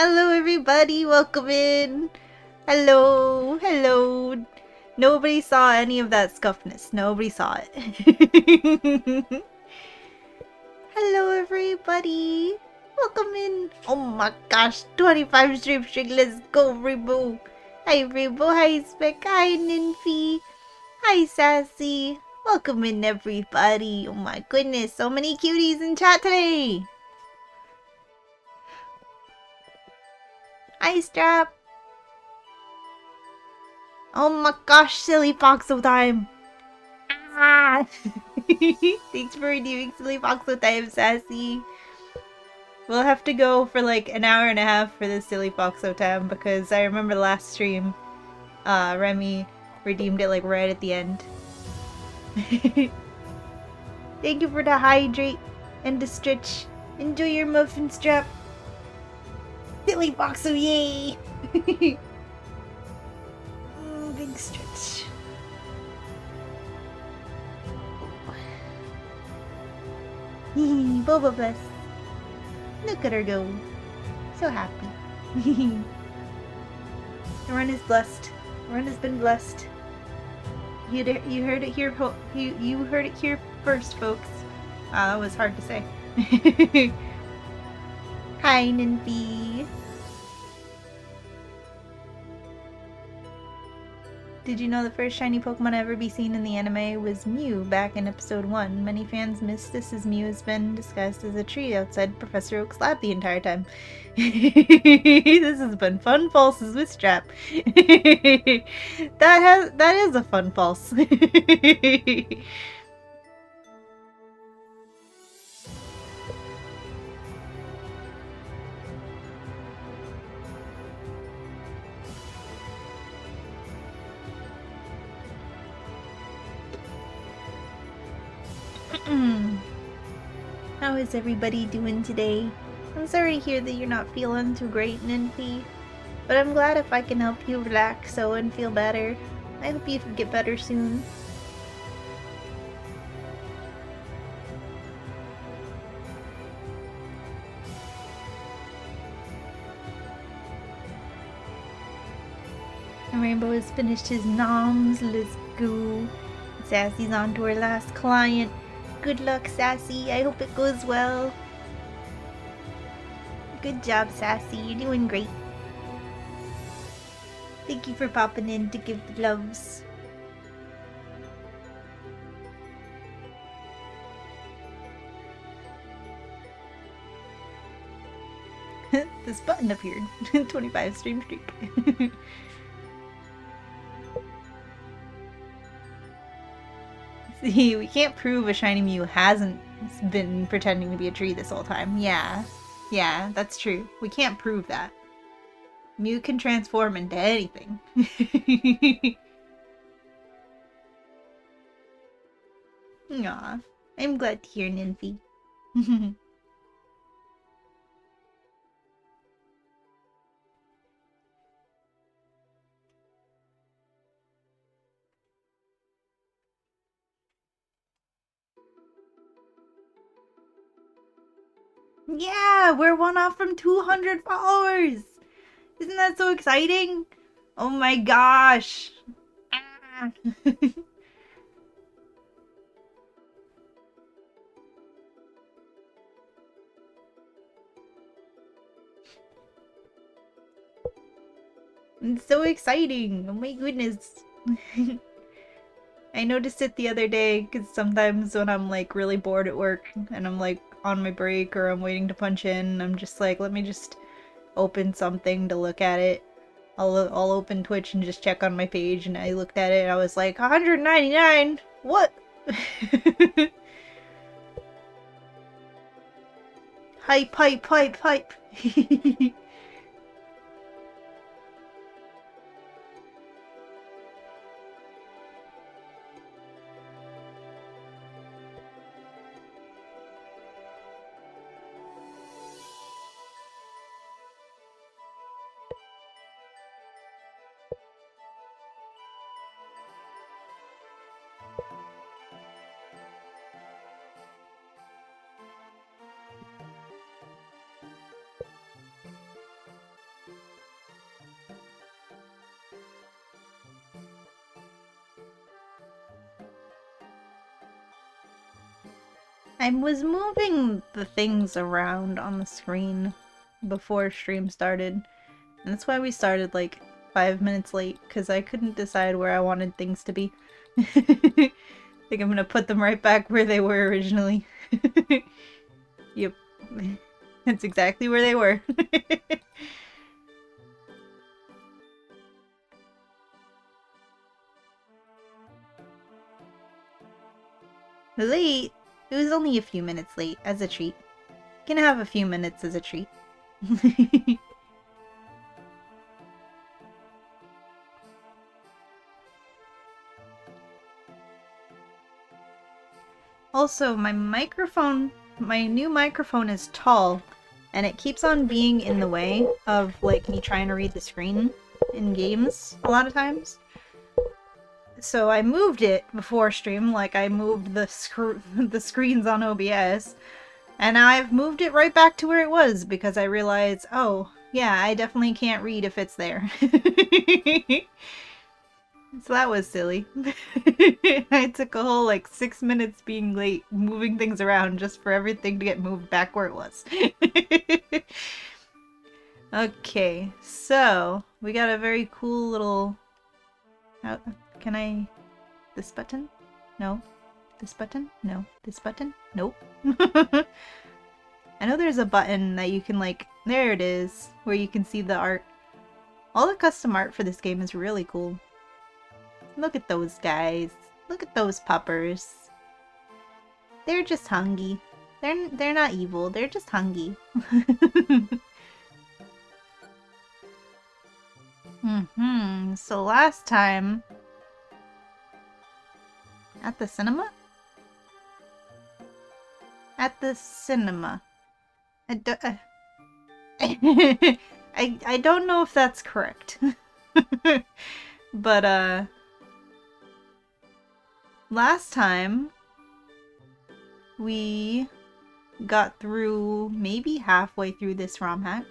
Hello, everybody. Welcome in. Hello. Hello. Nobody saw any of that scuffness. Nobody saw it. Hello, everybody. Welcome in. Oh my gosh. 25 stream streak. Let's go, Rebo. Hi, Rebo. Hi, Spec. Hi, Ninfy. Hi, Sassy. Welcome in, everybody. Oh my goodness. So many cuties in chat today. Hi, Strap. Oh my gosh, silly Foxo time! Ah! Thanks for redeeming silly Foxo time, Sassy. We'll have to go for like an hour and a half for this silly Foxo time because I remember the last stream, Remy redeemed it like right at the end. Thank you for the hydrate and the stretch. Enjoy your muffin strap. Silly Foxo, yay! Big stretch. Boba Bless. Look at her go. So happy. The run is blessed. The run has been blessed. You heard it here. You heard it here first, folks. That was hard to say. Hi, Ninfy. Did you know the first shiny Pokemon to ever be seen in the anime was Mew back in episode 1? Many fans missed this as Mew has been disguised as a tree outside Professor Oak's lab the entire time. This has been fun falses with Strap. That is a fun false. How is everybody doing today? I'm sorry to hear that you're not feeling too great, Ninfy, but I'm glad if I can help you relax so and feel better. I hope you get better soon. And Rainbow has finished his noms. Let's go. Sassy's on to her last client. Good luck, Sassy. I hope it goes well. Good job, Sassy. You're doing great. Thank you for popping in to give the loves. This button appeared. 25 stream streak. See, we can't prove a shiny Mew hasn't been pretending to be a tree this whole time. Yeah. Yeah, that's true. We can't prove that. Mew can transform into anything. Aw. I'm glad to hear, Ninfy. Yeah, we're one off from 200 followers! Isn't that so exciting? Oh my gosh! Ah. It's so exciting! Oh my goodness. I noticed it the other day because sometimes when I'm like really bored at work and I'm like on my break or I'm waiting to punch in, I'm just like, let me just open something to look at it. I'll open Twitch and just check on my page, and I looked at it and I was like, 199? What? Hype, hype, hype, hype. I was moving the things around on the screen before stream started. And that's why we started like 5 minutes late, because I couldn't decide where I wanted things to be. I think I'm gonna put them right back where they were originally. Yep. That's exactly where they were. Late? It was only a few minutes late, as a treat. Can have a few minutes as a treat. Also, my new microphone is tall, and it keeps on being in the way of, like, me trying to read the screen in games a lot of times. So I moved it before stream, like I moved the screens on OBS, and I've moved it right back to where it was because I realized, oh, yeah, I definitely can't read if it's there. So that was silly. I took a whole like 6 minutes being late, moving things around just for everything to get moved back where it was. Okay, so we got a very cool little... Can I... This button? No. This button? No. This button? Nope. I know there's a button that you can like... There it is, where you can see the art. All the custom art for this game is really cool. Look at those guys. Look at those puppers. They're just hungry. They're not evil. They're just hungry. So last time at the cinema? At the cinema. I don't know if that's correct. But last time we got through maybe halfway through this ROM hack.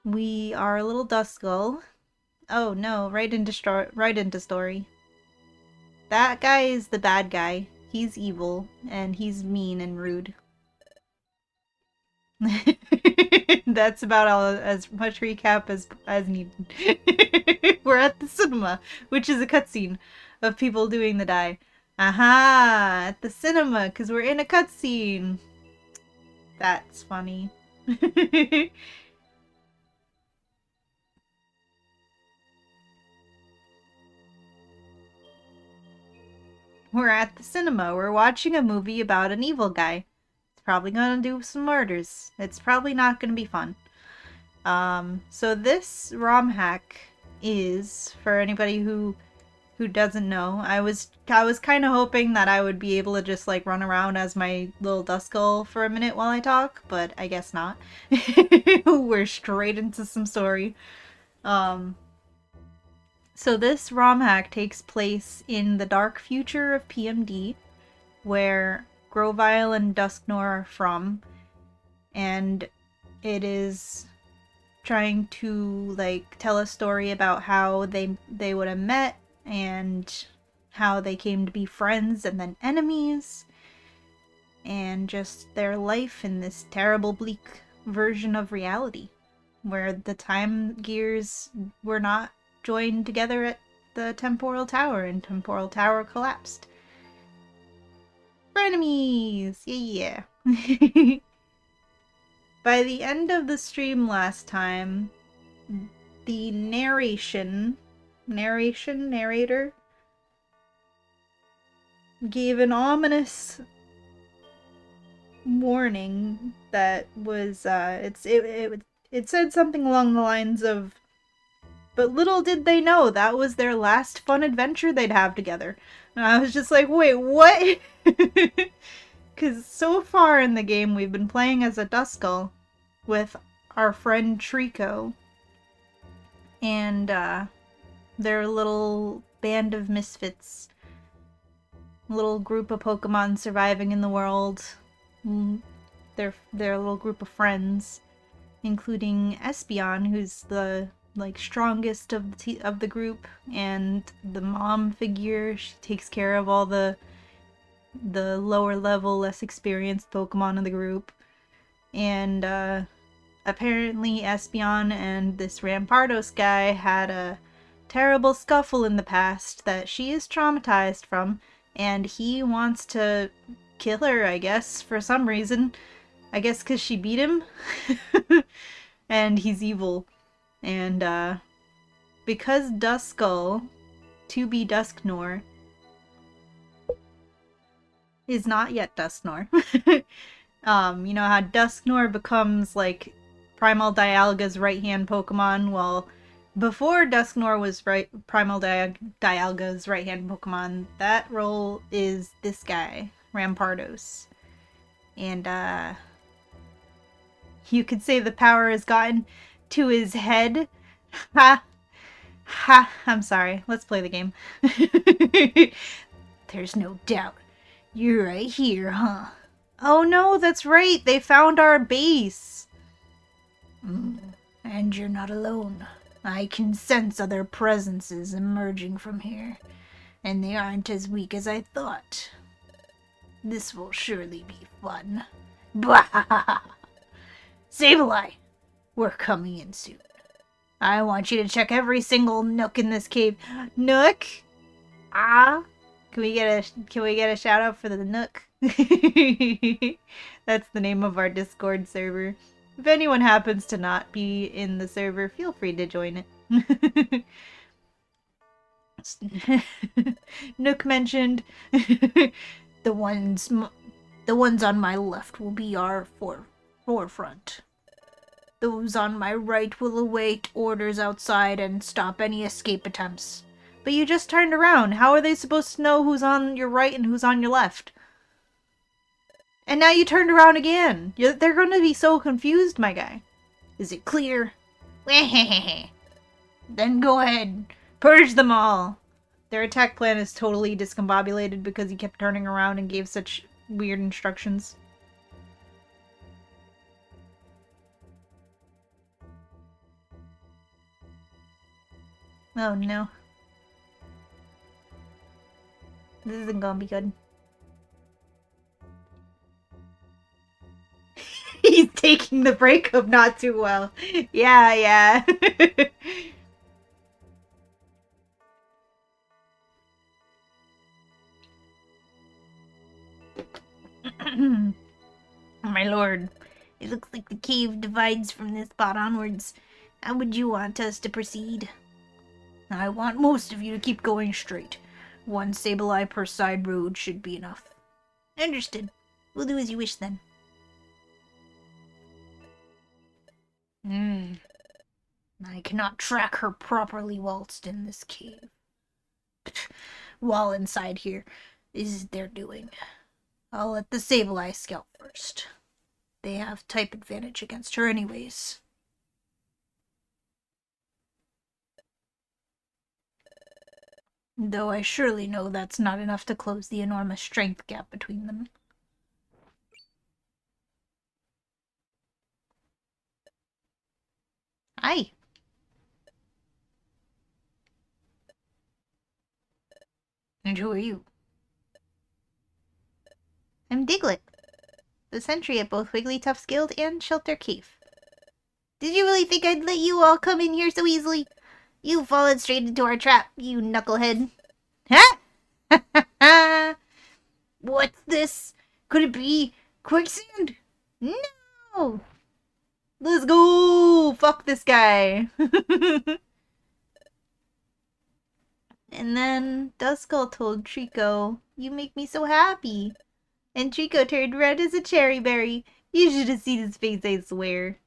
We are a little Duskull. Oh no, right into story. That guy is the bad guy. He's evil, and he's mean and rude. That's about as much recap as needed. We're at the cinema, which is a cutscene of people doing the die. Aha! At the cinema, because we're in a cutscene. That's funny. We're at the cinema. We're watching a movie about an evil guy. It's probably gonna do some murders. It's probably not gonna be fun. So this ROM hack is, for anybody who doesn't know, I was kind of hoping that I would be able to just like run around as my little Duskull for a minute while I talk, but I guess not. We're straight into some story. So this ROM hack takes place in the dark future of PMD, where Grovyle and Dusknoir are from, and it is trying to like tell a story about how they would have met and how they came to be friends and then enemies, and just their life in this terrible bleak version of reality where the time gears were not joined together at the Temporal Tower, and Temporal Tower collapsed. Frenemies! Yeah. By the end of the stream last time, the narrator gave an ominous warning that was it said something along the lines of, but little did they know that was their last fun adventure they'd have together. And I was just like, wait, what? Because so far in the game we've been playing as a Duskull with our friend Trico and their little band of misfits, little group of Pokemon surviving in the world, their little group of friends, including Espeon, who's the like strongest of the group, and the mom figure. She takes care of all the the lower level, less experienced Pokemon in the group. And apparently Espeon and this Rampardos guy had a terrible scuffle in the past that she is traumatized from, and he wants to kill her, I guess, for some reason. I guess because she beat him? And he's evil. And because Duskull, to be Dusknoir, is not yet Dusknoir. You know how Dusknoir becomes like Primal Dialga's right-hand Pokemon? Well, before Dusknoir was Primal Dialga's right-hand Pokemon, that role is this guy, Rampardos. And you could say the power has gotten to his head. Ha! Ha! I'm sorry. Let's play the game. There's no doubt. You're right here, huh? Oh no, that's right. They found our base. And you're not alone. I can sense other presences emerging from here, and they aren't as weak as I thought. This will surely be fun. Bah! Sableye, we're coming in soon. I want you to check every single nook in this cave. Nook? Ah? Can we get a shout out for the Nook? That's the name of our Discord server. If anyone happens to not be in the server, feel free to join it. Nook mentioned the ones on my left will be our forefront. Those on my right will await orders outside and stop any escape attempts. But you just turned around. How are they supposed to know who's on your right and who's on your left? And now you turned around again. They're going to be so confused, my guy. Is it clear? Then go ahead. Purge them all. Their attack plan is totally discombobulated because he kept turning around and gave such weird instructions. Oh no. This isn't gonna be good. He's taking the breakup not too well. Yeah. My lord, it looks like the cave divides from this spot onwards. How would you want us to proceed? I want most of you to keep going straight. One Sableye per side road should be enough. Understood. We'll do as you wish then. I cannot track her properly whilst in this cave. While inside here is their doing. I'll let the Sableye scout first. They have type advantage against her anyways. Though I surely know that's not enough to close the enormous strength gap between them. Hi. And who are you? I'm Diglett, the sentry at both Wigglytuff's Guild and Shelter Cave. Did you really think I'd let you all come in here so easily? You've fallen straight into our trap, you knucklehead. Huh? What's this? Could it be quicksand? No! Let's go! Fuck this guy. And then Duskull told Trico, "You make me so happy." And Trico turned red as a cherry berry. You should have seen his face, I swear.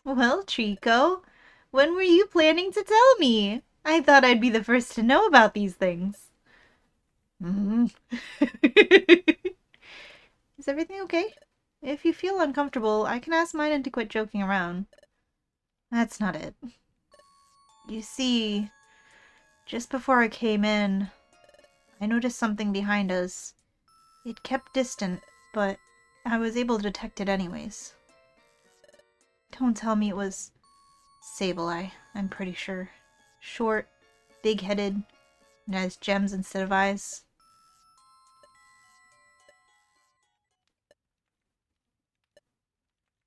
Well, Trico, when were you planning to tell me? I thought I'd be the first to know about these things. Is everything okay? If you feel uncomfortable, I can ask Minun to quit joking around. That's not it. You see, just before I came in, I noticed something behind us. It kept distant, but I was able to detect it anyways. Don't tell me it was Sableye, I'm pretty sure. Short, big-headed, It has gems instead of eyes.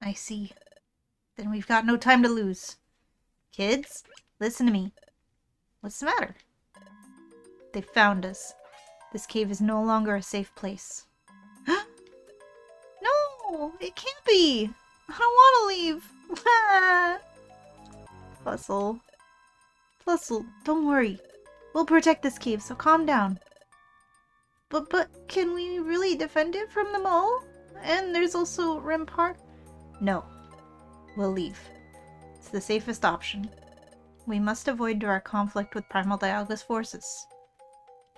I see. Then we've got no time to lose. Kids, listen to me. What's the matter? They found us. This cave is no longer a safe place. No! It can't be! I don't want to leave! Fustle. Fustle, don't worry. We'll protect this cave, so calm down. But can we really defend it from them all? And there's also Rampart. No. We'll leave. It's the safest option. We must avoid direct conflict with Primal Dialga's forces.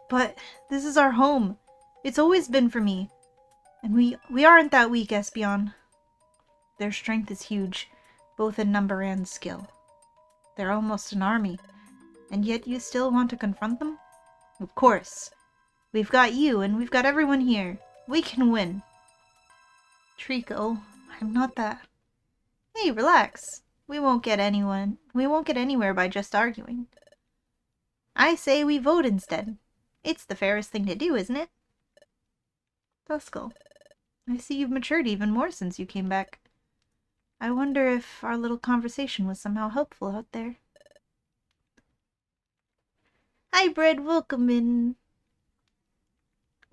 But this is our home. It's always been for me. And we aren't that weak, Espeon. Their strength is huge, both in number and skill. They're almost an army. And yet you still want to confront them? Of course. We've got you, and we've got everyone here. We can win. Trico, I'm not that. Hey, relax. We won't get anywhere by just arguing. I say we vote instead. It's the fairest thing to do, isn't it? Duskull, I see you've matured even more since you came back. I wonder if our little conversation was somehow helpful out there. Hybrid, welcome in.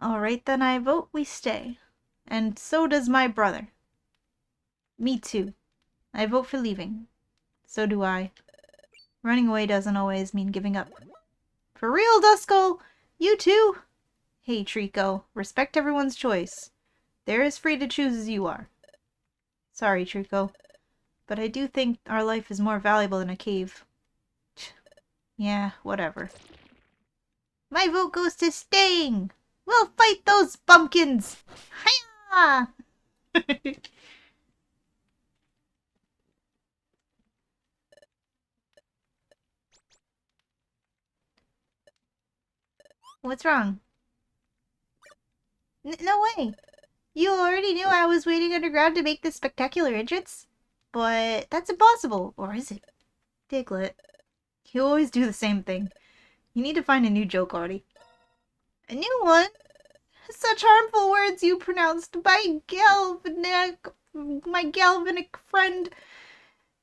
Alright then, I vote we stay. And so does my brother. Me too. I vote for leaving. So do I. Running away doesn't always mean giving up. For real, Duskull? You too? Hey, Trico. Respect everyone's choice. They're as free to choose as you are. Sorry, Trico. But I do think our life is more valuable than a cave. Yeah, whatever. My vote goes to staying! We'll fight those bumpkins! Hiya! What's wrong? No way! You already knew I was waiting underground to make this spectacular entrance? But that's impossible, or is it? Diglett, you always do the same thing. You need to find a new joke already. A new one? Such harmful words you pronounced. My galvanic friend.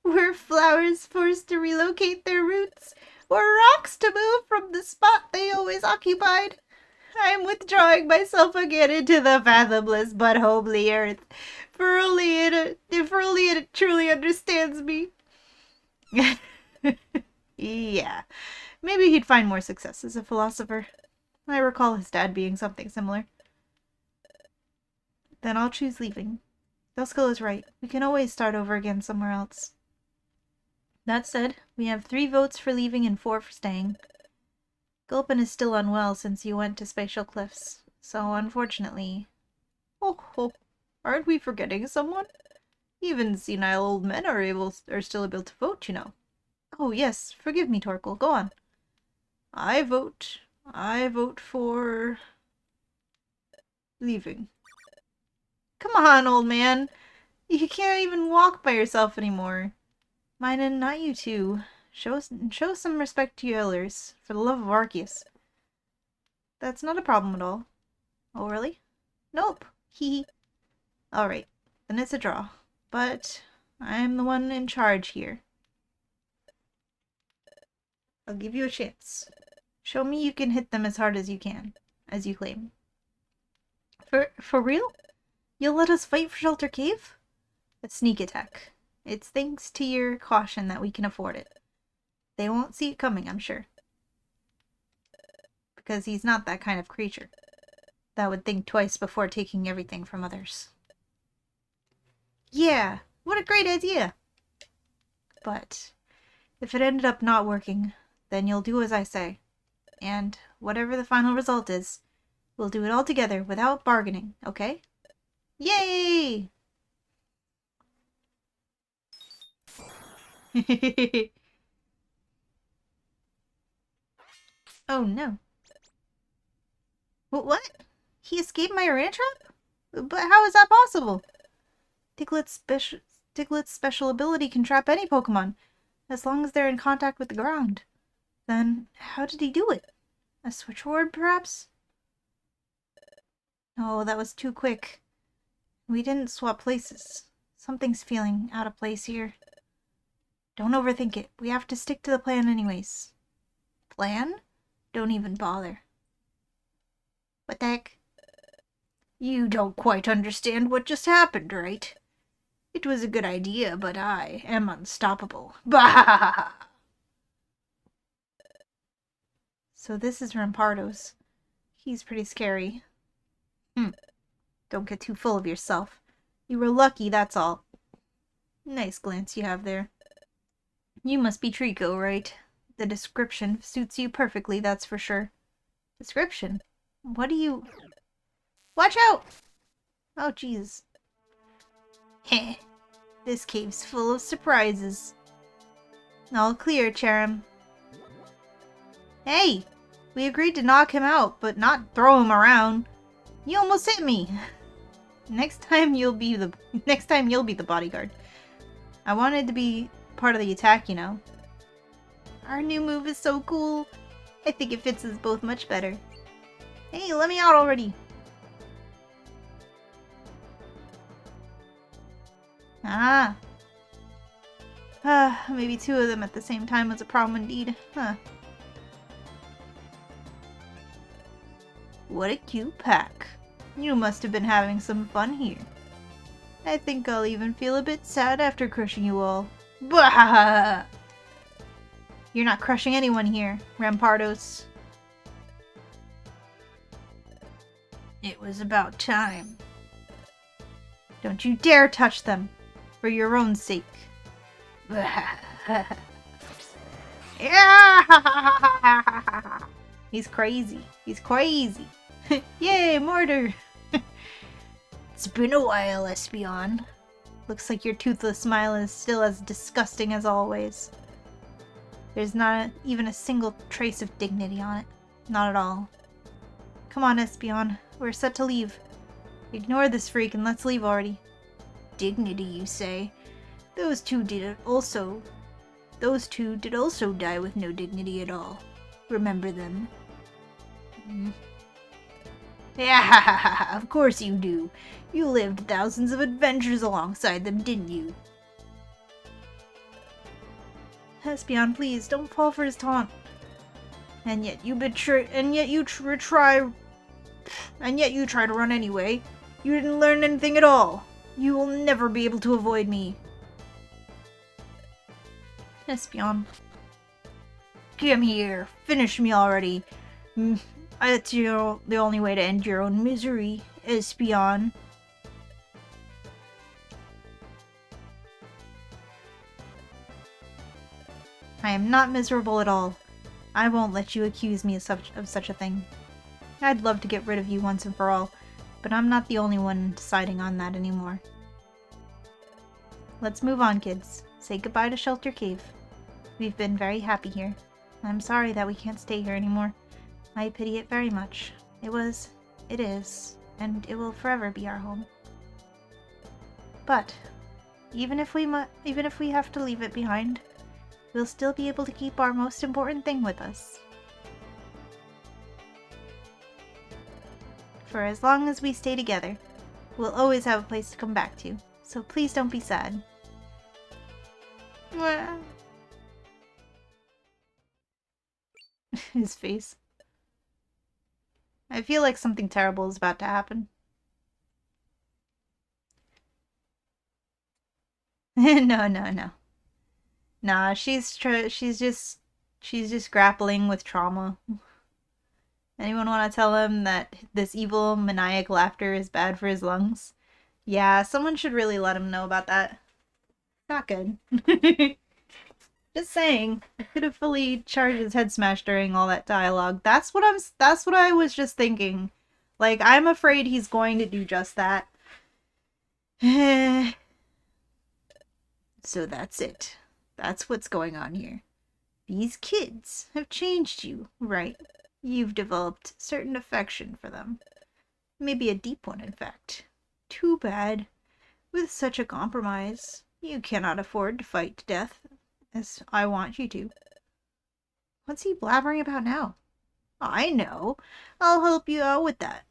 Were flowers forced to relocate their roots? Or rocks to move from the spot they always occupied? I am withdrawing myself again into the fathomless but homely earth, for only it truly understands me. Yeah, maybe he'd find more success as a philosopher. I recall his dad being something similar. Then I'll choose leaving. Duskull is right. We can always start over again somewhere else. That said, we have 3 votes for leaving and 4 for staying. Gulpin is still unwell since you went to Spatial Cliffs, so unfortunately... Oh, aren't we forgetting someone? Even senile old men are still able to vote, you know. Oh yes, forgive me, Torkoal, go on. I vote for... leaving. Come on, old man! You can't even walk by yourself anymore. Minun, not you too. Show some respect to your elders, for the love of Arceus. That's not a problem at all. Oh, really? Nope. Hee. Alright, then it's a draw. But I'm the one in charge here. I'll give you a chance. Show me you can hit them as hard as you can, as you claim. For real? You'll let us fight for Shelter Cave? A sneak attack. It's thanks to your caution that we can afford it. They won't see it coming, I'm sure. Because he's not that kind of creature that would think twice before taking everything from others. Yeah, what a great idea! But if it ended up not working, then you'll do as I say. And whatever the final result is, we'll do it all together without bargaining, okay? Yay! Oh no. What? He escaped my arena trap? But how is that possible? Diglett's special ability can trap any Pokemon, as long as they're in contact with the ground. Then how did he do it? A switchboard, perhaps? No, that was too quick. We didn't swap places. Something's feeling out of place here. Don't overthink it. We have to stick to the plan anyways. Plan? Don't even bother. What the heck? You don't quite understand what just happened, right? It was a good idea, but I am unstoppable. Bah! So this is Rampardos. He's pretty scary. Don't get too full of yourself. You were lucky, that's all. Nice glance you have there. You must be Trico, right? The description suits you perfectly, that's for sure. Description? What do you... Watch out! Oh, jeez. Heh. This cave's full of surprises. All clear, Charam. Hey! We agreed to knock him out, but not throw him around. You almost hit me. Next time you'll be the bodyguard. I wanted to be part of the attack, you know. Our new move is so cool. I think it fits us both much better. Hey, let me out already. Ah. Maybe two of them at the same time was a problem indeed. Huh. What a cute pack. You must have been having some fun here. I think I'll even feel a bit sad after crushing you all. Bah! You're not crushing anyone here, Rampardos. It was about time. Don't you dare touch them, for your own sake. He's crazy. He's crazy. Yay, mortar! It's been a while, Espeon. Looks like your toothless smile is still as disgusting as always. There's not even a single trace of dignity on it. Not at all. Come on, Espeon. We're set to leave. Ignore this freak and let's leave already. Dignity, you say? Those two did also die with no dignity at all. Remember them. Yeah, of course you do. You lived thousands of adventures alongside them, didn't you? Espeon, please, don't fall for his taunt. And yet you try to run anyway. You didn't learn anything at all. You will never be able to avoid me. Espeon. Come here. Finish me already. It's the only way to end your own misery, Espeon. I am not miserable at all. I won't let you accuse me of such a thing. I'd love to get rid of you once and for all, but I'm not the only one deciding on that anymore. Let's move on, kids. Say goodbye to Shelter Cave. We've been very happy here. I'm sorry that we can't stay here anymore. I pity it very much. It is, and it will forever be our home. But even if we have to leave it behind, we'll still be able to keep our most important thing with us. For as long as we stay together, we'll always have a place to come back to. So please don't be sad. His face. I feel like something terrible is about to happen. No. Nah, she's just grappling with trauma. Anyone want to tell him that this evil maniac laughter is bad for his lungs? Yeah, someone should really let him know about that. Not good. Just saying. I could have fully charged his head smash during all that dialogue. That's what I was just thinking. Like, I'm afraid he's going to do just that. So that's it. That's what's going on here. These kids have changed you, right? You've developed certain affection for them. Maybe a deep one, in fact. Too bad. With such a compromise, you cannot afford to fight to death, as I want you to. What's he blabbering about now? I know. I'll help you out with that.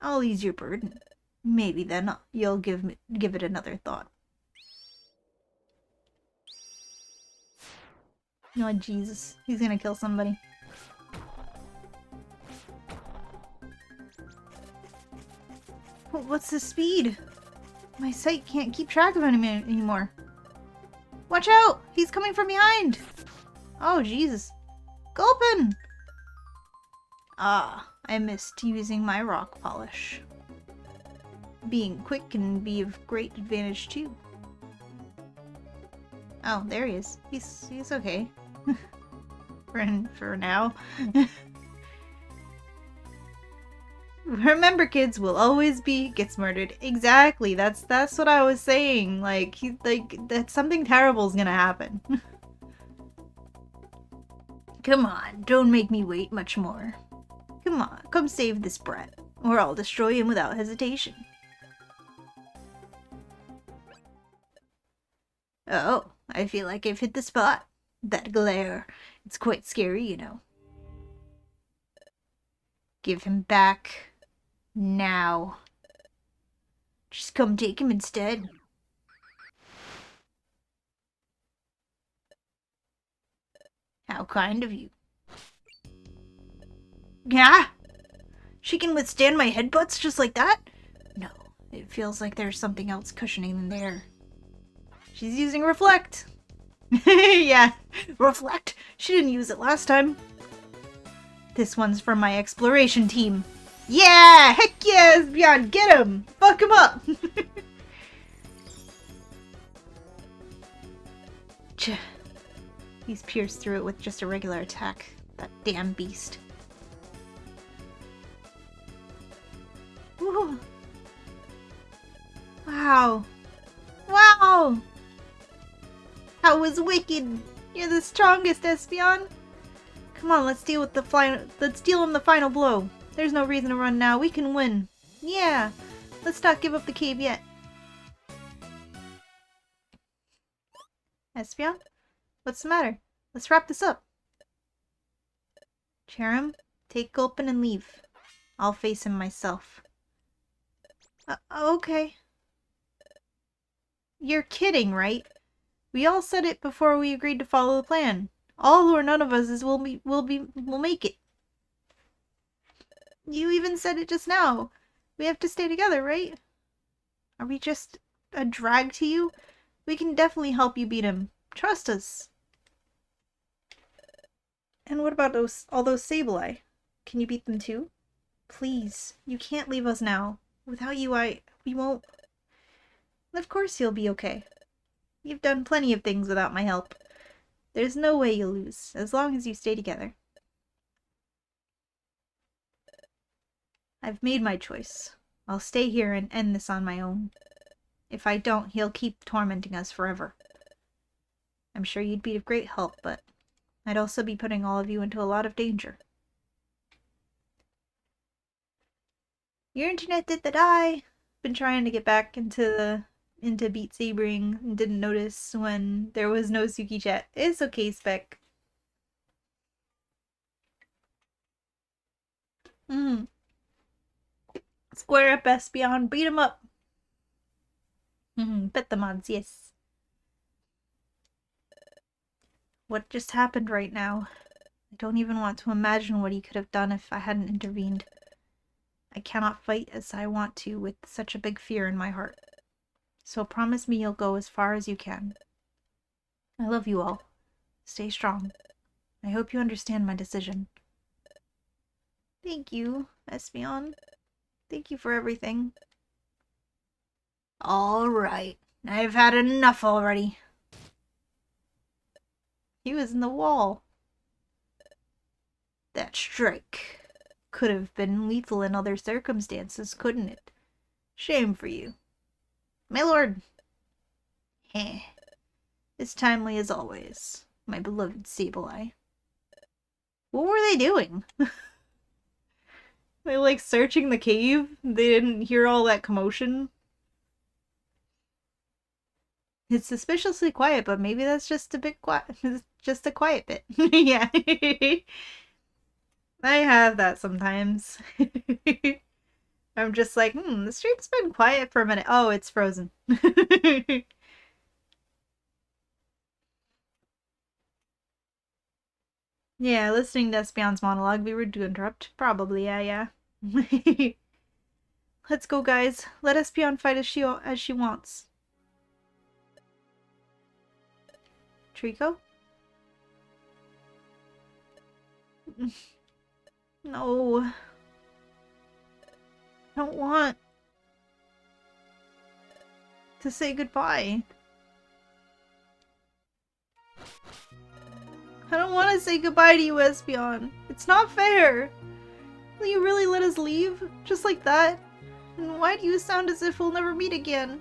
I'll ease your burden. Maybe then you'll give it another thought. Oh, Jesus. He's gonna kill somebody. What's the speed? My sight can't keep track of him anymore. Watch out! He's coming from behind! Oh, Jesus. Gulpin! Ah, I missed using my rock polish. Being quick can be of great advantage too. Oh, there he is. He's okay. for now. Remember, kids, will always be gets murdered. Exactly. That's what I was saying. Like that something terrible is gonna happen. Come on, don't make me wait much more. Come on, come save this brat, or I'll destroy him without hesitation. Oh, I feel like I've hit the spot. That glare. It's quite scary, you know. Give him back. Now. Just come take him instead. How kind of you. Yeah? She can withstand my headbutts just like that? No, it feels like there's something else cushioning in there. She's using Reflect. Yeah, Reflect. She didn't use it last time. This one's from my exploration team. Yeah! Heck yes, Beyond! Get him! Fuck him up! He's pierced through it with just a regular attack. That damn beast. Ooh. Wow. Wow! That was wicked! You're the strongest, Espeon! Come on, let's deal him the final blow. There's no reason to run now. We can win. Yeah! Let's not give up the cave yet. Espeon? What's the matter? Let's wrap this up. Cherrim, take Gulpin and leave. I'll face him myself. Okay. You're kidding, right? We all said it before we agreed to follow the plan. All or none of us will make it. You even said it just now. We have to stay together, right? Are we just a drag to you? We can definitely help you beat him. Trust us. And what about all those Sableye? Can you beat them too? Please, you can't leave us now. Without you, we won't. Of course you'll be okay. You've done plenty of things without my help. There's no way you'll lose, as long as you stay together. I've made my choice. I'll stay here and end this on my own. If I don't, he'll keep tormenting us forever. I'm sure you'd be of great help, but I'd also be putting all of you into a lot of danger. Your internet did the die. Been trying to get back into Beat Sabering and didn't notice when there was no Suki chat. It's okay, Spec. Square up, Espeon. Beat him up. Bet the mods, yes. What just happened right now? I don't even want to imagine what he could have done if I hadn't intervened. I cannot fight as I want to with such a big fear in my heart. So promise me you'll go as far as you can. I love you all. Stay strong. I hope you understand my decision. Thank you, Espeon. Thank you for everything. Alright. I've had enough already. He was in the wall. That strike could have been lethal in other circumstances, couldn't it? Shame for you. My lord. Heh. As timely as always, my beloved Sableye. What were they doing? They like searching the cave? They didn't hear all that commotion? It's suspiciously quiet, but maybe that's just a bit quiet. Just a quiet bit. Yeah. I have that sometimes. I'm just like, the stream's been quiet for a minute. Oh, it's frozen. Yeah, listening to Espeon's monologue, be rude to interrupt. Probably, yeah. Let's go, guys. Let Espeon fight as she wants. Trico? No. I don't want to say goodbye. I don't want to say goodbye to you, Espeon. It's not fair. Will you really let us leave? Just like that? And why do you sound as if we'll never meet again?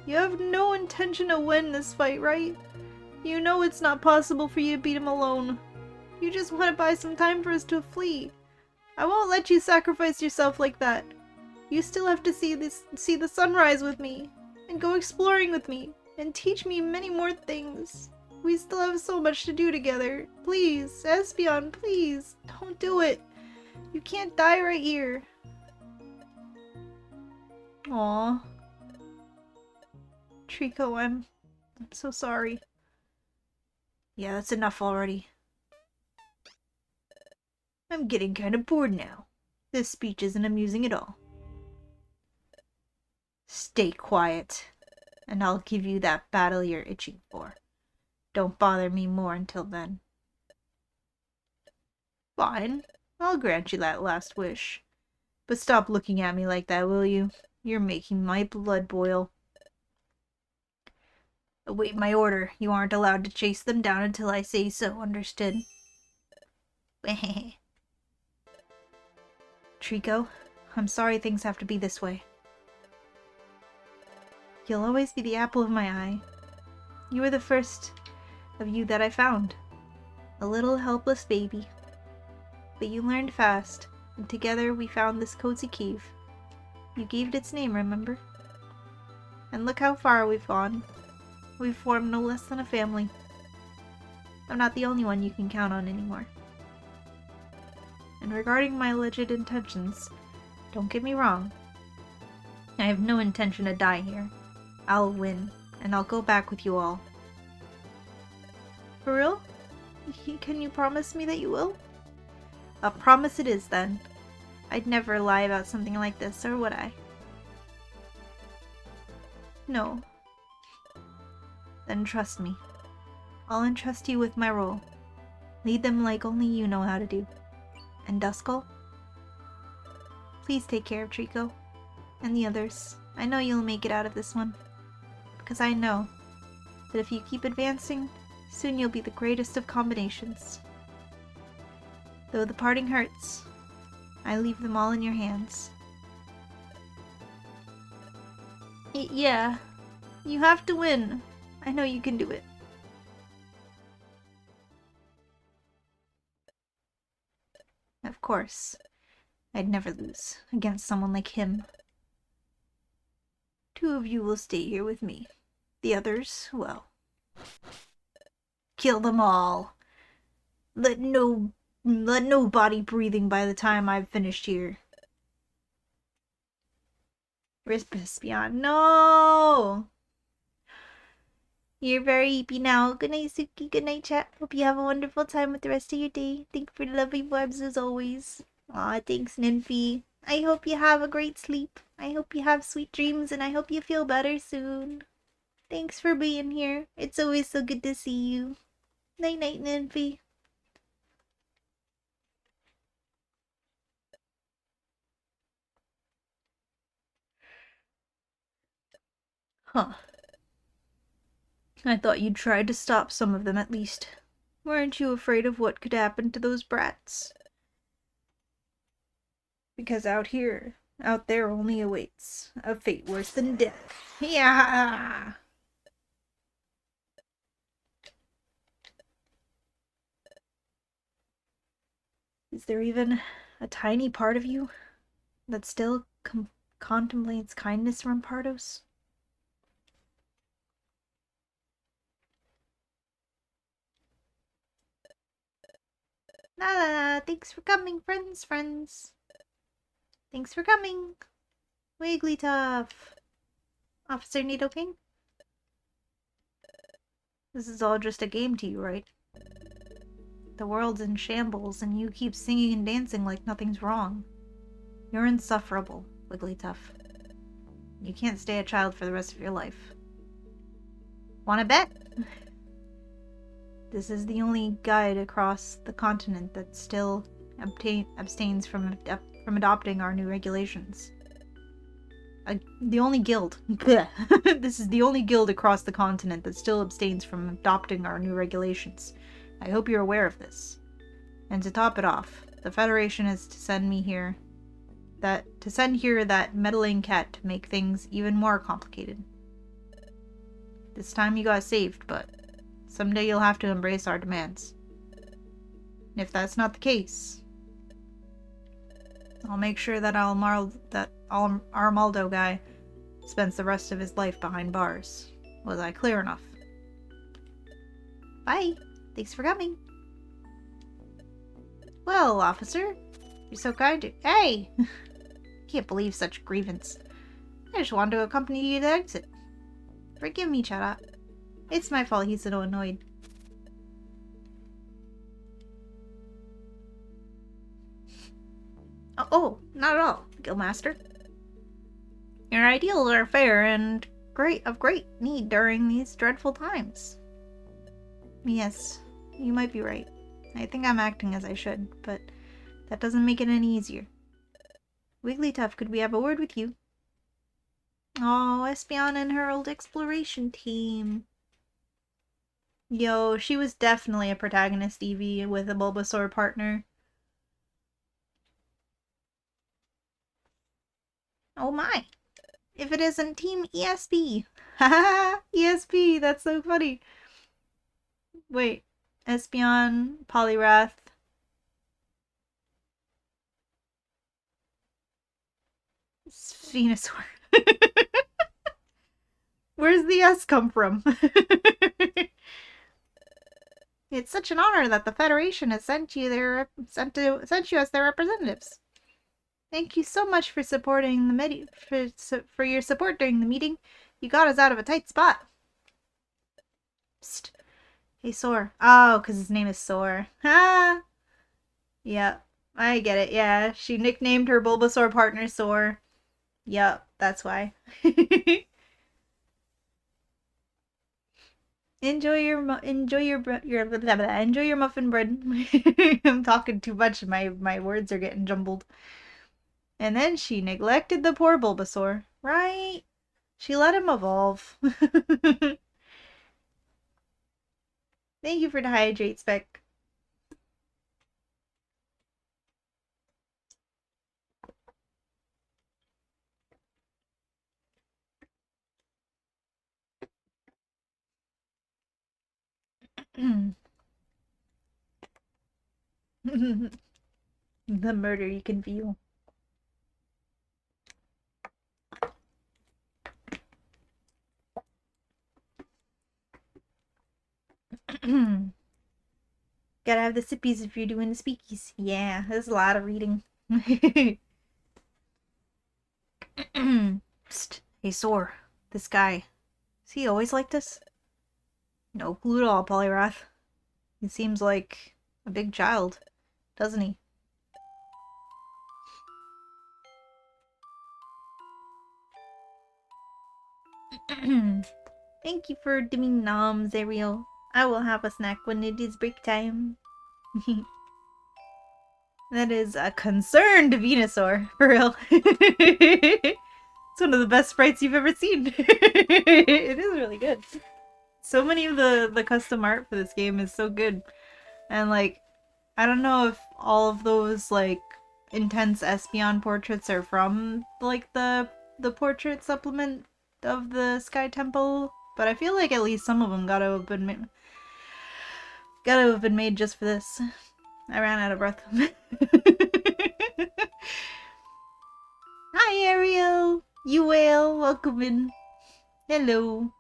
You have no intention to win this fight, right? You know it's not possible for you to beat him alone. You just want to buy some time for us to flee. I won't let you sacrifice yourself like that. You still have to see the sunrise with me, and go exploring with me, and teach me many more things. We still have so much to do together. Please, Espeon, please, don't do it. You can't die right here. Aww. Trico, I'm so sorry. Yeah, that's enough already. I'm getting kind of bored now. This speech isn't amusing at all. Stay quiet, and I'll give you that battle you're itching for. Don't bother me more until then. Fine, I'll grant you that last wish. But stop looking at me like that, will you? You're making my blood boil. Await my order. You aren't allowed to chase them down until I say so, understood? Trico, I'm sorry things have to be this way. You'll always be the apple of my eye. You were the first of you that I found. A little helpless baby. But you learned fast, and together we found this cozy cave. You gave it its name, remember? And look how far we've gone. We've formed no less than a family. I'm not the only one you can count on anymore. And regarding my legit intentions, don't get me wrong. I have no intention to die here. I'll win, and I'll go back with you all. For real? Can you promise me that you will? A promise it is, then. I'd never lie about something like this, or would I? No. Then trust me. I'll entrust you with my role. Lead them like only you know how to do. And Duskull? Please take care of Trico. And the others. I know you'll make it out of this one. Because I know that if you keep advancing, soon you'll be the greatest of combinations. Though the parting hurts, I leave them all in your hands. Yeah, you have to win. I know you can do it. Of course. I'd never lose against someone like him. 2 of you will stay here with me. The others, well, kill them all. Let no body breathing by the time I've finished here. Espeon, no! You're very eepy now. Good night, Suki. Good night, chat. Hope you have a wonderful time with the rest of your day. Thank you for the lovely vibes as always. Aw, thanks, Nymphy. I hope you have a great sleep. I hope you have sweet dreams, and I hope you feel better soon. Thanks for being here. It's always so good to see you. Night-night, Nymphy. Huh. I thought you'd try to stop some of them at least. Weren't you afraid of what could happen to those brats? Because out there only awaits a fate worse than death. Yeah! Is there even a tiny part of you that still contemplates kindness from Pardos? La la la, thanks for coming, friends. Thanks for coming. Wigglytuff. Officer Nidoking? This is all just a game to you, right? The world's in shambles, and you keep singing and dancing like nothing's wrong. You're insufferable, Wigglytuff. You can't stay a child for the rest of your life. Wanna bet? This is the only guide across the continent that still abstains from adopting our new regulations. The only guild. This is the only guild across the continent that still abstains from adopting our new regulations. I hope you're aware of this. And to top it off, the Federation is to send here that meddling cat to make things even more complicated. This time you got saved, but someday you'll have to embrace our demands. And if that's not the case, I'll make sure that Armaldo guy spends the rest of his life behind bars. Was I clear enough? Bye. Thanks for coming. Well, officer, you're so kind to— Hey! Can't believe such grievance. I just wanted to accompany you to the exit. Forgive me, Chara. It's my fault he's so annoyed. Oh, not at all, Guildmaster. Your ideals are fair and of great need during these dreadful times. Yes, you might be right. I think I'm acting as I should, but that doesn't make it any easier. Wigglytuff, could we have a word with you? Oh, Espeon and her old exploration team. Yo, she was definitely a protagonist Eevee with a Bulbasaur partner. Oh my. If it isn't Team ESP. Haha, ESP, that's so funny. Wait, Espeon, Poliwrath. Venusaur. Where's the S come from? It's such an honor that the Federation has sent you as their representatives. Thank you so much for supporting the for your support during the meeting. You got us out of a tight spot. Psst. Hey, Soar. Oh, because his name is Soar. Ha! Yep, I get it. Yeah, she nicknamed her Bulbasaur partner Soar. Yep, that's why. Enjoy your muffin bread. I'm talking too much. My words are getting jumbled. And then she neglected the poor Bulbasaur, right? She let him evolve. Thank you for the hydrate, Spec. The murder you can feel. Gotta have the sippies if you're doing the speakies. Yeah, there's a lot of reading. Psst. Hey, Soar. This guy. Is he always like this? No clue at all, Poliwrath. He seems like a big child, doesn't he? Thank you for dimming noms, Ariel. I will have a snack when it is break time. That is a concerned Venusaur, for real. It's one of the best sprites you've ever seen. It is really good. So many of the custom art for this game is so good. And like, I don't know if all of those like intense Espeon portraits are from like the portrait supplement of the Sky Temple, but I feel like at least some of them gotta have been made just for this. I ran out of breath. Hi, Ariel! You whale! Welcome in. Hello.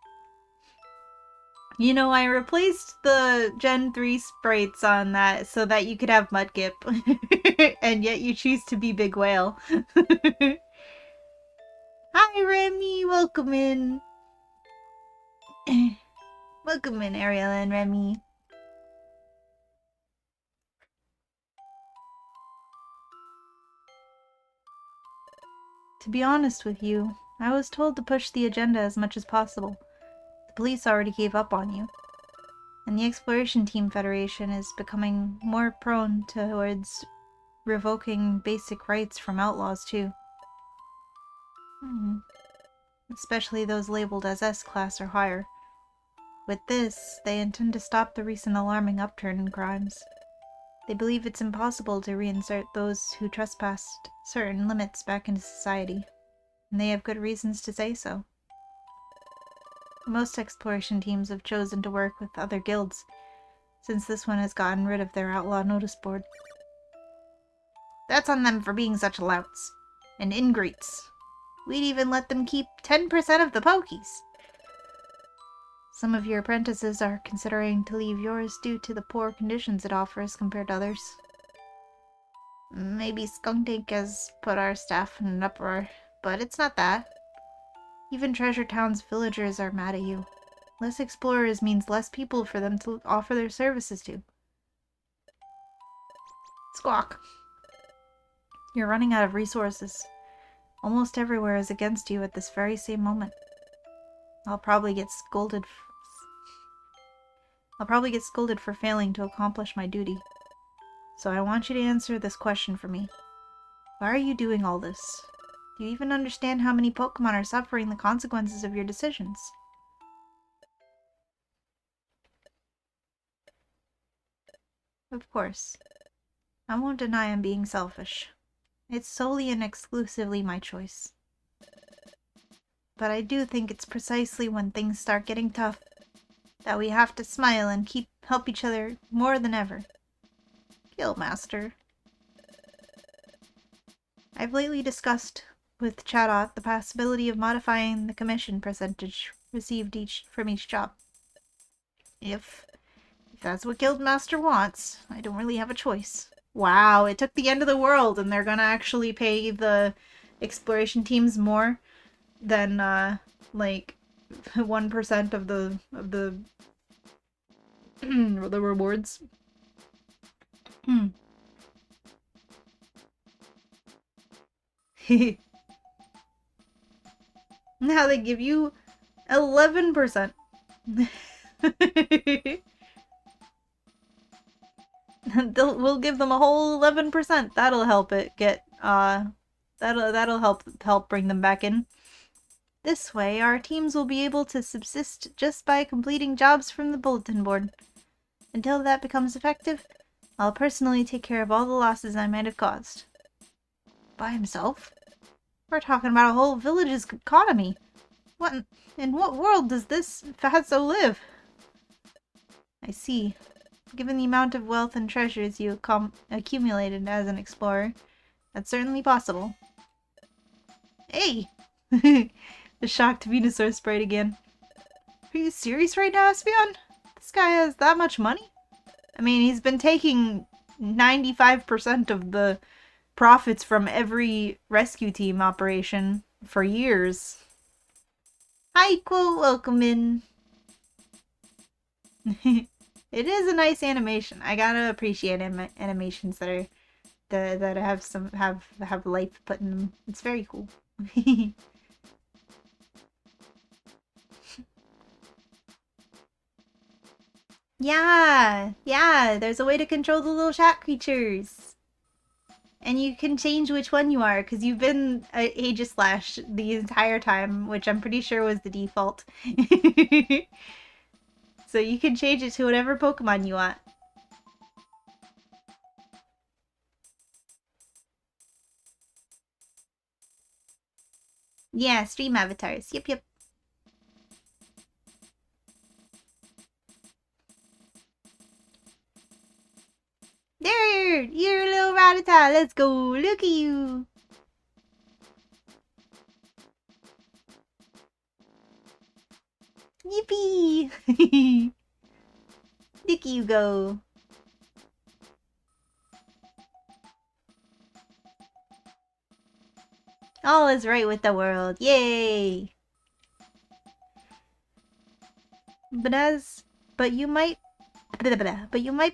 You know, I replaced the Gen 3 sprites on that so that you could have Mudkip. And yet you choose to be Big Whale. Hi, Remy! Welcome in. Welcome in, Ariel and Remy. To be honest with you, I was told to push the agenda as much as possible. The police already gave up on you. And the Exploration Team Federation is becoming more prone towards revoking basic rights from outlaws, too. Especially those labeled as S-Class or higher. With this, they intend to stop the recent alarming upturn in crimes. They believe it's impossible to reinsert those who trespassed certain limits back into society. And they have good reasons to say so. Most exploration teams have chosen to work with other guilds, since this one has gotten rid of their outlaw notice board. That's on them for being such louts. And ingrates. We'd even let them keep 10% of the pokies. Some of your apprentices are considering to leave yours due to the poor conditions it offers compared to others. Maybe Skunk Tank has put our staff in an uproar, but it's not that. Even Treasure Town's villagers are mad at you. Less explorers means less people for them to offer their services to. Squawk. You're running out of resources. Almost everywhere is against you at this very same moment. I'll probably get scolded for failing to accomplish my duty. So I want you to answer this question for me. Why are you doing all this? Do you even understand how many Pokemon are suffering the consequences of your decisions? Of course. I won't deny I'm being selfish. It's solely and exclusively my choice. But I do think it's precisely when things start getting tough that we have to smile and help each other more than ever. Guildmaster. I've lately discussed with Chatot the possibility of modifying the commission percentage received from each job. If that's what Guildmaster wants, I don't really have a choice. Wow, it took the end of the world and they're gonna actually pay the exploration teams more than like 1% of the the rewards. Now they give you 11%. We'll give them a whole 11%. That'll help it get that'll help bring them back in. This way, our teams will be able to subsist just by completing jobs from the bulletin board. Until that becomes effective, I'll personally take care of all the losses I might have caused. By himself? We're talking about a whole village's economy. In what world does this Fatso live? I see. Given the amount of wealth and treasures you accumulated as an explorer, that's certainly possible. Hey! The shocked Venusaur sprayed again. Are you serious right now, Espeon? This guy has that much money? I mean, he's been taking 95% of the profits from every rescue team operation for years. Hi, Quo, welcome in. It is a nice animation. I gotta appreciate animations that have life put in them. It's very cool. Yeah, there's a way to control the little chat creatures. And you can change which one you are, because you've been Aegislash the entire time, which I'm pretty sure was the default. So you can change it to whatever Pokemon you want. Yeah, stream avatars. Yep. There! You're a little Rattata. Let's go. Look at you. Yippee! Look you go. All is right with the world. Yay! But you might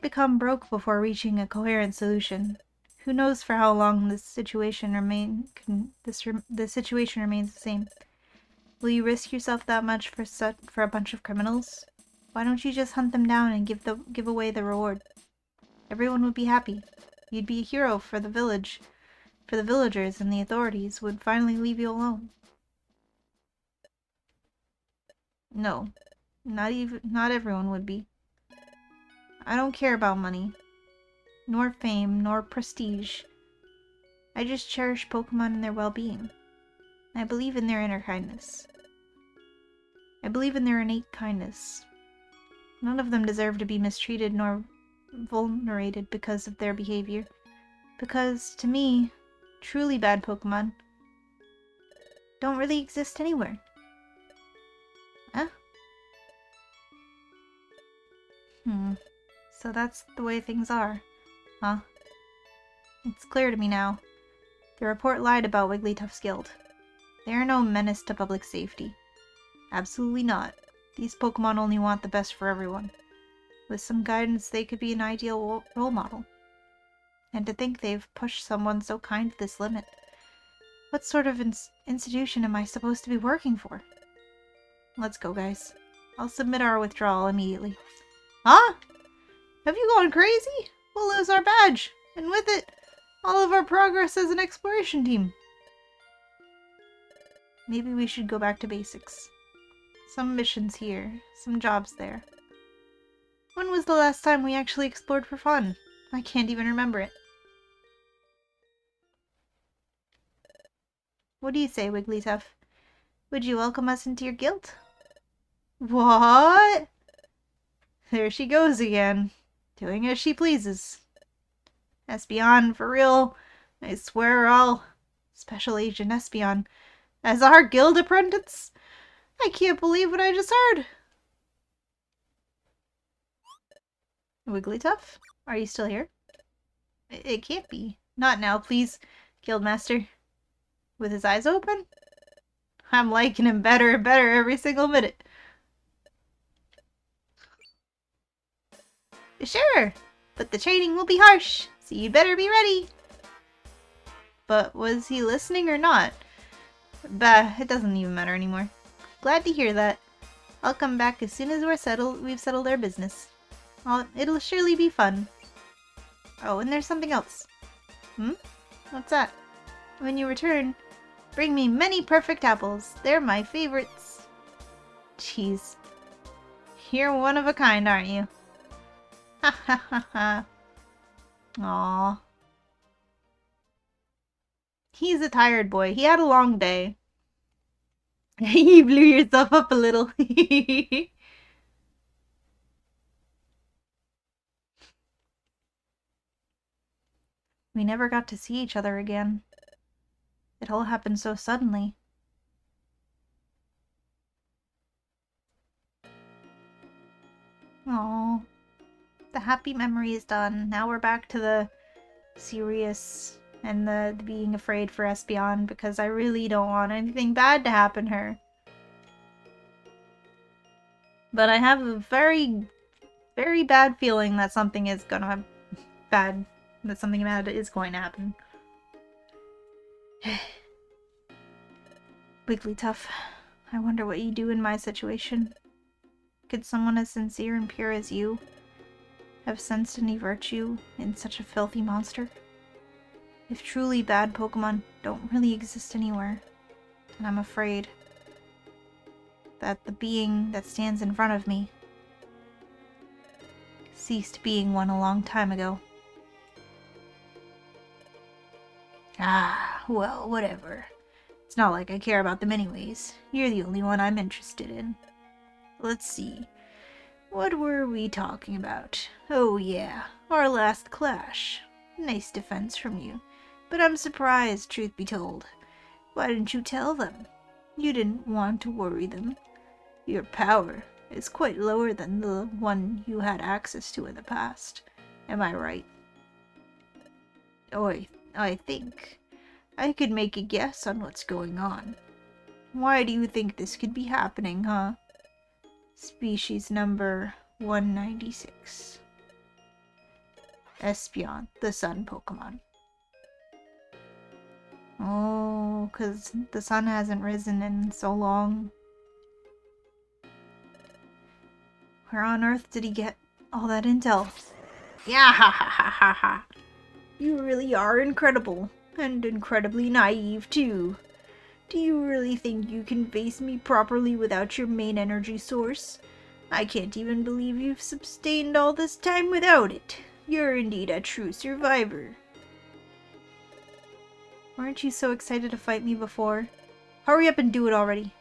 become broke before reaching a coherent solution. Who knows for how long this situation remains the same. Will you risk yourself that much for a bunch of criminals? Why don't you just hunt them down and give away the reward? Everyone would be happy. You'd be a hero for the village, for the villagers, and the authorities would finally leave you alone. No, not everyone would be. I don't care about money, nor fame, nor prestige. I just cherish Pokemon and their well-being. I believe in their inner kindness. I believe in their innate kindness. None of them deserve to be mistreated nor vulnerated because of their behavior. Because, to me, truly bad Pokemon don't really exist anywhere. Huh? So that's the way things are, huh? It's clear to me now. The report lied about Wigglytuff's guild. They are no menace to public safety. Absolutely not. These Pokemon only want the best for everyone. With some guidance, they could be an ideal role model. And to think they've pushed someone so kind to this limit. What sort of institution am I supposed to be working for? Let's go, guys. I'll submit our withdrawal immediately. Huh? Have you gone crazy? We'll lose our badge, and with it, all of our progress as an exploration team. Maybe we should go back to basics. Some missions here, some jobs there. When was the last time we actually explored for fun? I can't even remember it. What do you say, Wigglytuff? Would you welcome us into your guild? What? There she goes again, doing as she pleases. Espeon, for real. I swear I'll... Special Agent Espeon. As our guild apprentice? I can't believe what I just heard. Wigglytuff? Are you still here? It can't be. Not now, please, Guildmaster. With his eyes open? I'm liking him better and better every single minute. Sure, but the training will be harsh, so you'd better be ready. But was he listening or not? Bah, it doesn't even matter anymore. Glad to hear that. I'll come back as soon as we've settled our business. It'll surely be fun. Oh, and there's something else. What's that? When you return, bring me many perfect apples. They're my favorites. Jeez. You're one of a kind, aren't you? Ha ha ha ha. Aww. He's a tired boy. He had a long day. You blew yourself up a little. We never got to see each other again. It all happened so suddenly. Aww. The happy memory is done. Now we're back to the serious and the being afraid for Espeon because I really don't want anything bad to happen to her. But I have a very, very bad feeling that something is gonna bad is going to happen. Wigglytuff, I wonder what you'd do in my situation. Could someone as sincere and pure as you have sensed any virtue in such a filthy monster? If truly bad Pokemon don't really exist anywhere, then I'm afraid that the being that stands in front of me ceased being one a long time ago. Ah, well, whatever. It's not like I care about them anyways. You're the only one I'm interested in. Let's see. What were we talking about? Oh yeah, our last clash. Nice defense from you. But I'm surprised, truth be told. Why didn't you tell them? You didn't want to worry them. Your power is quite lower than the one you had access to in the past. Am I right? Oh, I think I could make a guess on what's going on. Why do you think this could be happening, huh? Species number 196. Espeon, the sun Pokemon. Oh, 'cause the sun hasn't risen in so long. Where on earth did he get all that intel? Yeah, ha ha ha ha ha. You really are incredible, and incredibly naive too. Do you really think you can face me properly without your main energy source? I can't even believe you've sustained all this time without it. You're indeed a true survivor. Weren't you so excited to fight me before? Hurry up and do it already.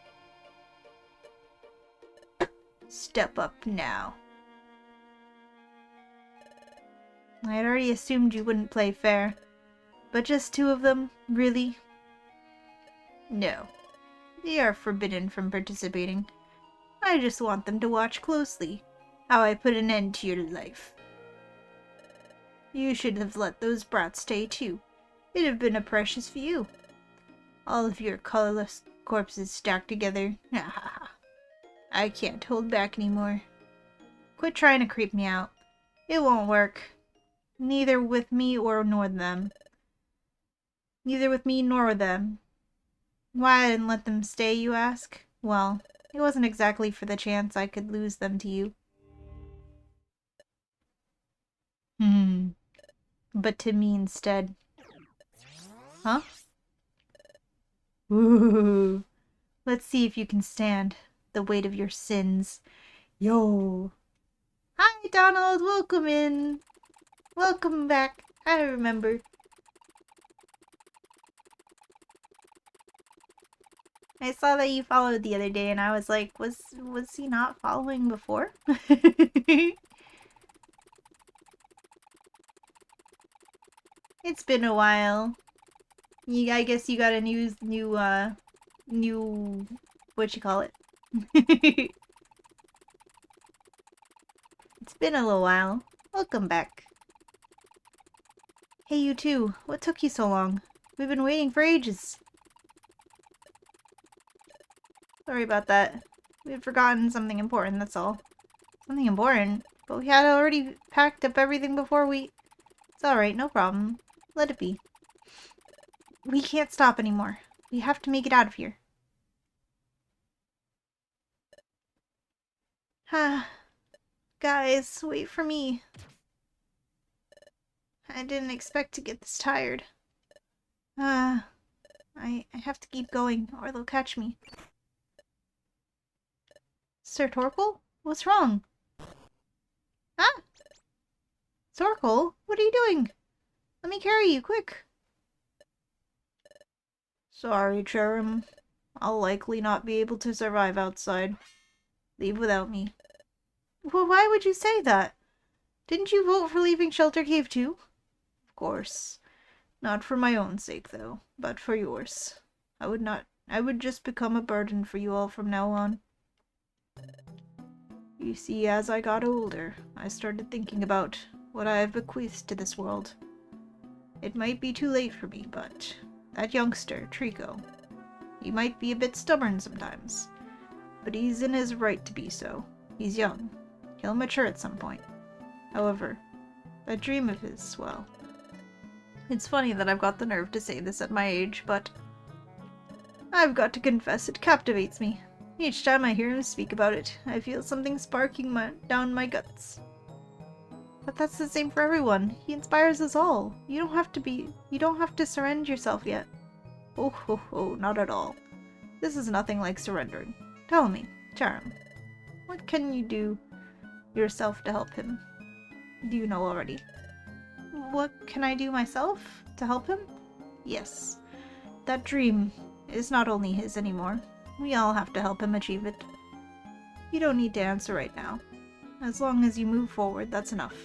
Step up now. I had already assumed you wouldn't play fair. But just two of them? Really? No. They are forbidden from participating. I just want them to watch closely how I put an end to your life. You should have let those brats stay too. It'd have been a precious few. All of your colorless corpses stacked together. I can't hold back anymore. Quit trying to creep me out. It won't work. Neither with me or nor them. Neither with me nor them. Why I didn't let them stay, you ask? Well, it wasn't exactly for the chance I could lose them to you. But to me instead. Huh? Ooh. Let's see if you can stand the weight of your sins. Yo. Hi, Donald. Welcome in. Welcome back. I remember. I saw that you followed the other day and I was like, was he not following before? It's been a while. I guess you got a new what you call it? It's been a little while. Welcome back. Hey, you too. What took you so long? We've been waiting for ages. Sorry about that. We had forgotten something important, that's all. Something important? But we had already packed up everything before we... It's alright, no problem. Let it be. We can't stop anymore. We have to make it out of here. Guys, wait for me. I didn't expect to get this tired. I have to keep going, or they'll catch me. Sir Torkoal? What's wrong? Huh? Torkoal? What are you doing? Let me carry you, quick. Sorry, Cherim. I'll likely not be able to survive outside. Leave without me. Well, why would you say that? Didn't you vote for leaving Shelter Cave too? Of course. Not for my own sake, though, but for yours. I would just become a burden for you all from now on. You see, as I got older, I started thinking about what I have bequeathed to this world. It might be too late for me, but that youngster, Trico, he might be a bit stubborn sometimes, but he's in his right to be so. He's young. He'll mature at some point. However, that dream of his, well... It's funny that I've got the nerve to say this at my age, but... I've got to confess it captivates me. Each time I hear him speak about it, I feel something sparking down my guts. But that's the same for everyone. He inspires us all. You don't have to surrender yourself yet. Oh ho ho, not at all. This is nothing like surrendering. Tell me, Cherim, what can you do yourself to help him? Do you know already? What can I do myself to help him? Yes. That dream is not only his anymore. We all have to help him achieve it. You don't need to answer right now. As long as you move forward, that's enough.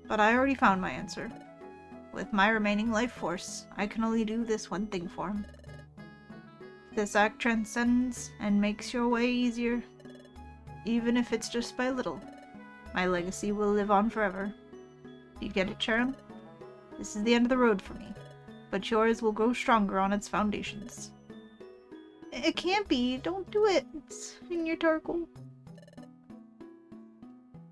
But I already found my answer. With my remaining life force, I can only do this one thing for him. If this act transcends and makes your way easier, even if it's just by little. My legacy will live on forever. You get it, Charon? This is the end of the road for me, but yours will grow stronger on its foundations. It can't be. Don't do it. It's in your Torkoal.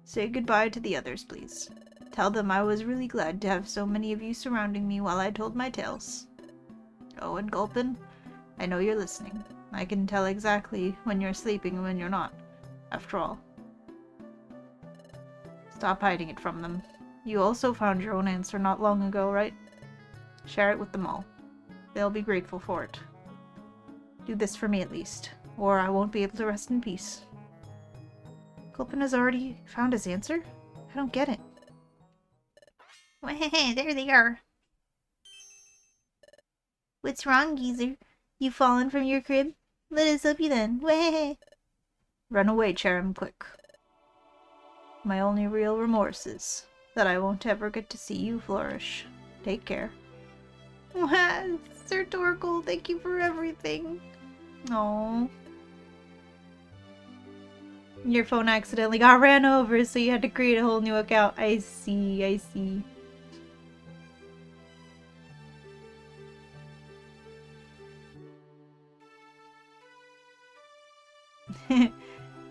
Say goodbye to the others, please. Tell them I was really glad to have so many of you surrounding me while I told my tales. Oh, and Gulpin, I know you're listening. I can tell exactly when you're sleeping and when you're not, after all. Stop hiding it from them. You also found your own answer not long ago, right? Share it with them all. They'll be grateful for it. Do this for me at least, or I won't be able to rest in peace. Gulpin has already found his answer? I don't get it. There they are. What's wrong, geezer? You fallen from your crib? Let us help you then. Way. Run away, Charon, quick. My only real remorse is that I won't ever get to see you flourish. Take care. Sir Torkoal, thank you for everything. Oh. Your phone accidentally got ran over, so you had to create a whole new account. I see, I see.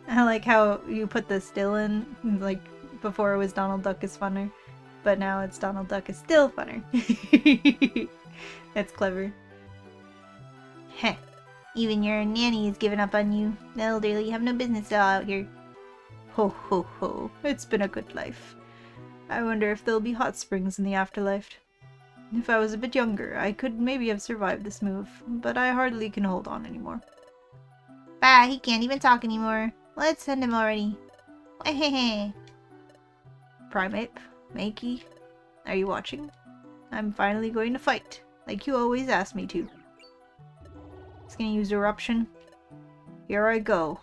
I like how you put the still in, like, before it was Donald Duck is funner, but now it's Donald Duck is still funner. That's clever. Heh. Even your nanny has given up on you. The elderly have no business out here. Ho ho ho. It's been a good life. I wonder if there'll be hot springs in the afterlife. If I was a bit younger, I could maybe have survived this move, but I hardly can hold on anymore. Bah, he can't even talk anymore. Let's send him already. Hehehe. Primeape, Mankey, are you watching? I'm finally going to fight, like you always asked me to. He's gonna use Eruption. Here I go.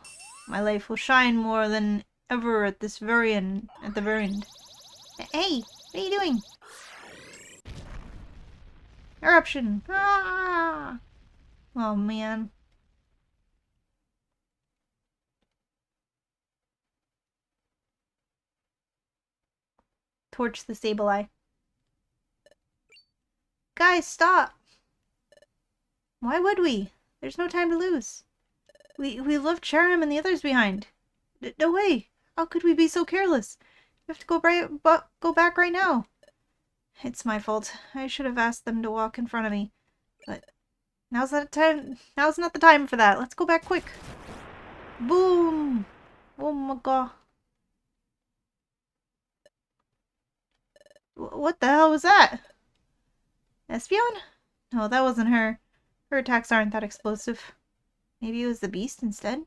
My life will shine more than ever at this very end. At the very end. Hey, what are you doing? Eruption! Ah! Oh man. Torch the Sableye. Guys, stop! Why would we? There's no time to lose. We left Charon and the others behind. No way! How could we be so careless? We have to go back right now. It's my fault. I should have asked them to walk in front of me. But now's not the time for that. Let's go back quick. Boom! Oh my god. What the hell was that? Espeon? No, that wasn't her. Her attacks aren't that explosive. Maybe it was the beast instead?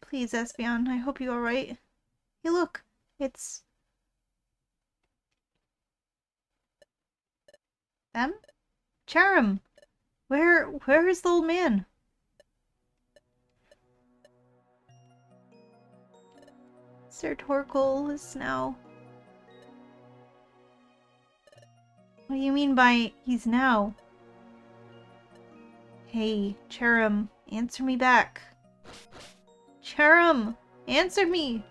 Please, Espeon, I hope you're alright. Hey, look. It's... them? Charon! Where is the old man? Sir Torkoal is now... What do you mean by he's now? Hey, Charon, answer me back. Charon, answer me!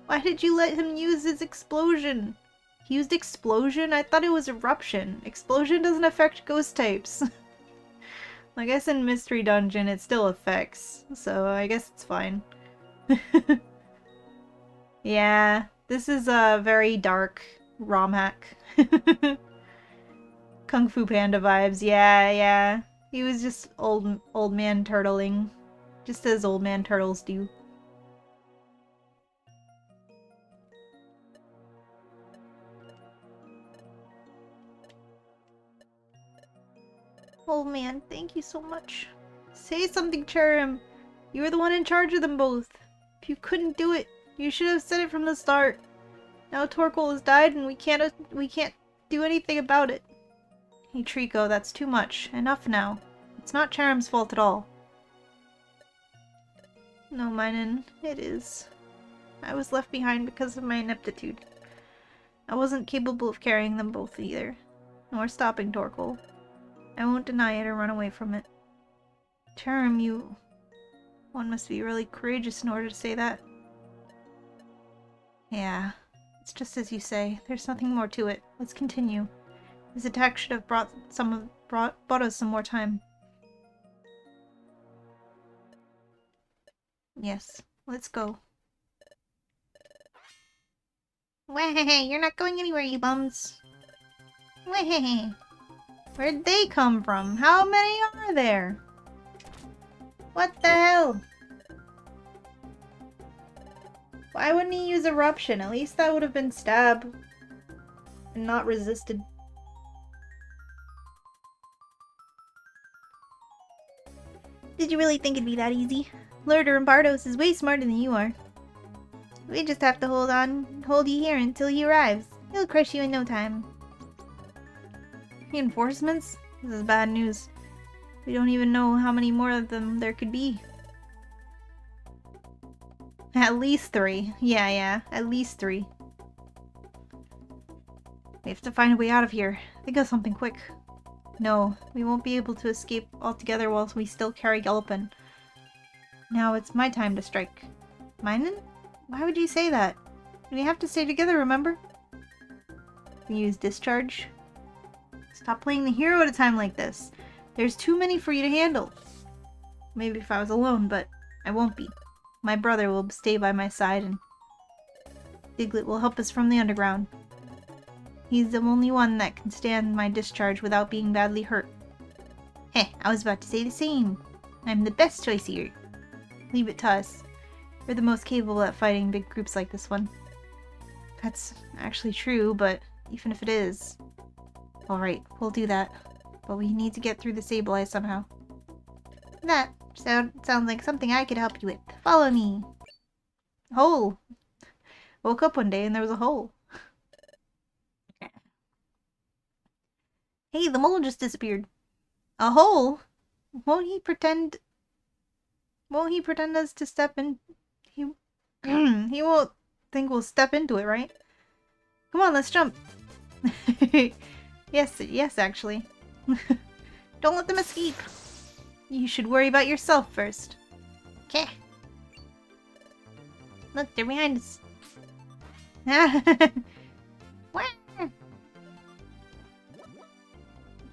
Why did you let him use his explosion? He used explosion? I thought it was eruption. Explosion doesn't affect ghost types. I guess in Mystery Dungeon it still affects, so I guess it's fine. Yeah, this is a very dark ROM hack. Kung Fu Panda vibes, yeah. He was just old man turtling. Just as old man turtles do. Old man, thank you so much. Say something, Charon. You were the one in charge of them both. If you couldn't do it, you should have said it from the start. Now Torkoal has died and we can't do anything about it. Hey Trico, that's too much. Enough now. It's not Charon's fault at all. No, Minun, it is. I was left behind because of my ineptitude. I wasn't capable of carrying them both either, nor stopping Torkoal. I won't deny it or run away from it. Charon, one must be really courageous in order to say that. Yeah, it's just as you say. There's nothing more to it. Let's continue. This attack should have brought us some more time. Yes, let's go. Wah-hey-hey, you're not going anywhere, you bums. Wah-hey-hey. Where'd they come from? How many are there? What the hell? Why wouldn't he use Eruption? At least that would have been stab. And not resisted. Did you really think it'd be that easy? Lord Rampardos is way smarter than you are. We just have to hold you here until he arrives. He'll crush you in no time. Reinforcements? This is bad news. We don't even know how many more of them there could be. At least 3. Yeah, at least 3. We have to find a way out of here. Think of something quick. No, we won't be able to escape altogether whilst we still carry Gallopin. Now it's my time to strike. Minen? Why would you say that? We have to stay together, remember? We use Discharge. Stop playing the hero at a time like this. There's too many for you to handle. Maybe if I was alone, but I won't be. My brother will stay by my side and Diglett will help us from the underground. He's the only one that can stand my discharge without being badly hurt. Heh, I was about to say the same. I'm the best choice here. Leave it to us. We're the most capable at fighting big groups like this one. That's actually true, but even if it is... Alright, we'll do that. But we need to get through the Sableye somehow. That sounds like something I could help you with. Follow me. Hole. Woke up one day and there was a hole. Hey, the mole just disappeared. A hole? Won't he pretend us to step in? He won't think we'll step into it, right? Come on, let's jump. Yes, actually. Don't let them escape. You should worry about yourself first. Okay. Look, they're behind us.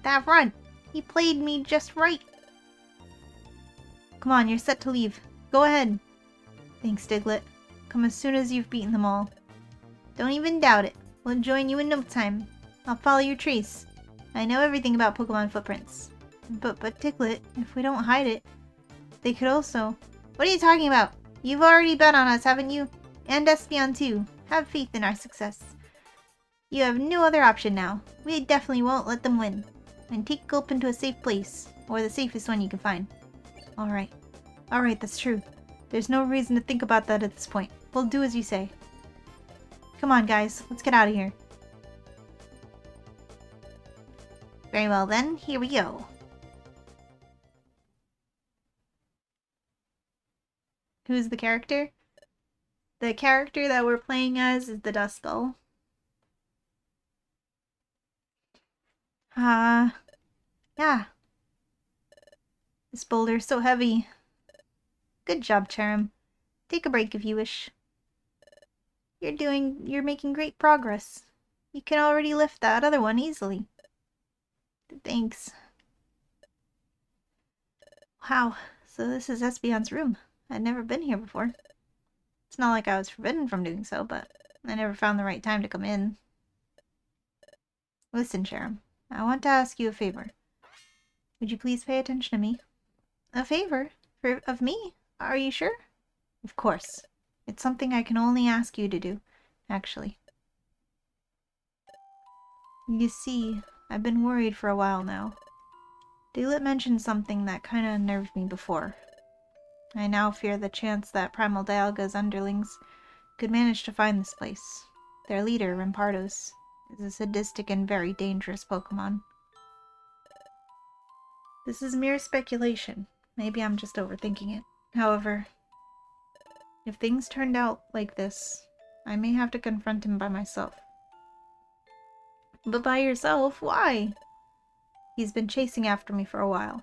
That run. He played me just right. Come on, you're set to leave. Go ahead. Thanks, Diglett. Come as soon as you've beaten them all. Don't even doubt it. We'll join you in no time. I'll follow your trace. I know everything about Pokemon footprints. But Diglett, if we don't hide it, they could also... What are you talking about? You've already bet on us, haven't you? And Espeon too. Have faith in our success. You have no other option now. We definitely won't let them win. And take Gulpin to a safe place. Or the safest one you can find. Alright. Alright, that's true. There's no reason to think about that at this point. We'll do as you say. Come on, guys. Let's get out of here. Very well then. Here we go. Who's the character? The character that we're playing as is the Duskull. Yeah. This boulder's so heavy. Good job, Cherrim. Take a break if you wish. You're making great progress. You can already lift that other one easily. Thanks. Wow, so this is Espeon's room. I'd never been here before. It's not like I was forbidden from doing so, but I never found the right time to come in. Listen, Cherrim. I want to ask you a favor. Would you please pay attention to me? A favor? Of me? Are you sure? Of course. It's something I can only ask you to do, actually. You see, I've been worried for a while now. Diglett mentioned something that kinda unnerved me before. I now fear the chance that Primal Dialga's underlings could manage to find this place. Their leader, Rampardos, is a sadistic and very dangerous Pokemon. This is mere speculation. Maybe I'm just overthinking it. However, if things turned out like this, I may have to confront him by myself. But by yourself? Why? He's been chasing after me for a while.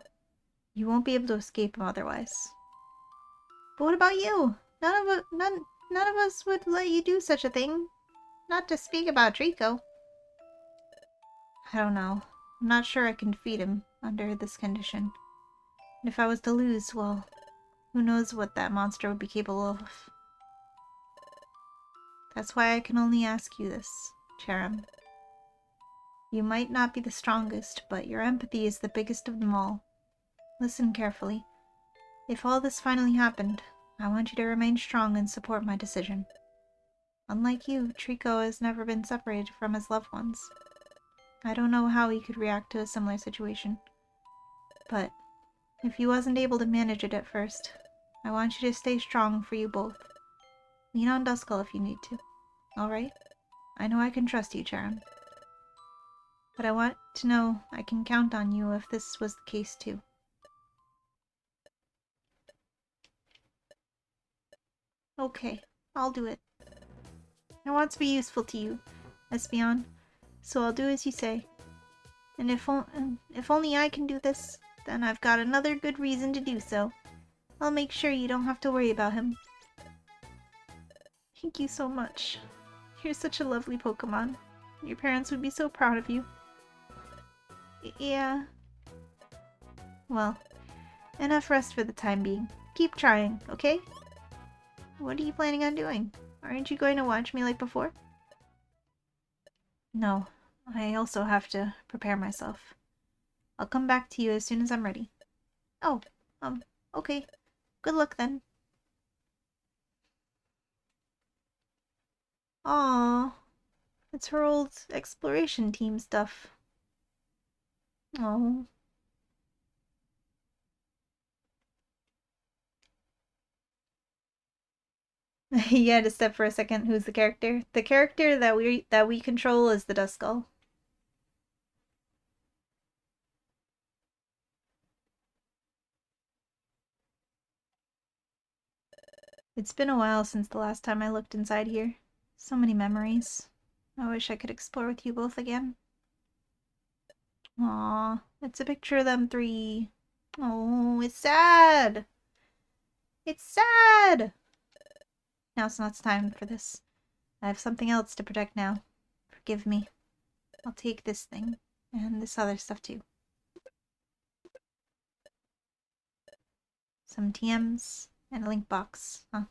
You won't be able to escape him otherwise. But what about you? None of us would let you do such a thing. Not to speak about Trico. I don't know. I'm not sure I can defeat him under this condition. And if I was to lose, well, who knows what that monster would be capable of. That's why I can only ask you this, Cherrim. You might not be the strongest, but your empathy is the biggest of them all. Listen carefully. If all this finally happened, I want you to remain strong and support my decision. Unlike you, Trico has never been separated from his loved ones. I don't know how he could react to a similar situation. But if he wasn't able to manage it at first, I want you to stay strong for you both. Lean on Duskull if you need to. Alright? I know I can trust you, Cherrim. But I want to know I can count on you if this was the case too. Okay, I'll do it. I want to be useful to you, Espeon, so I'll do as you say. And if only I can do this, then I've got another good reason to do so. I'll make sure you don't have to worry about him. Thank you so much. You're such a lovely Pokemon. Your parents would be so proud of you. Yeah. Well, enough rest for the time being. Keep trying, okay? What are you planning on doing? Aren't you going to watch me like before? No, I also have to prepare myself. I'll come back to you as soon as I'm ready. Oh, okay. Good luck then. Aww, it's her old exploration team stuff. Oh. You had to step for a second. Who's the character? The character that we control is the Duskull. It's been a while since the last time I looked inside here. So many memories. I wish I could explore with you both again. Aww, it's a picture of them three. Oh, it's sad. It's sad. Now's not time for this. I have something else to protect now. Forgive me. I'll take this thing, and this other stuff too. Some TMs, and a link box. Huh.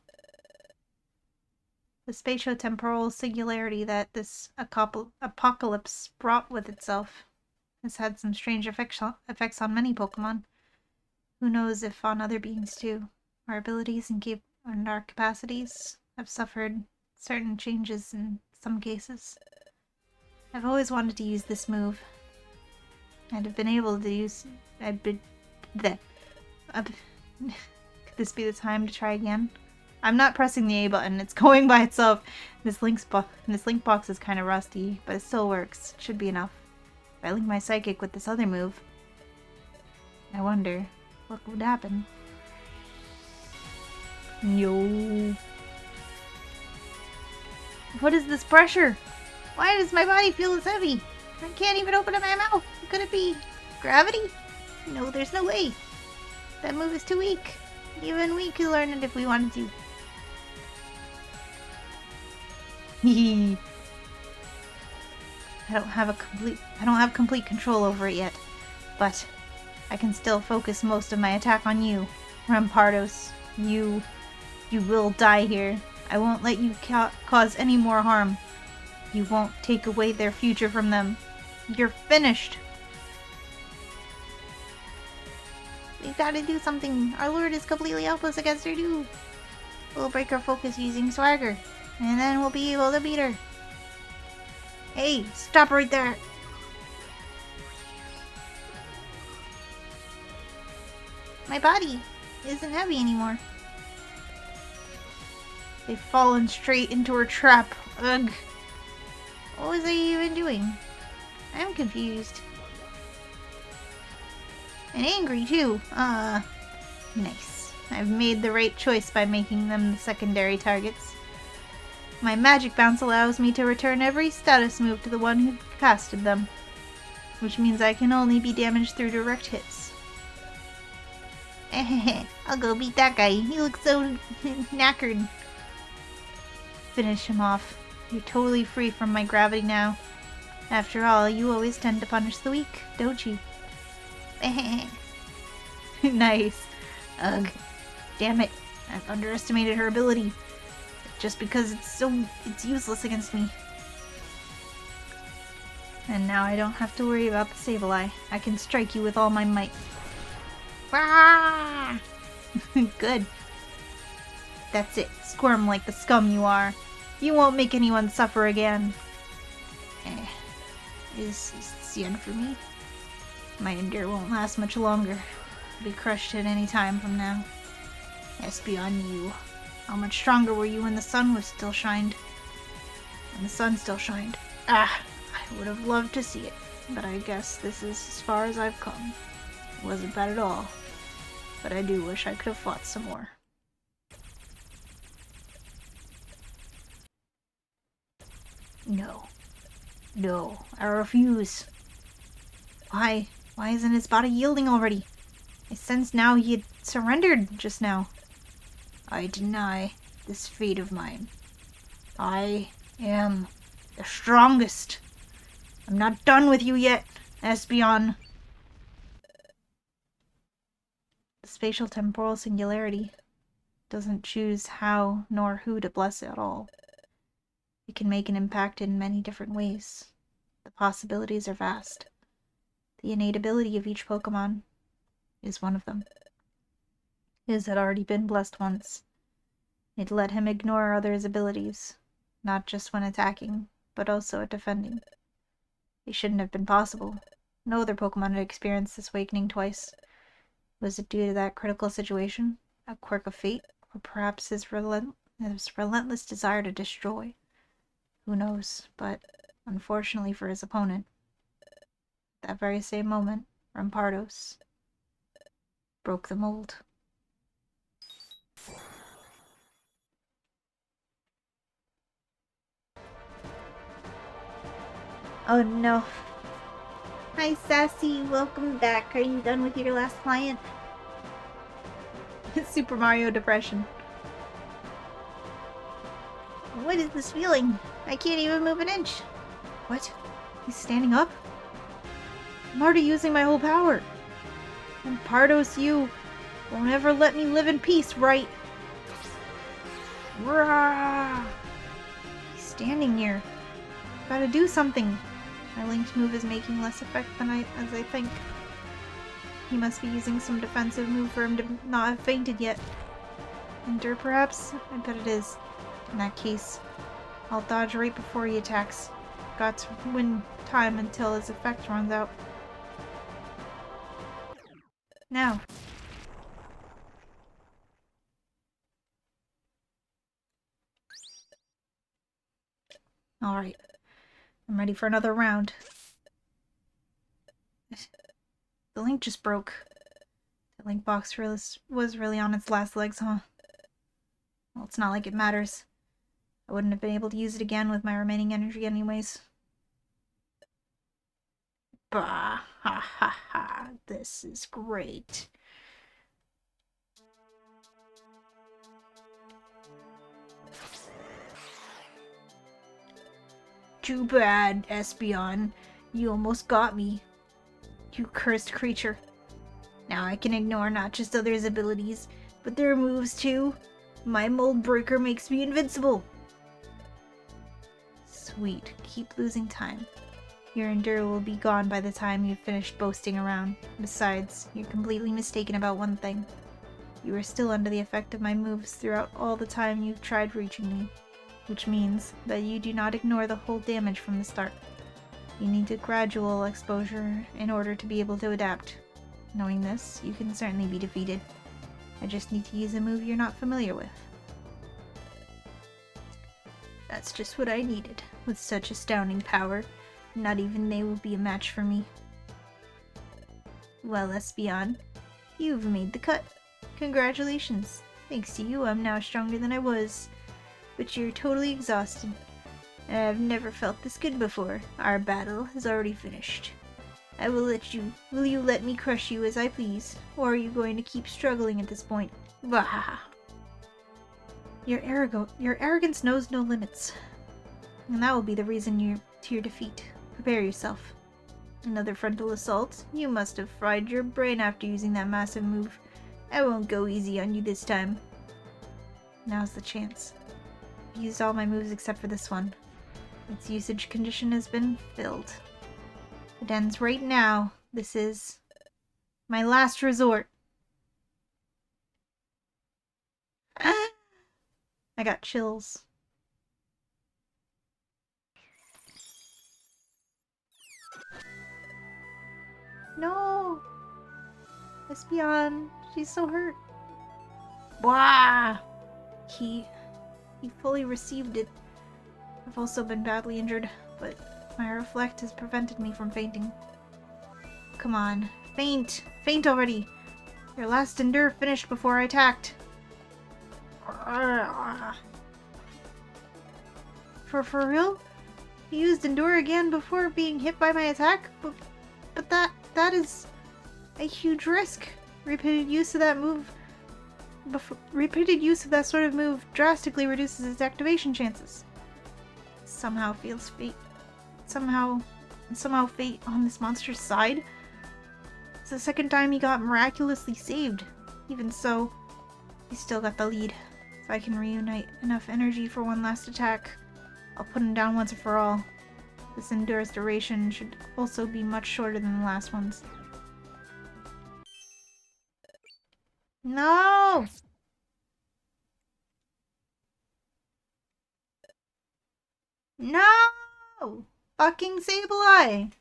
The spatio-temporal singularity that this apocalypse brought with itself has had some strange effects on many Pokemon. Who knows if on other beings too. Our abilities and our capacities have suffered certain changes in some cases. I've always wanted to use this move. I'd have been able to use... Could this be the time to try again? I'm not pressing the A button, it's going by itself. This link box is kind of rusty, but it still works. It should be enough. If I link my Psychic with this other move, I wonder what would happen. No. What is this pressure? Why does my body feel this heavy? I can't even open up my mouth. What could it be? Gravity? No, there's no way. That move is too weak. Even we could learn it if we wanted to. Hehe. I don't have complete control over it yet, but I can still focus most of my attack on you, Rampardos. You will die here. I won't let you cause any more harm. You won't take away their future from them. You're finished. We've got to do something. Our lord is completely helpless against her too. We'll break her focus using Swagger, and then we'll be able to beat her. Hey, stop right there. My body isn't heavy anymore. They've fallen straight into her trap. Ugh. What was I even doing? I'm confused. And angry too. Nice. I've made the right choice by making them the secondary targets. My magic bounce allows me to return every status move to the one who casted them, which means I can only be damaged through direct hits. I'll go beat that guy. He looks so knackered. finish him off. You're totally free from my gravity now. After all, you always tend to punish the weak, don't you? Nice. Ugh. Damn it. I've underestimated her ability. Just because it's useless against me. And now I don't have to worry about the Sableye. I can strike you with all my might. Ah! Good. That's it. Squirm like the scum you are. You won't make anyone suffer again. Is this the end for me? My endure won't last much longer. I'll be crushed at any time from now. Espeon, you. How much stronger were you when the sun was still shined? When the sun still shined. Ah! I would have loved to see it, but I guess this is as far as I've come. It wasn't bad at all, but I do wish I could have fought some more. No. No, I refuse. Why? Why isn't his body yielding already? I sense now he had surrendered just now. I deny this fate of mine. I am the strongest. I'm not done with you yet, Espeon. The spatial temporal singularity doesn't choose how nor who to bless it at all. It can make an impact in many different ways. The possibilities are vast. The innate ability of each Pokemon is one of them. His had already been blessed once. It let him ignore others' abilities, not just when attacking, but also at defending. It shouldn't have been possible. No other Pokemon had experienced this awakening twice. Was it due to that critical situation? A quirk of fate? Or perhaps his relentless desire to destroy? Who knows? But, unfortunately for his opponent, that very same moment, Rampardos broke the mold. Oh no. Hi Sassy, welcome back. Are you done with your last client? Super Mario depression. What is this feeling? I can't even move an inch. What? He's standing up? I'm already using my whole power. And Pardos, you won't ever let me live in peace, right? Rah! He's standing near. Gotta do something. My linked move is making less effect than I think. He must be using some defensive move for him to not have fainted yet. Endure, perhaps? I bet it is. In that case, I'll dodge right before he attacks. Got to win time until his effect runs out. Now. Alright. I'm ready for another round. The link just broke. The link box was really on its last legs, huh? Well, it's not like it matters. I wouldn't have been able to use it again with my remaining energy anyways. Bah, ha ha ha, this is great. Too bad, Espeon. You almost got me. You cursed creature. Now I can ignore not just others' abilities, but their moves too. My mold breaker makes me invincible. Sweet. Keep losing time. Your endure will be gone by the time you've finished boasting around. Besides, you're completely mistaken about one thing. You are still under the effect of my moves throughout all the time you've tried reaching me. Which means that you do not ignore the whole damage from the start. You need a gradual exposure in order to be able to adapt. Knowing this, you can certainly be defeated. I just need to use a move you're not familiar with. That's just what I needed. With such astounding power, not even they will be a match for me. Well, Espeon, you've made the cut. Congratulations. Thanks to you, I'm now stronger than I was. But you're totally exhausted. And I've never felt this good before. Our battle has already finished. Will you let me crush you as I please? Or are you going to keep struggling at this point? Bah! Your arrogance knows no limits. And that will be the reason to your defeat. Prepare yourself. Another frontal assault? You must have fried your brain after using that massive move. I won't go easy on you this time. Now's the chance. I used all my moves except for this one. Its usage condition has been filled. It ends right now. This is my last resort. I got chills. No! Espeon, she's so hurt. Wah! He fully received it. I've also been badly injured, but my reflect has prevented me from fainting. Come on, faint! Faint already! Your last endure finished before I attacked. For real? You used endure again before being hit by my attack? But that is a huge risk. Repeated use of that sort of move drastically reduces its activation chances. Somehow fate on this monster's side. It's the second time he got miraculously saved. Even so, he still got the lead. If I can reunite enough energy for one last attack, I'll put him down once and for all. This endure's duration should also be much shorter than the last one's. No! No! Fucking Sableye!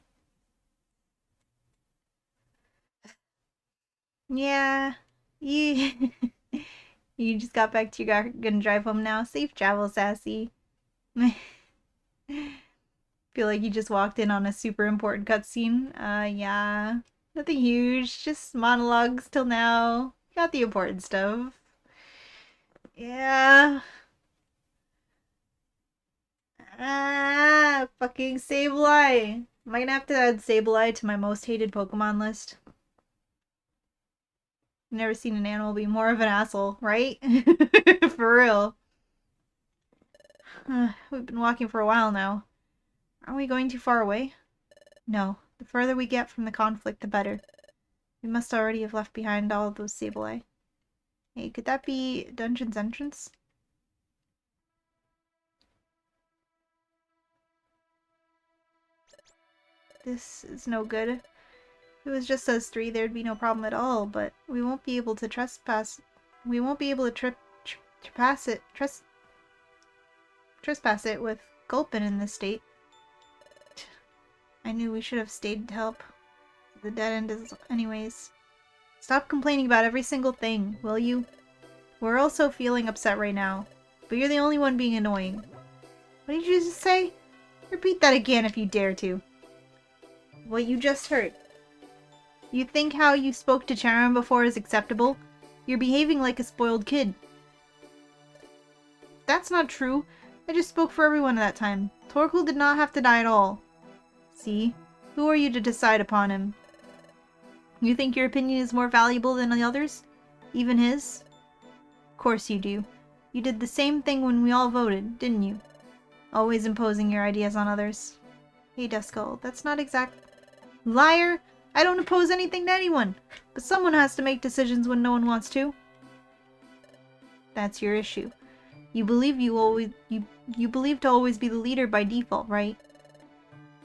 Yeah, you you just got back to your car, gonna drive home now. Safe travel, Sassy. Feel like you just walked in on a super important cutscene. Yeah. Nothing huge, just monologues till now. Got the important stuff. Yeah. Fucking Sableye. Am I gonna have to add Sableye to my most hated Pokemon list? Never seen an animal be more of an asshole, right? For real. We've been walking for a while now. Aren't we going too far away? No. The further we get from the conflict, the better. We must already have left behind all of those Sableye. Hey, could that be Dungeon's entrance? This is no good. If it was just us three, there'd be no problem at all, but we won't be able to trespass. We won't be able to trespass it with Gulpin in this state. I knew we should have stayed to help. The dead end is anyways. Stop complaining about every single thing, will you? We're also feeling upset right now, but you're the only one being annoying. What did you just say? Repeat that again if you dare to. What you just heard. You think how you spoke to Charon before is acceptable? You're behaving like a spoiled kid. That's not true. I just spoke for everyone at that time. Torkoal did not have to die at all. See? Who are you to decide upon him? You think your opinion is more valuable than the others? Even his? Of course you do. You did the same thing when we all voted, didn't you? Always imposing your ideas on others. Hey, Duskull, that's not exact... Liar! I don't oppose anything to anyone, but someone has to make decisions when no one wants to. That's your issue. You believe you believe to always be the leader by default, right?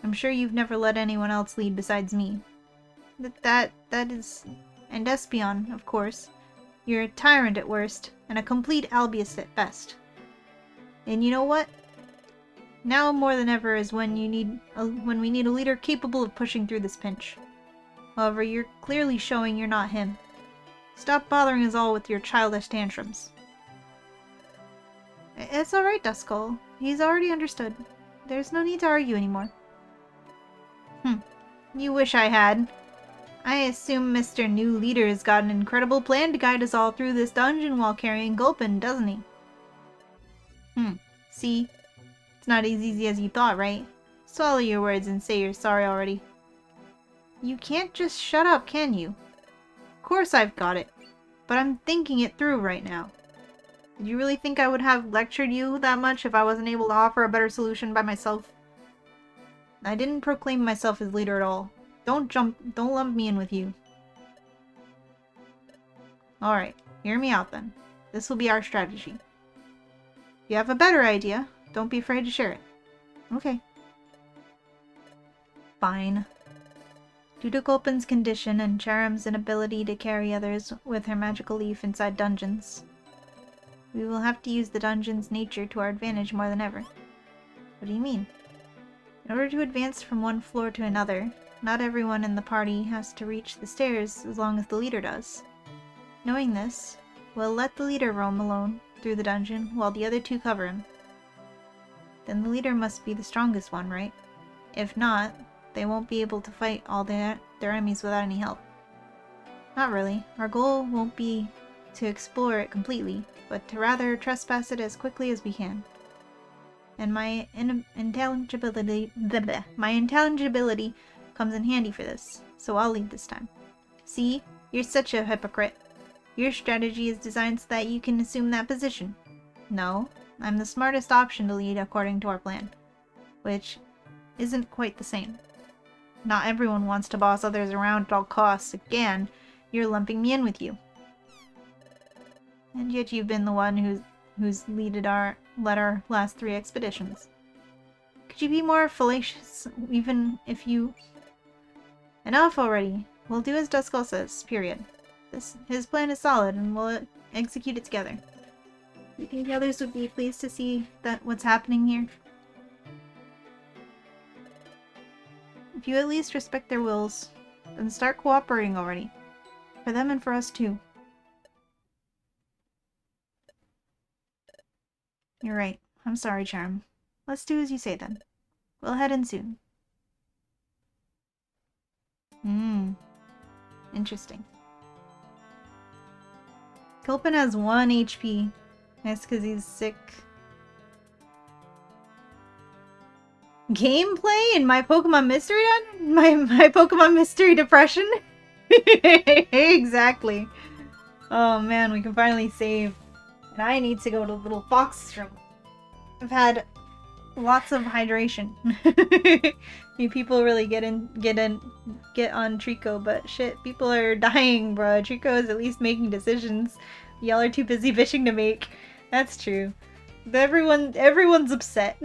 I'm sure you've never let anyone else lead besides me. That is... And Espeon, of course. You're a tyrant at worst, and a complete Albius at best. And you know what? Now more than ever is when we need a leader capable of pushing through this pinch. However, you're clearly showing you're not him. Stop bothering us all with your childish tantrums. It's alright, Duskull. He's already understood. There's no need to argue anymore. You wish I had. I assume Mr. New Leader has got an incredible plan to guide us all through this dungeon while carrying Gulpin, doesn't he? See? It's not as easy as you thought, right? Swallow your words and say you're sorry already. You can't just shut up, can you? Of course I've got it, but I'm thinking it through right now. Did you really think I would have lectured you that much if I wasn't able to offer a better solution by myself? I didn't proclaim myself as leader at all. Don't lump me in with you. Alright, hear me out then. This will be our strategy. If you have a better idea, don't be afraid to share it. Okay. Fine. Due to Gulpin's condition and Charam's inability to carry others with her magical leaf inside dungeons, we will have to use the dungeon's nature to our advantage more than ever. What do you mean? In order to advance from one floor to another, not everyone in the party has to reach the stairs as long as the leader does. Knowing this, we'll let the leader roam alone through the dungeon while the other two cover him. Then the leader must be the strongest one, right? If not, they won't be able to fight all their enemies without any help. Not really. Our goal won't be to explore it completely, but to rather trespass it as quickly as we can. And my intelligibility comes in handy for this, so I'll lead this time. See? You're such a hypocrite. Your strategy is designed so that you can assume that position. No, I'm the smartest option to lead according to our plan. Which isn't quite the same. Not everyone wants to boss others around at all costs. Again, you're lumping me in with you. And yet you've been the one who's led our last 3 expeditions. Could you be more fallacious, even if you... Enough already. We'll do as Duskull says, period. His plan is solid, and we'll execute it together. You think the others would be pleased to see what's happening here? If you at least respect their wills, then start cooperating already. For them and for us too. You're right. I'm sorry, Charam. Let's do as you say then. We'll head in soon. Interesting. Gulpin has 1 HP. That's because he's sick. Gameplay in my Pokemon Mystery my Pokemon Mystery Depression? Exactly. Oh man, we can finally save. And I need to go to Little Fox's room. I've had lots of hydration. You people really get on Trico, but shit, people are dying, bro. Trico is at least making decisions. Y'all are too busy bitching to make. That's true. Everyone's upset.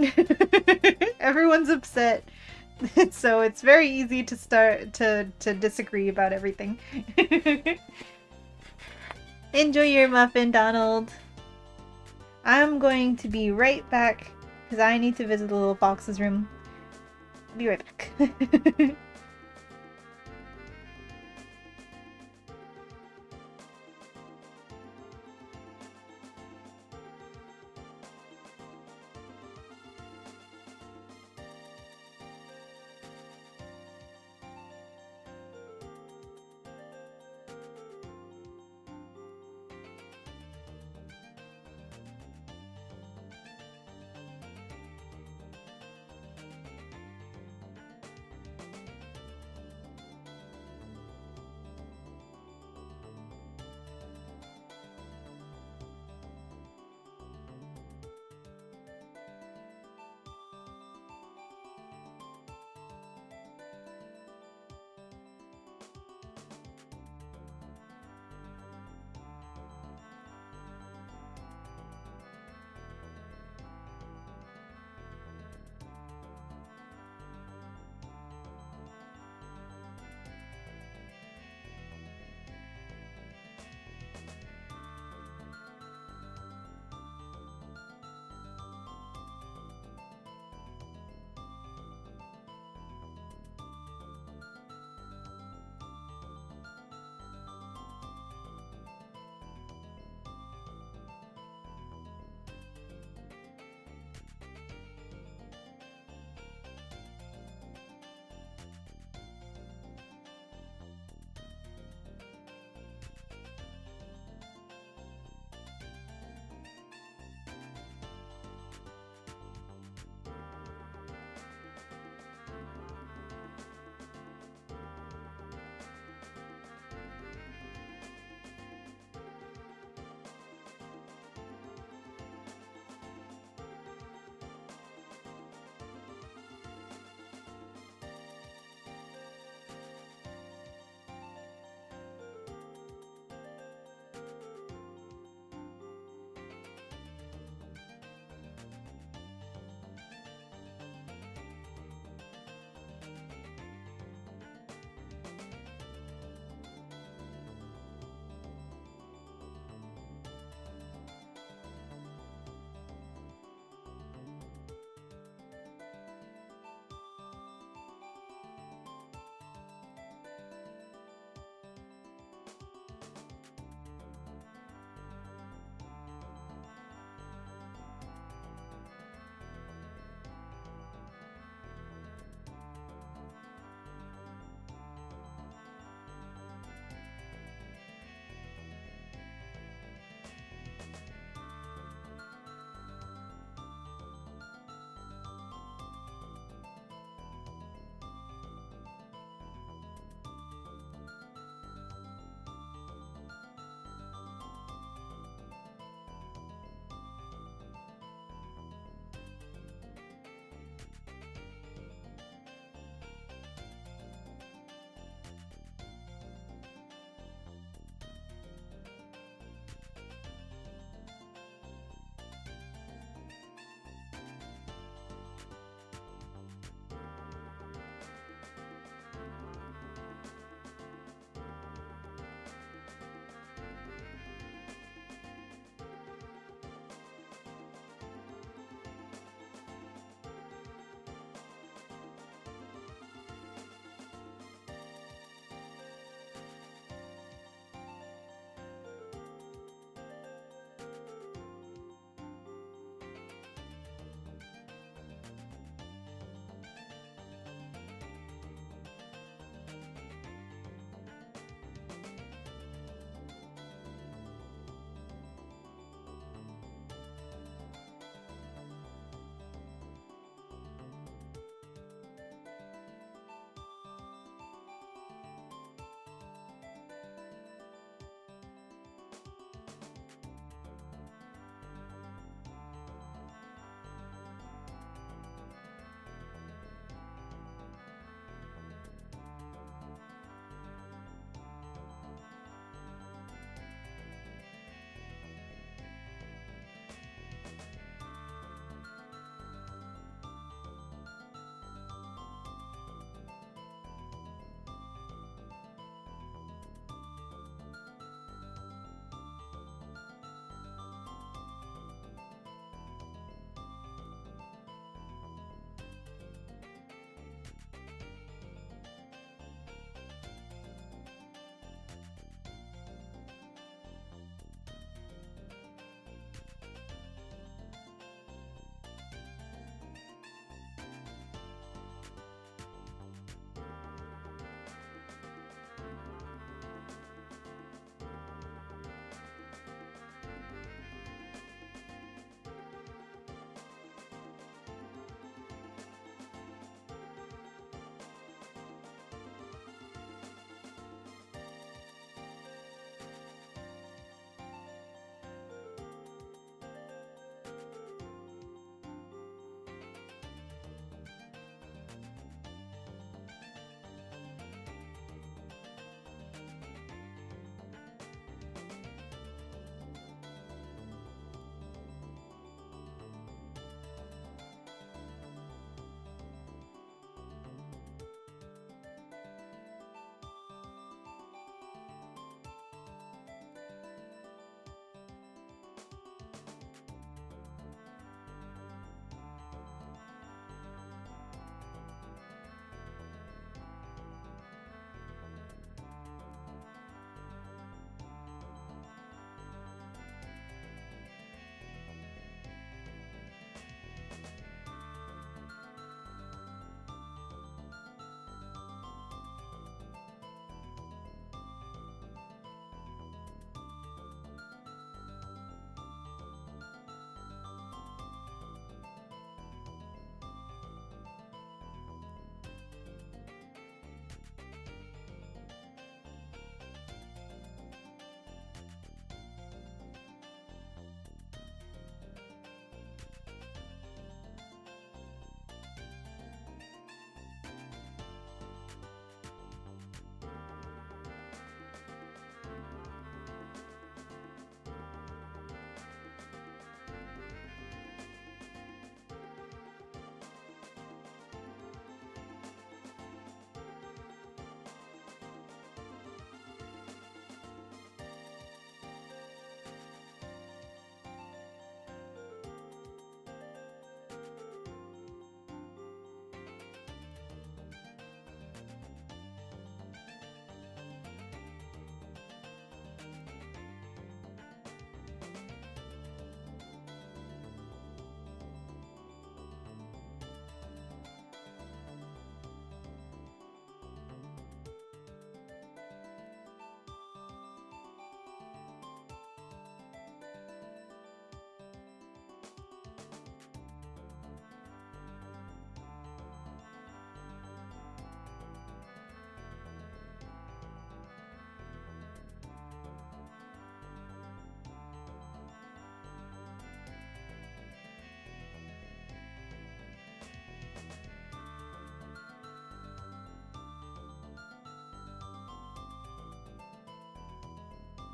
Everyone's upset. So it's very easy to start to disagree about everything. Enjoy your muffin, Donald. I'm going to be right back because I need to visit the Little Fox's room. Be right back.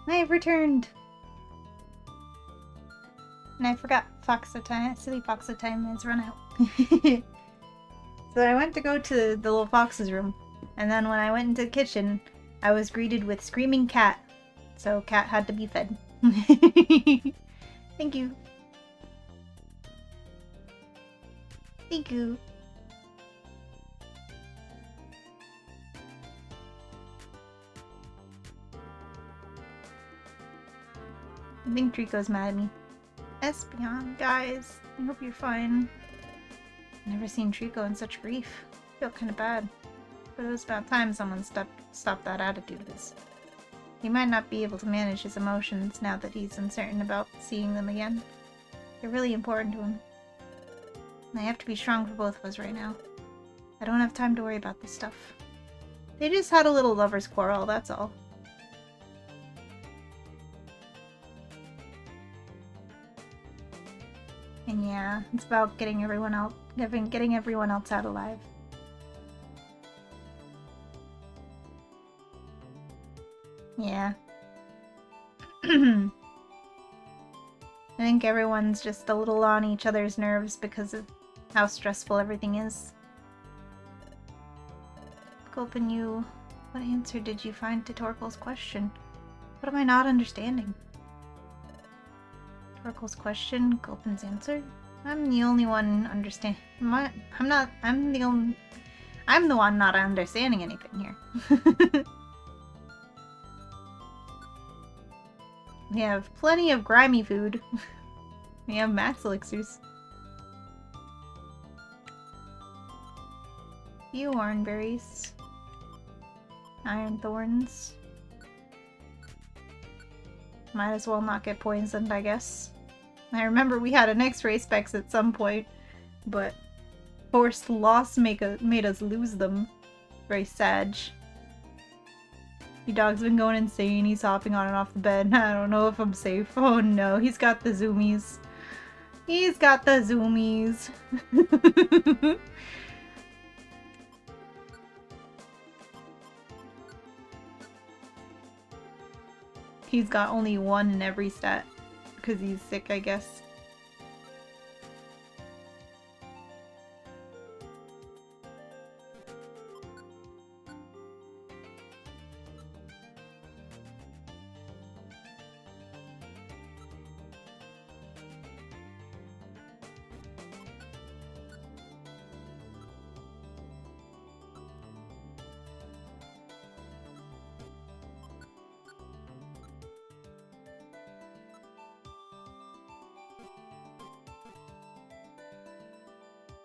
I've returned! And I forgot Foxa time. Silly Foxa time has run out. So I went to go to the little fox's room. And then when I went into the kitchen, I was greeted with screaming cat. So cat had to be fed. Thank you. Thank you. I think Trico's mad at me. Espeon, guys, I hope you're fine. Never seen Trico in such grief. I feel kind of bad. But it was about time someone stopped that attitude of his. He might not be able to manage his emotions now that he's uncertain about seeing them again. They're really important to him. And I have to be strong for both of us right now. I don't have time to worry about this stuff. They just had a little lover's quarrel, that's all. And yeah, it's about getting everyone else out alive. Yeah. I think everyone's just a little on each other's nerves because of how stressful everything is. Gulpin, what answer did you find to Torkoal's question? What am I not understanding? Torkoal's question, Gulpin's answer? I'm the only one I'm the one not understanding anything here. We have plenty of grimy food. We have max elixirs. Few oranberries. Iron thorns. Might as well not get poisoned, I guess. I remember we had an X-ray specs at some point, but forced loss made us lose them. Very sad. Your dog's been going insane. He's hopping on and off the bed. I don't know if I'm safe. Oh no, he's got the zoomies. He's got the zoomies. He's got only one in every stat because he's sick, I guess.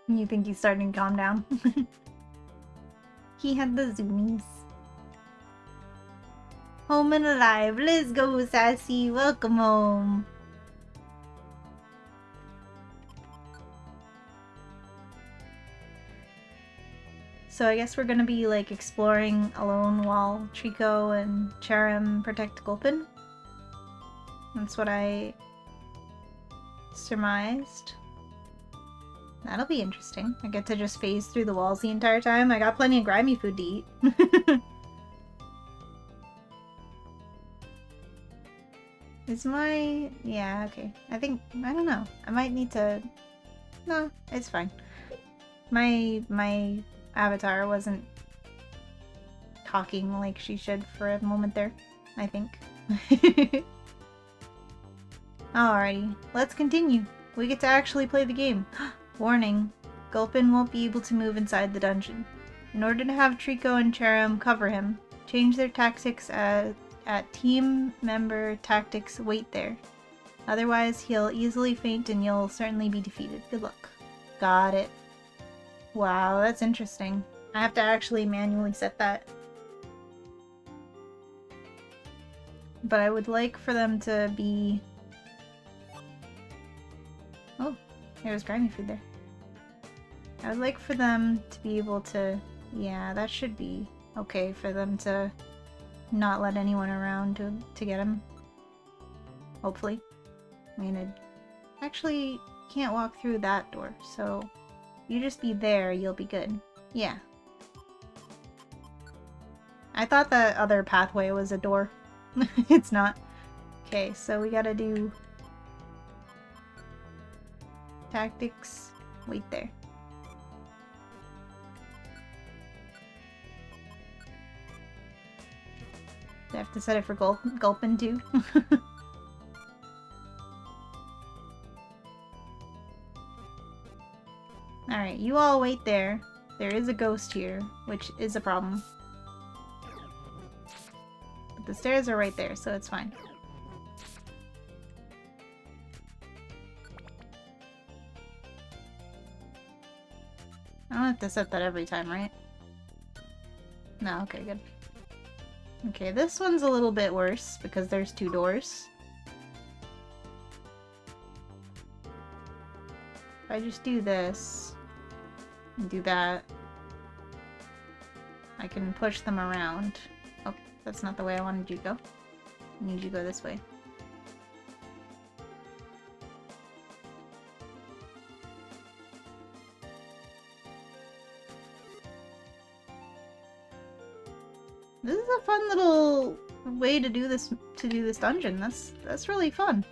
You think he's starting to calm down? He had the zoomies. Home and alive. Let's go, Sassy. Welcome home. So I guess we're gonna be like exploring alone while Trico and Cherrim protect Gulpin. That's what I surmised. That'll be interesting. I get to just phase through the walls the entire time. I got plenty of grimy food to eat. Is my... yeah, okay. I don't know. I might need to... no, it's fine. My avatar wasn't talking like she should for a moment there, I think. Alrighty, let's continue. We get to actually play the game. Warning, Gulpin won't be able to move inside the dungeon. In order to have Trico and Cherrim cover him, change their tactics at team member tactics wait there. Otherwise, he'll easily faint and you'll certainly be defeated. Good luck. Got it. Wow, that's interesting. I have to actually manually set that. But I would like for them to be... oh, there's grimy food there. I would like for them to be able to... yeah, that should be okay for them to not let anyone around to get him. Hopefully. I mean, it actually can't walk through that door, so you just be there, you'll be good. Yeah. I thought that other pathway was a door. It's not. Okay, so we gotta do tactics. Wait there. Do I have to set it for gulpin too? Alright, you all wait there. There is a ghost here, which is a problem. But the stairs are right there, so it's fine. I don't have to set that every time, right? No, okay, good. Okay, this one's a little bit worse because there's 2 doors. If I just do this and do that, I can push them around. Oh, that's not the way I wanted you to go. I need you to go this way. This is a fun little way to do this dungeon. That's really fun.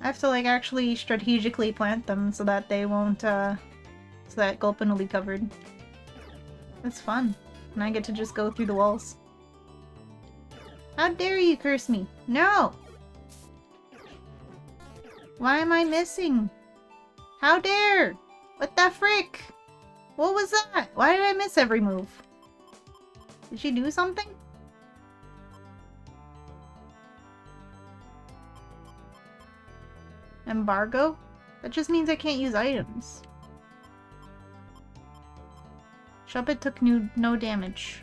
I have to like actually strategically plant them so that they won't so that Gulpin will be covered. That's fun. And I get to just go through the walls. How dare you curse me? No! Why am I missing? How dare! What the frick? What was that? Why did I miss every move? Did she do something? Embargo? That just means I can't use items. Shuppet took no damage.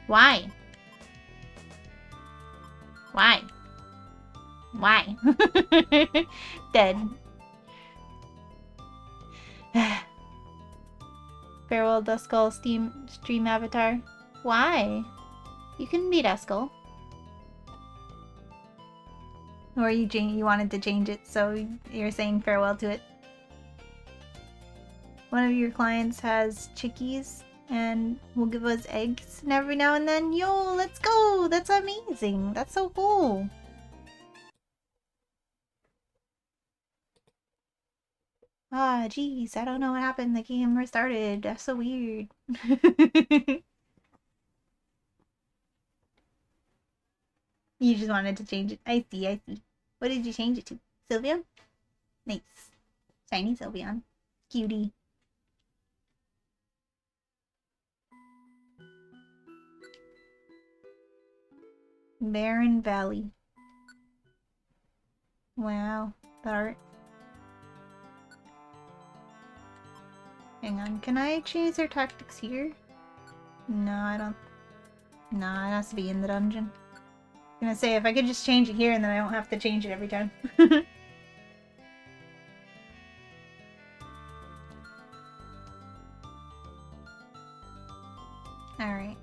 Why? Why? Why? Dead. Farewell, Duskull stream avatar. Why? You can be Duskull. Or you wanted to change it, so you're saying farewell to it. One of your clients has chickies and will give us eggs and every now and then. Yo, let's go! That's amazing! That's so cool! Ah, jeez, I don't know what happened. The game restarted. That's so weird. You just wanted to change it. I see, I see. What did you change it to? Sylveon? Nice. Shiny Sylveon. Cutie. Barren Valley. Wow, the art. Hang on, can I change their tactics here? No, I don't. No, it has to be in the dungeon. I'm gonna say, if I could just change it here and then I don't have to change it every time. Alright.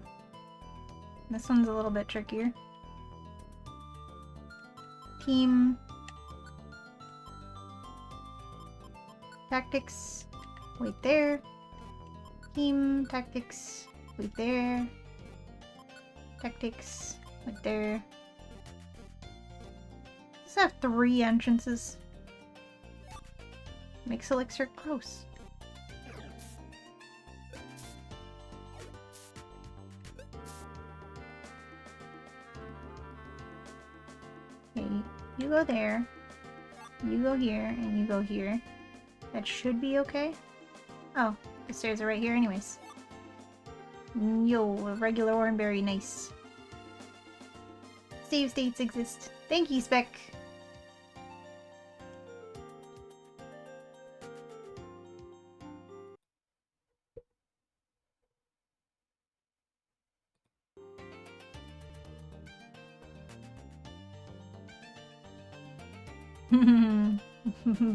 This one's a little bit trickier. Team. Tactics. Wait there. Team. Tactics. Wait there. Tactics. Wait there. Does have 3 entrances? Makes Elixir gross. Okay, you go there. You go here, and you go here. That should be okay. Oh, the stairs are right here anyways. Yo, a regular Oranberry, nice. Save states exist. Thank you, Spec.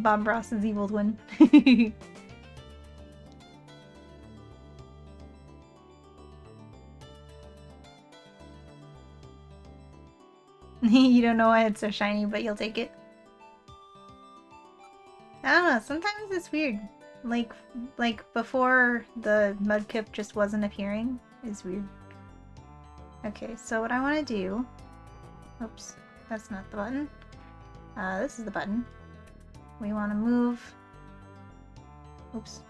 Bob Ross's evil twin. You don't know why it's so shiny, but you'll take it. I don't know, sometimes it's weird. Like before the Mudkip just wasn't appearing is weird. Okay, so what I want to do Oops, that's not the button. This is the button. We want to move... Oops.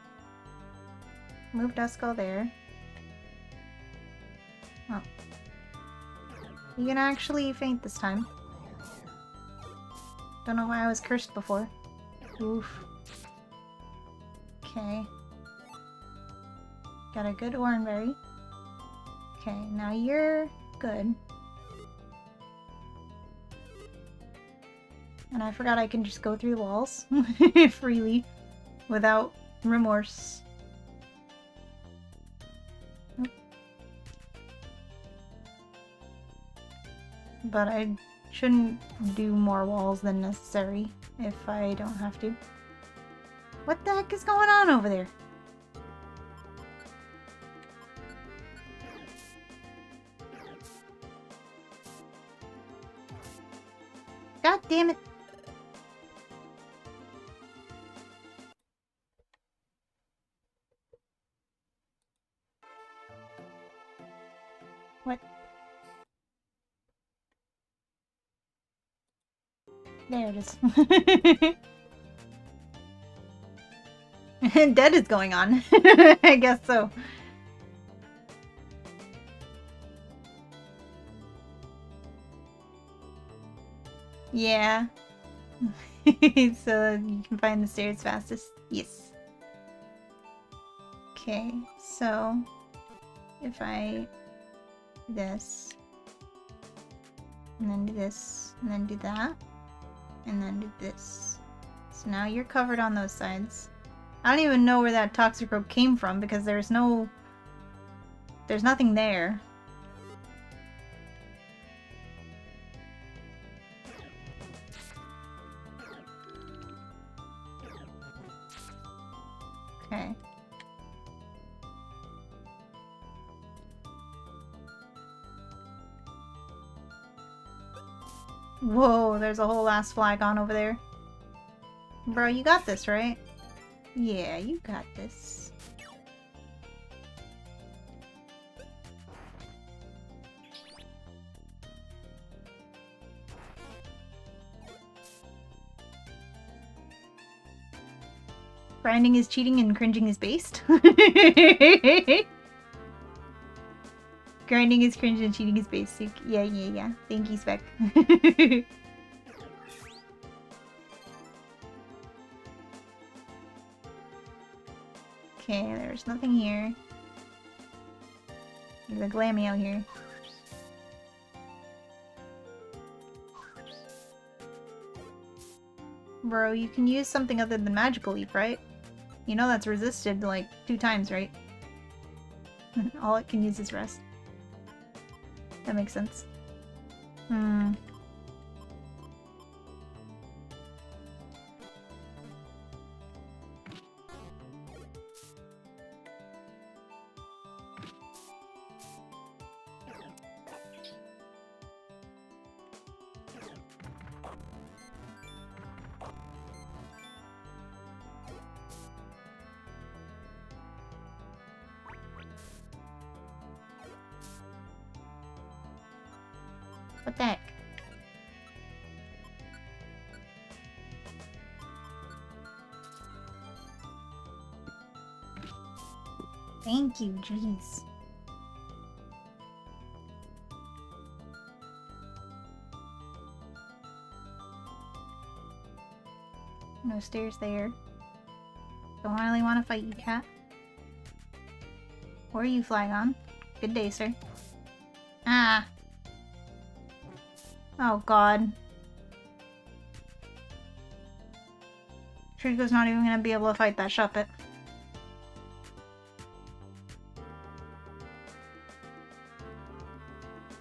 Move Duskull there. Oh. You can actually faint this time. Don't know why I was cursed before. Oof. Okay. Got a good Oranberry. Okay, now you're good. And I forgot I can just go through the walls freely without remorse. But I shouldn't do more walls than necessary if I don't have to. What the heck is going on over there? God damn it. What? There it is. Dead is going on. I guess so. Yeah. So you can find the stairs fastest? Yes. Okay, so if I do this, and then do this, and then do that, and then do this. So now you're covered on those sides. I don't even know where that Toxicroak came from because there's nothing there. Okay. Whoa, there's a whole last Flygon over there. Bro, you got this, right? Yeah, you got this. Grinding is cheating and cringing is based. Grinding is cringe and cheating is basic. Yeah. Thank you, Spec. Okay, there's nothing here. There's a Glameow here. Bro, you can use something other than Magical Leap, right? You know that's resisted like 2 times, right? All it can use is Rest. That makes sense. What the heck? Thank you, jeez. No stairs there. Don't really want to fight you, cat. Where are you, Flygon? Good day, sir. Ah! Oh god. Trico's not even gonna be able to fight that Shuppet.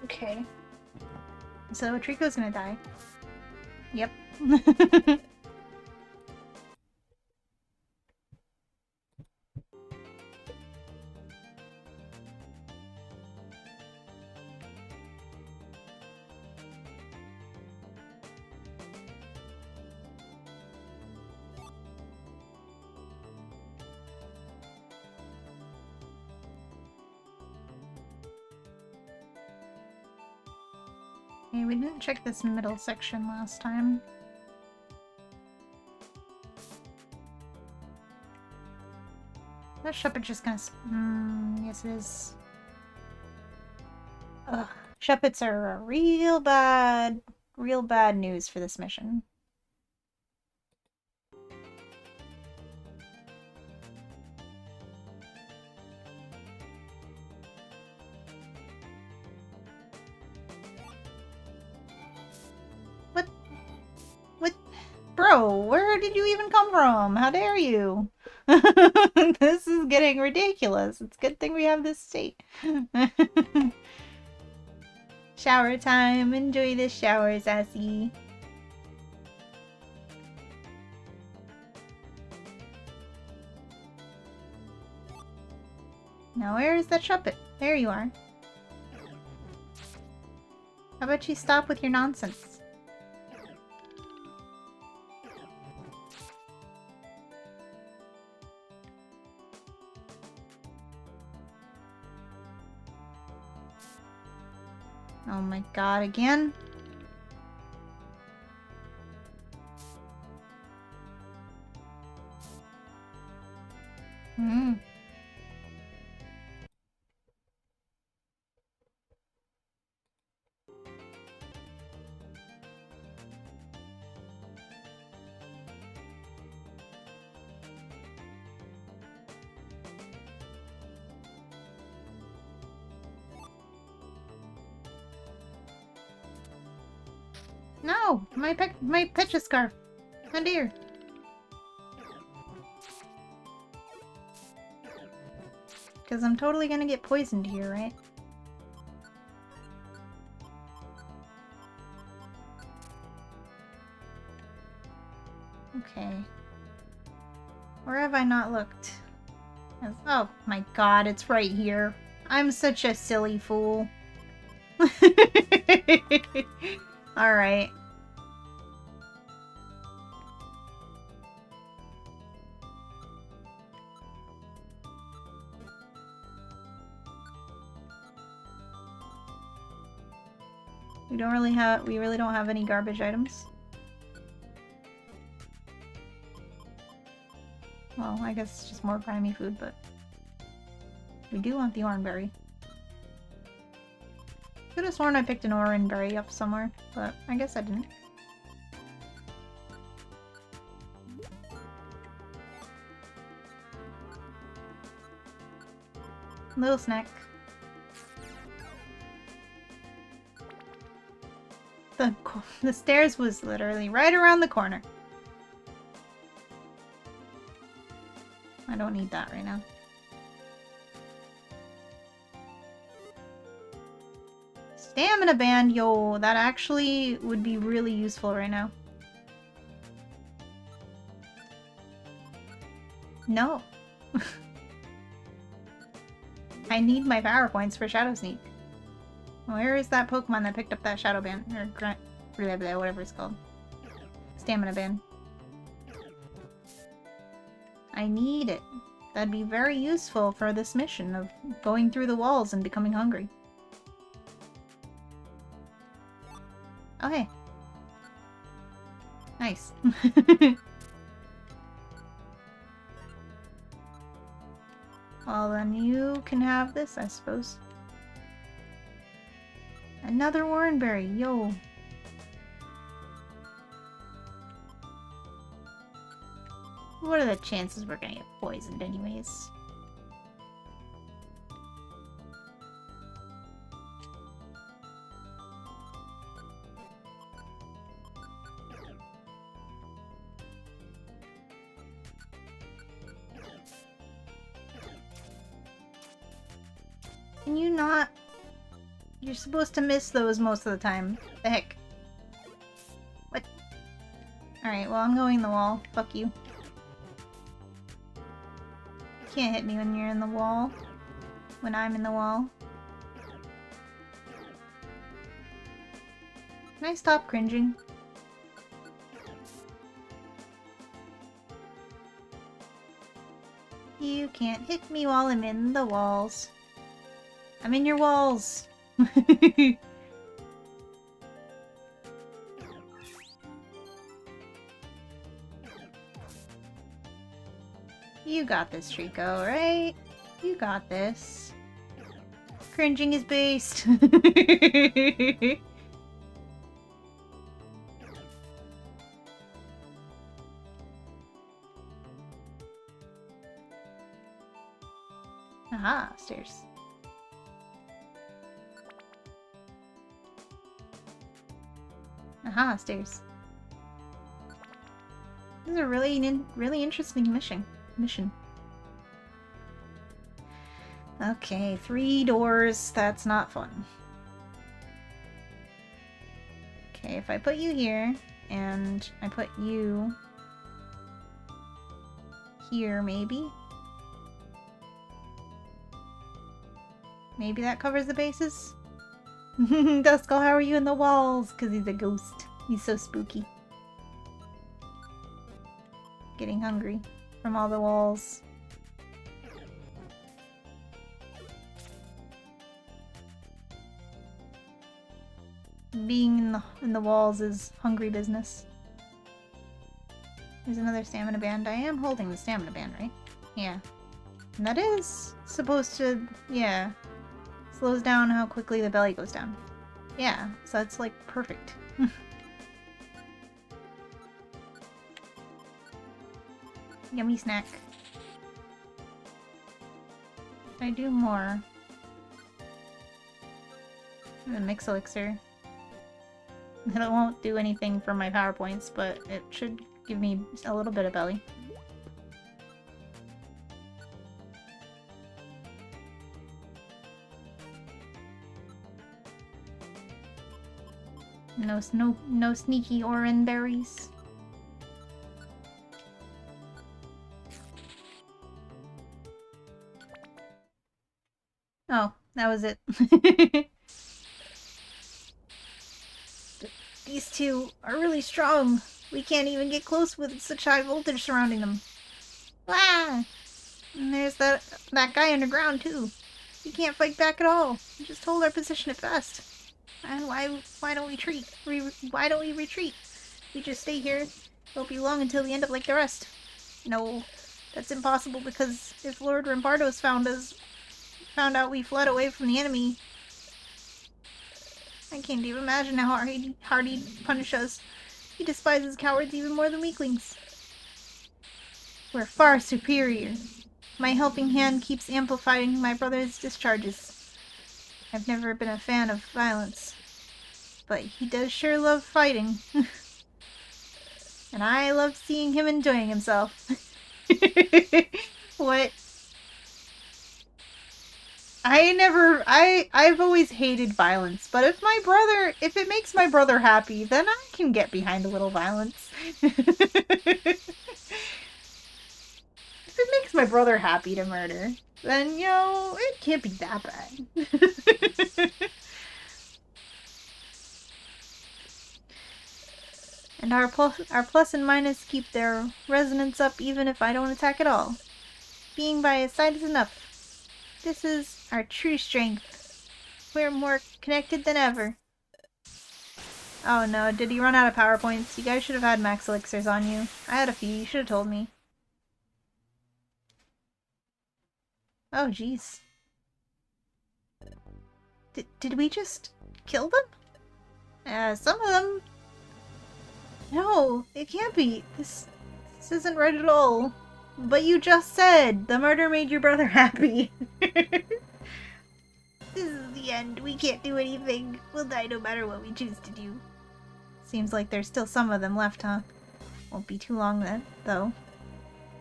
Okay. So Trico's gonna die. Yep. Okay, we didn't check this middle section last time. That shepherd just gonna... yes it is. Ugh. Shepherds are real bad news for this mission. What? Bro, where did you even come from? How dare you? This is getting ridiculous. It's a good thing we have this state. Shower time. Enjoy the shower, Sassy. Now where is that Shuppet? There you are. How about you stop with your nonsense? Oh my god, again? No! My Petra scarf! Oh dear! Because I'm totally gonna get poisoned here, right? Okay. Where have I not looked? Oh my god, it's right here. I'm such a silly fool. Alright. We really don't have any garbage items. Well, I guess it's just more grimy food, but we do want the oranberry. Could have sworn I picked an oranberry up somewhere, but I guess I didn't. Little snack. The stairs was literally right around the corner. I don't need that right now. Stamina band, yo, that actually would be really useful right now. No. I need my power points for Shadow Sneak. Where is that Pokemon that picked up that Shadow Band? Or blah, blah, whatever it's called. Stamina Band. I need it. That'd be very useful for this mission of going through the walls and becoming hungry. Oh, hey. Nice. Well, then you can have this, I suppose. Another oranberry, yo. What are the chances we're gonna get poisoned anyways? Can you not? You're supposed to miss those most of the time. The heck? What? Alright, well I'm going in the wall. Fuck you. You can't hit me when you're in the wall. When I'm in the wall. Can I stop cringing? You can't hit me while I'm in the walls. I'm in your walls. You got this, Trico, right? You got this. Cringing is based. Aha, stairs. Aha, stairs. This is a really interesting mission. Okay, 3 doors. That's not fun. Okay, if I put you here, and I put you here, maybe? Maybe that covers the bases? Duskull, how are you in the walls? Because he's a ghost. He's so spooky. Getting hungry from all the walls. Being in the walls is hungry business. There's another stamina band. I am holding the stamina band, right? Yeah. And that is supposed to, yeah, slows down how quickly the belly goes down. Yeah, so that's like perfect. Yummy snack. Should I do more? The mix elixir. It won't do anything for my PowerPoints, but it should give me a little bit of belly. No sneaky Oran berries. Oh, that was it. These two are really strong. We can't even get close with such high voltage surrounding them. Ah! And there's that guy underground too. We can't fight back at all. We just hold our position at best. And why don't we retreat? Why don't we retreat? We just stay here. It won't be long until we end up like the rest. No, that's impossible because if Lord Rampardos found out we fled away from the enemy, I can't even imagine how hard he'd punish us. He despises cowards even more than weaklings. We're far superior. My helping hand keeps amplifying my brother's discharges. I've never been a fan of violence, but he does sure love fighting. And I love seeing him enjoying himself. What? I've always hated violence, but if it makes my brother happy, then I can get behind a little violence. If it makes my brother happy to murder, then, you know, it can't be that bad. And our plus and minus keep their resonance up even if I don't attack at all. Being by his side is enough. This is our true strength. We're more connected than ever. Oh no, did he run out of PowerPoints? You guys should have had max elixirs on you. I had a few, you should have told me. Oh jeez. Did we just kill them? Some of them. No, it can't be. This isn't right at all. But you just said the murder made your brother happy. This is the end. We can't do anything. We'll die no matter what we choose to do. Seems like there's still some of them left, huh? Won't be too long then, though.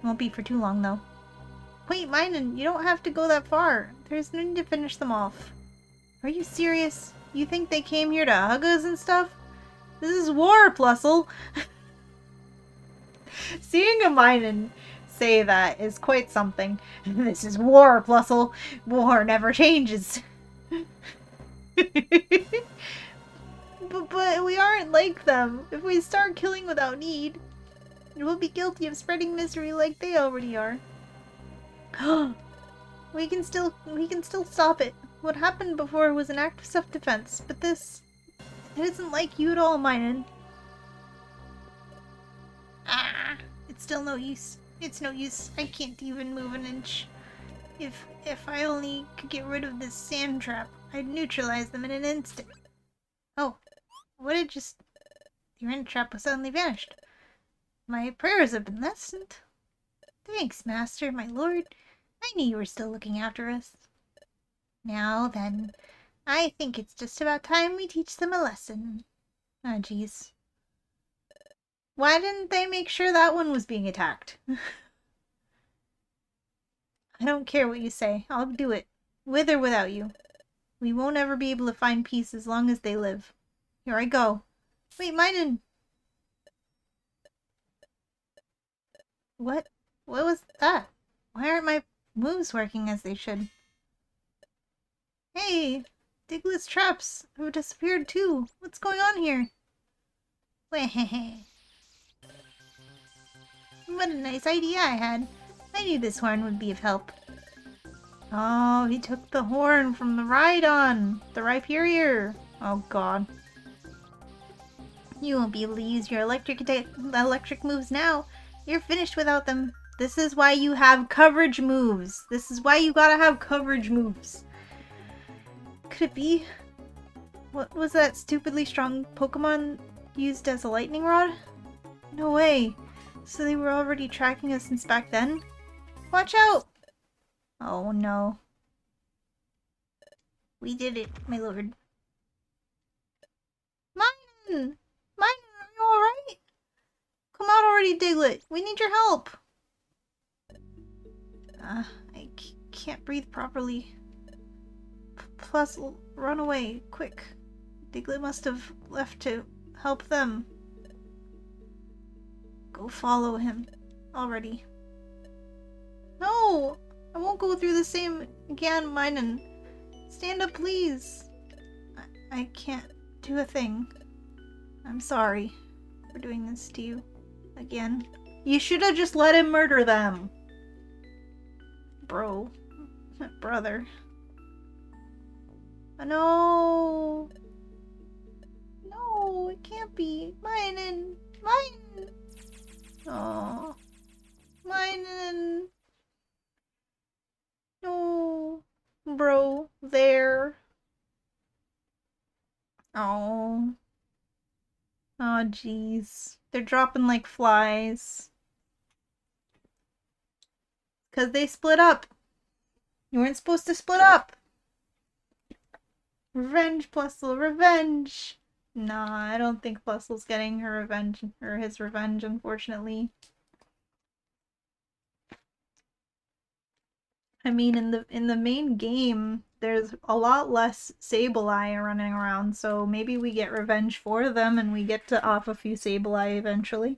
Won't be for too long, though. Wait, Minun, you don't have to go that far. There's no need to finish them off. Are you serious? You think they came here to hug us and stuff? This is war, Plusle. Seeing a Minun say that is quite something. This is war, Plusle. War never changes. But we aren't like them. If we start killing without need, we'll be guilty of spreading misery like they already are. We can still stop it. What happened before was an act of self-defense, but it isn't like you at all, Minun. Ah, it's still no use. It's no use. I can't even move an inch. If I only could get rid of this sand trap, I'd neutralize them in an instant. Oh, what had just... The rent trap was suddenly vanished. My prayers have been listened. Thanks, Master, my lord. I knew you were still looking after us. Now then, I think it's just about time we teach them a lesson. Ah, jeez. Why didn't they make sure that one was being attacked? I don't care what you say. I'll do it. With or without you. We won't ever be able to find peace as long as they live. Here I go. Wait, Minun! What? What was that? Why aren't my moves working as they should? Hey! Diglett's traps have disappeared too. What's going on here? Weh. What a nice idea I had. I knew this horn would be of help. Oh, he took the horn from the Rhydon! The Rhyperior! Oh god. You won't be able to use your electric moves now. You're finished without them. This is why you have coverage moves. This is why you gotta have coverage moves. Could it be? What was that stupidly strong Pokemon used as a lightning rod? No way. So they were already tracking us since back then? Watch out! Oh no. We did it, my lord. Minun! Minun, are you alright? Come out already, Diglett. We need your help. I can't breathe properly. Plus, run away, quick. Diglett must have left to help them. Go follow him. Already. No! I won't go through the same again, Minun. Stand up, please. I can't do a thing. I'm sorry for doing this to you. Again. You should have just let him murder them. Bro. Brother. No. No, it can't be. Minun. Minun. Oh. Minun. No. Bro. There. Oh. Oh, jeez. They're dropping like flies. 'Cause they split up. You weren't supposed to split up. Revenge, Plusle, revenge! Nah, I don't think Plusle's getting her revenge, or his revenge, unfortunately. I mean, in the main game, there's a lot less Sableye running around, so maybe we get revenge for them and we get to off a few Sableye eventually.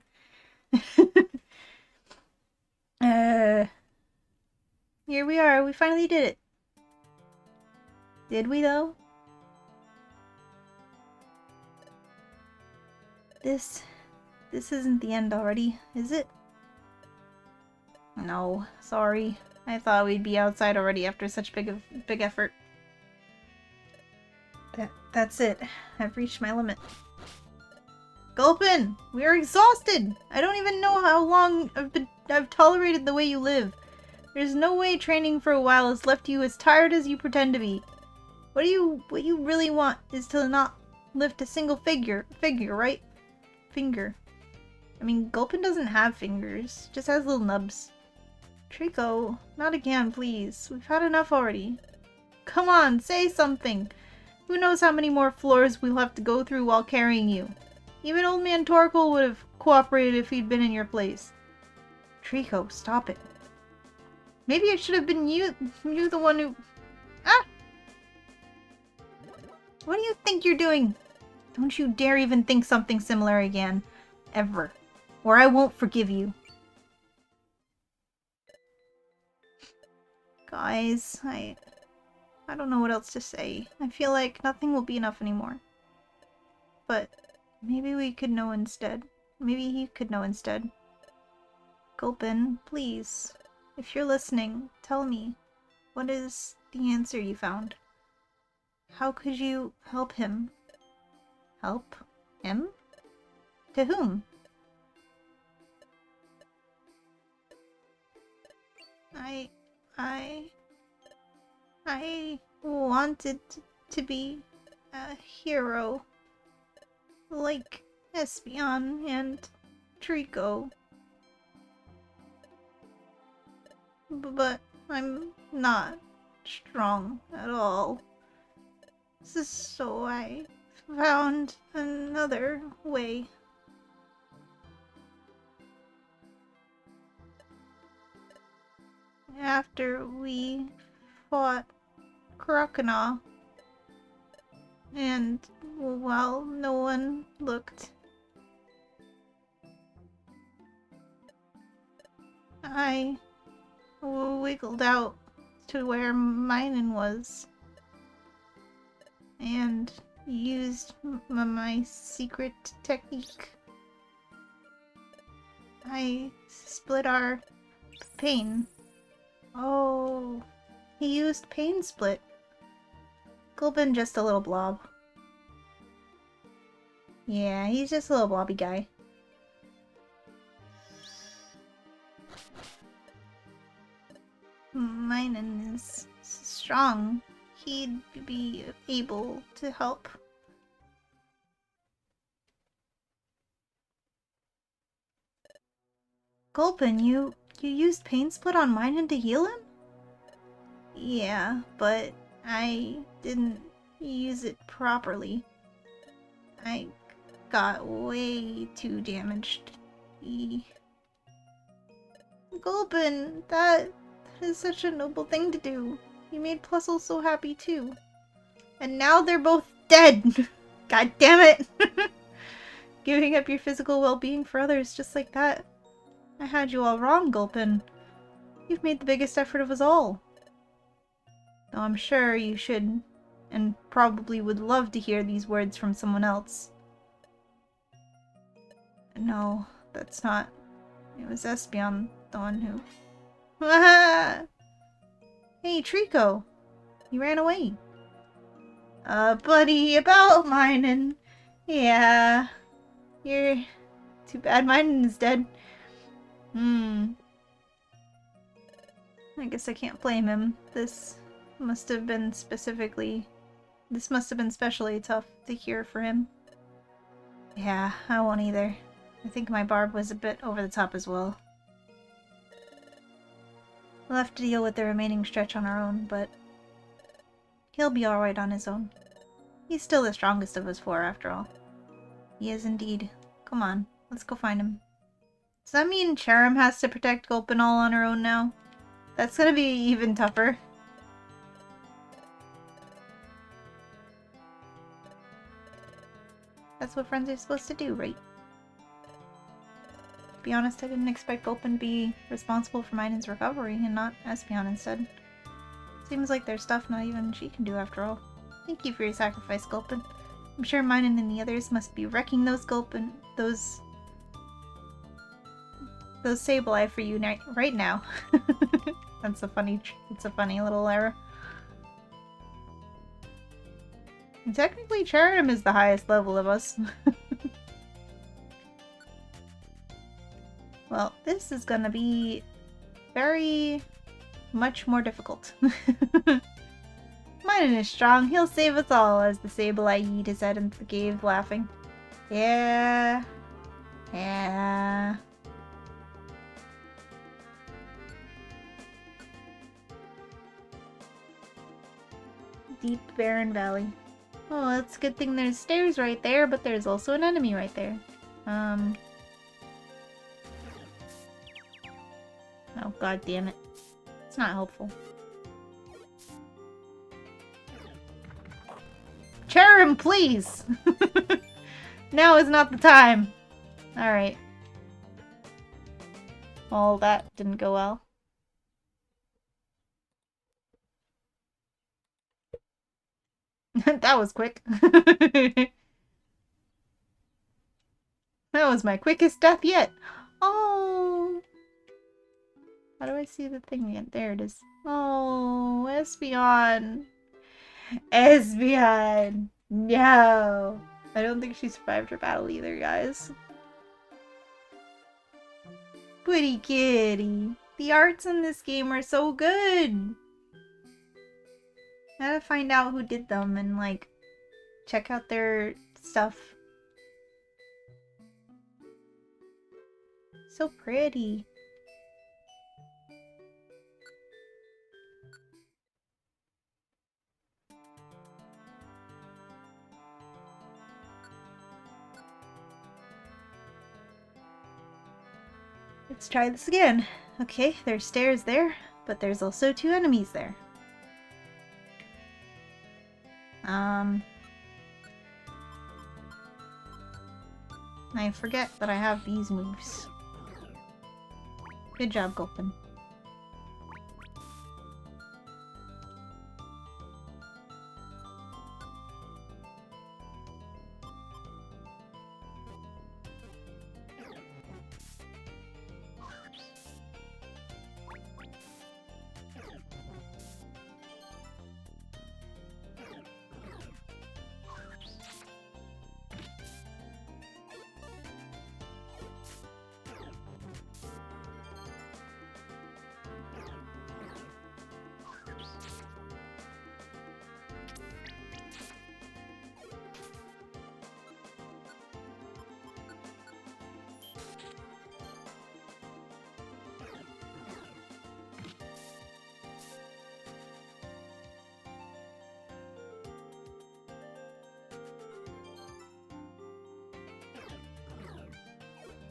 Here we are. We finally did it. Did we, though? This isn't the end already, is it? No, sorry. I thought we'd be outside already after such big effort. That's it. I've reached my limit. Gulpin! We are exhausted! I don't even know how long I've tolerated the way you live. There's no way training for a while has left you as tired as you pretend to be. What you really want is to not lift a single figure, right? Finger. I mean, Gulpin doesn't have fingers, just has little nubs. Trico, not again, please. We've had enough already. Come on, say something. Who knows how many more floors we'll have to go through while carrying you. Even old man Torkoal would have cooperated if he'd been in your place. Trico, stop it. Maybe it should have been you the one who... Ah! What do you think you're doing? Don't you dare even think something similar again. Ever. Or I won't forgive you. Guys, I don't know what else to say. I feel like nothing will be enough anymore. But maybe we could know instead. Maybe he could know instead. Gulpin, please. If you're listening, tell me. What is the answer you found? How could you help him? Help him? To whom? I... I wanted to be a hero. Like Espeon and Trico. But I'm not strong at all. So I found another way. After we fought Croconaw, and while no one looked, I wiggled out to where Minun was and used my secret technique. I split our pain. Oh, he used pain split. Gulpin just a little blob. Yeah, he's just a little blobby guy. Minun is strong. He'd be able to help. Gulpin, you used pain split on Minun to heal him? Yeah, but I didn't use it properly. I got way too damaged. Gulpin, that is such a noble thing to do. You made Plusle so happy too. And now they're both dead! God damn it! Giving up your physical well-being for others just like that. I had you all wrong, Gulpin. You've made the biggest effort of us all. Though I'm sure you should, and probably would love to hear these words from someone else. No, that's not. It was Espeon, the one who... Hey, Trico! You ran away. Buddy, about Minun. Yeah. You're... Too bad Minun is dead. I guess I can't blame him. This must have been specially tough to hear for him. Yeah, I won't either. I think my barb was a bit over the top as well. We'll have to deal with the remaining stretch on our own, but he'll be alright on his own. He's still the strongest of us four, after all. He is indeed. Come on, let's go find him. Does that mean Cherrim has to protect Gulpin all on her own now? That's gonna be even tougher. That's what friends are supposed to do, right? To be honest, I didn't expect Gulpin to be responsible for Minun's recovery and not Espeon instead. Seems like there's stuff not even she can do after all. Thank you for your sacrifice, Gulpin. I'm sure Minun and the others must be wrecking those Sableye for you right now. It's a funny little error. And technically, Cherrim is the highest level of us. Well, this is gonna be very much more difficult. Minun is strong. He'll save us all, as the Sableye yeet his head into the cave, laughing. Yeah. Yeah. Deep, barren valley. Oh, it's a good thing there's stairs right there, but there's also an enemy right there. Oh, god damn it. It's not helpful. Cherrim, please! Now is not the time. Alright. Well, that didn't go well. That was quick. That was my quickest death yet. Oh! How do I see the thing again? There it is. Oh, Espeon. Espeon. No. I don't think she survived her battle either, guys. Pretty kitty. The arts in this game are so good! I gotta find out who did them and, like, check out their stuff. So pretty. Let's try this again. Okay, there's stairs there, but there's also 2 enemies there. I forget that I have these moves. Good job, Gulpin.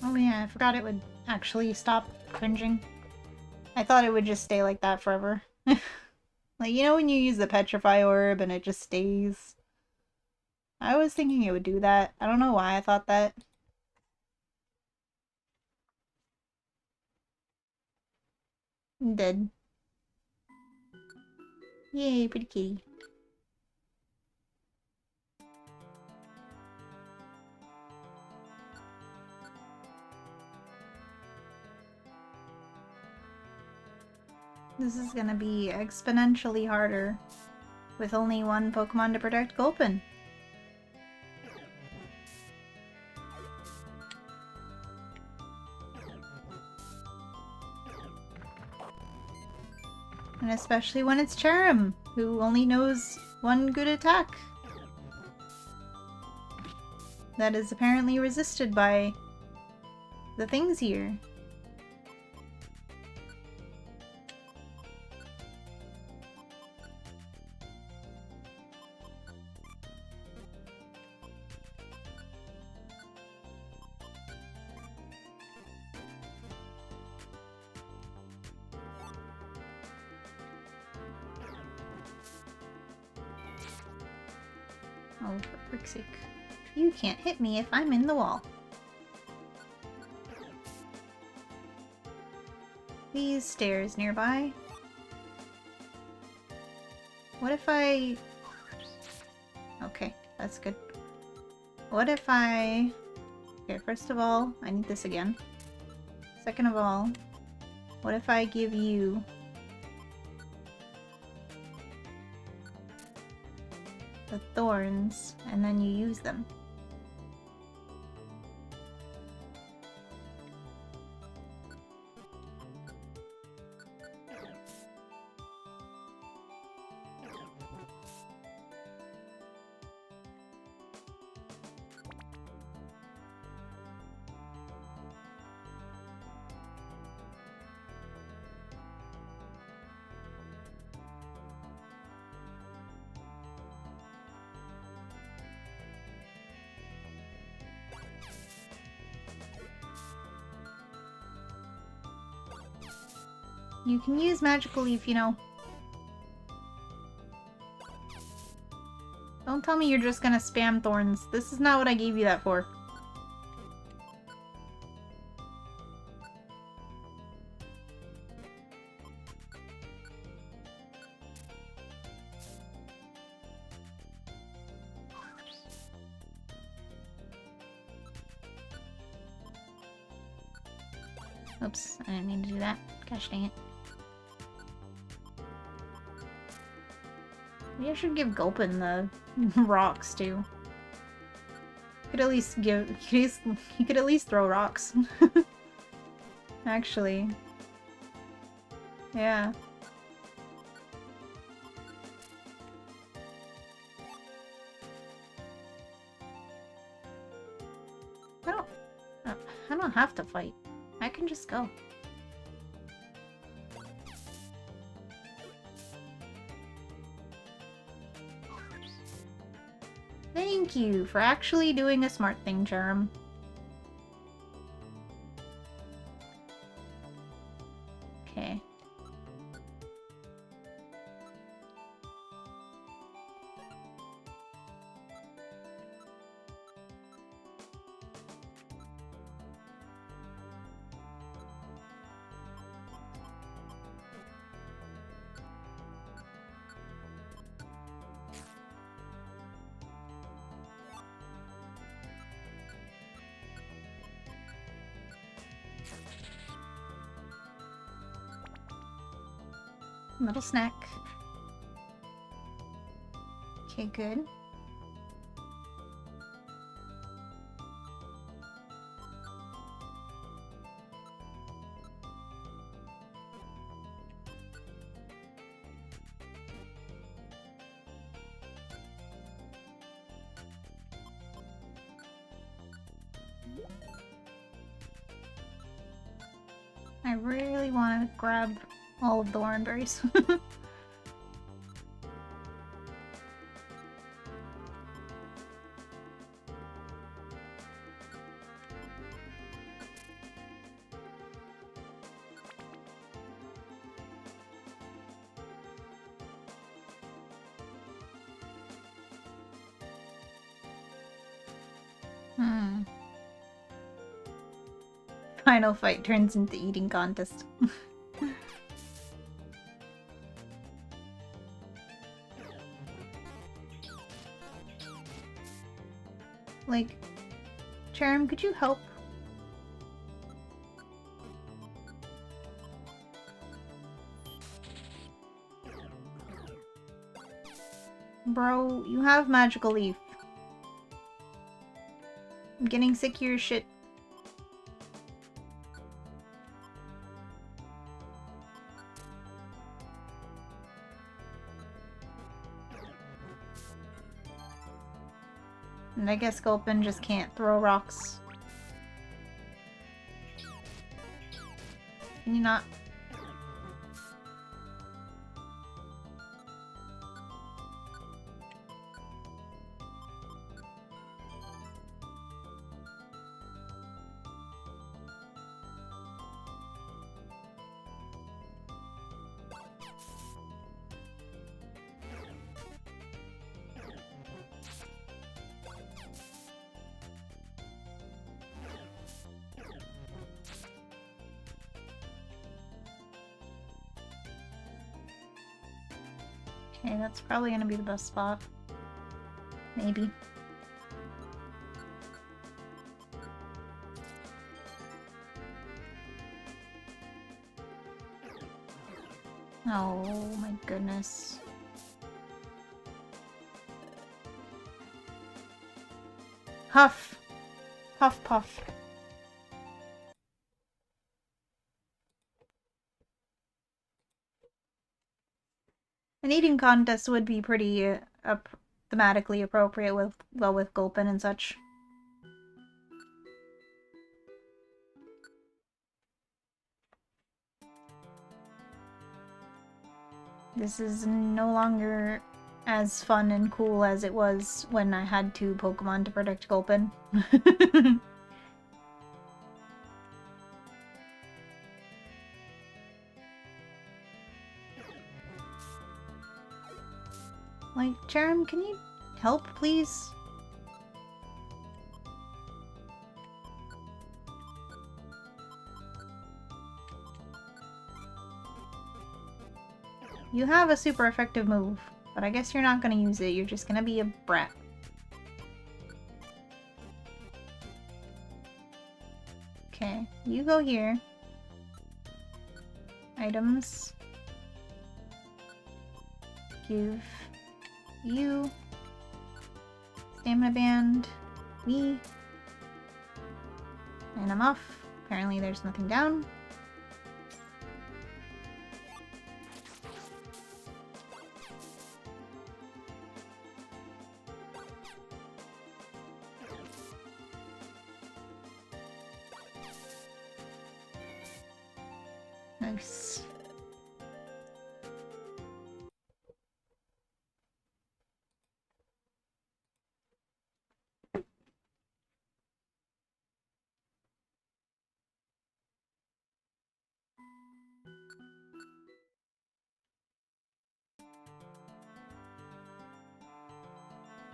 Oh yeah, I forgot it would actually stop cringing. I thought it would just stay like that forever. Like, you know when you use the Petrify Orb and it just stays? I was thinking it would do that. I don't know why I thought that. I'm dead. Yay, pretty kitty. This is gonna be exponentially harder with only one Pokemon to protect Gulpin. And especially when it's Cherim, who only knows one good attack. That is apparently resisted by the things here. Oh, for frick's sake. You can't hit me if I'm in the wall. These stairs nearby. What if I... Okay, that's good. What if I... Okay, first of all, I need this again. Second of all, what if I give you... the thorns, and then you use them? You can use Magical Leaf, you know. Don't tell me you're just gonna spam thorns. This is not what I gave you that for. Oops, I didn't mean to do that. Gosh dang it. Maybe I should give Gulpin the rocks too. Could at least give he could at least throw rocks. Actually. Yeah. I don't have to fight. I can just go. Thank you for actually doing a smart thing, Germ. Okay. Little snack. Okay, good. I really want to grab all of the orangeberries. Final fight turns into eating contest. Like, Cherrim, could you help? Bro, you have magical leaf. I'm getting sick of your shit. And I guess Gulpin just can't throw rocks. Can you not? Okay, that's probably gonna be the best spot. Maybe. Oh my goodness. Huff! Huff puff. An eating contest would be pretty thematically appropriate with Gulpin and such. This is no longer as fun and cool as it was when I had 2 Pokemon to protect Gulpin. Like, Cherrim, can you help, please? You have a super effective move, but I guess you're not gonna use it. You're just gonna be a brat. Okay, you go here. Items. Give you stamina band, me, and I'm off. Apparently there's nothing down. Nice.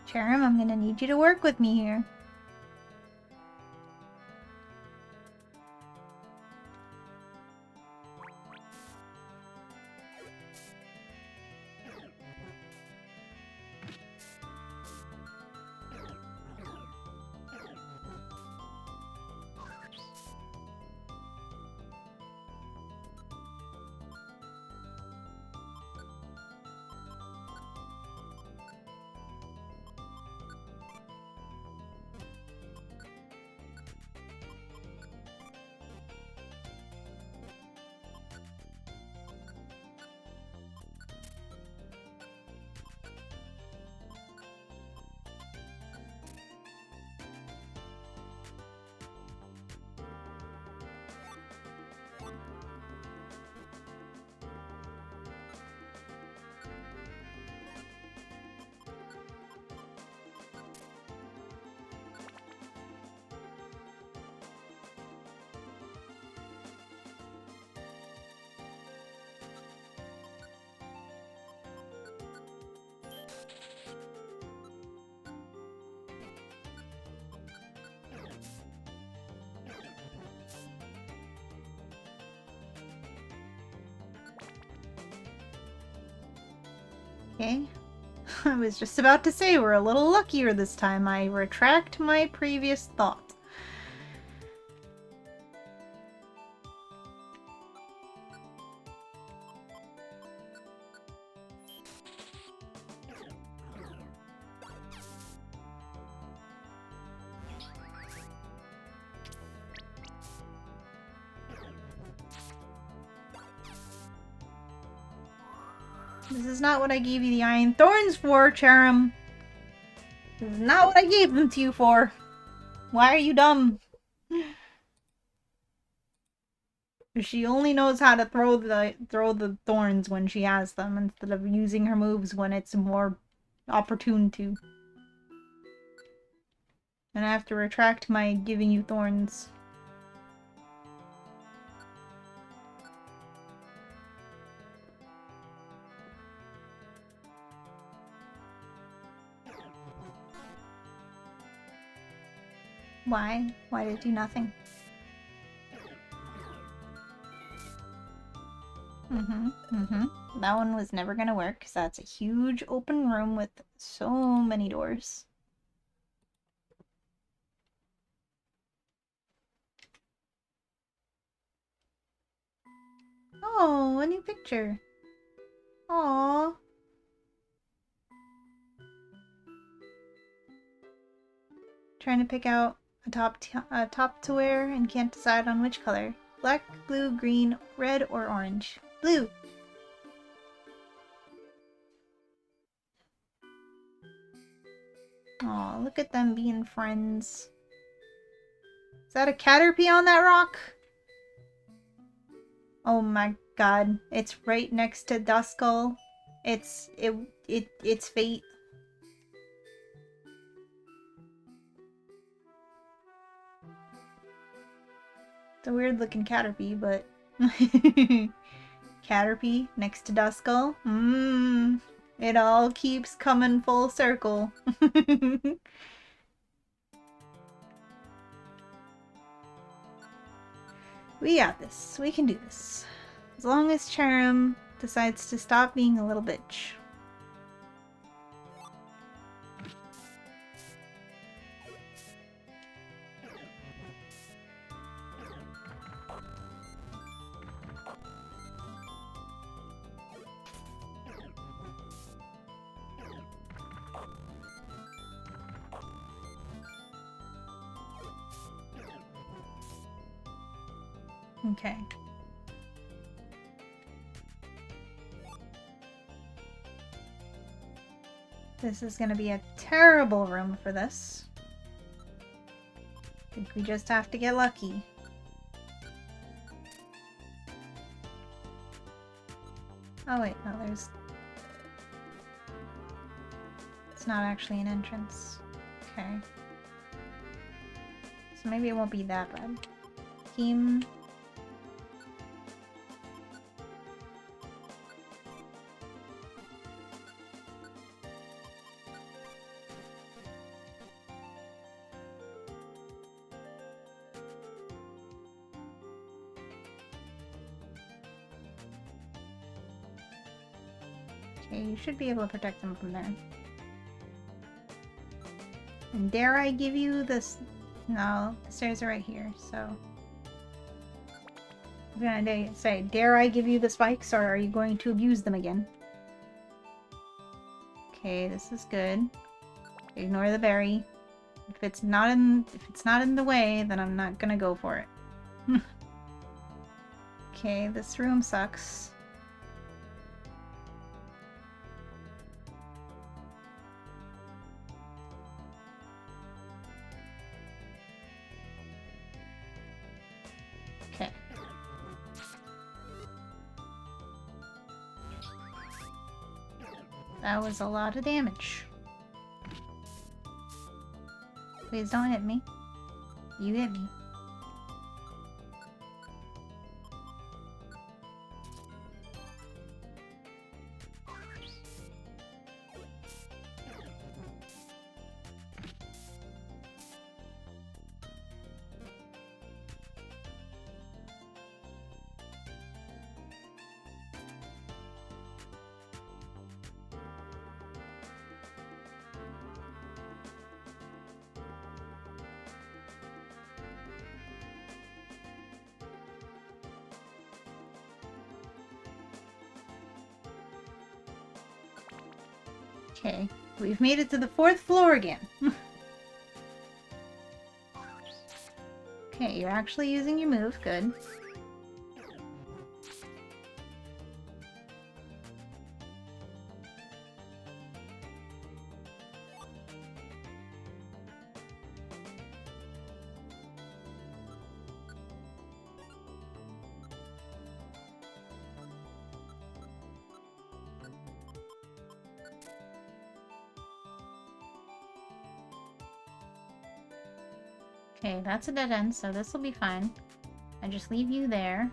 Cherim, I'm gonna need you to work with me here. Okay. I was just about to say we're a little luckier this time. I retract my previous thought. This is not what I gave you the Iron Thorns for, Cherim. This is not what I gave them to you for. Why are you dumb? She only knows how to throw the thorns when she has them, instead of using her moves when it's more opportune to. And I have to retract my giving you thorns. Why? Why did it do nothing? That one was never gonna work, because that's a huge open room with so many doors. Oh, a new picture. Aww. Trying to pick out a top to wear and can't decide on which color. Black, blue, green, red, or orange. Blue! Aw, look at them being friends. Is that a Caterpie on that rock? Oh my god. It's right next to Duskull. It's fate. It's a weird looking Caterpie, but Caterpie next to Duskull. It all keeps coming full circle. We got this. We can do this. As long as Cherim decides to stop being a little bitch. Okay. This is gonna be a terrible room for this. I think we just have to get lucky. Oh wait, no, there's... It's not actually an entrance. Okay. So maybe it won't be that bad. Team... Okay, you should be able to protect them from there. And dare I give you this? No, the stairs are right here, so... I was gonna say, dare I give you the spikes, or are you going to abuse them again? Okay, this is good. Ignore the berry. If it's not in the way, then I'm not gonna go for it. Okay, this room sucks. Okay. That was a lot of damage. Please don't hit me. You hit me. Okay, we've made it to the 4th floor again. Okay, you're actually using your move. Good. Okay, that's a dead end, so this will be fine. I just leave you there.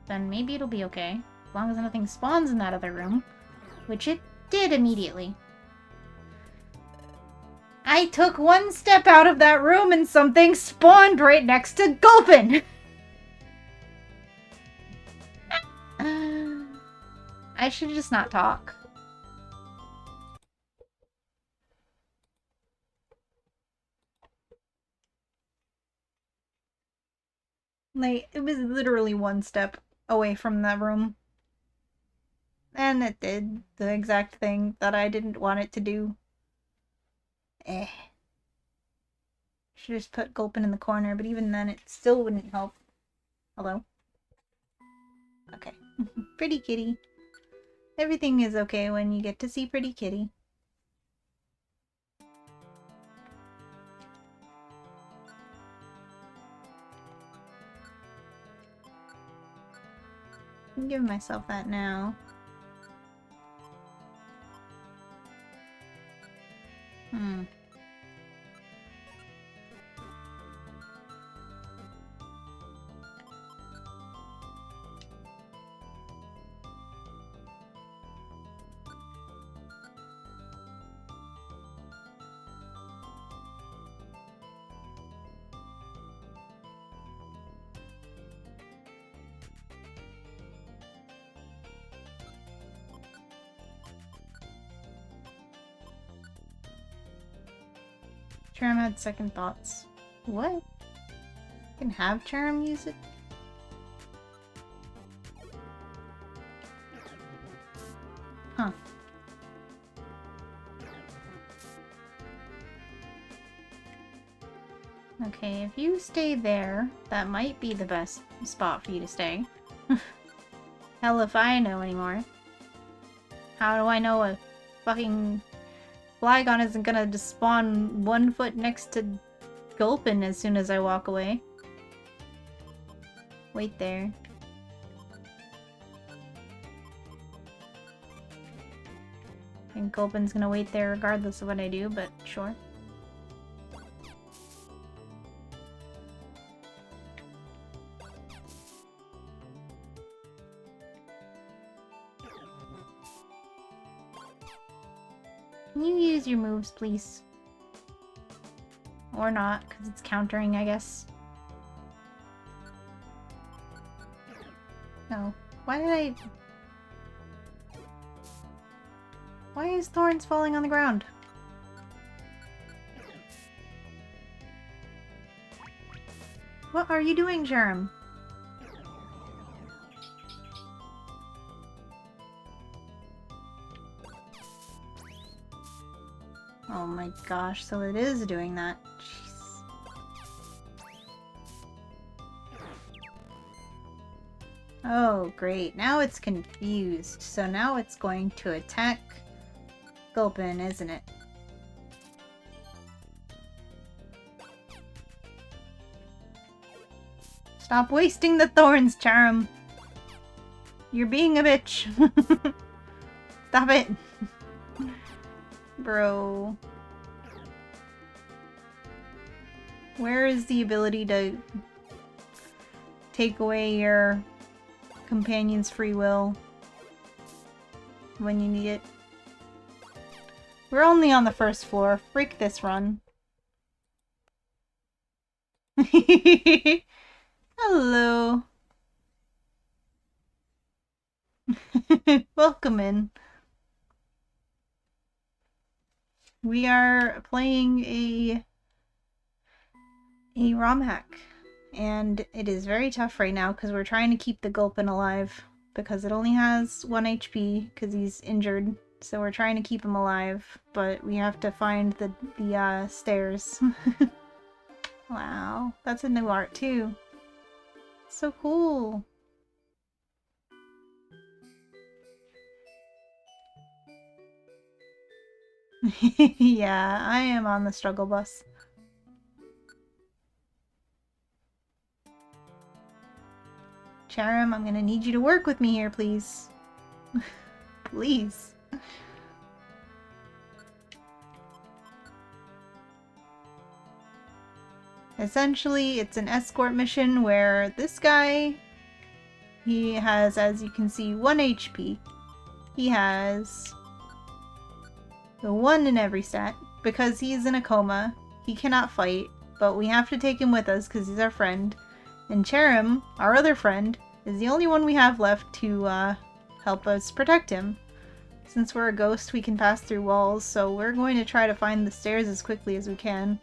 Then maybe it'll be okay. As long as nothing spawns in that other room. Which it did immediately. I took one step out of that room and something spawned right next to Gulpin! I should just not talk. Like, it was literally one step away from that room. And it did the exact thing that I didn't want it to do. Should just put Gulpin in the corner, but even then it still wouldn't help. Hello? Okay. Pretty kitty. Everything is okay when you get to see Pretty Kitty. I'm giving myself that now. Charm had second thoughts. What? You can have Charm use it? Huh. Okay, if you stay there, that might be the best spot for you to stay. Hell if I know anymore. How do I know a fucking Flygon isn't gonna just spawn 1 foot next to Gulpin as soon as I walk away? Wait there. think Gulpin's gonna wait there regardless of what I do, but sure. Can you use your moves, please? Or not, because it's countering, I guess. No. Why did I... Why is Thorns falling on the ground? What are you doing, Germ? Oh my gosh, so it is doing that. Jeez. Oh, great. Now it's confused. So now it's going to attack Gulpin, isn't it? Stop wasting the thorns, Charum. You're being a bitch. Stop it. Bro. Where is the ability to take away your companion's free will when you need it? We're only on the first floor. Freak this run. Hello. Welcome in. We are playing a ROM hack, and it is very tough right now because we're trying to keep the Gulpin alive because it only has 1 HP because he's injured. So we're trying to keep him alive, but we have to find the stairs. Wow, that's a new art too. So cool. Yeah, I am on the struggle bus. Charum, I'm gonna need you to work with me here, please. Please. Essentially, it's an escort mission where this guy, he has, as you can see, 1 HP. He has the 1 in every stat. Because he's in a coma, he cannot fight, but we have to take him with us because he's our friend. And Charum, our other friend, is the only one we have left to help us protect him. Since we're a ghost, we can pass through walls, so we're going to try to find the stairs as quickly as we can,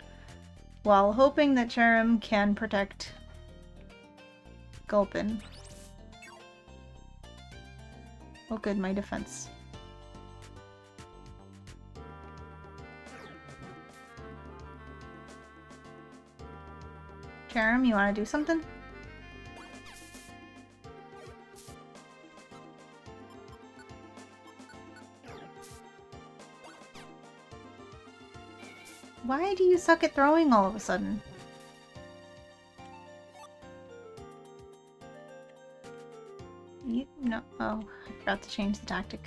while hoping that Charum can protect Gulpin. Oh good, my defense. Charum, you want to do something? Why do you suck at throwing all of a sudden? No. Oh, I forgot to change the tactic.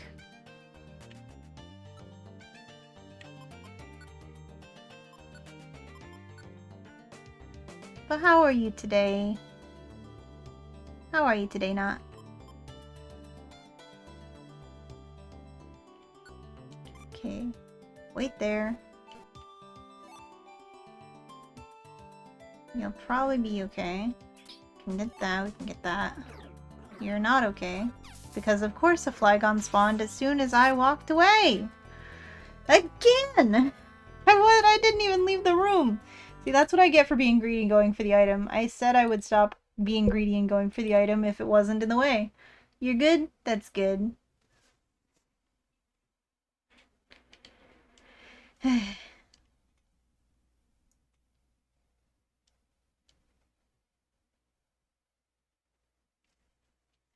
But how are you today? How are you today, Not? Okay. Wait there. You'll probably be okay. We can get that, we can get that. You're not okay. Because of course a Flygon spawned as soon as I walked away! Again! I didn't even leave the room! See, that's what I get for being greedy and going for the item. I said I would stop being greedy and going for the item if it wasn't in the way. You're good? That's good.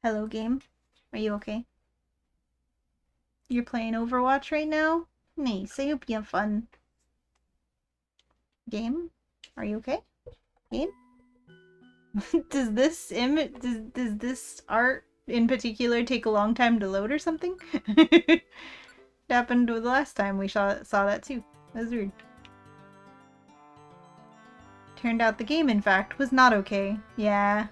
Hello, game. Are you okay? You're playing Overwatch right now? Nice. I hope you have fun. Game? Are you okay? Game? Does this does this art in particular take a long time to load or something? It happened the last time we saw that too. That was weird. Turned out the game, in fact, was not okay. Yeah.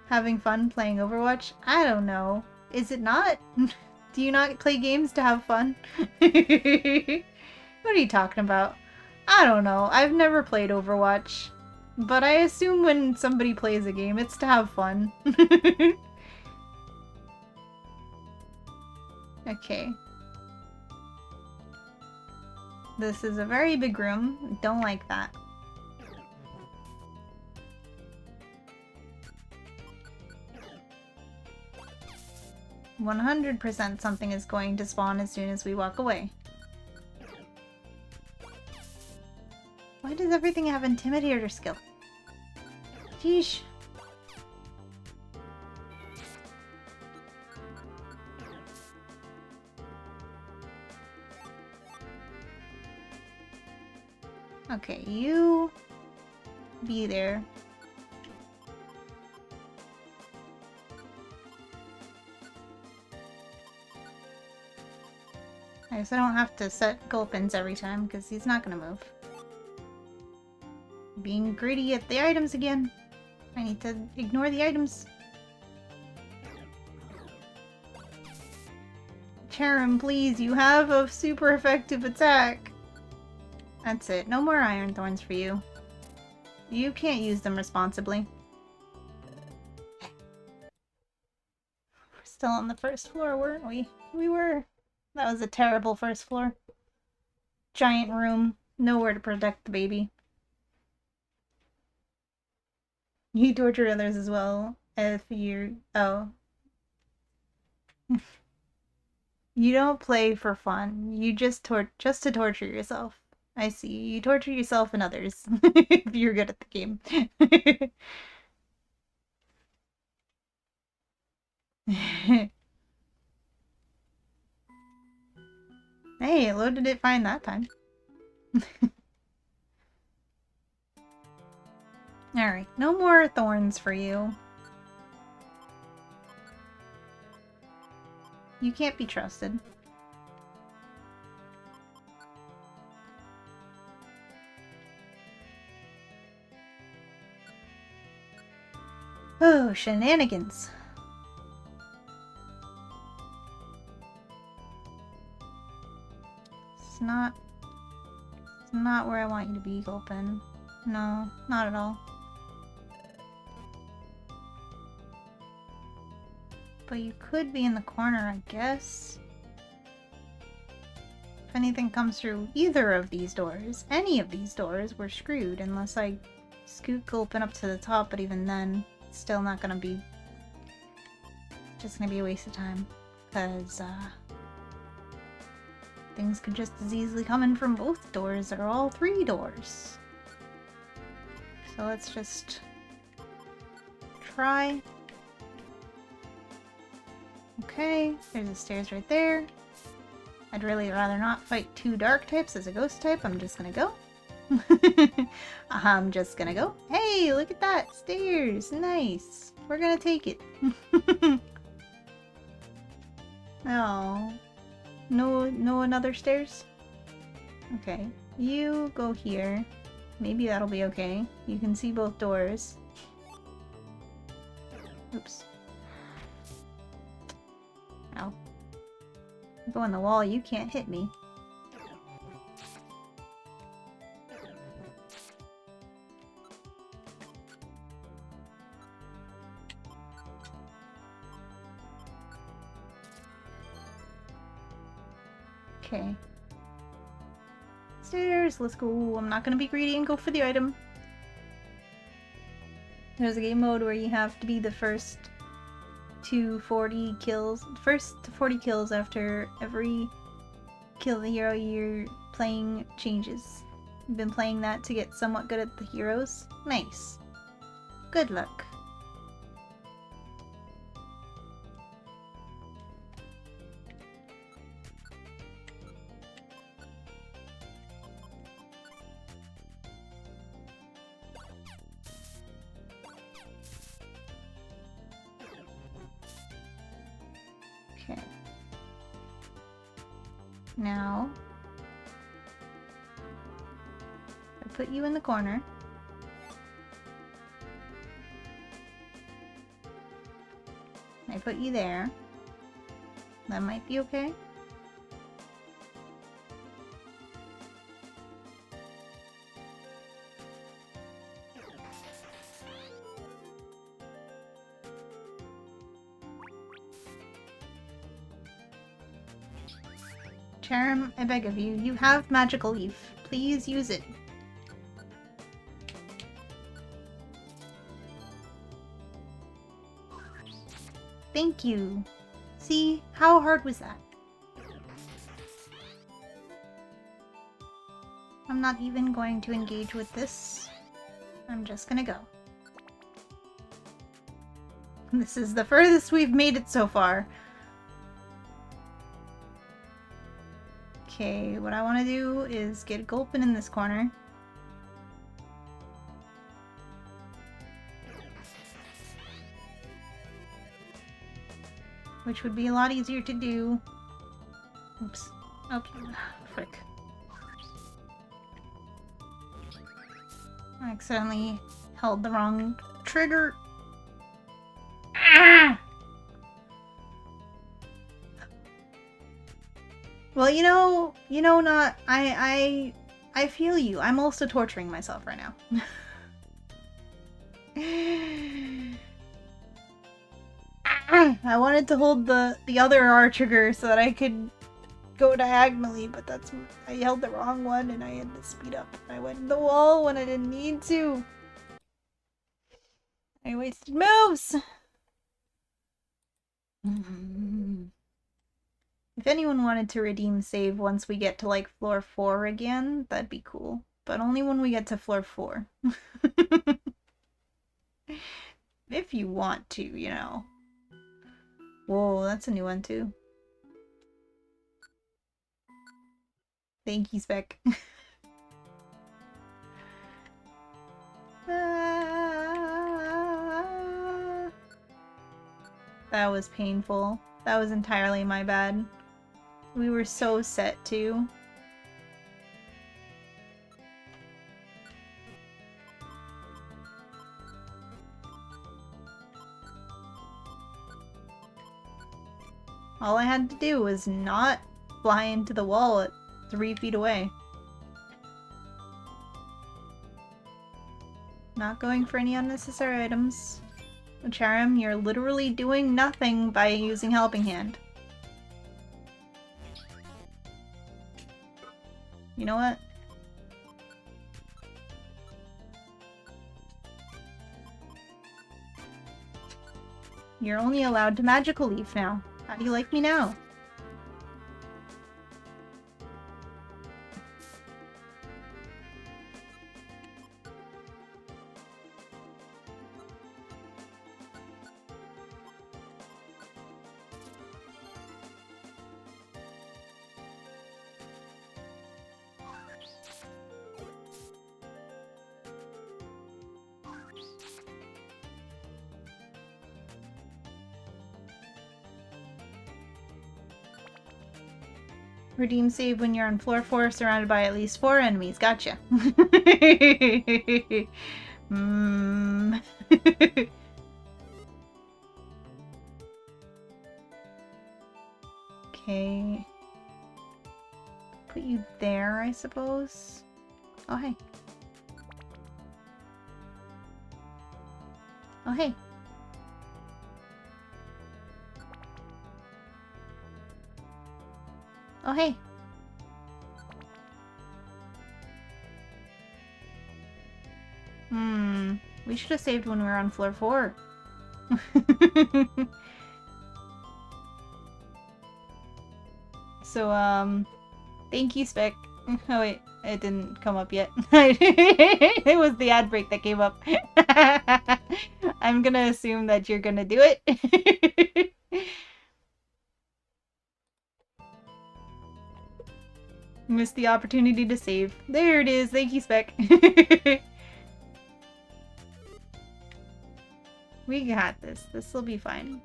Having fun playing Overwatch? I don't know. Is it not? Do you not play games to have fun? What are you talking about? I don't know. I've never played Overwatch. But I assume when somebody plays a game, it's to have fun. Okay. This is a very big room. Don't like that. 100% something is going to spawn as soon as we walk away. Why does everything have Intimidator skill? Sheesh. Okay, you be there. I guess I don't have to set Gulpins every time because he's not gonna move. Being greedy at the items again. I need to ignore the items. Charon, please, you have a super effective attack. That's it. No more Iron Thorns for you. You can't use them responsibly. We're still on the first floor, weren't we? We were. That was a terrible first floor. Giant room. Nowhere to protect the baby. You torture others as well if you're... Oh. You don't play for fun. You just to torture yourself. I see. You torture yourself and others if you're good at the game. Hey, it loaded it fine that time. Alright, no more thorns for you. You can't be trusted. Oh, shenanigans. It's not where I want you to be, Gulpin. No, not at all. But you could be in the corner, I guess. If anything comes through either of these doors, any of these doors, we're screwed unless I scoot Gulpin up to the top, but even then, it's still not gonna be... just gonna be a waste of time. Because, things could just as easily come in from both doors or all three doors. So let's just try. Okay, there's the stairs right there. I'd really rather not fight two dark types as a ghost type. I'm just gonna go. I'm just gonna go. Hey, look at that! Stairs! Nice! We're gonna take it. Oh. No another stairs? Okay. You go here. Maybe that'll be okay. You can see both doors. Oops. Ow. Go in the wall, you can't hit me. Okay. Stairs, let's go. I'm not gonna be greedy and go for the item. There's a game mode where you have to be the first to 40 kills. First to 40 kills after every kill the hero you're playing changes. I've been playing that to get somewhat good at the heroes. Nice. Good luck. Okay. Now, I put you in the corner. I put you there. That might be okay. Charum, I beg of you, you have Magical Leaf. Please use it. Thank you. See, how hard was that? I'm not even going to engage with this. I'm just gonna go. This is the furthest we've made it so far. Okay, what I want to do is get Gulpin in this corner. Which would be a lot easier to do. Oops. Okay. Frick. I accidentally held the wrong trigger. Ah! Well, I feel you. I'm also torturing myself right now. I wanted to hold the other R trigger so that I could go diagonally, but I held the wrong one and I had to speed up. I went in the wall when I didn't need to. I wasted moves! If anyone wanted to redeem save once we get to like floor 4 again, that'd be cool. But only when we get to floor 4. If you want to, you know. Whoa, that's a new one too. Thank you, Spec. That was painful. That was entirely my bad. We were so set too. All I had to do was not fly into the wall at 3 feet away. Not going for any unnecessary items. Charum, you're literally doing nothing by using Helping Hand. You know what? You're only allowed to Magical Leaf now. How do you like me now? Redeem save when you're on floor 4 surrounded by at least 4 enemies. Gotcha. Okay. Put you there, I suppose. Oh, hey. Oh, hey. Oh, hey. We should have saved when we were on floor 4. So, thank you, Spec. Oh, wait. It didn't come up yet. It was the ad break that came up. I'm gonna assume that you're gonna do it. Missed the opportunity to save. There it is. Thank you, Spec. We got this. This will be fine.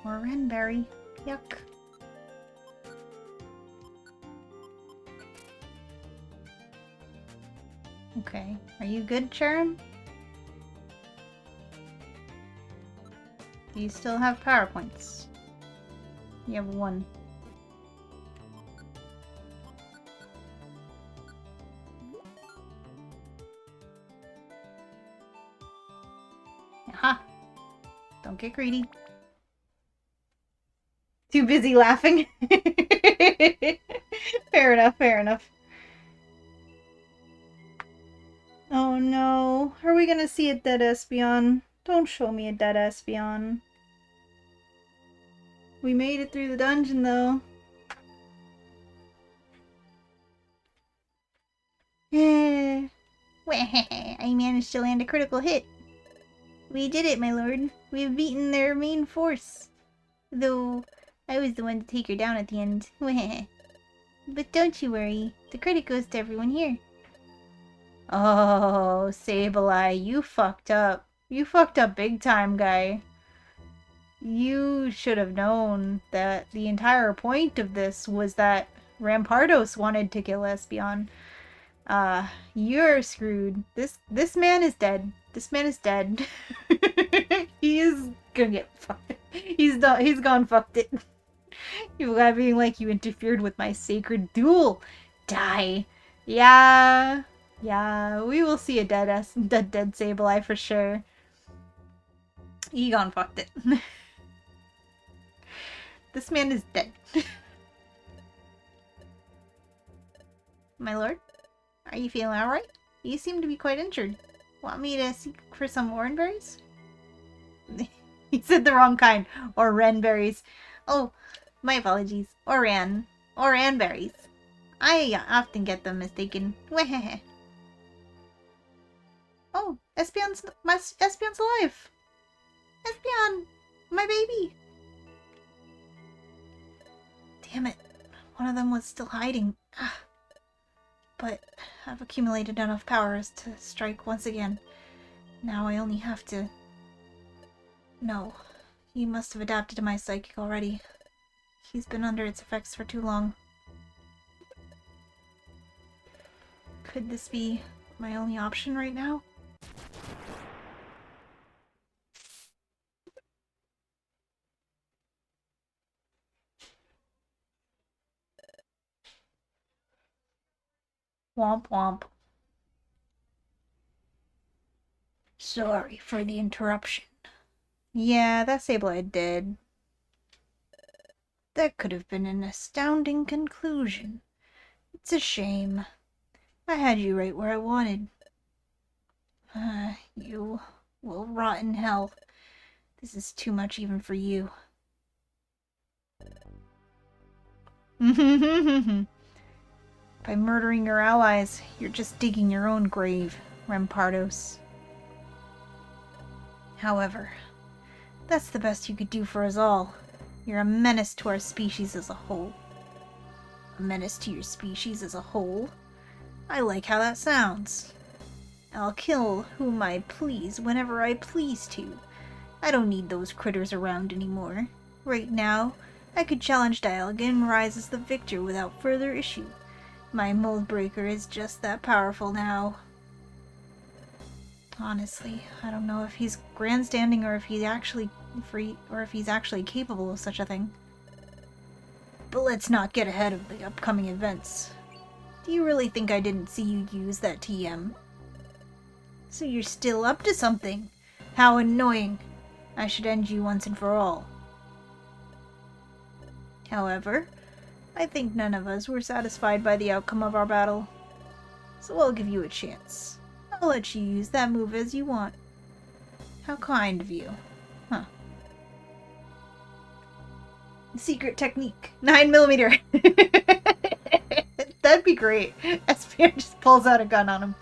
Or Renberry. Yuck. Okay. Are you good, Sharon? Do you still have power points? You have 1. Aha! Don't get greedy. Too busy laughing. Fair enough, fair enough. Oh no. Are we gonna see a dead Espeon? Don't show me a dead Espeon. We made it through the dungeon though. I managed to land a critical hit. We did it, my lord. We've beaten their main force. Though, I was the one to take her down at the end. But don't you worry. The credit goes to everyone here. Oh, Sableye, you fucked up. You fucked up big time, guy. You should have known that the entire point of this was that Rampardos wanted to kill Espeon. You're screwed. This man is dead. This man is dead. He is gonna get fucked. He's gone fucked it. You're laughing like you interfered with my sacred duel. Die. Yeah, we will see a dead Sableye for sure. He gone fucked it. This man is dead. My lord? Are you feeling alright? You seem to be quite injured. Want me to seek for some oranberries? He said the wrong kind. Or renberries. Oh, my apologies. Oranberries. I often get them mistaken. Oh, Espeon's alive. Espeon, my baby. Damn it. One of them was still hiding. But I've accumulated enough powers to strike once again. Now I only have to... No. He must have adapted to my psychic already. He's been under its effects for too long. Could this be my only option right now? Womp womp. Sorry for the interruption. Yeah, that Sableye did. That could have been an astounding conclusion. It's a shame. I had you right where I wanted. You will rot in hell. This is too much even for you. By murdering your allies, you're just digging your own grave, Rampardos. However, that's the best you could do for us all. You're a menace to our species as a whole. A menace to your species as a whole? I like how that sounds. I'll kill whom I please whenever I please to. I don't need those critters around anymore. Right now, I could challenge Dialga and rise as the victor without further issue. My mold breaker is just that powerful now. Honestly, I don't know if he's grandstanding or if he's actually capable of such a thing. But let's not get ahead of the upcoming events. Do you really think I didn't see you use that TM? So you're still up to something. How annoying. I should end you once and for all. However, I think none of us were satisfied by the outcome of our battle. So I'll give you a chance. I'll let you use that move as you want. How kind of you. Huh. Secret technique. 9mm. That'd be great. Espeon just pulls out a gun on him.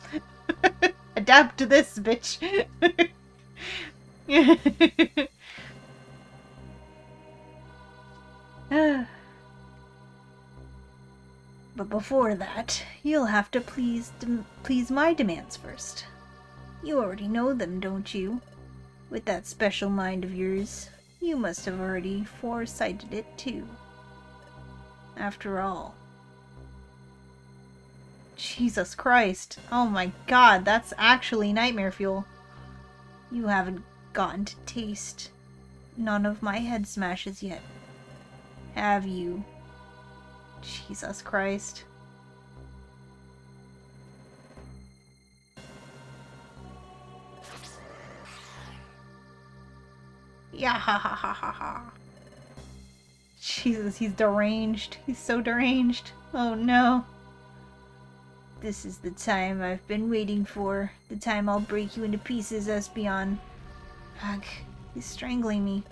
Adapt to this, bitch. But before that, you'll have to please my demands first. You already know them, don't you? With that special mind of yours. You must have already foresighted it too. After all. Jesus Christ. Oh my god, that's actually nightmare fuel. You haven't gotten to taste none of my head smashes yet. Have you? Jesus Christ. Yeah, ha ha ha ha ha. Jesus, he's deranged. He's so deranged. Oh no. This is the time I've been waiting for. The time I'll break you into pieces, Espeon. Ugh, he's strangling me.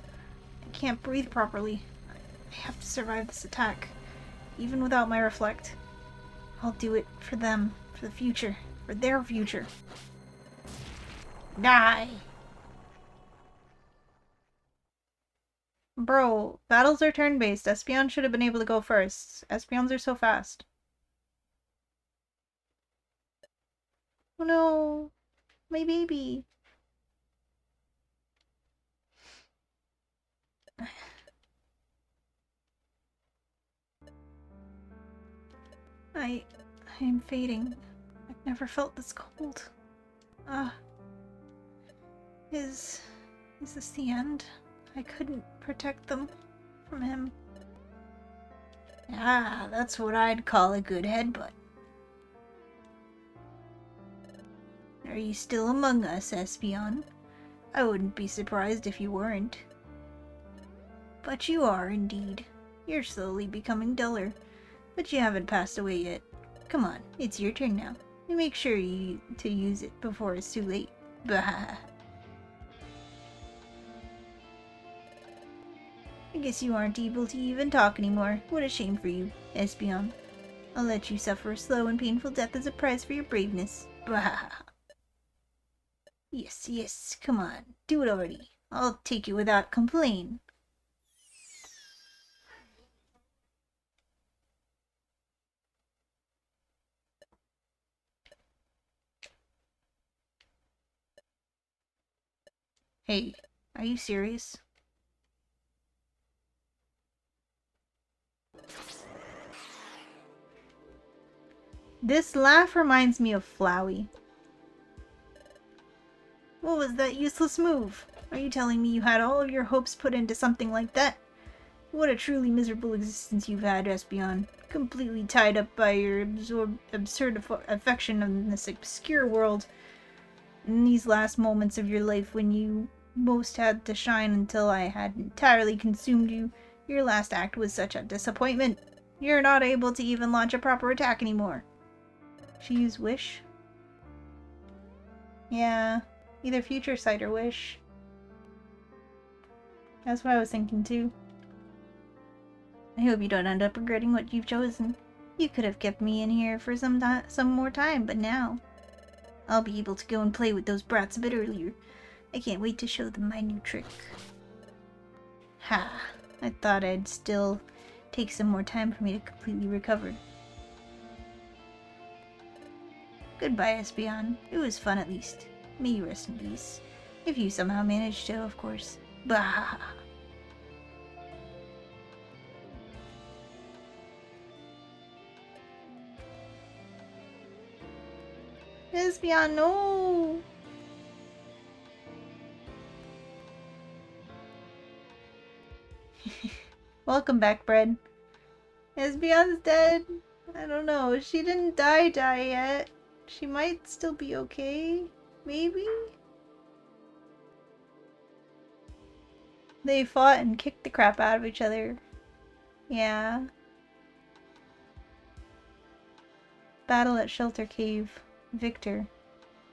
I can't breathe properly. I have to survive this attack, even without my reflect. I'll do it for them, for the future, for their future. Die! Bro, battles are turn-based. Espeon should have been able to go first. Espeons are so fast. Oh no! My baby! I am fading. I've never felt this cold. Ah. Is this the end? I couldn't protect them from him. Ah, that's what I'd call a good headbutt. Are you still among us, Espeon? I wouldn't be surprised if you weren't. But you are, indeed. You're slowly becoming duller, but you haven't passed away yet. Come on, it's your turn now. And make sure to use it before it's too late. Bah. I guess you aren't able to even talk anymore. What a shame for you, Espeon. I'll let you suffer a slow and painful death as a prize for your braveness. Bah. Yes, yes, come on. Do it already. I'll take it without complaint. Hey, are you serious? This laugh reminds me of Flowey. What was that useless move? Are you telling me you had all of your hopes put into something like that? What a truly miserable existence you've had, Espeon. Completely tied up by your absurd affection in this obscure world. In these last moments of your life when you most had to shine until I had entirely consumed you, your last act was such a disappointment. You're not able to even launch a proper attack anymore. She used Wish? Yeah, either Future Sight or Wish. That's what I was thinking too. I hope you don't end up regretting what you've chosen. You could have kept me in here for some more time, but now I'll be able to go and play with those brats a bit earlier. I can't wait to show them my new trick. Ha! I thought I'd still take some more time for me to completely recover. Goodbye, Espeon. It was fun at least. May you rest in peace. If you somehow manage to, of course. Bah! Espeon, no! Welcome back, Bread. Espeon's dead. I don't know. She didn't die yet. She might still be okay. Maybe? They fought and kicked the crap out of each other. Yeah. Battle at Shelter Cave. Victor.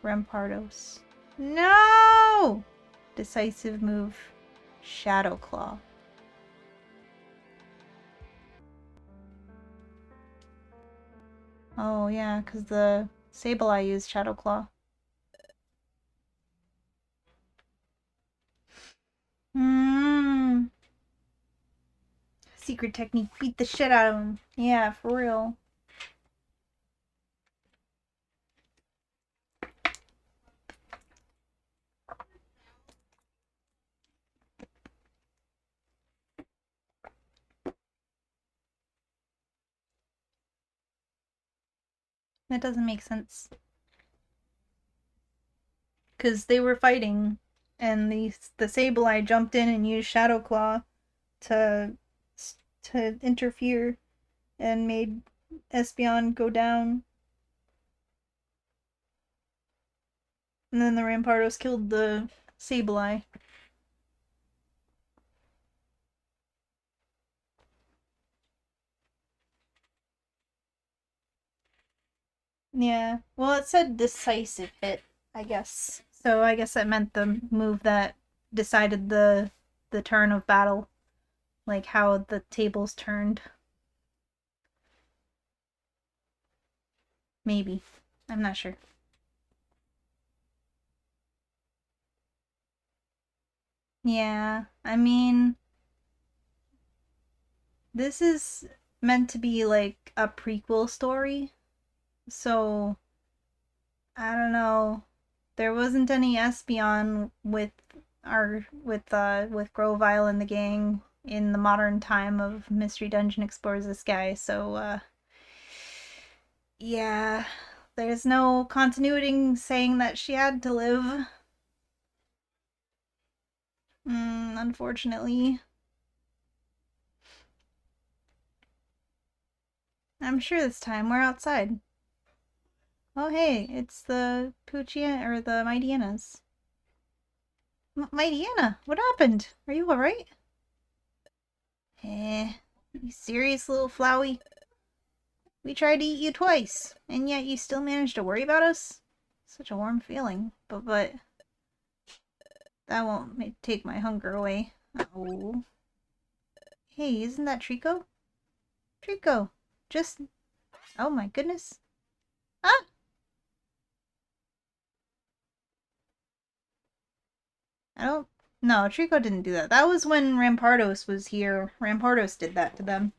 Rampardos. No! Decisive move. Shadow Claw. Oh yeah, because the Sableye used Shadow Claw. Secret technique. Beat the shit out of him. Yeah, for real. That doesn't make sense. Because they were fighting, and the Sableye jumped in and used Shadow Claw to interfere and made Espeon go down. And then the Rampardos killed the Sableye. Yeah. Well, it said decisive hit, I guess. So I guess that meant the move that decided the turn of battle. Like how the tables turned. Maybe. I'm not sure. Yeah. I mean, this is meant to be like a prequel story. So I don't know. There wasn't any Espeon with with Grovyle and the gang in the modern time of Mystery Dungeon Explores the Sky, so yeah. There's no continuity saying that she had to live. Unfortunately. I'm sure this time we're outside. Oh hey, it's the Poochie or the Mightyenas. Mightyena, what happened? Are you alright? You serious, little Flowey? We tried to eat you twice, and yet you still managed to worry about us? Such a warm feeling, but that won't take my hunger away. Oh. Hey, isn't that Trico? Trico, just... Oh my goodness. Ah! I don't... No, Trico didn't do that. That was when Rampardos was here. Rampardos did that to them.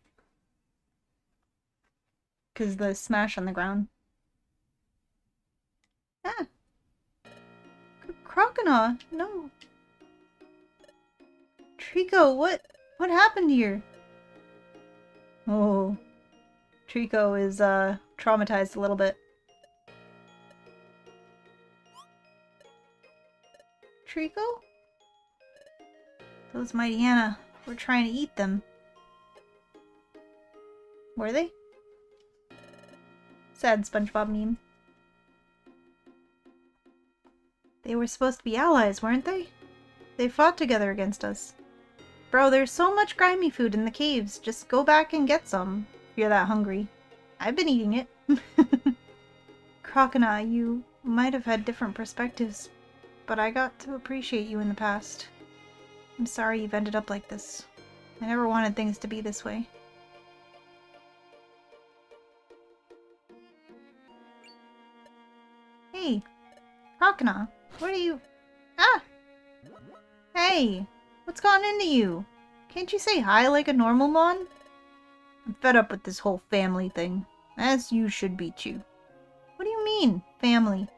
Because the smash on the ground. Ah! Croconaw, no. Trico, what happened here? Oh. Trico is, traumatized a little bit. Trico? Those Mightyena were trying to eat them. Were they? Sad SpongeBob meme. They were supposed to be allies, weren't they? They fought together against us. Bro, there's so much grimy food in the caves. Just go back and get some if you're that hungry. I've been eating it. Croconaw, you might have had different perspectives, but I got to appreciate you in the past. I'm sorry you've ended up like this. I never wanted things to be this way. Hey, Croconaw, what are you... Ah! Hey, what's gotten into you? Can't you say hi like a normal mon? I'm fed up with this whole family thing. As you should be, too. What do you mean, family?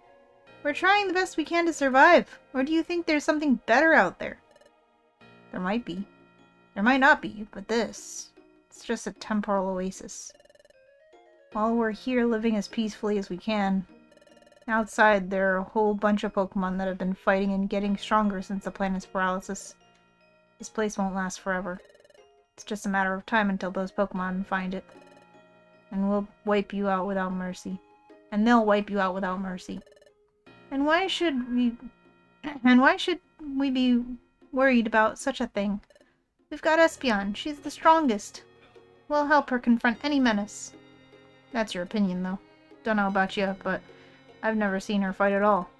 We're trying the best we can to survive. Or do you think there's something better out there? There might be. There might not be, but this... It's just a temporal oasis. While we're here living as peacefully as we can, outside there are a whole bunch of Pokemon that have been fighting and getting stronger since the planet's paralysis. This place won't last forever. It's just a matter of time until those Pokemon find it. And we'll wipe you out without mercy. And they'll wipe you out without mercy. And why should we... And why should we be worried about such a thing? We've got Espeon. She's the strongest. We'll help her confront any menace. That's your opinion, though. Don't know about you, but I've never seen her fight at all.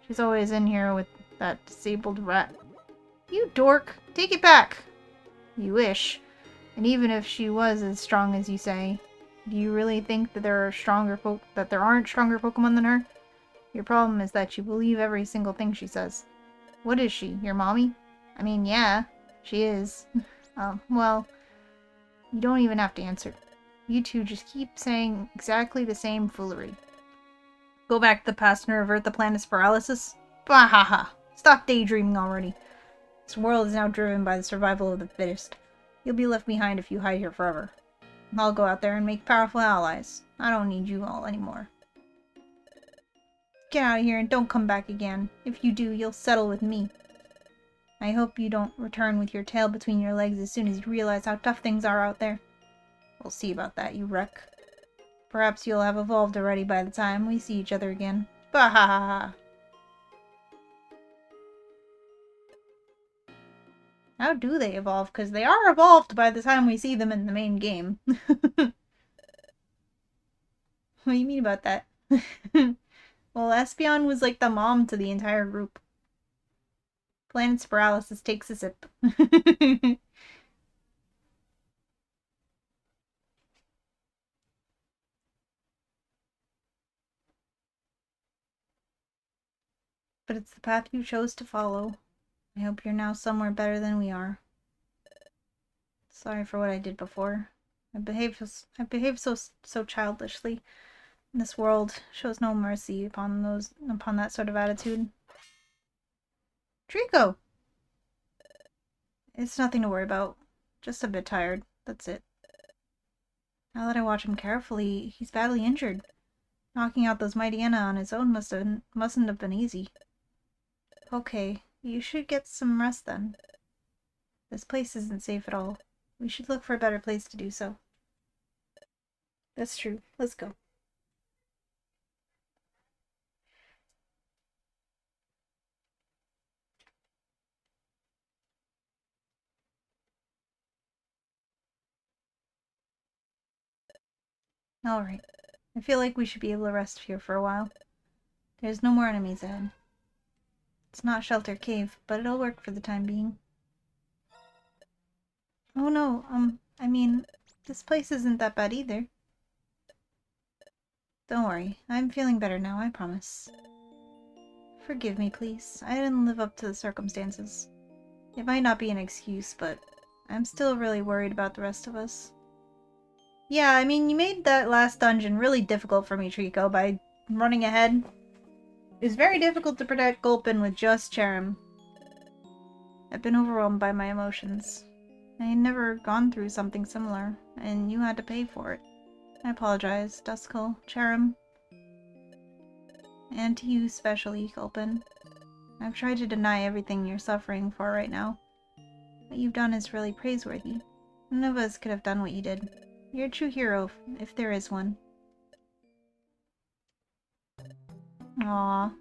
She's always in here with that disabled rat. You dork! Take it back! You wish. And even if she was as strong as you say, do you really think that there aren't stronger Pokemon than her? Your problem is that you believe every single thing she says. What is she? Your mommy? I mean, yeah, she is. Well, you don't even have to answer. You two just keep saying exactly the same foolery. Go back to the past and revert the planet's paralysis? Bahaha! Stop daydreaming already. This world is now driven by the survival of the fittest. You'll be left behind if you hide here forever. I'll go out there and make powerful allies. I don't need you all anymore. Get out of here and don't come back again. If you do, you'll settle with me. I hope you don't return with your tail between your legs as soon as you realize how tough things are out there. We'll see about that, you wreck. Perhaps you'll have evolved already by the time we see each other again. Bahahaha! How do they evolve? Because they are evolved by the time we see them in the main game. What do you mean about that? Well, Espeon was like the mom to the entire group. Planet's paralysis takes a sip. But it's the path you chose to follow. I hope you're now somewhere better than we are. Sorry for what I did before. I behaved so childishly. This world shows no mercy upon that sort of attitude. Trico! It's nothing to worry about. Just a bit tired. That's it. Now that I watch him carefully, he's badly injured. Knocking out those Mightyena on his own mustn't have been easy. Okay, you should get some rest then. This place isn't safe at all. We should look for a better place to do so. That's true. Let's go. Alright. I feel like we should be able to rest here for a while. There's no more enemies ahead. It's not Shelter Cave, but it'll work for the time being. Oh no, I mean, this place isn't that bad either. Don't worry, I'm feeling better now, I promise. Forgive me, please. I didn't live up to the circumstances. It might not be an excuse, but I'm still really worried about the rest of us. Yeah, I mean, you made that last dungeon really difficult for me, Trico, by running ahead. It was very difficult to protect Gulpin with just Cherrim. I've been overwhelmed by my emotions. I had never gone through something similar, and you had to pay for it. I apologize, Duskull, Cherrim. And to you especially, Gulpin. I've tried to deny everything you're suffering for right now. What you've done is really praiseworthy. None of us could have done what you did. You're a true hero, if there is one. Aww.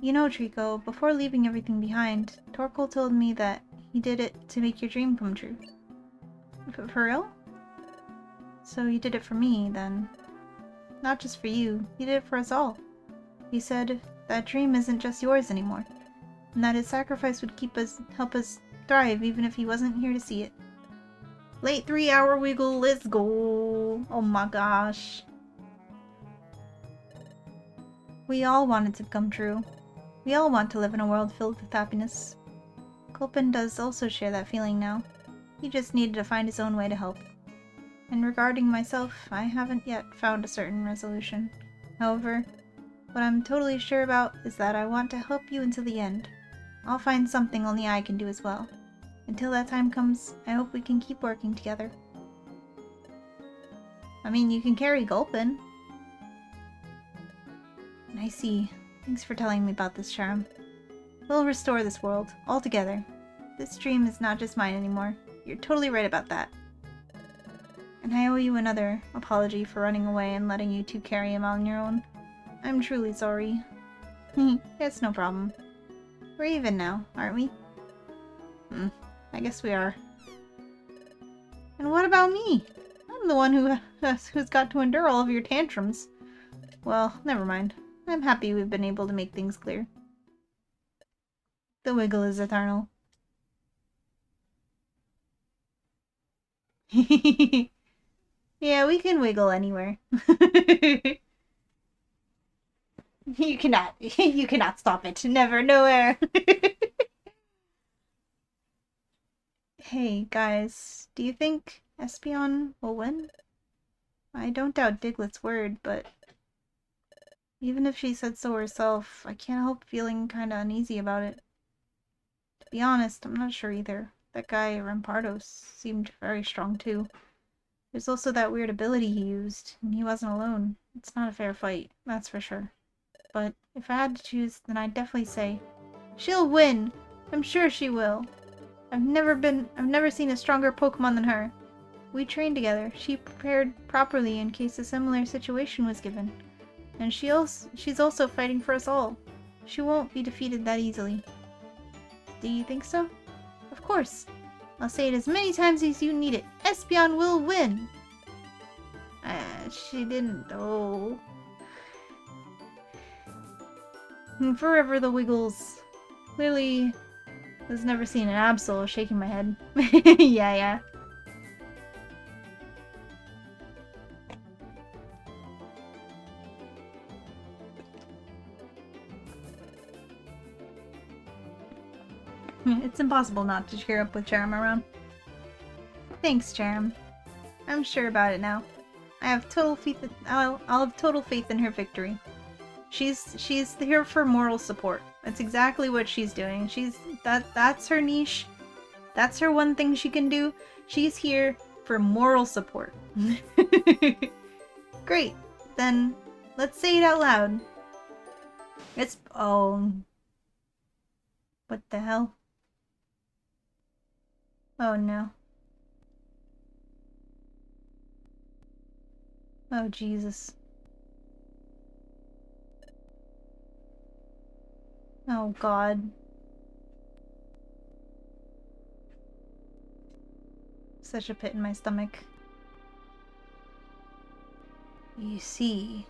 You know, Trico, before leaving everything behind, Torkoal told me that he did it to make your dream come true. For real? So you did it for me, then. Not just for you, he did it for us all. He said that dream isn't just yours anymore, and that his sacrifice would help us thrive even if he wasn't here to see it. Late 3-hour wiggle, let's go! Oh my gosh. We all want it to come true. We all want to live in a world filled with happiness. Gulpin does also share that feeling now. He just needed to find his own way to help. And regarding myself, I haven't yet found a certain resolution. However, what I'm totally sure about is that I want to help you until the end. I'll find something only I can do as well. Until that time comes, I hope we can keep working together. I mean, you can carry Gulpin. I see. Thanks for telling me about this, Cherrim. We'll restore this world, all together. This dream is not just mine anymore. You're totally right about that. And I owe you another apology for running away and letting you two carry him on your own. I'm truly sorry. It's no problem. We're even now, aren't we? I guess we are. And what about me? I'm the one who's got to endure all of your tantrums. Well, never mind. I'm happy we've been able to make things clear. The wiggle is eternal. Yeah, we can wiggle anywhere. You cannot stop it. Never, nowhere. Hey, guys, do you think Espeon will win? I don't doubt Diglett's word, but even if she said so herself, I can't help feeling kinda uneasy about it. To be honest, I'm not sure either. That guy, Rampardos, seemed very strong too. There's also that weird ability he used, and he wasn't alone. It's not a fair fight, that's for sure. But if I had to choose, then I'd definitely say, she'll win! I'm sure she will. I've never seen a stronger Pokemon than her. We trained together. She prepared properly in case a similar situation was given. And she's also fighting for us all. She won't be defeated that easily. Do you think so? Of course. I'll say it as many times as you need it. Espeon will win! She didn't though. Forever the Wiggles. Clearly has never seen an Absol shaking my head. Yeah. It's impossible not to cheer up with Charm around. Thanks, Charm. I'm sure about it now. I have total faith. I'll have total faith in her victory. She's here for moral support. That's exactly what she's doing. That's her niche. That's her one thing she can do. She's here for moral support. Great. Then let's say it out loud. What the hell? Oh no. Oh Jesus. Oh God. Such a pit in my stomach. You see,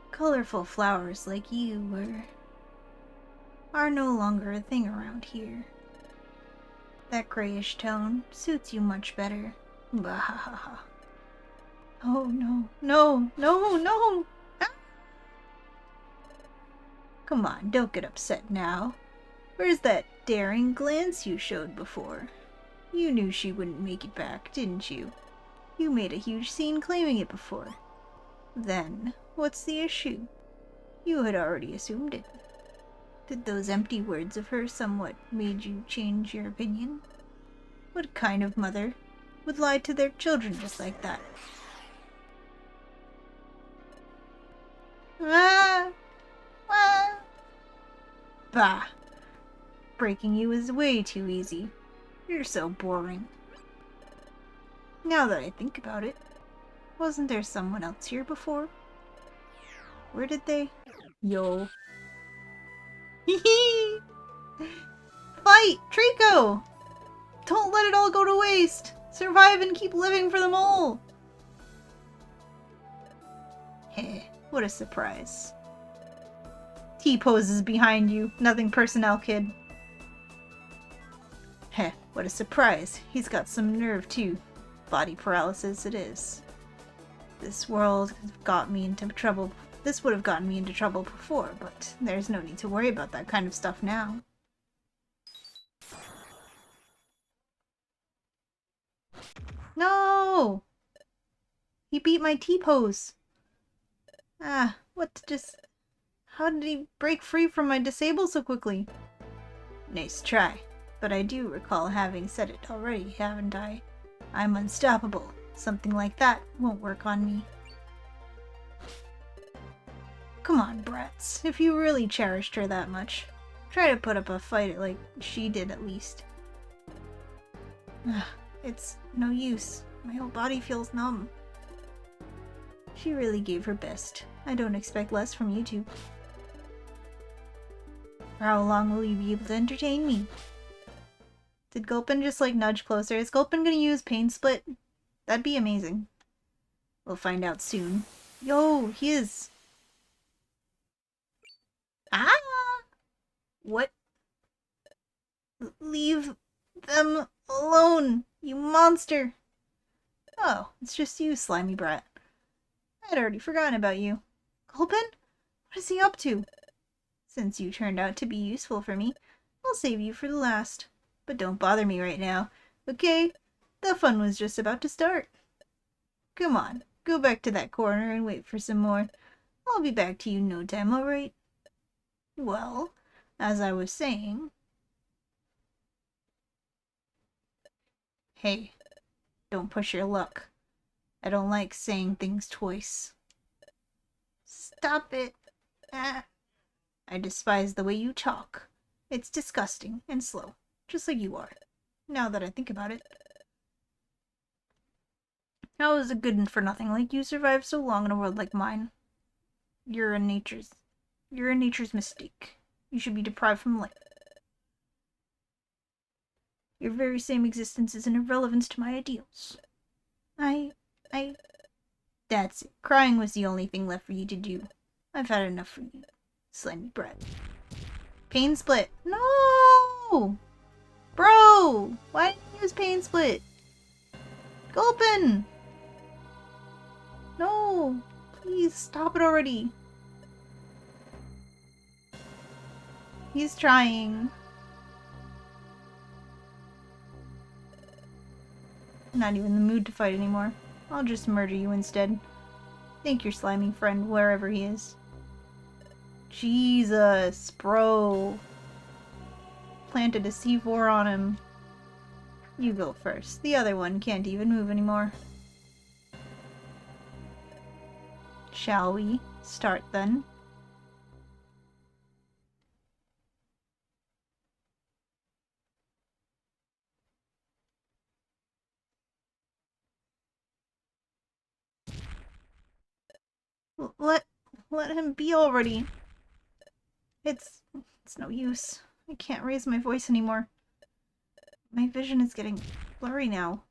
colorful flowers like you are no longer a thing around here. That grayish tone suits you much better. Bahahaha. Oh no, no! Ah! Come on, don't get upset now. Where's that daring glance you showed before? You knew she wouldn't make it back, didn't you? You made a huge scene claiming it before. Then, what's the issue? You had already assumed it. Did those empty words of hers somewhat made you change your opinion? What kind of mother would lie to their children just like that? Ah! Bah! Breaking you is way too easy. You're so boring. Now that I think about it, wasn't there someone else here before? Where did they? Yo. Hee. Fight! Trico! Don't let it all go to waste! Survive and keep living for them all! Heh, what a surprise. T-pose is behind you. Nothing personnel, kid. Heh, what a surprise. He's got some nerve, too. Body paralysis it is. This world got me into trouble. This would have gotten me into trouble before, but there's no need to worry about that kind of stuff now. No! He beat my T-pose. Ah, how did he break free from my disable so quickly? Nice try, but I do recall having said it already, haven't I? I'm unstoppable. Something like that won't work on me. Come on, brats. If you really cherished her that much, try to put up a fight like she did at least. It's no use. My whole body feels numb. She really gave her best. I don't expect less from you two. For how long will you be able to entertain me? Did Gulpin just nudge closer? Is Gulpin gonna use Pain Split? That'd be amazing. We'll find out soon. Yo, he is. Ah! What? Leave them alone, you monster! Oh, it's just you, slimy brat. I'd already forgotten about you. Gulpin? What is he up to? Since you turned out to be useful for me, I'll save you for the last. But don't bother me right now, okay? The fun was just about to start. Come on, go back to that corner and wait for some more. I'll be back to you in no time, alright? Well, as I was saying... Hey, don't push your luck. I don't like saying things twice. Stop it. Ah. I despise the way you talk. It's disgusting and slow, just like you are. Now that I think about it. How is a good for nothing like you survive so long in a world like mine? You're a nature's mistake. You should be deprived from life. Your very same existence is an irrelevance to my ideals. That's it. Crying was the only thing left for you to do. I've had enough for you, slimy brat. Pain split. No! Bro! Why didn't you use pain split? Gulpin! No! Please stop it already. He's trying. I'm not even in the mood to fight anymore. I'll just murder you instead. Thank your slimy friend, wherever he is. Jesus, bro. Planted a C4 on him. You go first. The other one can't even move anymore. Shall we start then? Let him be already. It's no use. I can't raise my voice anymore. My vision is getting blurry now.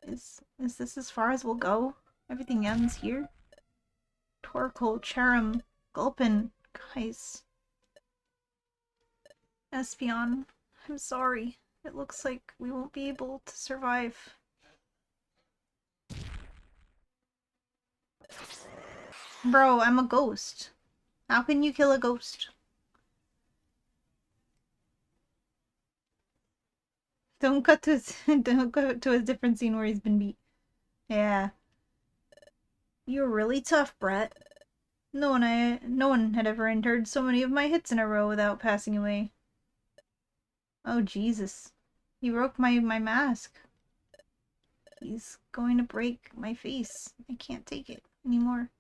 Is this as far as we'll go? Everything ends here? Torkoal, Cherim, Gulpin, guys. Espeon, I'm sorry. It looks like we won't be able to survive. Bro, I'm a ghost. How can you kill a ghost? Don't cut to don't go to a different scene where he's been beat. Yeah. You're really tough, Brett. No one had ever endured so many of my hits in a row without passing away. Oh Jesus. He broke my mask. He's going to break my face. I can't take it anymore.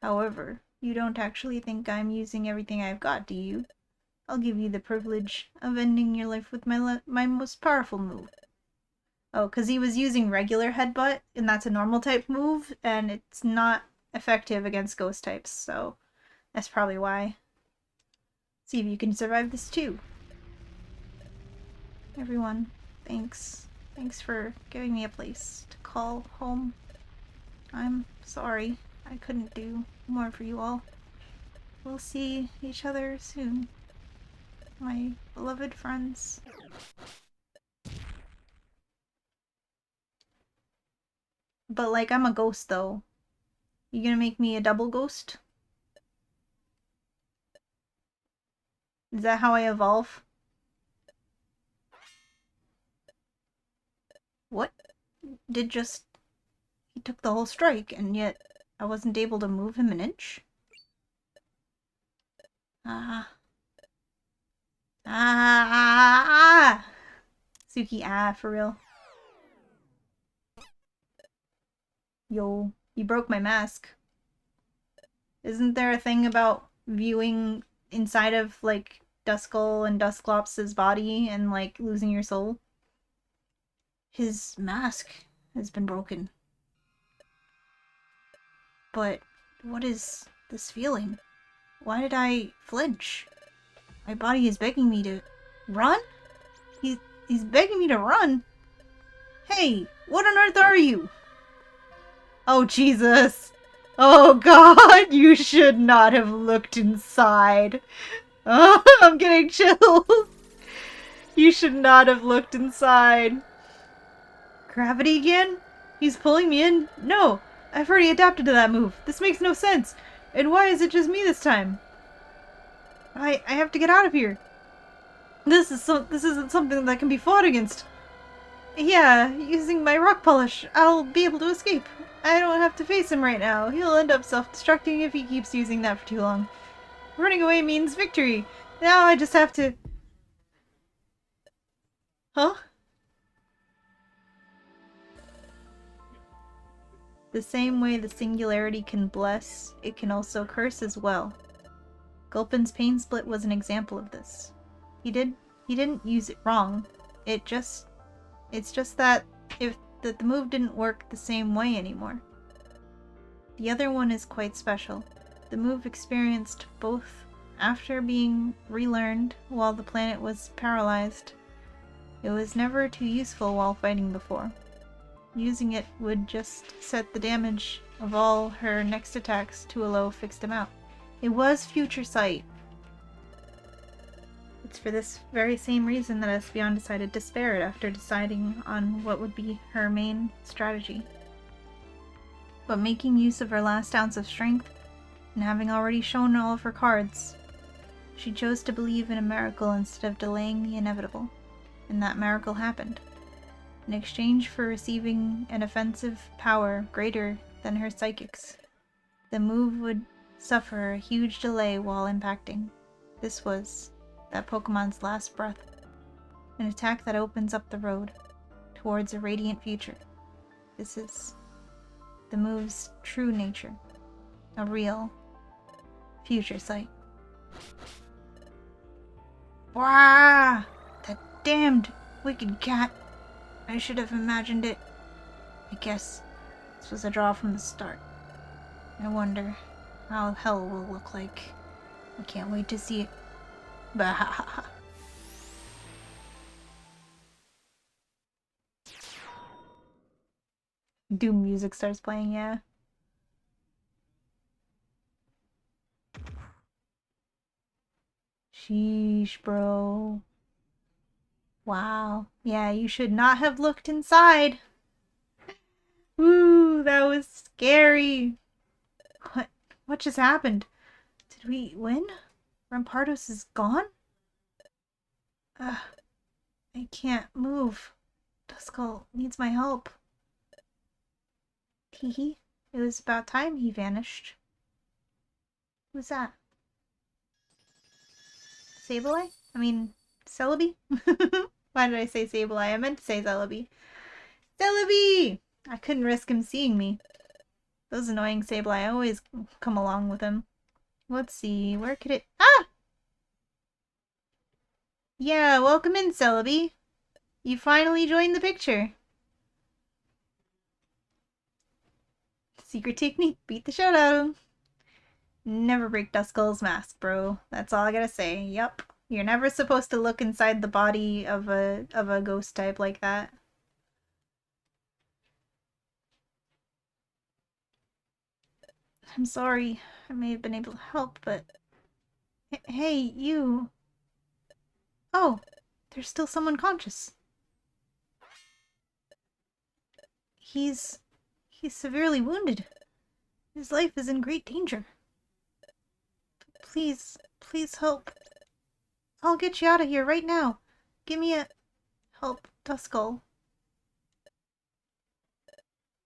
However, you don't actually think I'm using everything I've got, do you? I'll give you the privilege of ending your life with my most powerful move. Oh, because he was using regular headbutt, and that's a normal type move, and it's not effective against ghost types, so that's probably why. See if you can survive this too. Everyone, thanks. Thanks for giving me a place to call home. I'm sorry I couldn't do more for you all. We'll see each other soon. My beloved friends. But like, I'm a ghost though. You gonna make me a double ghost? Is that how I evolve? What? Did just... He took the whole strike, and yet I wasn't able to move him an inch? Ah. Ah. Suki, for real. Yo, you broke my mask. Isn't there a thing about viewing inside of, like, Duskull and Dusclops' body and, like, losing your soul? His mask has been broken. But what is this feeling? Why did I flinch? My body is begging me to run? He's begging me to run? Hey, what on earth are you? Oh, Jesus. Oh, God, you should not have looked inside. Oh, I'm getting chills. You should not have looked inside. Gravity again? He's pulling me in? No, I've already adapted to that move. This makes no sense. And why is it just me this time? I have to get out of here. This isn't something that can be fought against. Yeah, using my rock polish, I'll be able to escape. I don't have to face him right now. He'll end up self-destructing if he keeps using that for too long. Running away means victory. Now I just have to... Huh? The same way the singularity can bless, it can also curse as well. Gulpin's pain split was an example of this. He didn't use it wrong. It's just that the move didn't work the same way anymore. The other one is quite special. The move experienced both after being relearned while the planet was paralyzed. It was never too useful while fighting before. Using it would just set the damage of all her next attacks to a low fixed amount. It was Future Sight. It's for this very same reason that Espeon decided to spare it after deciding on what would be her main strategy. But making use of her last ounce of strength, and having already shown all of her cards, she chose to believe in a miracle instead of delaying the inevitable. And that miracle happened. In exchange for receiving an offensive power greater than her psychics, the move would suffer a huge delay while impacting. This was that Pokemon's last breath. An attack that opens up the road towards a radiant future. This is the move's true nature. A real Future Sight. Wah! That damned wicked cat. I should have imagined it. I guess this was a draw from the start. I wonder how hell will look like. I can't wait to see it. Bah. Doom music starts playing, yeah. Sheesh, bro. Wow. Yeah, you should not have looked inside. Ooh, that was scary. What just happened? Did we win? Rampardos is gone? Ugh. I can't move. Duskull needs my help. Teehee. It was about time he vanished. Who's that? Sableye? I mean, Celebi? Why did I say Sableye? I meant to say Celebi. Celebi! I couldn't risk him seeing me. Those annoying Sableye always come along with him. Let's see, where could it... Ah! Yeah, welcome in, Celebi. You finally joined the picture. Secret technique, beat the shit out of him. Never break Duskull's mask, bro. That's all I gotta say. Yup. You're never supposed to look inside the body of a ghost type like that. I'm sorry. I may have been able to help, but... Hey, you... Oh, there's still someone conscious. He's severely wounded. His life is in great danger. Please help. I'll get you out of here right now. Give me a... Help, Duskull.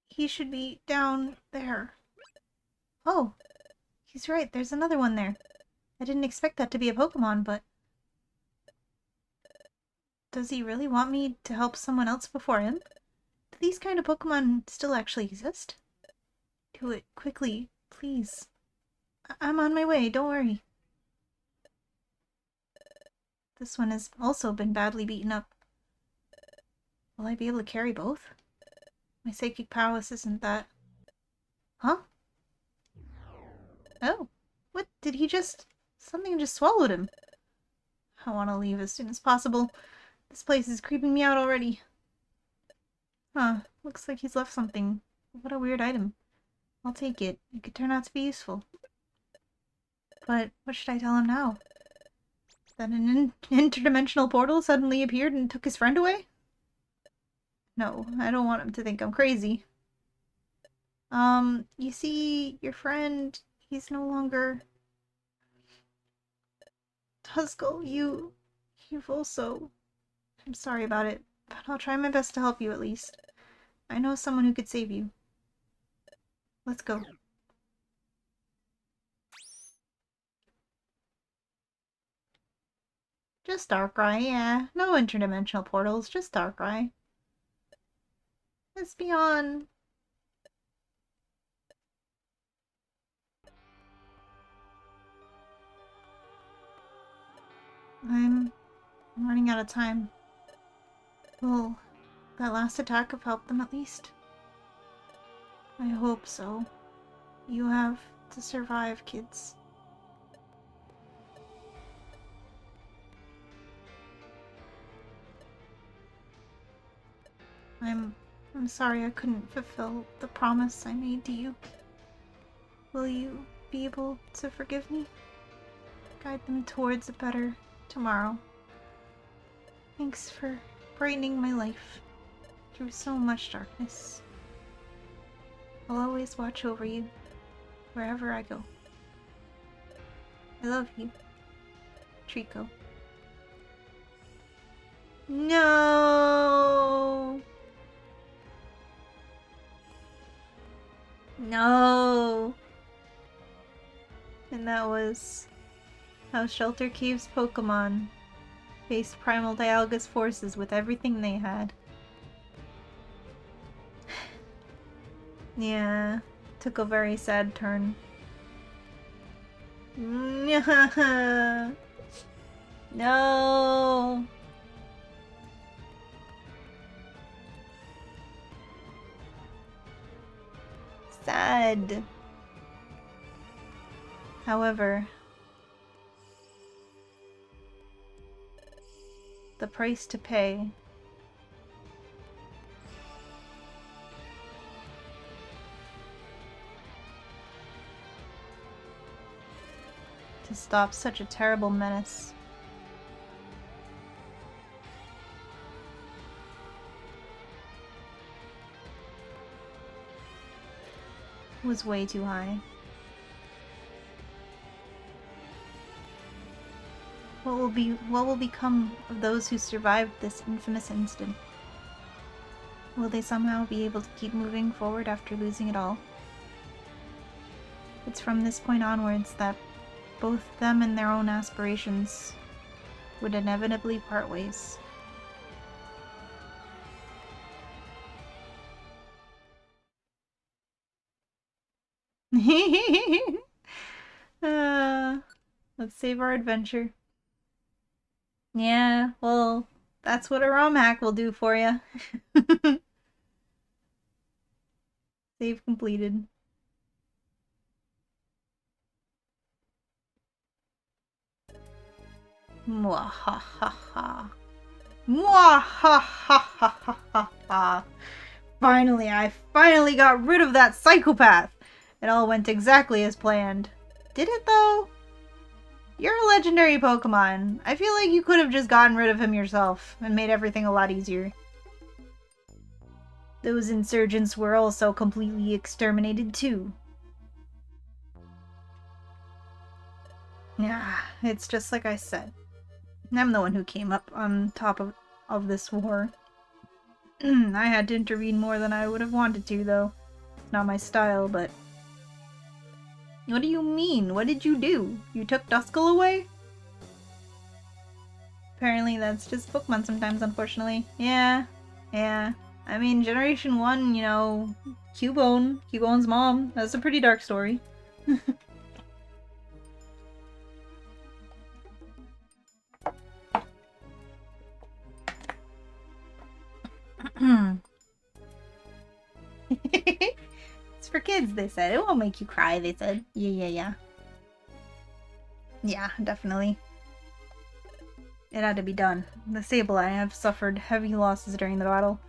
He should be down there. Oh, he's right. There's another one there. I didn't expect that to be a Pokemon, but... Does he really want me to help someone else before him? Do these kind of Pokemon still actually exist? Do it quickly, please. I'm on my way, don't worry. This one has also been badly beaten up. Will I be able to carry both? My psychic prowess isn't that... Huh? Oh, what? Did he just... Something just swallowed him. I want to leave as soon as possible. This place is creeping me out already. Huh, looks like he's left something. What a weird item. I'll take it. It could turn out to be useful. But what should I tell him now? That an interdimensional portal suddenly appeared and took his friend away? No, I don't want him to think I'm crazy. You see, your friend, he's no longer... Duskull, you've also... I'm sorry about it, but I'll try my best to help you at least. I know someone who could save you. Let's go. Just Darkrai, yeah. No interdimensional portals, just Darkrai. Espeon. I'm running out of time. Will that last attack have helped them at least? I hope so. You have to survive, kids. I'm sorry I couldn't fulfill the promise I made to you. Will you be able to forgive me? Guide them towards a better tomorrow. Thanks for brightening my life through so much darkness. I'll always watch over you wherever I go. I love you, Trico. No! No! And that was how Shelter Cave's Pokemon faced Primal Dialga's forces with everything they had. Yeah, took a very sad turn. No! Sad. However, the price to pay to stop such a terrible menace was way too high. What will become of those who survived this infamous incident? Will they somehow be able to keep moving forward after losing it all? It's from this point onwards that both them and their own aspirations would inevitably part ways. Let's save our adventure. Yeah, well, that's what a ROM hack will do for you. Save completed. Mwahahaha. Mwahahaha. Finally, I finally got rid of that psychopath! It all went exactly as planned. Did it though? You're a legendary Pokemon. I feel like you could have just gotten rid of him yourself and made everything a lot easier. Those insurgents were also completely exterminated too. Yeah, it's just like I said. I'm the one who came up on top of this war. I had to intervene more than I would have wanted to, though. It's not my style, but... What do you mean? What did you do? You took Duskull away? Apparently that's just Pokemon sometimes, unfortunately. Yeah. I mean, Generation 1, you know, Cubone's mom. That's a pretty dark story. It's for kids, they said. It won't make you cry, they said. Yeah. Yeah, definitely. It had to be done. The Sableye have suffered heavy losses during the battle.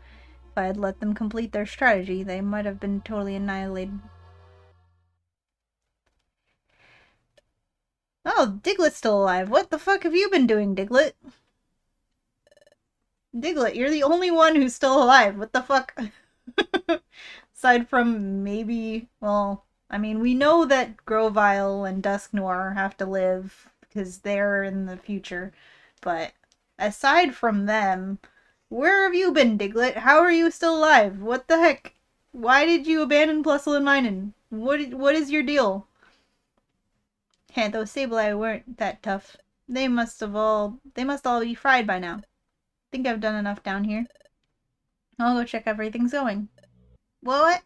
If I had let them complete their strategy, they might have been totally annihilated. Oh, Diglett's still alive. What the fuck have you been doing, Diglett? Diglett, you're the only one who's still alive. What the fuck? Aside from maybe, well, I mean, we know that Grovyle and Dusknoir have to live because they're in the future. But aside from them, where have you been, Diglett? How are you still alive? What the heck? Why did you abandon Plusle and Minun? What is your deal? Hey, those Sableye weren't that tough. They must all be fried by now. Think I've done enough down here. I'll go check everything's going. What?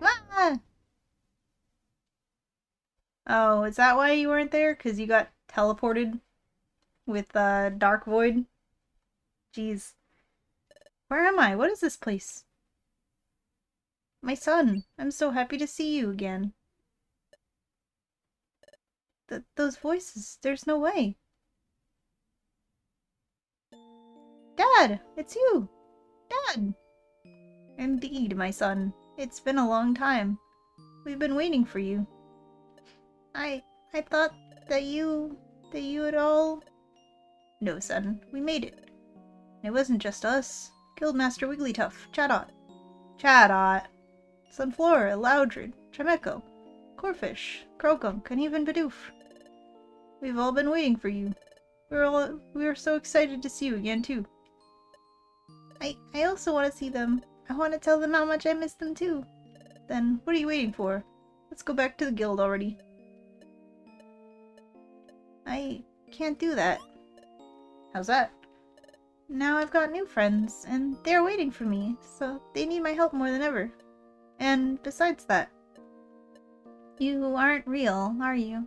Ah! Oh, is that why you weren't there? Because you got teleported? with Dark Void. Jeez. Where am I? What is this place? My son, I'm so happy to see you again. Those voices, there's no way. Dad, it's you! Dad! Indeed, my son. It's been a long time. We've been waiting for you. I thought that you had all... No, son, we made it. It wasn't just us. Guildmaster Wigglytuff, Chatot, Sunflora, Loudred, Chimecho, Corfish, Crocunk, and even Bidoof. We've all been waiting for you. We were so excited to see you again, too. I also want to see them. I want to tell them how much I miss them, too. Then, what are you waiting for? Let's go back to the guild already. I can't do that. How's that? Now I've got new friends, and they're waiting for me, so they need my help more than ever. And besides that, you aren't real, are you?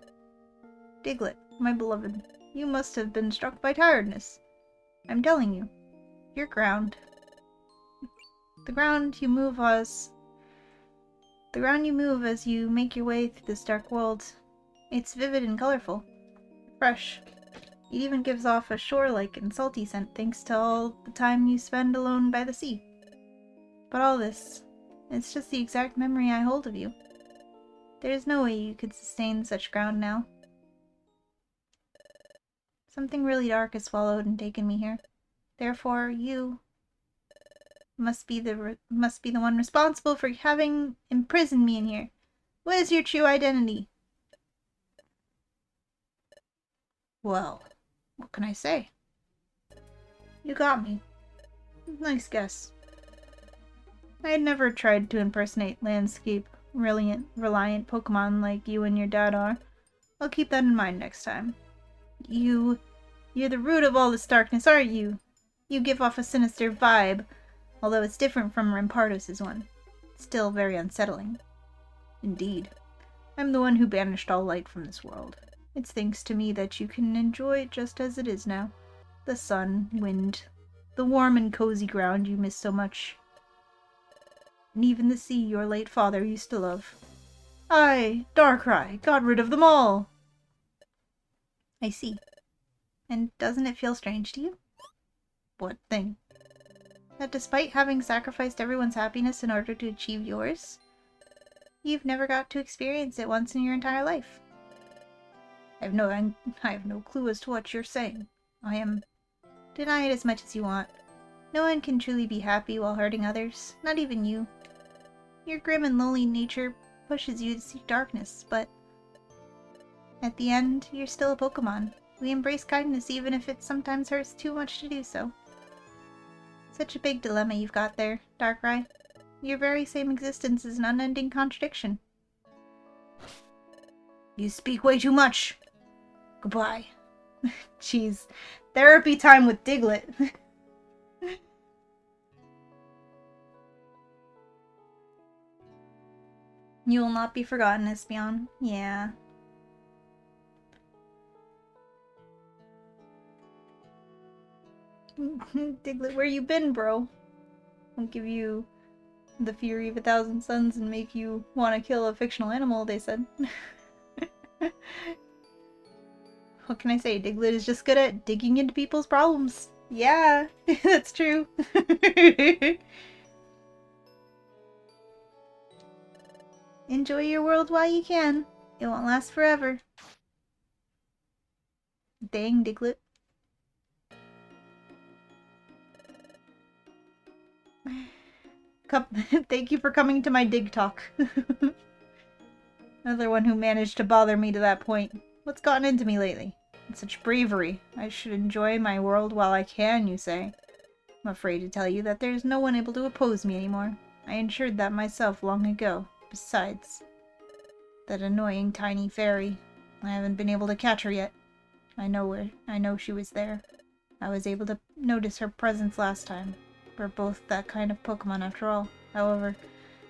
Diglett, my beloved, you must have been struck by tiredness. I'm telling you, you're ground. The ground you move as you make your way through this dark world. It's vivid and colorful, fresh. It even gives off a shore-like and salty scent thanks to all the time you spend alone by the sea. But all this, it's just the exact memory I hold of you. There's no way you could sustain such ground now. Something really dark has swallowed and taken me here. Therefore, you must be the one responsible for having imprisoned me in here. What is your true identity? Well, what can I say? You got me. Nice guess. I had never tried to impersonate landscape reliant Pokemon like you and your dad are. I'll keep that in mind next time. You're the root of all this darkness, aren't you? You give off a sinister vibe, although it's different from Rampardos' one. Still very unsettling. Indeed. I'm the one who banished all light from this world. It's thanks to me that you can enjoy it just as it is now. The sun, wind, the warm and cozy ground you miss so much. And even the sea your late father used to love. I, Darkrai, got rid of them all! I see. And doesn't it feel strange to you? What thing? That despite having sacrificed everyone's happiness in order to achieve yours, you've never got to experience it once in your entire life. I have no clue as to what you're saying. Deny it as much as you want. No one can truly be happy while hurting others, not even you. Your grim and lonely nature pushes you to seek darkness, but at the end, you're still a Pokemon. We embrace kindness even if it sometimes hurts too much to do so. Such a big dilemma you've got there, Darkrai. Your very same existence is an unending contradiction. You speak way too much. Goodbye. Jeez. Therapy time with Diglett. You will not be forgotten, Espeon. Yeah. Diglett, where you been, bro? I'll give you the fury of 1,000 suns and make you want to kill a fictional animal, they said. What can I say? Diglett is just good at digging into people's problems. Yeah, that's true. Enjoy your world while you can. It won't last forever. Dang, Diglett. Thank you for coming to my dig talk. Another one who managed to bother me to that point. What's gotten into me lately? It's such bravery. I should enjoy my world while I can, you say. I'm afraid to tell you that there's no one able to oppose me anymore. I ensured that myself long ago. Besides, that annoying tiny fairy. I haven't been able to catch her yet. I know she was there. I was able to notice her presence last time. We're both that kind of Pokemon after all. However,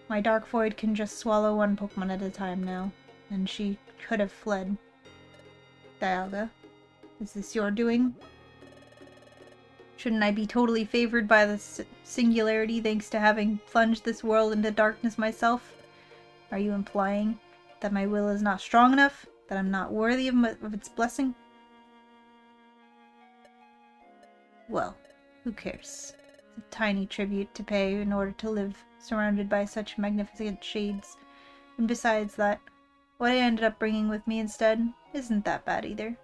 my Dark Void can just swallow one Pokemon at a time now, and she could have fled. Dialga. Is this your doing? Shouldn't I be totally favored by the singularity thanks to having plunged this world into darkness myself? Are you implying that my will is not strong enough? That I'm not worthy of its blessing? Well, who cares? It's a tiny tribute to pay in order to live surrounded by such magnificent shades. And besides that, what I ended up bringing with me instead isn't that bad either.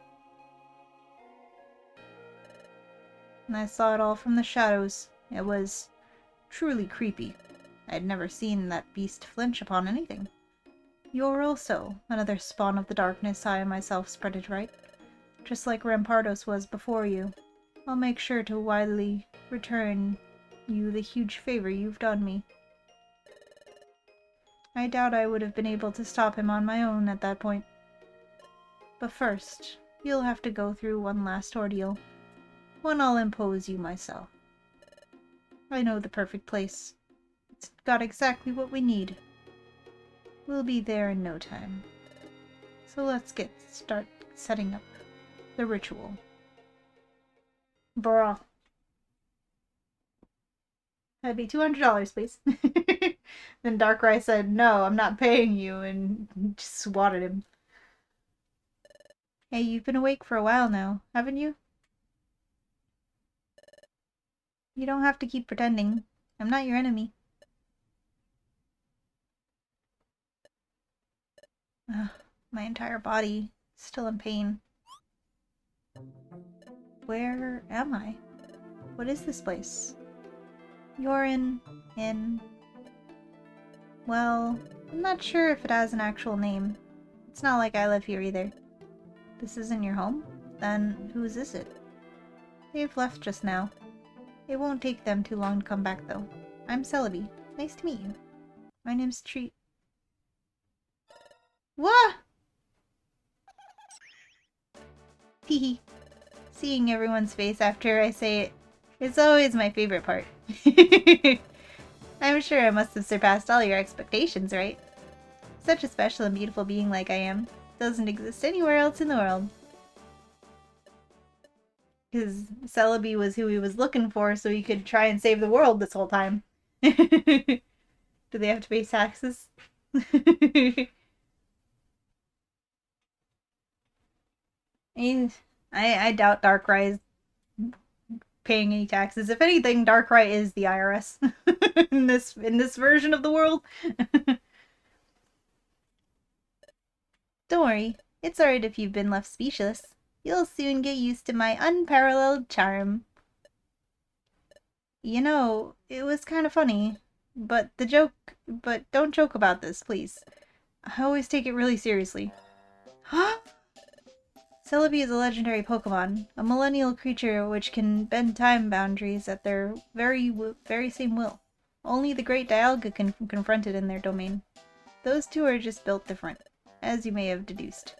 And I saw it all from the shadows. It was truly creepy. I had never seen that beast flinch upon anything. You're also another spawn of the darkness I myself spreaded, right? Just like Rampardos was before you. I'll make sure to widely return you the huge favor you've done me. I doubt I would have been able to stop him on my own at that point. But first, you'll have to go through one last ordeal. One I'll impose you myself. I know the perfect place. It's got exactly what we need. We'll be there in no time. So let's start setting up the ritual. Bruh. That'd be $200, please. Then Darkrai said, "No, I'm not paying you," and just swatted him. Hey, you've been awake for a while now, haven't you? You don't have to keep pretending. I'm not your enemy. Ugh, my entire body is still in pain. Where am I? What is this place? You're in... Well, I'm not sure if it has an actual name. It's not like I live here either. This isn't your home? Then whose is it? They've left just now. It won't take them too long to come back, though. I'm Celebi. Nice to meet you. My name's Treat. What? Hehe. Seeing everyone's face after I say it is always my favorite part. I'm sure I must have surpassed all your expectations, right? Such a special and beautiful being like I am doesn't exist anywhere else in the world. Because Celebi was who he was looking for, so he could try and save the world this whole time. Do they have to pay taxes? I mean, I doubt Darkrai is paying any taxes. If anything, Darkrai is the IRS in this version of the world. Don't worry, it's alright if you've been left speechless. You'll soon get used to my unparalleled charm. You know, it was kind of funny, but don't joke about this, please. I always take it really seriously. Huh? Celebi is a legendary Pokemon, a millennial creature which can bend time boundaries at their very same will. Only the great Dialga can confront it in their domain. Those two are just built different, as you may have deduced.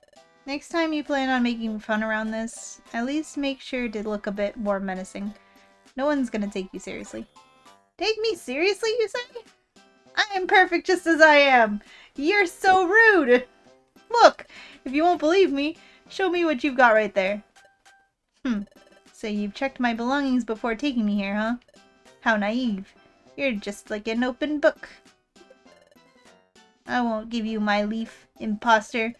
Next time you plan on making fun around this, at least make sure to look a bit more menacing. No one's gonna take you seriously. Take me seriously, you say? I am perfect just as I am! You're so rude! Look, if you won't believe me, show me what you've got right there. So you've checked my belongings before taking me here, huh? How naive. You're just like an open book. I won't give you my leaf, imposter.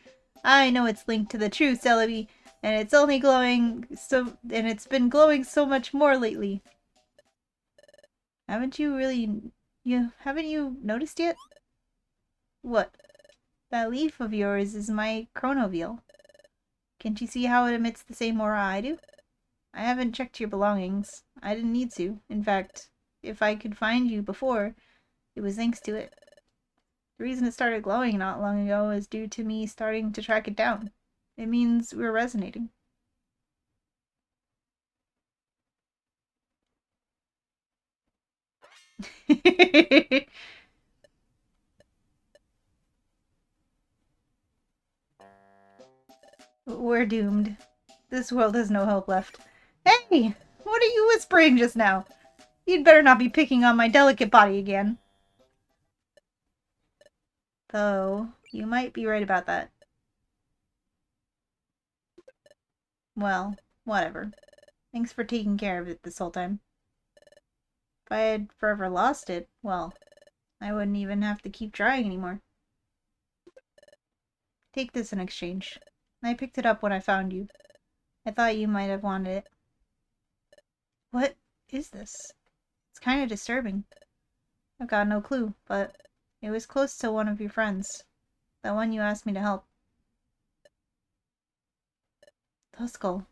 I know it's linked to the true Celebi, and it's only glowing and it's been glowing so much more lately. Haven't you noticed yet? What? That leaf of yours is my Chronoveal. Can't you see how it emits the same aura I do? I haven't checked your belongings. I didn't need to. In fact, if I could find you before, it was thanks to it. The reason it started glowing not long ago is due to me starting to track it down. It means we're resonating. We're doomed. This world has no hope left. Hey! What are you whispering just now? You'd better not be picking on my delicate body again. Though, you might be right about that. Well, Whatever. Thanks for taking care of it this whole time. If I had forever lost it, well, I wouldn't even have to keep trying anymore. Take this in exchange. I picked it up when I found you. I thought you might have wanted it. What is this? It's kind of disturbing. I've got no clue, but it was close to one of your friends. The one you asked me to help. Duskull.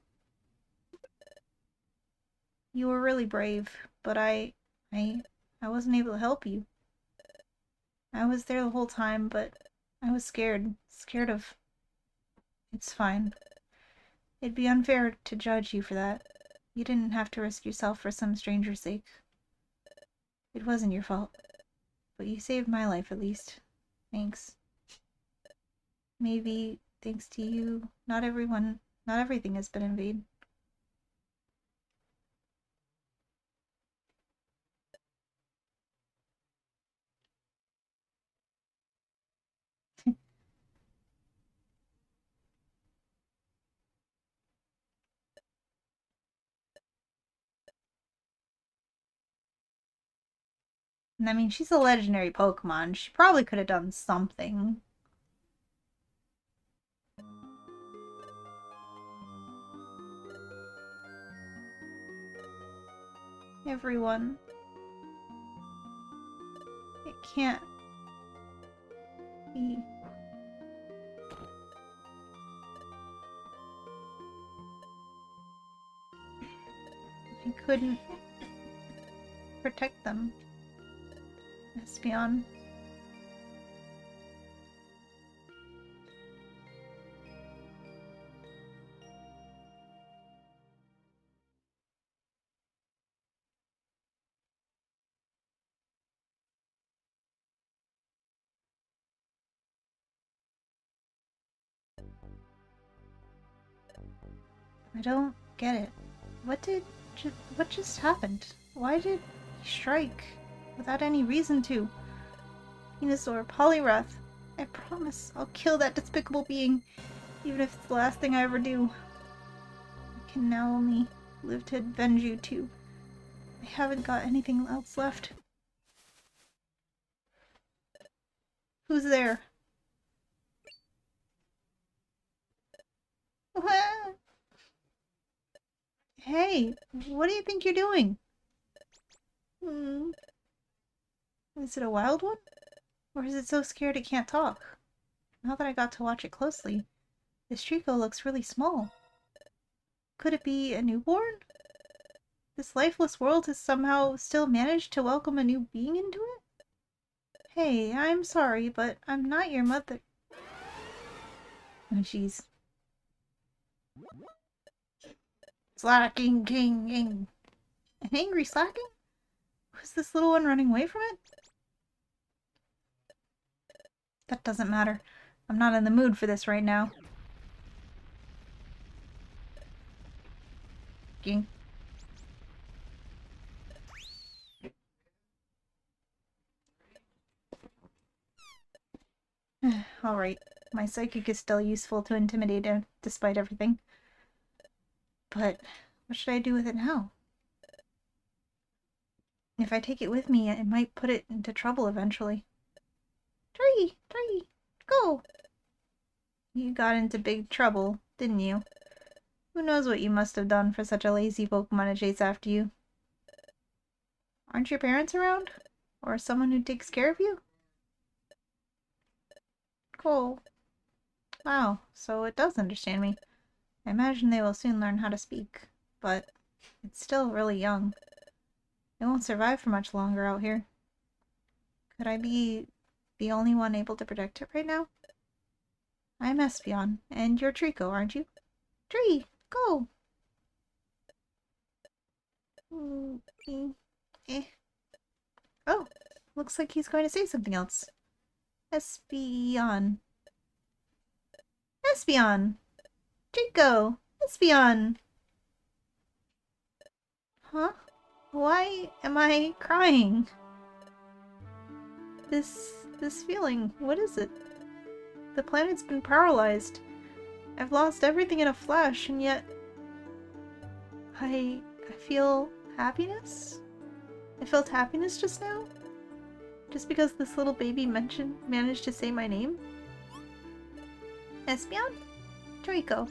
You were really brave, but I wasn't able to help you. I was there the whole time, but I was scared. Scared of... It's fine. It'd be unfair to judge you for that. You didn't have to risk yourself for some stranger's sake. It wasn't your fault. But you saved my life, at least. Thanks. Maybe, thanks to you, not everything has been in vain. And I mean, she's a legendary Pokemon. She probably could have done something. Everyone. It can't be. I couldn't protect them. Espeon. I don't get it. What just happened? Why did he strike without any reason to? Venusaur, Poliwrath. I promise I'll kill that despicable being, even if it's the last thing I ever do. I can now only live to avenge you too. I haven't got anything else left. Who's there? Hey, what do you think you're doing? Is it a wild one? Or is it so scared it can't talk? Now that I got to watch it closely, this Trico looks really small. Could it be a newborn? This lifeless world has somehow still managed to welcome a new being into it? Hey, I'm sorry, but I'm not your mother. Oh, jeez. Slacking king. An angry slacking? Was this little one running away from it? That doesn't matter. I'm not in the mood for this right now. Ging. Alright, my psychic is still useful to intimidate him, despite everything. But what should I do with it now? If I take it with me, it might put it into trouble eventually. Tree! Go! You got into big trouble, didn't you? Who knows what you must have done for such a lazy Pokemon to chase after you? Aren't your parents around? Or someone who takes care of you? Cool. Wow, so it does understand me. I imagine they will soon learn how to speak, but it's still really young. It won't survive for much longer out here. Could I be the only one able to protect it right now? I'm Espeon, and you're Trico, aren't you? Tree, go! Oh, looks like he's going to say something else. Espeon. Espeon! Trico! Espeon! Huh? Why am I crying? This feeling, what is it? The planet's been paralyzed. I've lost everything in a flash, and yet I feel happiness? I felt happiness just now? Just because this little baby managed to say my name? Espeon? Draco.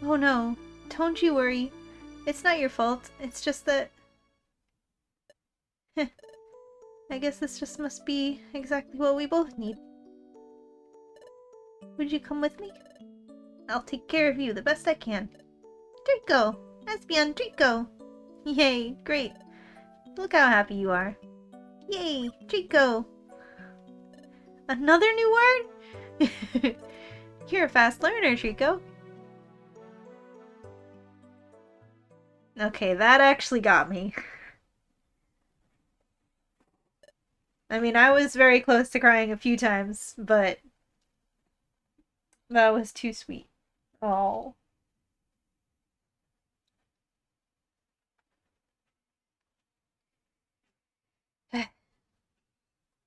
Oh no, don't you worry. It's not your fault. It's just that... I guess this just must be exactly what we both need. Would you come with me? I'll take care of you the best I can. Draco! Espeon, Draco! Yay, great. Look how happy you are. Yay, Draco! Another new word? You're a fast learner, Draco. Okay, that actually got me. I mean, I was very close to crying a few times, but that was too sweet. Oh.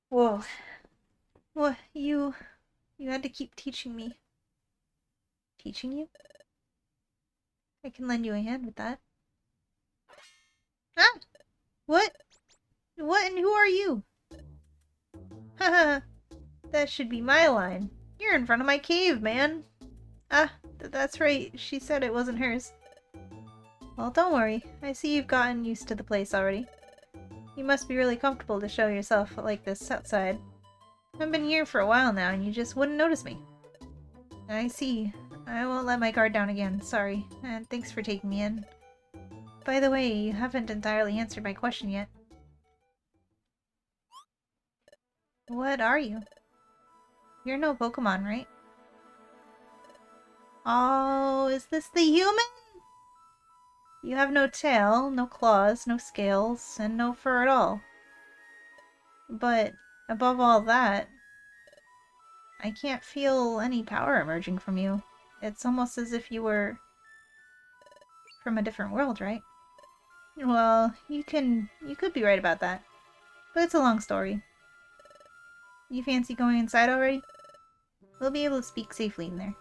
Whoa. What, you had to keep teaching me. Teaching you? I can lend you a hand with that. Ah! What? What and who are you? Haha, that should be my line. You're in front of my cave, man. Ah, that's right. She said it wasn't hers. Well, don't worry. I see you've gotten used to the place already. You must be really comfortable to show yourself like this outside. I've been here for a while now and you just wouldn't notice me. I see. I won't let my guard down again. Sorry. And thanks for taking me in. By the way, you haven't entirely answered my question yet. What are you? You're no Pokemon, right? Oh, is this the human? You have no tail, no claws, no scales, and no fur at all. But above all that, I can't feel any power emerging from you. It's almost as if you were from a different world, right? Well, you could be right about that. But it's a long story. You fancy going inside already? We'll be able to speak safely in there.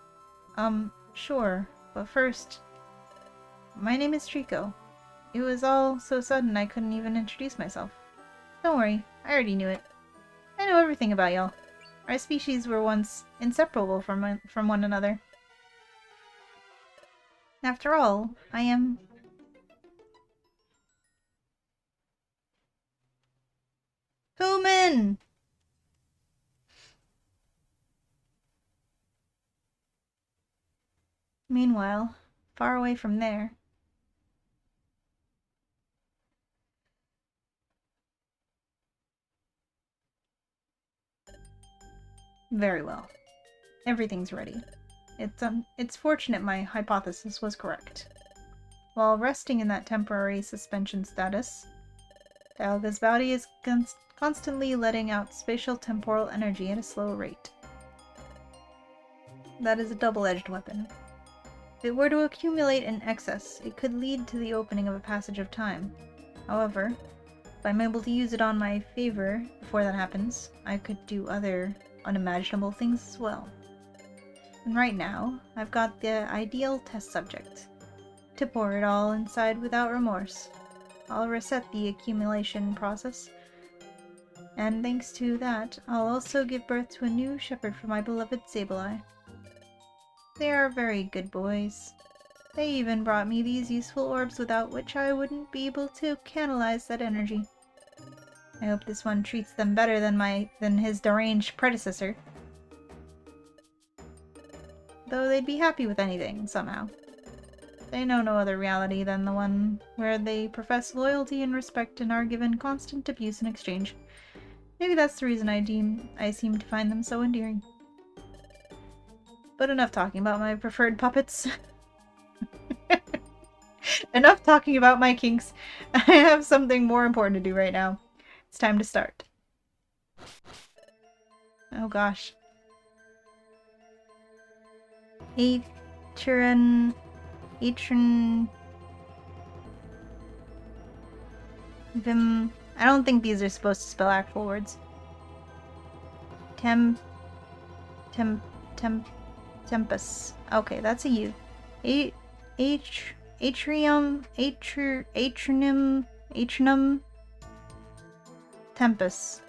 Sure. But first, my name is Trico. It was all so sudden I couldn't even introduce myself. Don't worry, I already knew it. I know everything about y'all. Our species were once inseparable from one another. After all, I am... human! Meanwhile, far away from there... Very well. Everything's ready. It's fortunate my hypothesis was correct. While resting in that temporary suspension status, Dialga's body is constantly letting out spatial temporal energy at a slow rate. That is a double-edged weapon. If it were to accumulate in excess, it could lead to the opening of a passage of time. However, if I'm able to use it on my favor before that happens, I could do other unimaginable things as well. And right now, I've got the ideal test subject. To pour it all inside without remorse. I'll reset the accumulation process. And thanks to that, I'll also give birth to a new shepherd for my beloved Sableye. They are very good boys. They even brought me these useful orbs without which I wouldn't be able to canalize that energy. I hope this one treats them better than his deranged predecessor. Though they'd be happy with anything, somehow. They know no other reality than the one where they profess loyalty and respect and are given constant abuse in exchange. Maybe that's the reason I seem to find them so endearing. But enough talking about my preferred puppets. Enough talking about my kinks. I have something more important to do right now. It's time to start. Oh gosh. Atron... Vim... I don't think these are supposed to spell actual words. Tempus. Okay, that's a U. Atrinum Tempus.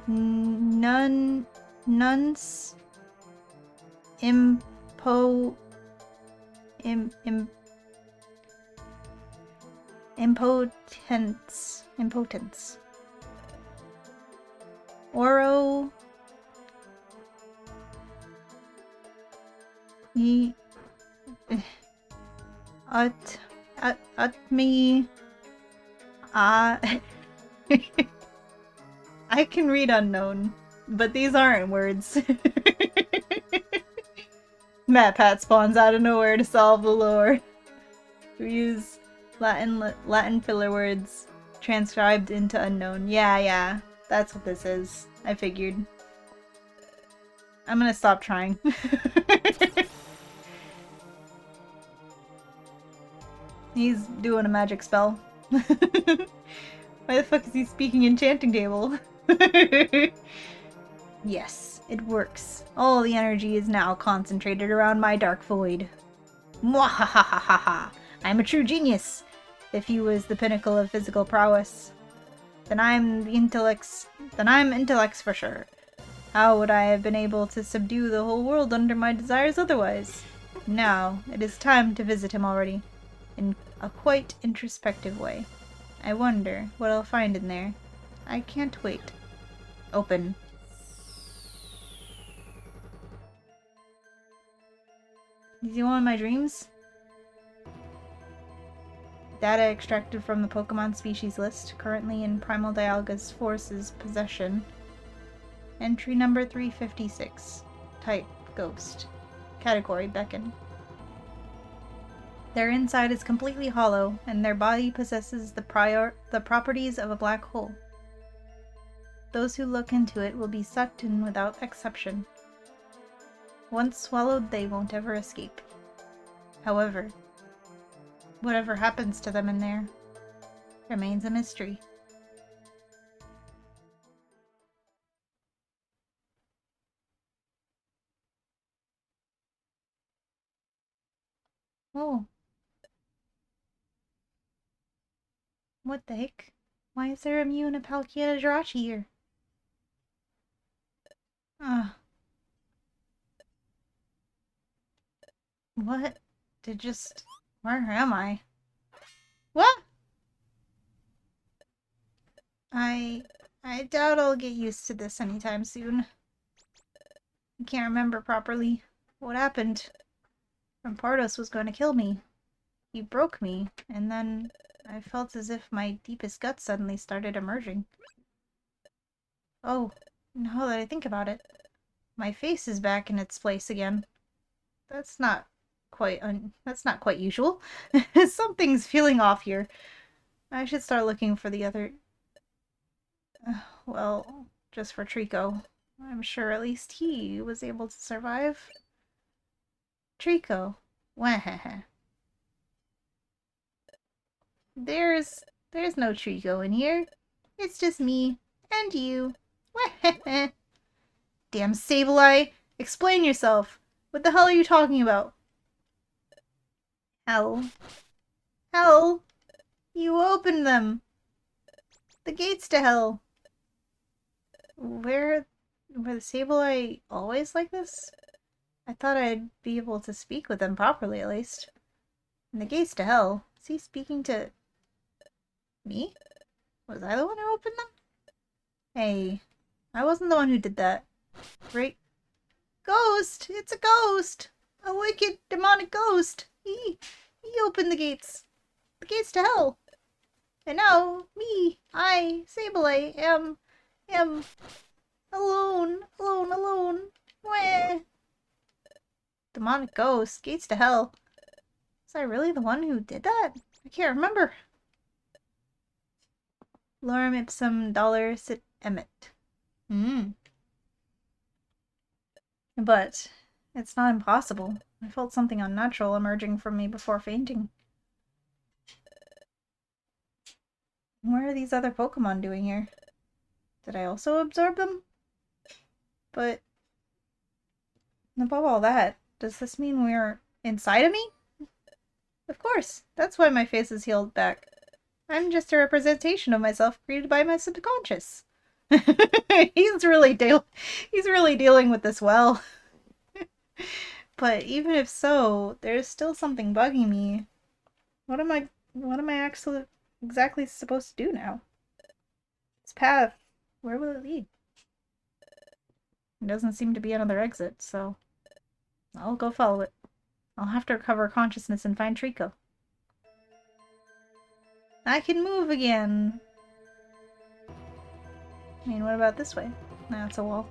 Nuns impotence. Oro ye at me I can read unknown, but these aren't words. MatPat spawns out of nowhere to solve the lore. We use Latin filler words transcribed into unknown. Yeah, that's what this is. I figured. I'm gonna stop trying. He's doing a magic spell. Why the fuck is he speaking enchanting table? Yes, it works. All the energy is now concentrated around my dark void. Mwahahaha! I'm a true genius! If he was the pinnacle of physical prowess, then I'm intellects for sure. How would I have been able to subdue the whole world under my desires otherwise? Now, it is time to visit him already, in a quite introspective way. I wonder what I'll find in there. I can't wait. Open. Is he one of my dreams? Data extracted from the Pokemon species list, currently in Primal Dialga's Force's possession. Entry number 356. Type, Ghost. Category, Beckon. Their inside is completely hollow, and their body possesses the properties of a black hole. Those who look into it will be sucked in without exception. Once swallowed, they won't ever escape. However, whatever happens to them in there remains a mystery. Oh. What the heck? Why is there a Mew and a Palkia and a Jirachi here? What? Where am I? What? I doubt I'll get used to this anytime soon. I can't remember properly what happened. Rampardos was going to kill me. He broke me, and then I felt as if my deepest guts suddenly started emerging. Oh, now that I think about it, my face is back in its place again. That's not quite usual. Something's feeling off here. I should start looking for the other... well, just for Trico. I'm sure at least he was able to survive. Trico. Wahaha. There's no Trico in here. It's just me and you. Wahaha. Damn Sableye! Explain yourself! What the hell are you talking about? Hell. Hell! You opened them! The gates to hell! Were the Sableye always like this? I thought I'd be able to speak with them properly, at least. And the gates to hell? Is he speaking to... me? Was I the one who opened them? Hey, I wasn't the one who did that. Right? Ghost! It's a ghost! A wicked, demonic ghost! He opened the gates. The gates to hell. And now, me, I, Sableye, am alone. Wah. Demonic ghost, gates to hell. Was I really the one who did that? I can't remember. Lorem ipsum dolor sit emit. But it's not impossible. I felt something unnatural emerging from me before fainting. What are these other Pokemon doing here? Did I also absorb them? But above all that, does this mean we're Inside of me? Of course. That's why my face is healed back. I'm just a representation of myself created by my subconscious. He's really dealing with this well. But even if so, there's still something bugging me. What am I actually exactly supposed to do now? This path, where will it lead? There doesn't seem to be another exit, so I'll go follow it. I'll have to recover consciousness and find Trico. I can move again! I mean, what about this way? Nah, it's a wall.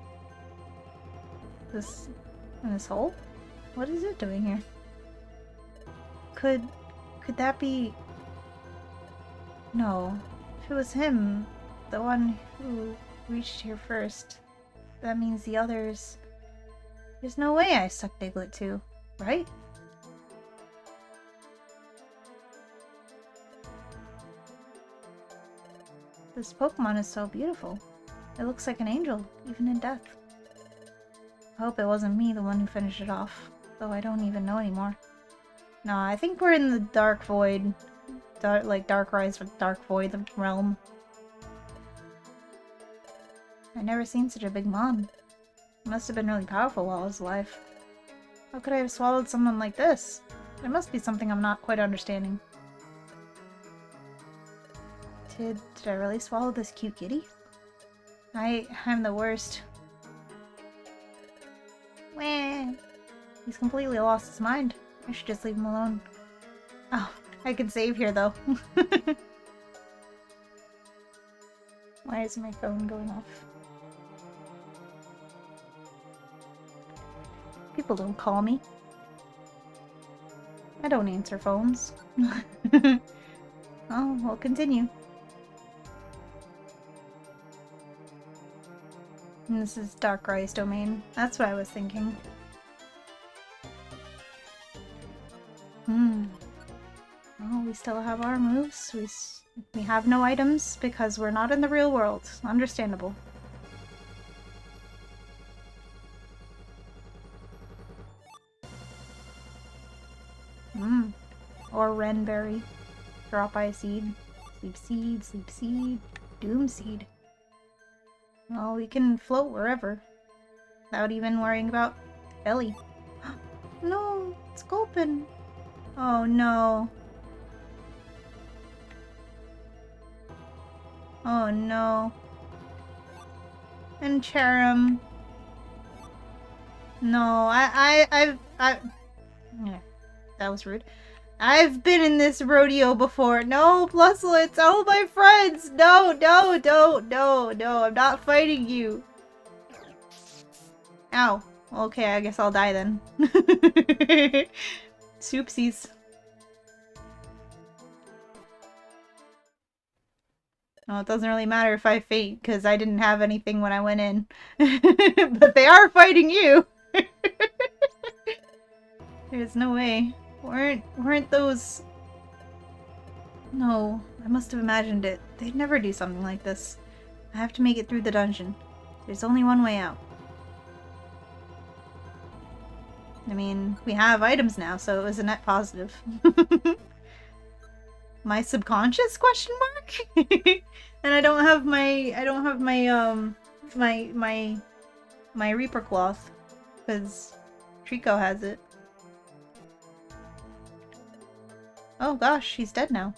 This hole? What is it doing here? Could that be... No. If it was him, the one who reached here first, that means the others... There's no way I sucked Diglett too, right? This Pokemon is so beautiful. It looks like an angel, even in death. I hope it wasn't me the one who finished it off, though I don't even know anymore. No, I think we're in the Dark Void. Like Darkrai with Dark Void realm. I've never seen such a big mon. It must have been really powerful while I was alive. How could I have swallowed someone like this? There must be something I'm not quite understanding. Did I really swallow this cute kitty? I'm the worst. Wah. He's completely lost his mind. I should just leave him alone. Oh, I can save here though. Why is my phone going off? People don't call me. I don't answer phones. Oh, we'll continue. And this is Darkrai's domain. That's what I was thinking. Oh, we still have our moves. We have no items because we're not in the real world. Understandable. Or Renberry. Drop Ice Seed. Sleep Seed, Sleep Seed, Doom Seed. Well, we can float wherever. Without even worrying about Belly. No, it's Gulpin. Oh no. Oh no. And Cherim. No, I've yeah, that was rude. I've been in this rodeo before. No, Pluslets, all my friends. No, I'm not fighting you. Ow. Okay, I guess I'll die then. Soupsies. Well, it doesn't really matter if I faint, because I didn't have anything when I went in. But they are fighting you! There's no way. Weren't those... No, I must have imagined it. They'd never do something like this. I have to make it through the dungeon. There's only one way out. I mean, we have items now, so it was a net positive. My subconscious question mark? And I don't have my Reaper Cloth, because Trico has it. Oh gosh, he's dead now.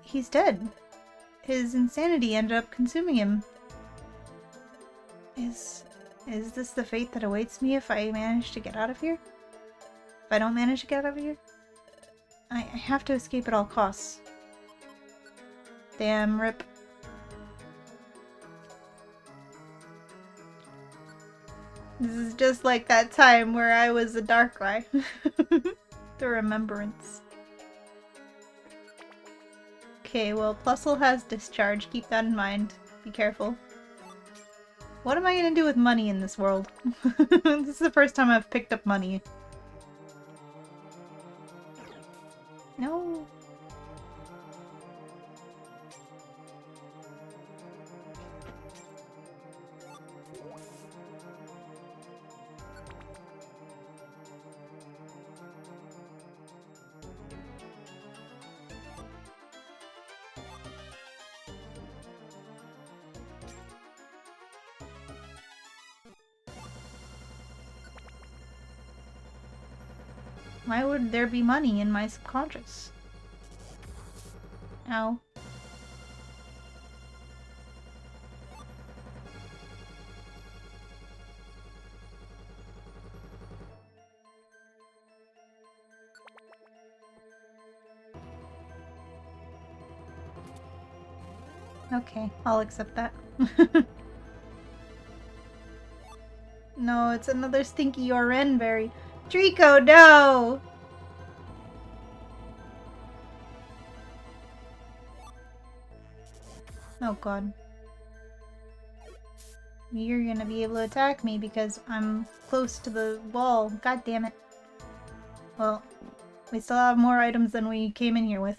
He's dead. His insanity ended up consuming him. Is this the fate that awaits me if I manage to get out of here? If I don't manage to get out of here? I have to escape at all costs. Damn, rip. This is just like that time where I was a Darkrai. The remembrance. Okay, well, Plusle has discharge. Keep that in mind. Be careful. What am I gonna do with money in this world? This is the first time I've picked up money. No. Why would there be money in my subconscious? Ow. Okay, I'll accept that. No, it's another stinky Orenberry. Trico, no! Oh god. You're gonna be able to attack me because I'm close to the wall. God damn it. Well, we still have more items than we came in here with.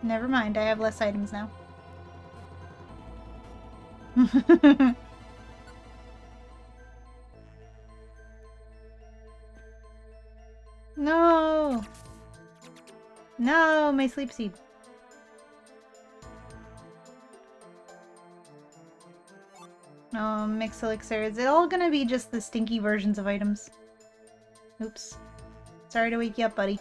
Never mind, I have less items now. No! No, my sleep seed. Oh, mixed elixir. Is it all gonna be just the stinky versions of items? Oops. Sorry to wake you up, buddy.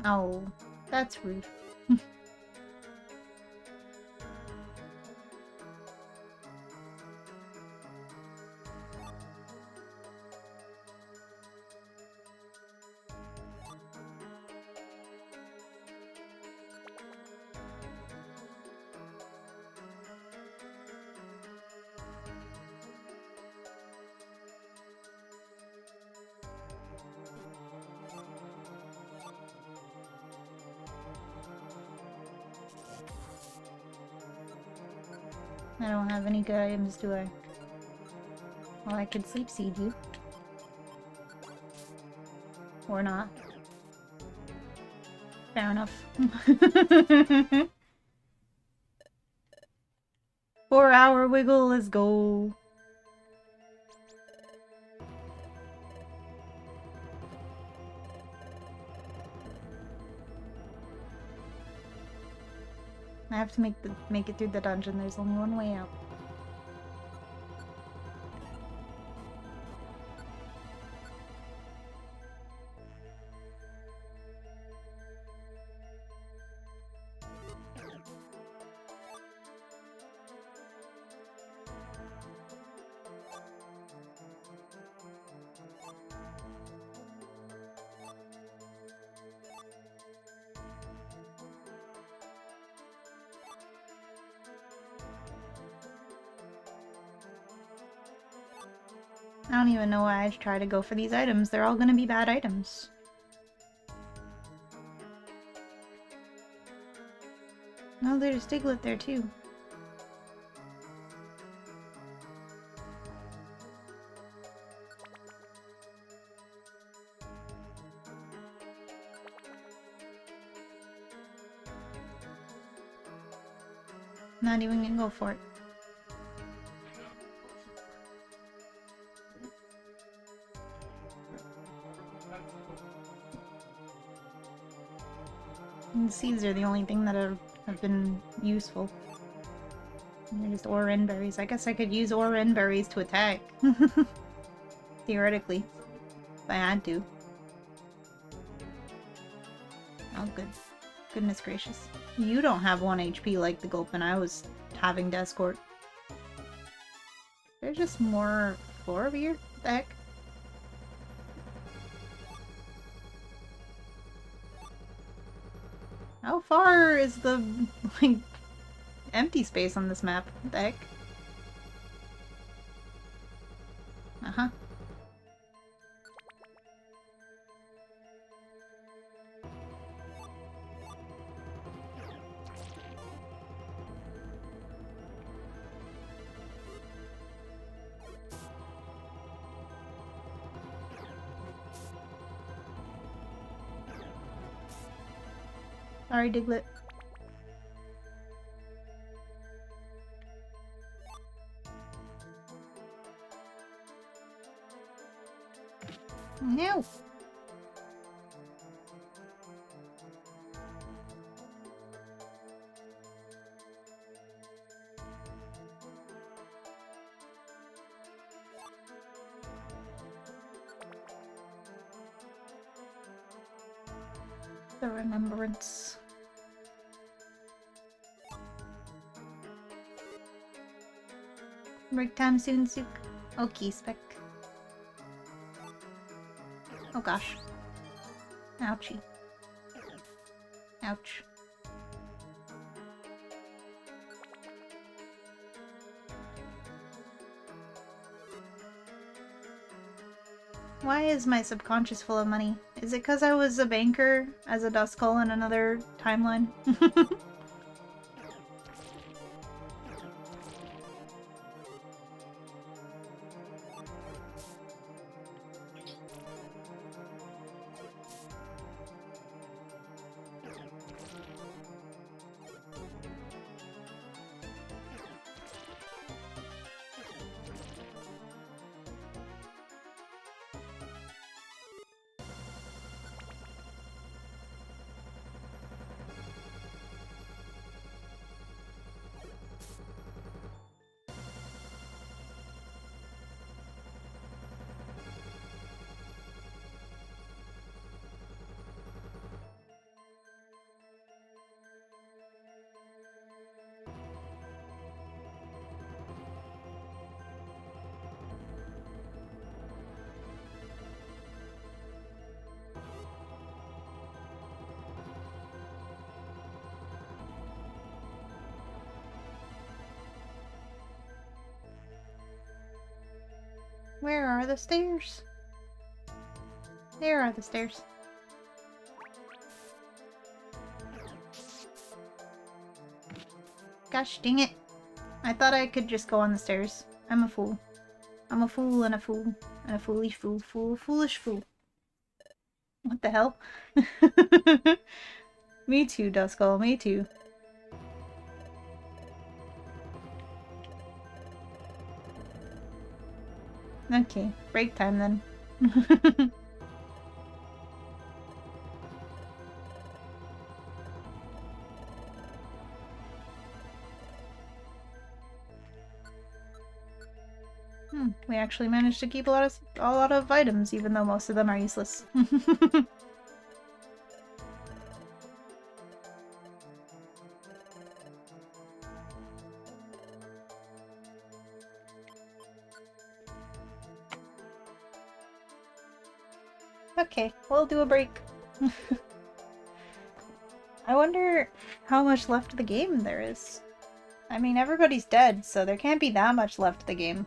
Oh, that's rude. I don't have any good items, do I? Well, I could sleep seed you. Or not. Fair enough. 4-hour wiggle, let's go. I have to make it through the dungeon. There's only one way out. I don't even know why I try to go for these items. They're all gonna be bad items. No, there's Diglett there too. Not even gonna go for it. And seeds are the only thing that have been useful. And they're just Oren berries. I guess I could use Oren berries to attack. Theoretically. If I had to. Oh, good. Goodness gracious. You don't have 1 HP like the Gulpin I was having to escort. There's just more floor over here? What the heck? How far is the, like, empty space on this map? What the heck? Uh-huh. Sorry, Diglett. The remembrance. Break time soon, Sook. Okay, Spec. Oh gosh. Ouchie. Ouch. Why is my subconscious full of money? Is it because I was a banker as a Duskull in another timeline? Where are the stairs? There are the stairs. Gosh dang it. I thought I could just go on the stairs. I'm a fool. I'm a fool and a fool. And a foolish fool. Foolish fool. What the hell? Me too, Duskull. Me too. Okay, break time then. We actually managed to keep a lot of items, even though most of them are useless. Okay, we'll do a break. I wonder how much left of the game there is. I mean, everybody's dead, so there can't be that much left of the game.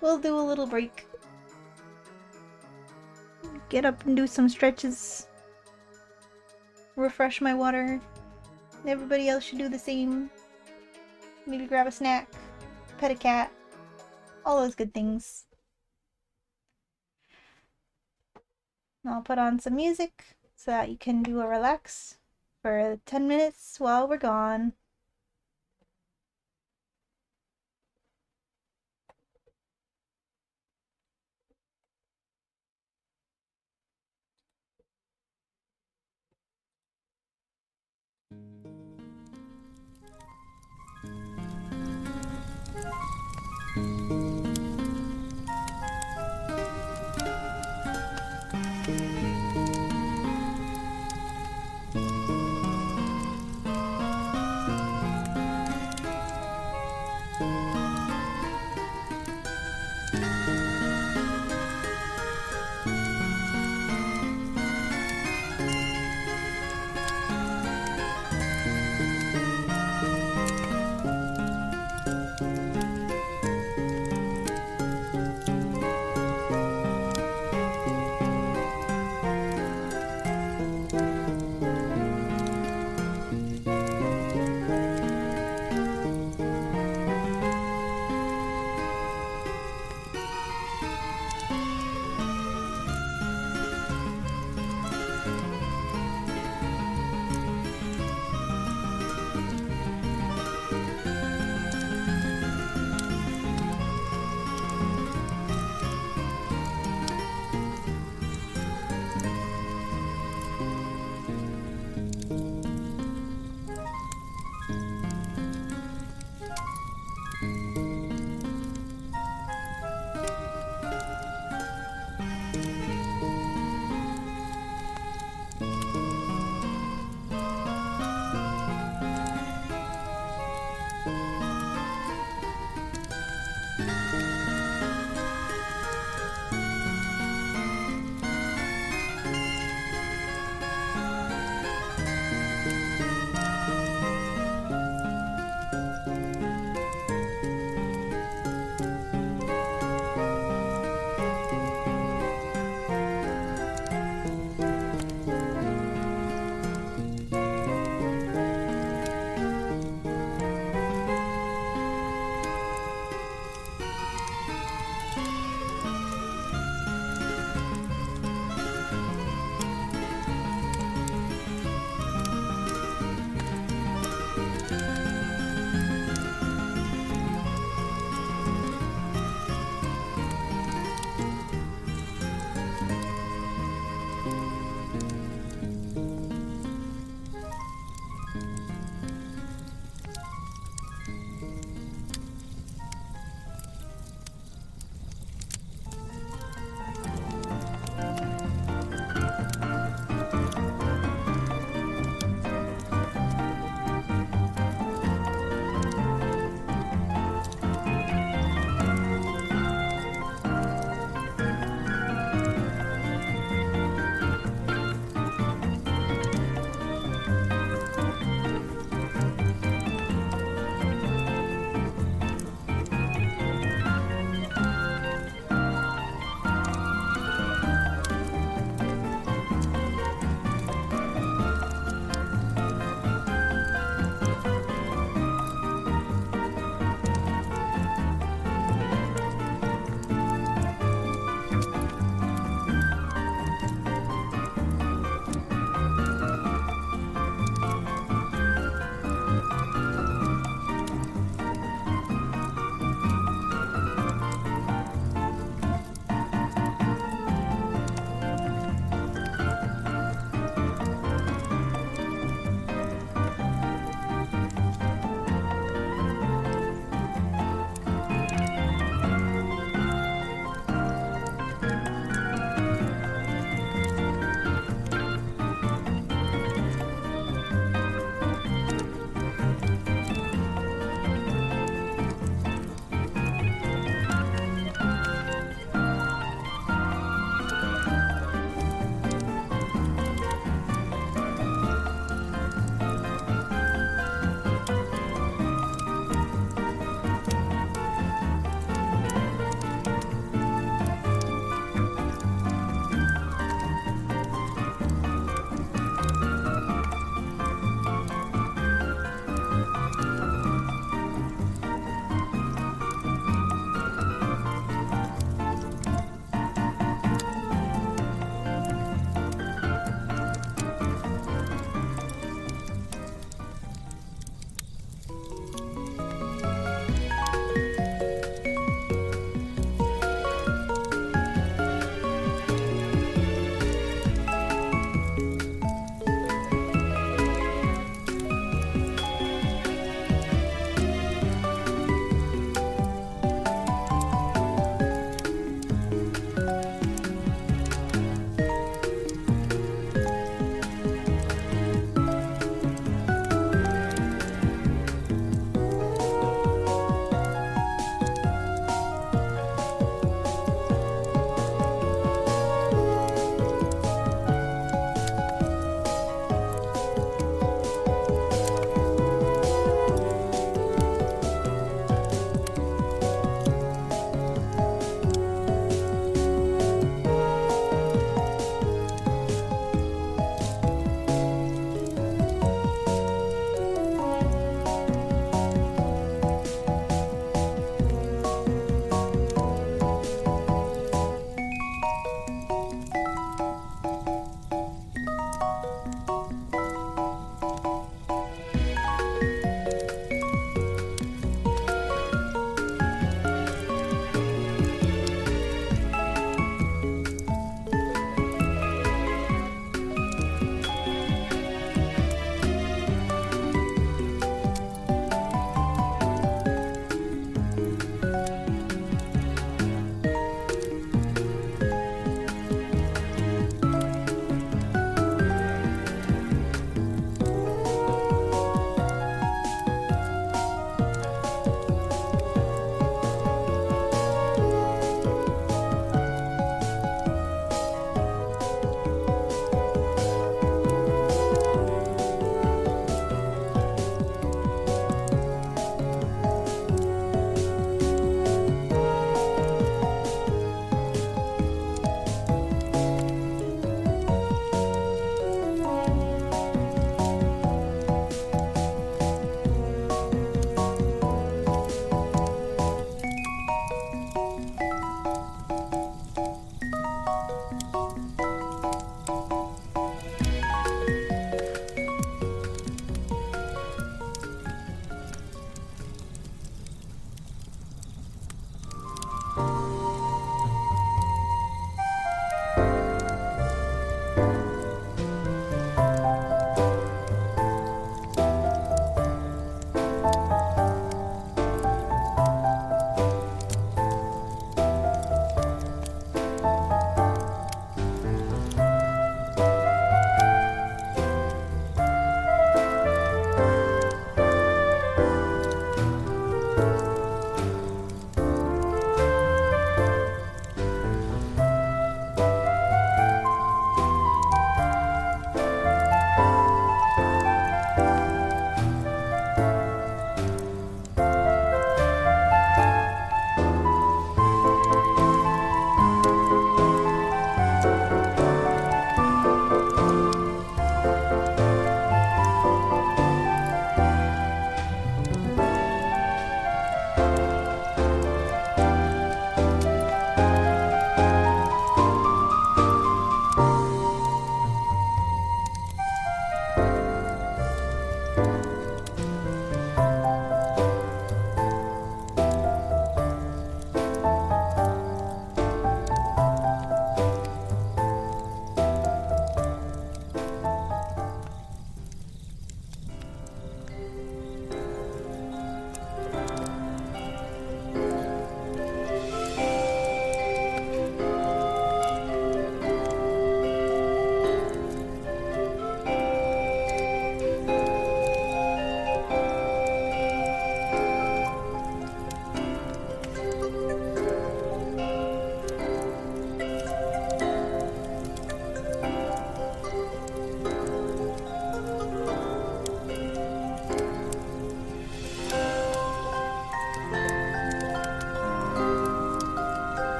We'll do a little break. Get up and do some stretches. Refresh my water. Everybody else should do the same. Maybe grab a snack. Pet a cat. All those good things. I'll put on some music so that you can do a relax for 10 minutes while we're gone.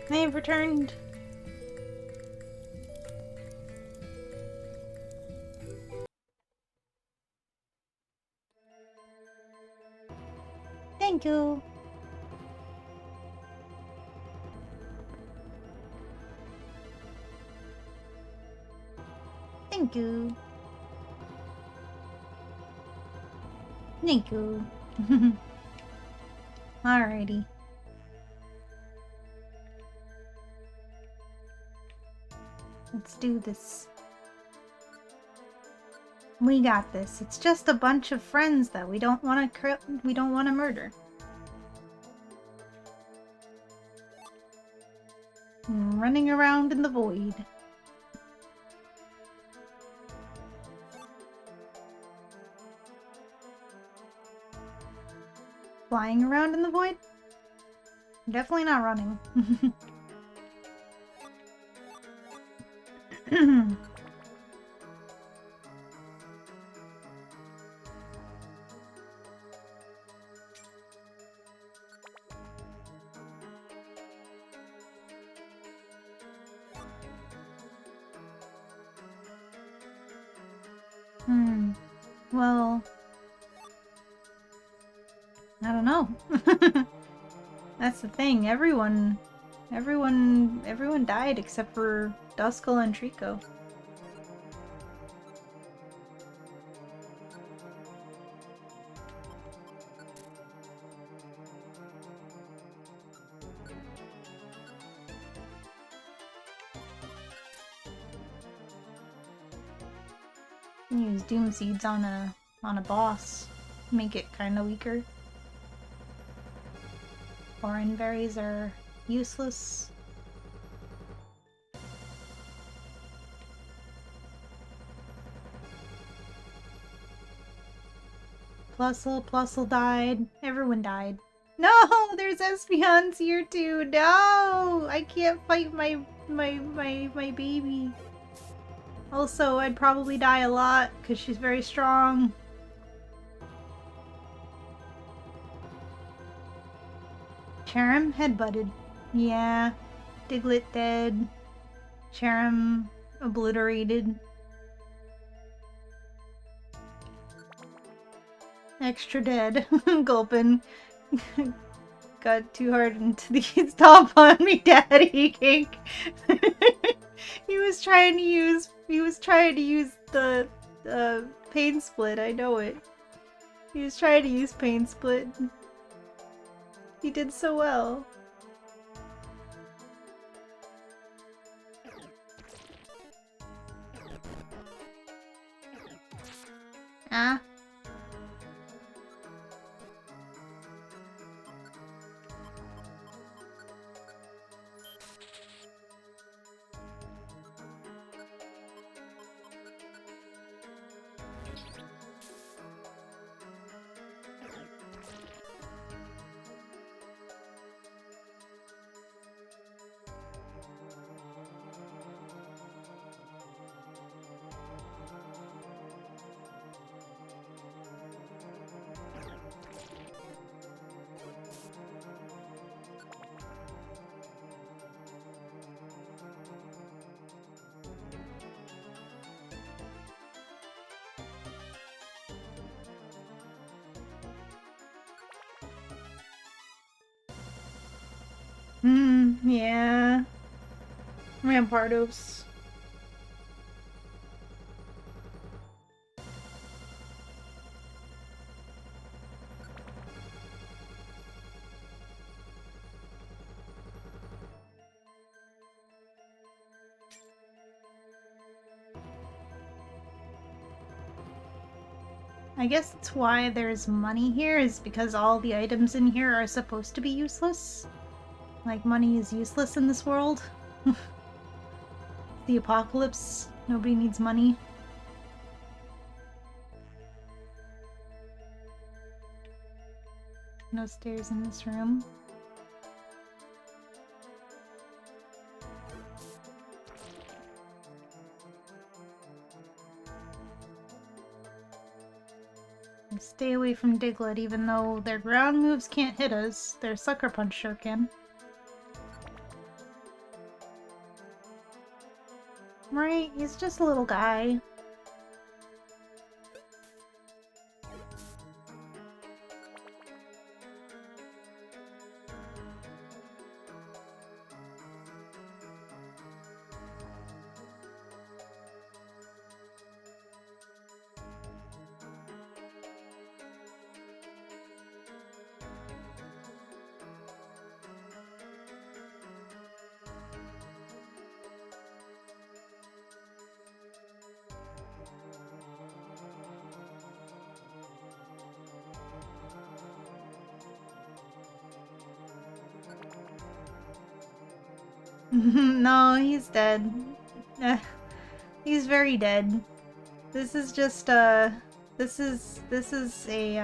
They've returned. Thank you. Thank you. Thank you. Alrighty. Let's do this. We got this. It's just a bunch of friends that we don't want to murder. Running around in the void. Flying around in the void? Definitely not running. Well, I don't know. That's the thing. Everyone died except for Duskull and Trico. Use Doom Seeds on a boss. Make it kinda weaker. Foreign berries are useless. Plusle died. Everyone died. No! There's Espeons here too! No! I can't fight my baby. Also, I'd probably die a lot, because she's very strong. Cherrim headbutted. Yeah. Diglett dead. Cherrim obliterated. Extra dead. Gulpin. Got too hard into the stop on me, Daddy Kink. He was trying to use the pain split, I know it. He was trying to use pain split. He did so well. Ah. Yeah. Rampardos. I guess that's why there's money here, is because all the items in here are supposed to be useless. Like, money is useless in this world. The apocalypse. Nobody needs money. No stairs in this room. Stay away from Diglett, even though their ground moves can't hit us. Their Sucker Punch sure can. Right? He's just a little guy. No, he's dead. He's very dead. This is just, this is a,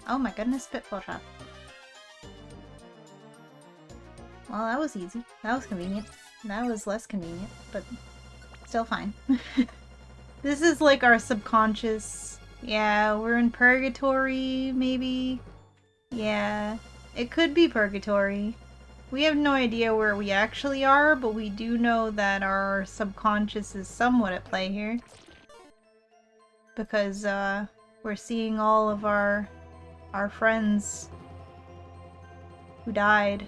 oh my goodness, Pitfall Trap. Well, that was easy. That was convenient. That was less convenient, but still fine. This is like our subconscious. Yeah, we're in purgatory, maybe? Yeah, it could be purgatory. We have no idea where we actually are, but we do know that our subconscious is somewhat at play here. Because, we're seeing all of our friends who died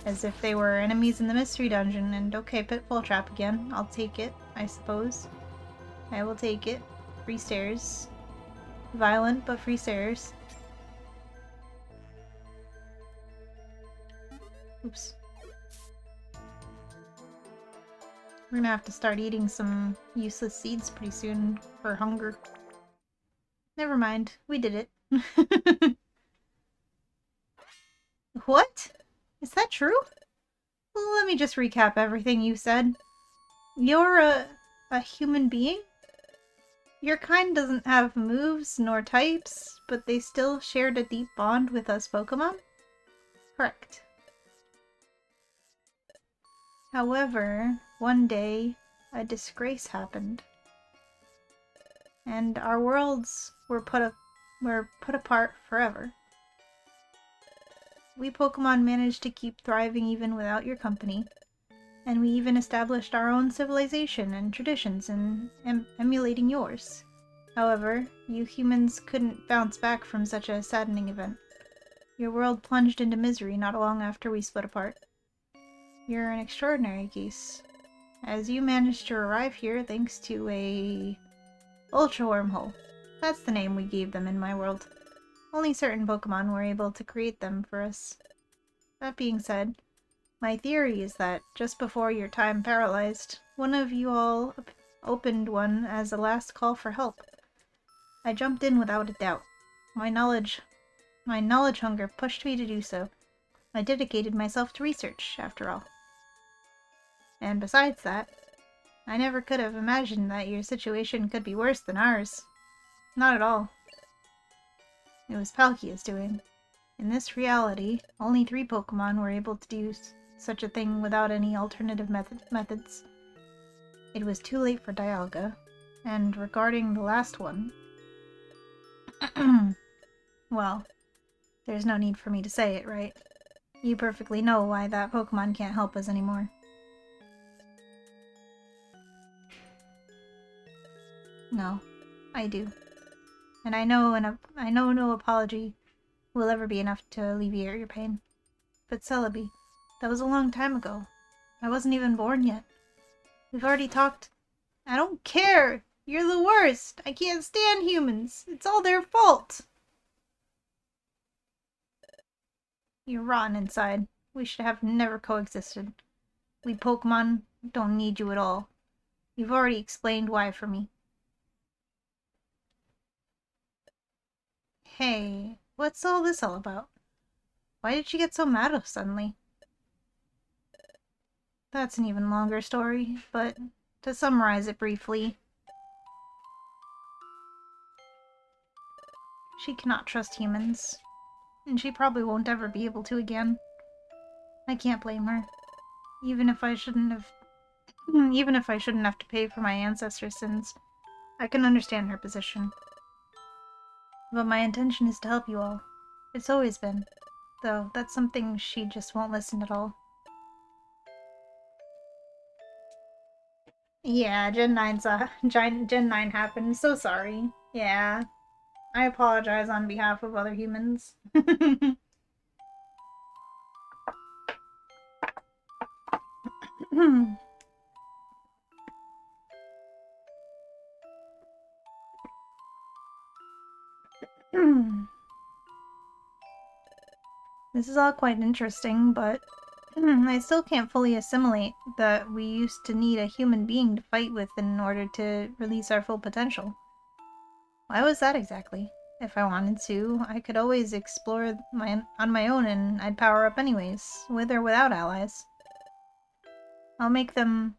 as if they were enemies in the mystery dungeon. And okay, Pitfall Trap again. I'll take it, I suppose. I will take it. Free stairs. Violent, but free stairs. Oops. We're gonna have to start eating some useless seeds pretty soon for hunger. Never mind. We did it. What? Is that true? Well, let me just recap everything you said. You're a human being? Your kind doesn't have moves nor types, but they still shared a deep bond with us Pokemon? Correct. However, one day, a disgrace happened. And our worlds were put apart forever. We Pokemon managed to keep thriving even without your company. And we even established our own civilization and traditions in emulating yours. However, you humans couldn't bounce back from such a saddening event. Your world plunged into misery not long after we split apart. You're an extraordinary case, as you managed to arrive here thanks to a Ultra Wormhole. That's the name we gave them in my world. Only certain Pokemon were able to create them for us. That being said, my theory is that just before your time paralyzed, one of you all opened one as a last call for help. I jumped in without a doubt. My knowledge hunger pushed me to do so. I dedicated myself to research, after all. And besides that, I never could have imagined that your situation could be worse than ours. Not at all. It was Palkia's doing. In this reality, only 3 Pokemon were able to do such a thing without any alternative methods. It was too late for Dialga, and regarding the last one... well, there's no need for me to say it, right? You perfectly know why that Pokemon can't help us anymore. No, I do. And I know no apology will ever be enough to alleviate your pain. But Celebi, that was a long time ago. I wasn't even born yet. We've already talked. I don't care! You're the worst! I can't stand humans! It's all their fault! You're rotten inside. We should have never coexisted. We Pokemon don't need you at all. You've already explained why for me. Hey, what's all this all about? Why did she get so mad suddenly? That's an even longer story, but to summarize it briefly, she cannot trust humans, and she probably won't ever be able to again. I can't blame her, even if I shouldn't have to pay for my ancestors' sins. I can understand her position. But my intention is to help you all. It's always been. Though, that's something she just won't listen at all. Yeah, Gen 9 happened. So sorry. Yeah. I apologize on behalf of other humans. This is all quite interesting, but I still can't fully assimilate that we used to need a human being to fight with in order to release our full potential. Why was that exactly? If I wanted to, I could always explore on my own and I'd power up anyways, with or without allies. I'll make them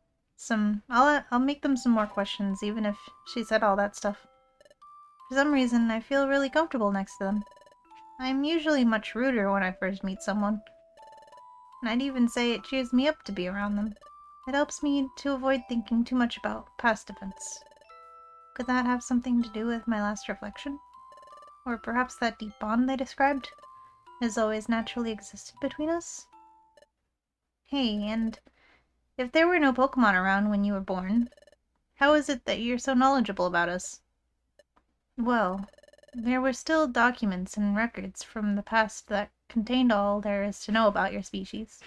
I'll make them some more questions even if she said all that stuff. For some reason, I feel really comfortable next to them. I'm usually much ruder when I first meet someone. And I'd even say it cheers me up to be around them. It helps me to avoid thinking too much about past events. Could that have something to do with my last reflection? Or perhaps that deep bond they described has always naturally existed between us? Hey, and if there were no Pokemon around when you were born, how is it that you're so knowledgeable about us? Well, there were still documents and records from the past that contained all there is to know about your species.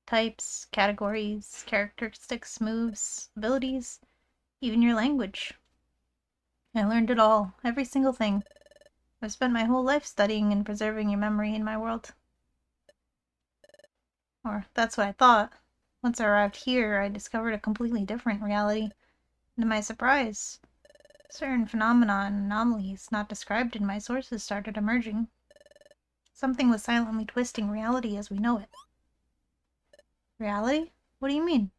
Types, categories, characteristics, moves, abilities, even your language. I learned it all, every single thing. I've spent my whole life studying and preserving your memory in my world. Or that's what I thought. Once I arrived here, I discovered a completely different reality. And to my surprise, certain phenomena and anomalies not described in my sources started emerging. Something was silently twisting reality as we know it. Reality? What do you mean?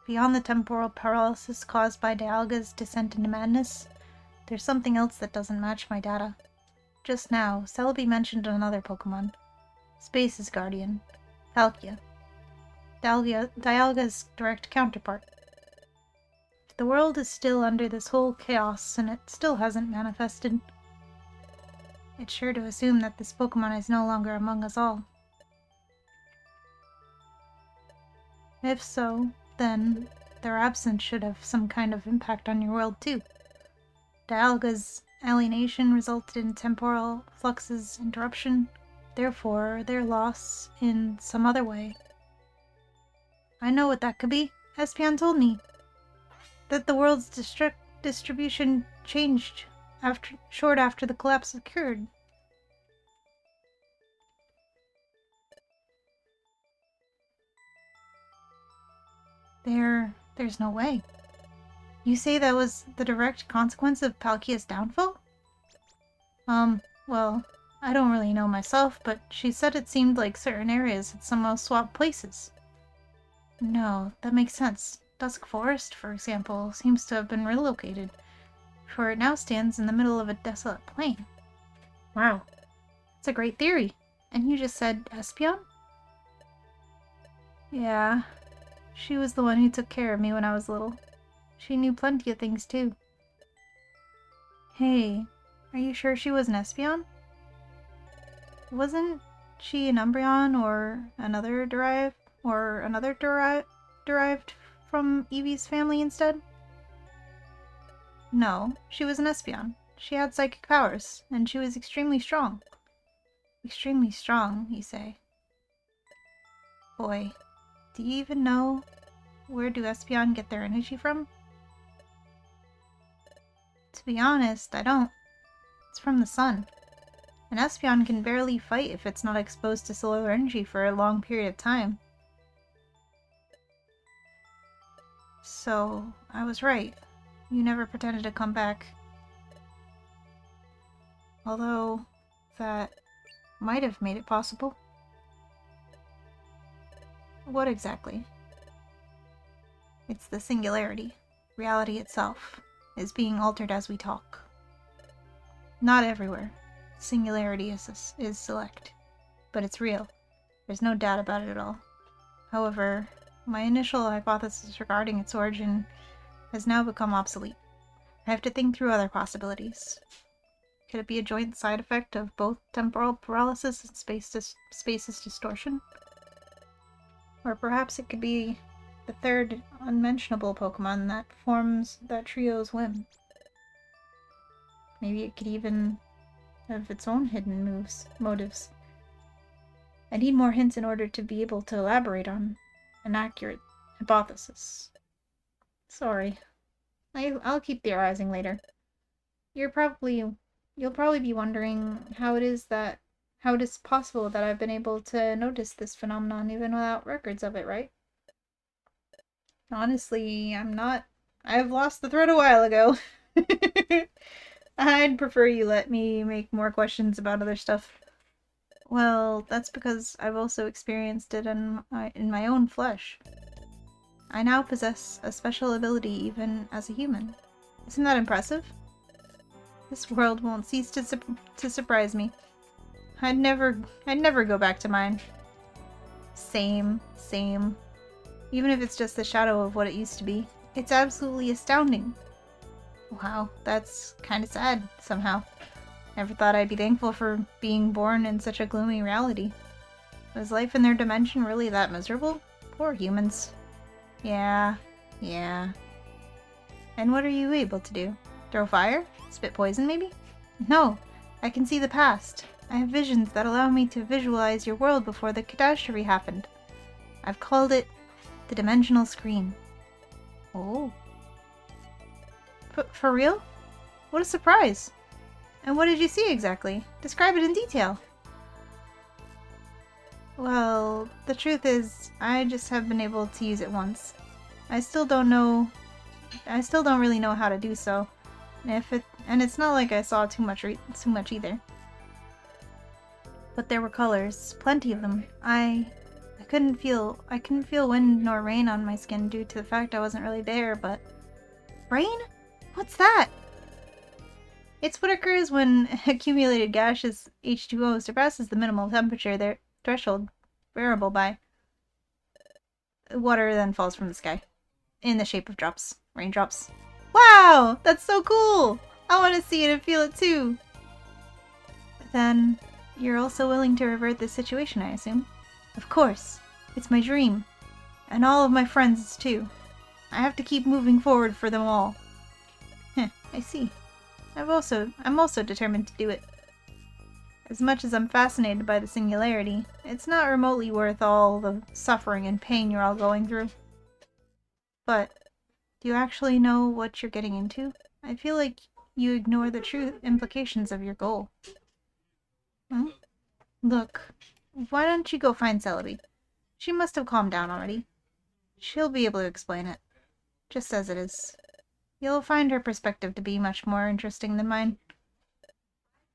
Beyond the temporal paralysis caused by Dialga's descent into madness, there's something else that doesn't match my data. Just now, Celebi mentioned another Pokemon. Space's guardian. Palkia. Dialga's direct counterpart. The world is still under this whole chaos, and it still hasn't manifested. It's sure to assume that this Pokemon is no longer among us all. If so, then their absence should have some kind of impact on your world too. Dialga's alienation resulted in temporal flux's interruption, therefore their loss in some other way. I know what that could be. Espeon told me that the world's distribution changed short after the collapse occurred. There's no way. You say that was the direct consequence of Palkia's downfall? Well, I don't really know myself, but she said it seemed like certain areas had somehow swapped places. No, that makes sense. Dusk Forest, for example, seems to have been relocated, for it now stands in the middle of a desolate plain. Wow, that's a great theory. And you just said Espeon? Yeah, she was the one who took care of me when I was little. She knew plenty of things, too. Hey, are you sure she was an Espeon? Wasn't she an Umbreon or another derived from Eevee's family instead? No, she was an Espeon. She had psychic powers, and she was extremely strong. Extremely strong, you say? Boy, do you even know where do Espeon get their energy from? To be honest, I don't. It's from the sun. An Espeon can barely fight if it's not exposed to solar energy for a long period of time. So, I was right. You never pretended to come back. Although, that might have made it possible. What exactly? It's the singularity. Reality itself is being altered as we talk. Not everywhere. Singularity is select, but it's real. There's no doubt about it at all. However, my initial hypothesis regarding its origin has now become obsolete. I have to think through other possibilities. Could it be a joint side effect of both temporal paralysis and space's distortion? Or perhaps it could be the third unmentionable Pokemon that forms that trio's whim. Maybe it could even have its own hidden motives. I need more hints in order to be able to elaborate on an accurate hypothesis. Sorry. I'll keep theorizing later. You'll probably be wondering how it is possible that I've been able to notice this phenomenon even without records of it, right? Honestly, I'm not. I've lost the thread a while ago. I'd prefer you let me make more questions about other stuff. Well, that's because I've also experienced it in my own flesh. I now possess a special ability even as a human. Isn't that impressive? This world won't cease to surprise me. I'd never go back to mine. Same. Even if it's just the shadow of what it used to be. It's absolutely astounding. Wow, that's kind of sad, somehow. Never thought I'd be thankful for being born in such a gloomy reality. Was life in their dimension really that miserable? Poor humans. Yeah. And what are you able to do? Throw fire? Spit poison, maybe? No, I can see the past. I have visions that allow me to visualize your world before the catastrophe happened. I've called it the Dimensional Screen. Oh. For real? What a surprise! And what did you see exactly? Describe it in detail. Well, the truth is, I just have been able to use it once. I still don't really know how to do so. And it's not like I saw too much either. But there were colors, plenty of them. I couldn't feel wind nor rain on my skin due to the fact I wasn't really there, but rain? What's that? It's what occurs when accumulated gaseous H2O surpasses the minimal temperature their threshold bearable by. Water then falls from the sky in the shape of drops, raindrops. Wow, that's so cool! I want to see it and feel it too. But then, you're also willing to revert the situation, I assume? Of course. It's my dream. And all of my friends, too. I have to keep moving forward for them all. I see. I'm also determined to do it. As much as I'm fascinated by the singularity, it's not remotely worth all the suffering and pain you're all going through. But, do you actually know what you're getting into? I feel like you ignore the true implications of your goal. Look, why don't you go find Celebi? She must have calmed down already. She'll be able to explain it. Just as it is. You'll find her perspective to be much more interesting than mine.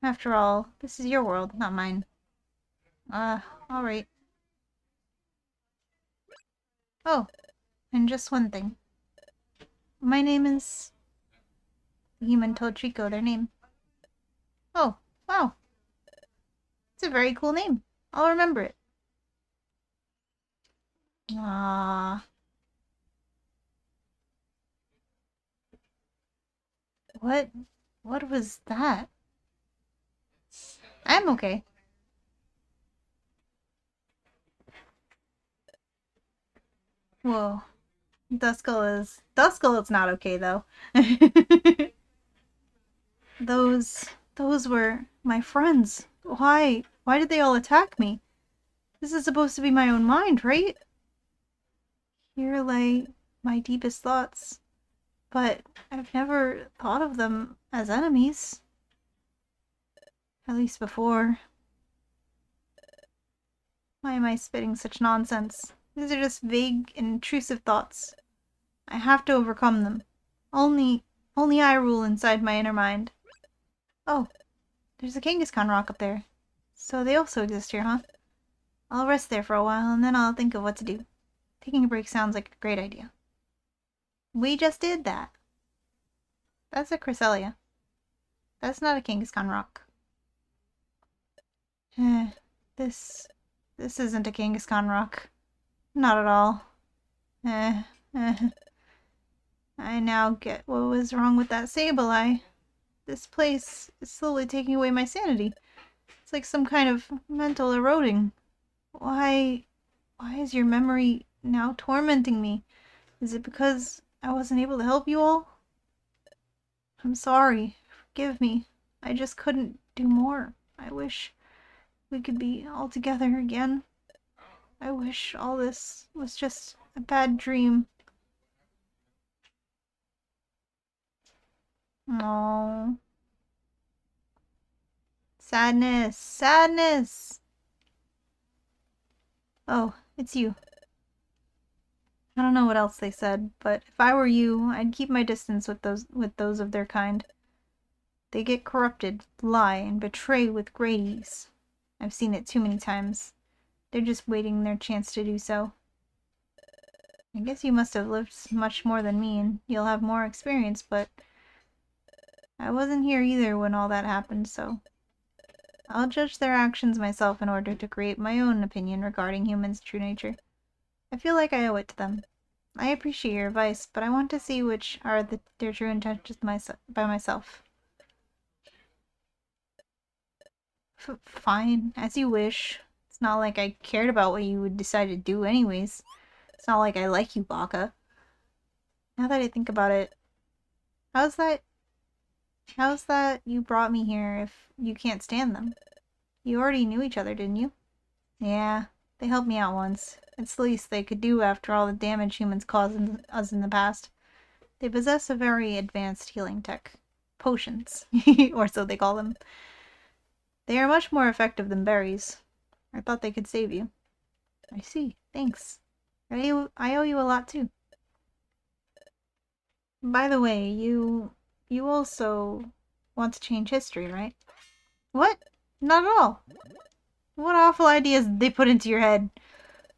After all, this is your world, not mine. Alright. Oh, and just one thing. My name is... The human told Trico their name. Oh, wow. It's a very cool name. I'll remember it. Ah. What was that? I'm okay. Whoa. Duskull is not okay though. Those were my friends. Why did they all attack me? This is supposed to be my own mind, right? Here lay my deepest thoughts. But I've never thought of them as enemies. At least before. Why am I spitting such nonsense? These are just vague, intrusive thoughts. I have to overcome them. Only I rule inside my inner mind. Oh, there's a Kangaskhan rock up there. So they also exist here, huh? I'll rest there for a while, and then I'll think of what to do. Taking a break sounds like a great idea. We just did that. That's a Cresselia. That's not a Kangaskhan rock. This isn't a Kangaskhan rock. Not at all. I now get what was wrong with that Sableye. This place is slowly taking away my sanity. It's like some kind of mental eroding. Why is your memory now tormenting me? Is it because I wasn't able to help you all? I'm sorry. Forgive me. I just couldn't do more. I wish we could be all together again. I wish all this was just a bad dream. Aww. Sadness. Sadness! Oh, it's you. I don't know what else they said, but if I were you, I'd keep my distance with those of their kind. They get corrupted, lie, and betray with great ease. I've seen it too many times. They're just waiting their chance to do so. I guess you must have lived much more than me, and you'll have more experience, but I wasn't here either when all that happened, so I'll judge their actions myself in order to create my own opinion regarding humans' true nature. I feel like I owe it to them. I appreciate your advice, but I want to see which are their true intentions by myself. Fine, as you wish. It's not like I cared about what you would decide to do anyways. It's not like I like you, Baka. Now that I think about it, how's that you brought me here if you can't stand them? You already knew each other, didn't you? Yeah, they helped me out once. It's the least they could do after all the damage humans caused us in the past. They possess a very advanced healing tech. Potions, or so they call them. They are much more effective than berries. I thought they could save you. I see. Thanks. I owe you a lot too. By the way, you also want to change history, right? What? Not at all. What awful ideas did they put into your head?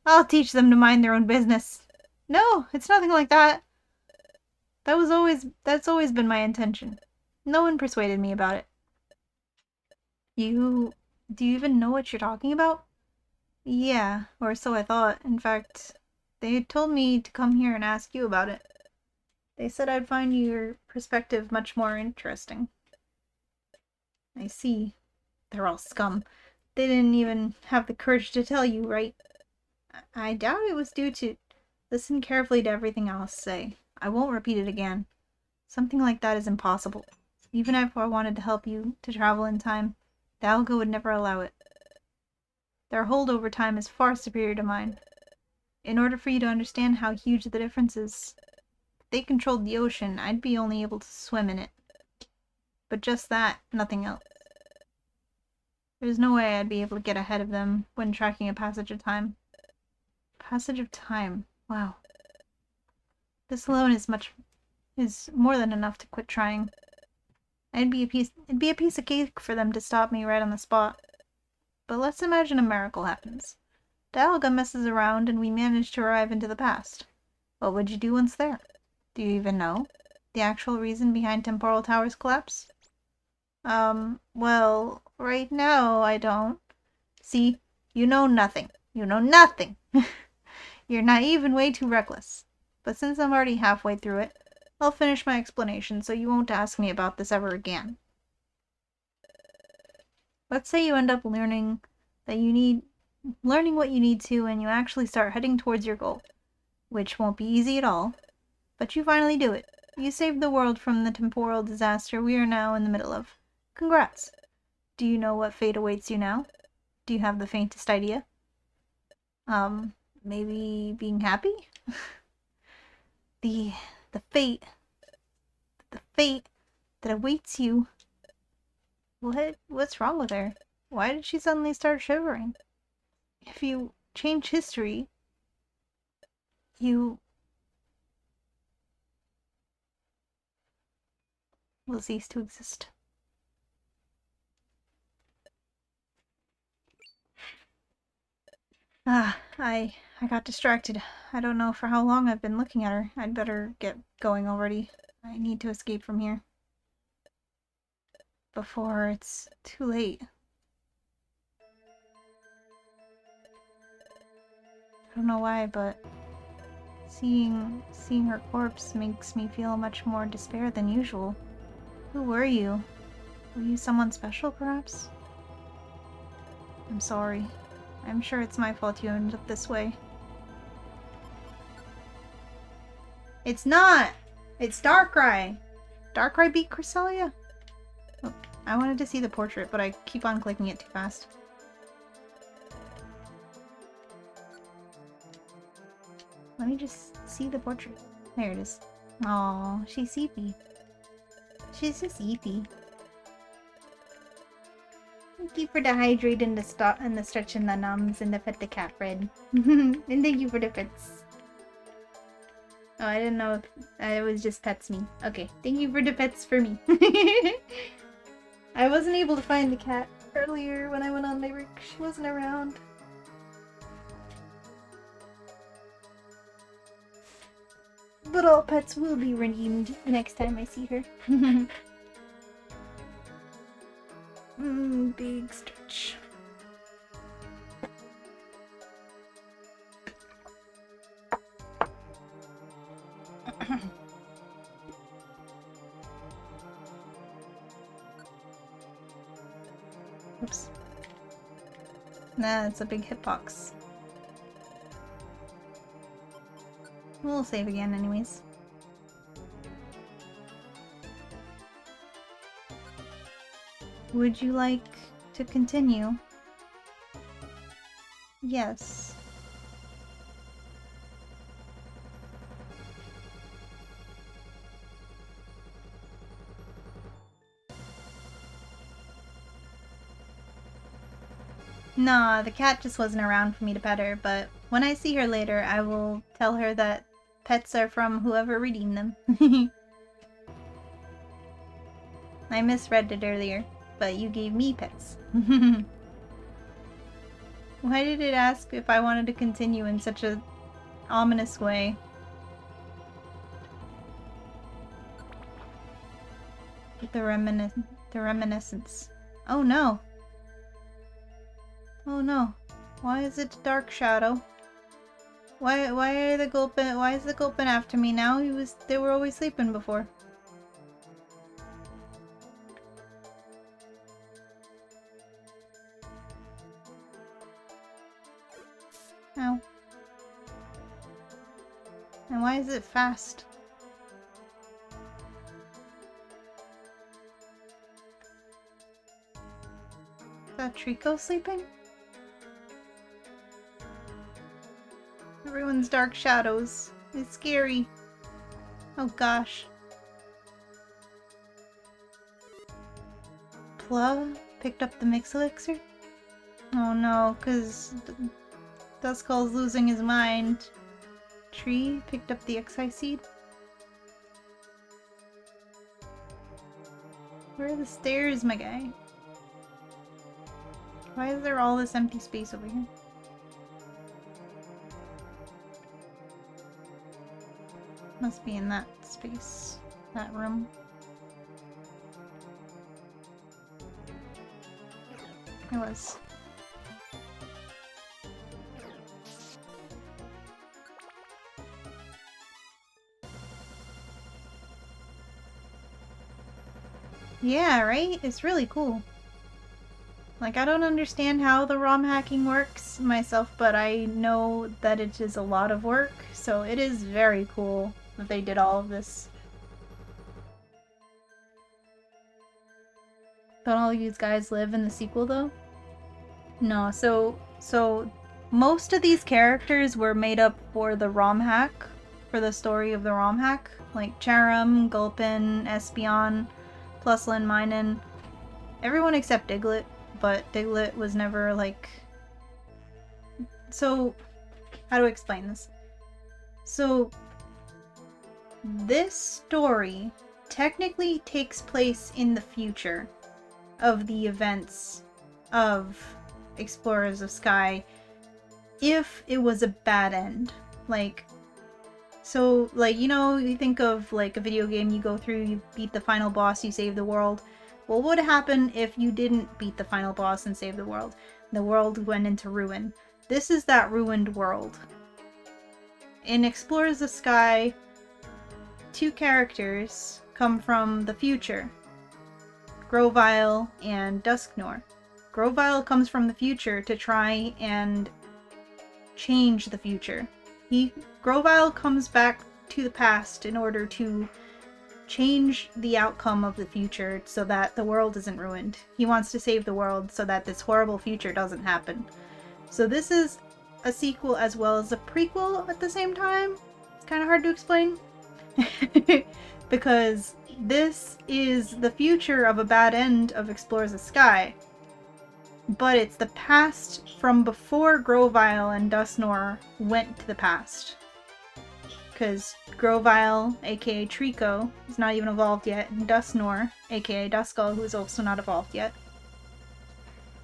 I'll teach them to mind their own business. No, it's nothing like that. That's always been my intention. No one persuaded me about it. Do you even know what you're talking about? Yeah, or so I thought. In fact, they told me to come here and ask you about it. They said I'd find your perspective much more interesting. I see. They're all scum. They didn't even have the courage to tell you, right? I doubt it was due to... Listen carefully to everything I'll say. I won't repeat it again. Something like that is impossible. Even if I wanted to help you to travel in time, the Alga would never allow it. Their hold over time is far superior to mine. In order for you to understand how huge the difference is, if they controlled the ocean, I'd be only able to swim in it. But just that, nothing else. There's no way I'd be able to get ahead of them when tracking a passage of time. Passage of time. Wow. This alone is more than enough to quit trying. It'd be a piece of cake for them to stop me right on the spot. But let's imagine a miracle happens. The Alga messes around and we manage to arrive into the past. What would you do once there? Do you even know the actual reason behind Temporal Tower's collapse? Well, right now I don't. See, you know nothing. You know nothing! You're naive and way too reckless. But since I'm already halfway through it, I'll finish my explanation so you won't ask me about this ever again. Let's say you end up learning what you need to and you actually start heading towards your goal. Which won't be easy at all. But you finally do it. You saved the world from the temporal disaster we are now in the middle of. Congrats. Do you know what fate awaits you now? Do you have the faintest idea? Maybe being happy? The fate that awaits you. What's wrong with her? Why did she suddenly start shivering? If you change history, you will cease to exist. I got distracted. I don't know for how long I've been looking at her. I'd better get going already. I need to escape from here. Before it's too late. I don't know why, but seeing her corpse makes me feel much more despair than usual. Who were you? Were you someone special, perhaps? I'm sorry. I'm sure it's my fault you ended up this way. It's not! It's Darkrai! Darkrai beat Cresselia? Oh, I wanted to see the portrait, but I keep on clicking it too fast. Let me just see the portrait. There it is. Oh, she's sleepy. She's just sleepy. Thank you for the hydrate and the stretch and the numbs and the pet the cat, Fred. And thank you for the pets. Oh, I didn't know if it was just pets me. Okay, thank you for the pets for me. I wasn't able to find the cat earlier when I went on my break. She wasn't around. But all pets will be redeemed next time I see her. Big stretch. Oops. Nah, it's a big hitbox. We'll save again anyways. Would you like to continue? Yes. Nah, the cat just wasn't around for me to pet her, but when I see her later, I will tell her that pets are from whoever redeemed them. I misread it earlier, but you gave me pets. Why did it ask if I wanted to continue in such a ominous way? The reminiscence. Oh no! Oh no. Why is it Dark Shadow? Why is the Gulpin after me now? They were always sleeping before. Ow. And why is it fast? Is that Trico sleeping? Everyone's dark shadows. It's scary. Oh gosh. Plug picked up the mix elixir? Oh no, cause Duskull's losing his mind. Tree picked up the Excise seed? Where are the stairs, my guy? Why is there all this empty space over here? Must be in that space. That room. It was. Yeah, right? It's really cool. Like, I don't understand how the ROM hacking works myself, but I know that it is a lot of work, so it is very cool that they did all of this. Don't all you guys live in the sequel, though? No, so most of these characters were made up for the ROM hack, for the story of the ROM hack. Like Charum, Gulpin, Espeon, Plusle, Minun. Everyone except Diglett, but Diglett was never, like... So, how to explain this? So, this story technically takes place in the future of the events of Explorers of Sky if it was a bad end. Like, so, like, you know, you think of, like, a video game you go through, you beat the final boss, you save the world. Well, what would happen if you didn't beat the final boss and save the world? The world went into ruin. This is that ruined world. In Explorers of Sky, two characters come from the future. Grovyle and Dusknoir. Grovyle comes from the future to try and change the future. Grovyle comes back to the past in order to change the outcome of the future so that the world isn't ruined. He wants to save the world so that this horrible future doesn't happen. So this is a sequel as well as a prequel at the same time. It's kind of hard to explain. Because this is the future of a bad end of Explores the Sky. But it's the past from before Grovyle and Dustnor went to the past. Because Grovyle, aka Trico, is not even evolved yet, and Dustnor, aka Duskull, who is also not evolved yet.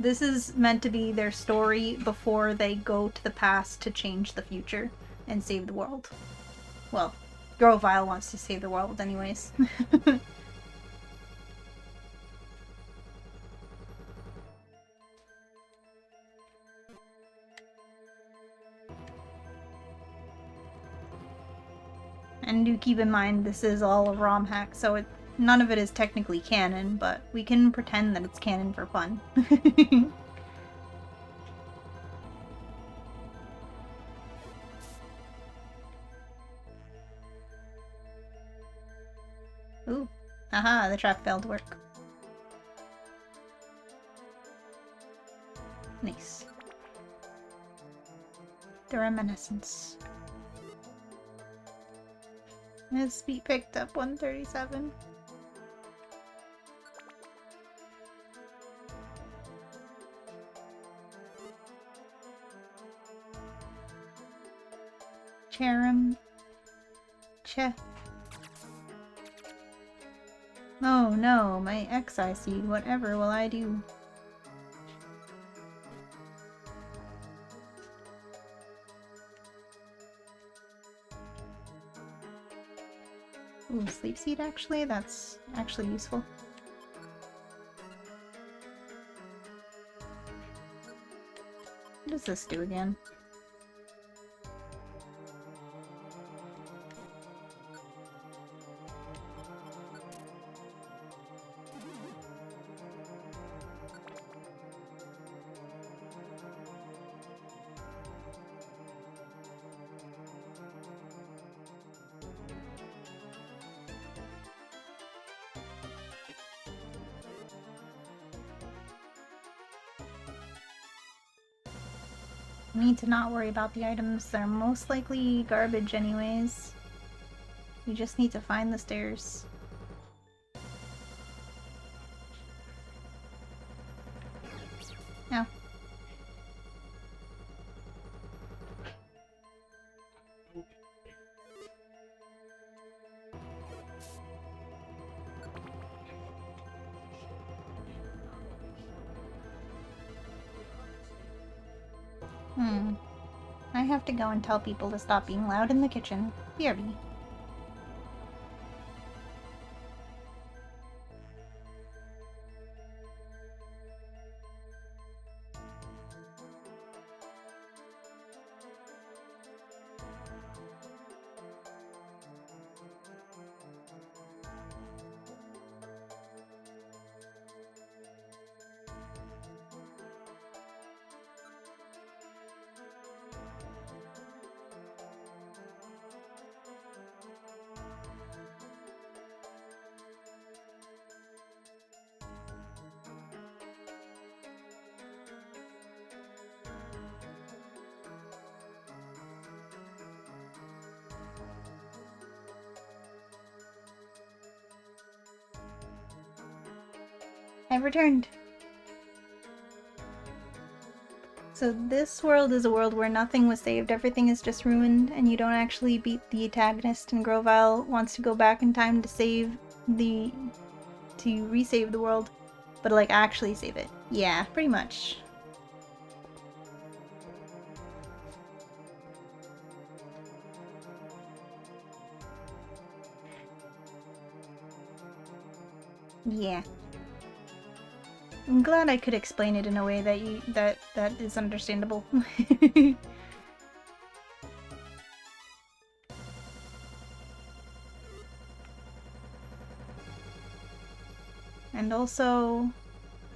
This is meant to be their story before they go to the past to change the future and save the world. Well, Grovyle wants to save the world anyways. And do keep in mind, this is all a ROM hack, so none of it is technically canon, but we can pretend that it's canon for fun. Ooh. Aha, the trap failed to work. Nice. The reminiscence. His speed picked up 137. Cherim. Che. Oh no, my X-eye seed. Whatever will I do? Ooh, sleep seed actually? That's actually useful. What does this do again? Need to not worry about the items. They're most likely garbage anyways. We just need to find the stairs. No. I have to go and tell people to stop being loud in the kitchen. BRB. I've returned. So this world is a world where nothing was saved, everything is just ruined, and you don't actually beat the antagonist, and Grovyle wants to go back in time to resave the world, but like actually save it. Yeah, pretty much. Yeah. I'm glad I could explain it in a way that that is understandable. And also,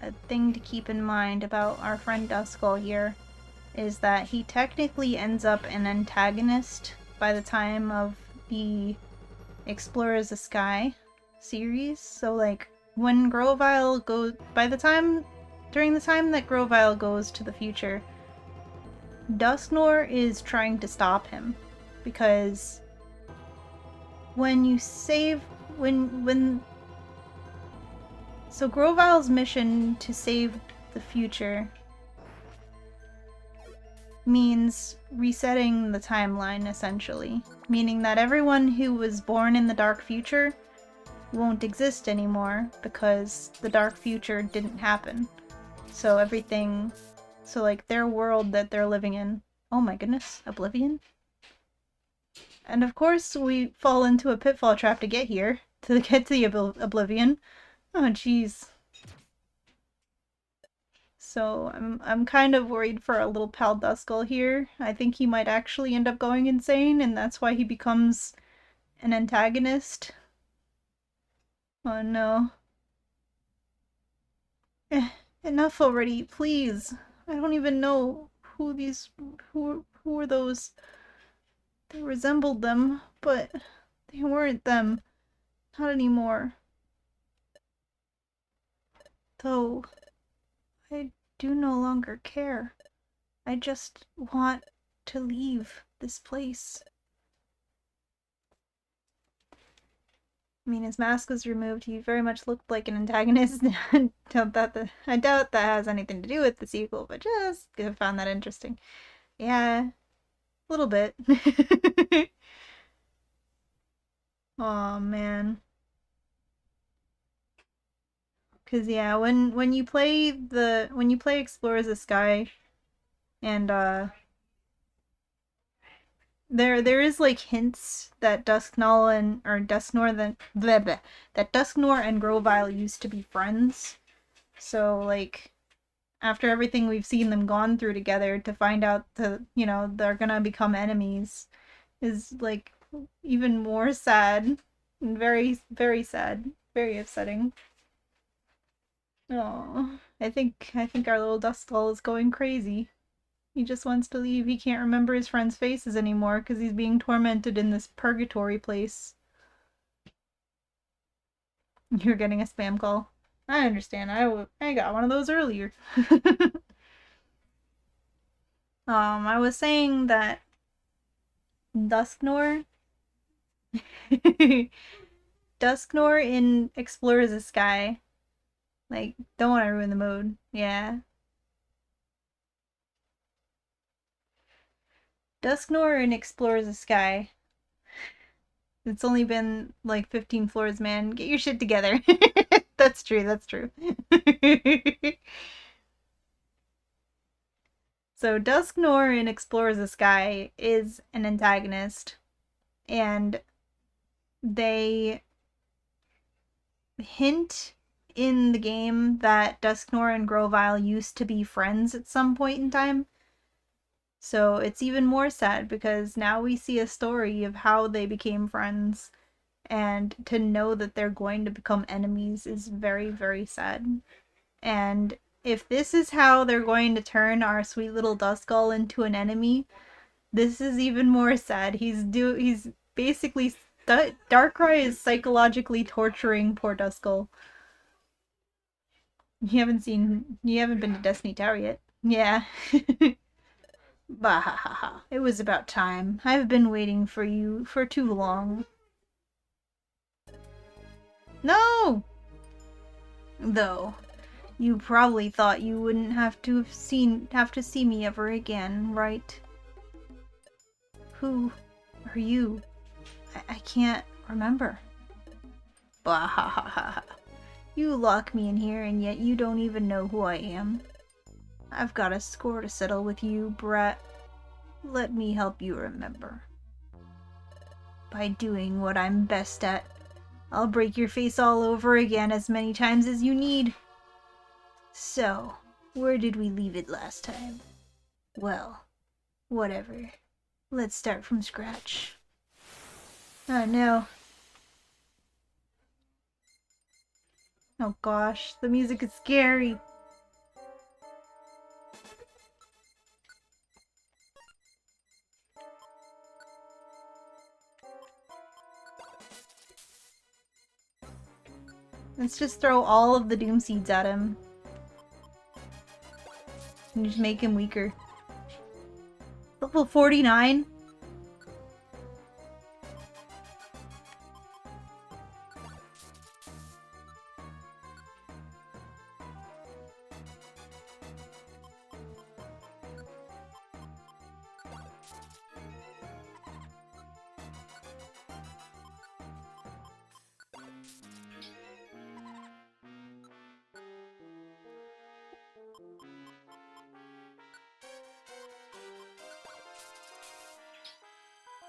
a thing to keep in mind about our friend Duskull here is that he technically ends up an antagonist by the time of the Explorers of Sky series. So like when Grovyle goes, during the time that Grovyle goes to the future, Dusknor is trying to stop him because when you save so Grovyle's mission to save the future means resetting the timeline, essentially. Meaning that everyone who was born in the dark future won't exist anymore because the dark future didn't happen. So like their world that they're living in. Oh my goodness, Oblivion? And of course we fall into a pitfall trap to get here, to get to the Oblivion. Oh jeez. So I'm kind of worried for our little pal Duskull here. I think he might actually end up going insane, and that's why he becomes an antagonist. Oh no. Enough already, please. I don't even know who were those. They resembled them, but they weren't them. Not anymore. Though I do no longer care. I just want to leave this place. I mean, his mask was removed. He very much looked like an antagonist. I doubt that has anything to do with the sequel, but just found that interesting. Yeah, a little bit. Oh man. Cause yeah, when you play Explorers of Sky, and there is like hints that Dusknor and Grovyle used to be friends. So like after everything we've seen them gone through together, to find out they're gonna become enemies is like even more sad and very, very sad, very upsetting. Oh, I think our little Duskull is going crazy. He just wants to leave. He can't remember his friends' faces anymore because he's being tormented in this purgatory place. You're getting a spam call. I understand. I got one of those earlier. I was saying that Dusknor Dusknor in Explorers of Sky. Like, don't want to ruin the mood. Yeah. Dusknor in Explorers of Sky. It's only been like 15 floors, man. Get your shit together. That's true, that's true. So Dusknor in Explorers of Sky is an antagonist, and they hint in the game that Dusknor and Grovyle used to be friends at some point in time. So it's even more sad because now we see a story of how they became friends, and to know that they're going to become enemies is very, very sad. And if this is how they're going to turn our sweet little Duskull into an enemy, this is even more sad. He's basically Darkrai is psychologically torturing poor Duskull. You haven't been to Destiny Tower yet. Yeah. Bahaha. It was about time. I've been waiting for you for too long. No! Though, you probably thought you wouldn't have to see me ever again, right? Who are you? I can't remember. Bahaha. You lock me in here and yet you don't even know who I am. I've got a score to settle with you, brat. Let me help you remember. By doing what I'm best at, I'll break your face all over again as many times as you need. So, where did we leave it last time? Well, whatever. Let's start from scratch. Oh no. Oh gosh, the music is scary. Let's just throw all of the Doom Seeds at him. And just make him weaker. Level 49?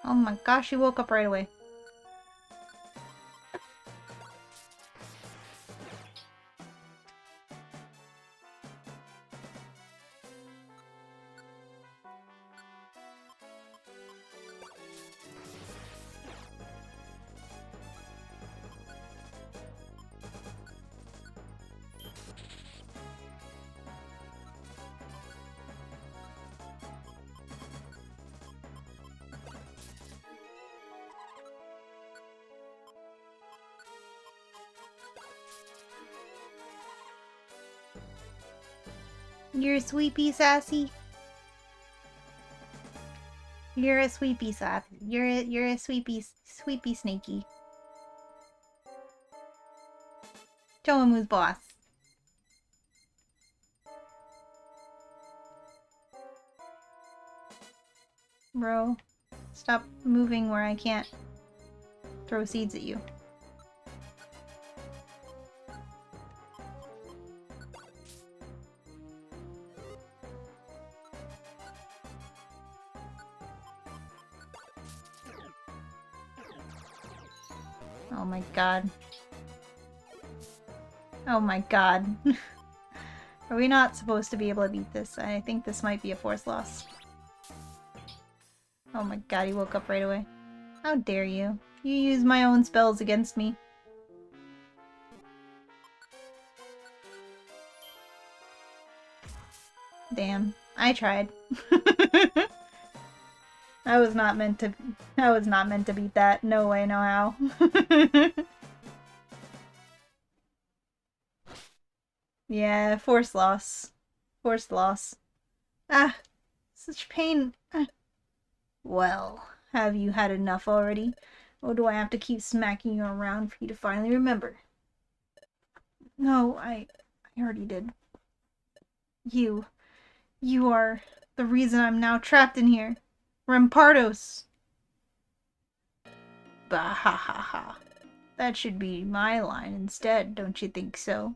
Oh my gosh, he woke up right away. You're a sweepy sassy. You're a sweepy sassy. You're a sweepy snaky. Show him who's boss. Bro, stop moving where I can't throw seeds at you. Oh my god. Oh my god. Are we not supposed to be able to beat this? I think this might be a force loss. Oh my god, he woke up right away. How dare you? You use my own spells against me. Damn. I tried. I was not meant to beat that. No way, no how. Yeah, force loss. Forced loss. Ah, such pain. Well, have you had enough already? Or do I have to keep smacking you around for you to finally remember? No, I already did. You are the reason I'm now trapped in here. Rampardos! Bah ha ha ha. That should be my line instead, don't you think so?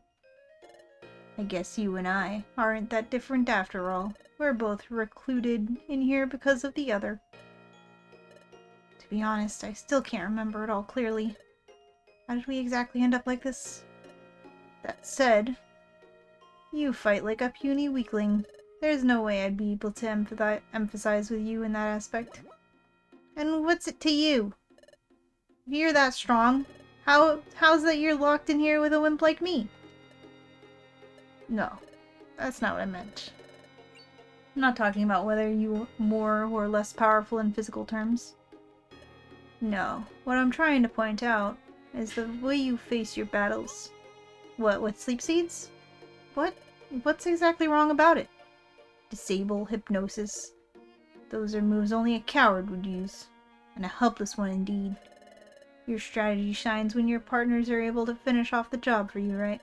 I guess you and I aren't that different after all. We're both recluded in here because of the other. To be honest, I still can't remember it all clearly. How did we exactly end up like this? That said, you fight like a puny weakling. There's no way I'd be able to empathize with you in that aspect. And what's it to you? If you're that strong, how's that you're locked in here with a wimp like me? No, that's not what I meant. I'm not talking about whether you're more or less powerful in physical terms. No, what I'm trying to point out is the way you face your battles. What, with sleep seeds? What's exactly wrong about it? Disable, hypnosis. Those are moves only a coward would use. And a helpless one indeed. Your strategy shines when your partners are able to finish off the job for you, right?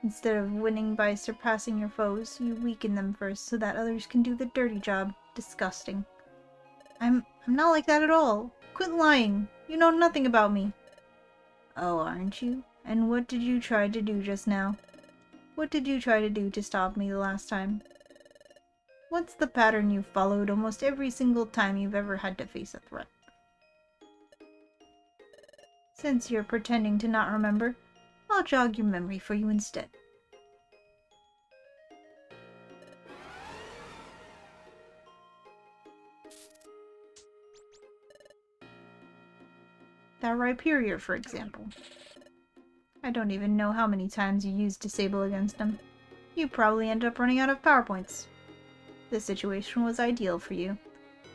Instead of winning by surpassing your foes, you weaken them first so that others can do the dirty job. Disgusting. I'm not like that at all. Quit lying. You know nothing about me. Oh, aren't you? And what did you try to do just now? What did you try to do to stop me the last time? What's the pattern you've followed almost every single time you've ever had to face a threat? Since you're pretending to not remember, I'll jog your memory for you instead. That Rhyperior, for example. I don't even know how many times you used Disable against him. You probably ended up running out of power points. This situation was ideal for you.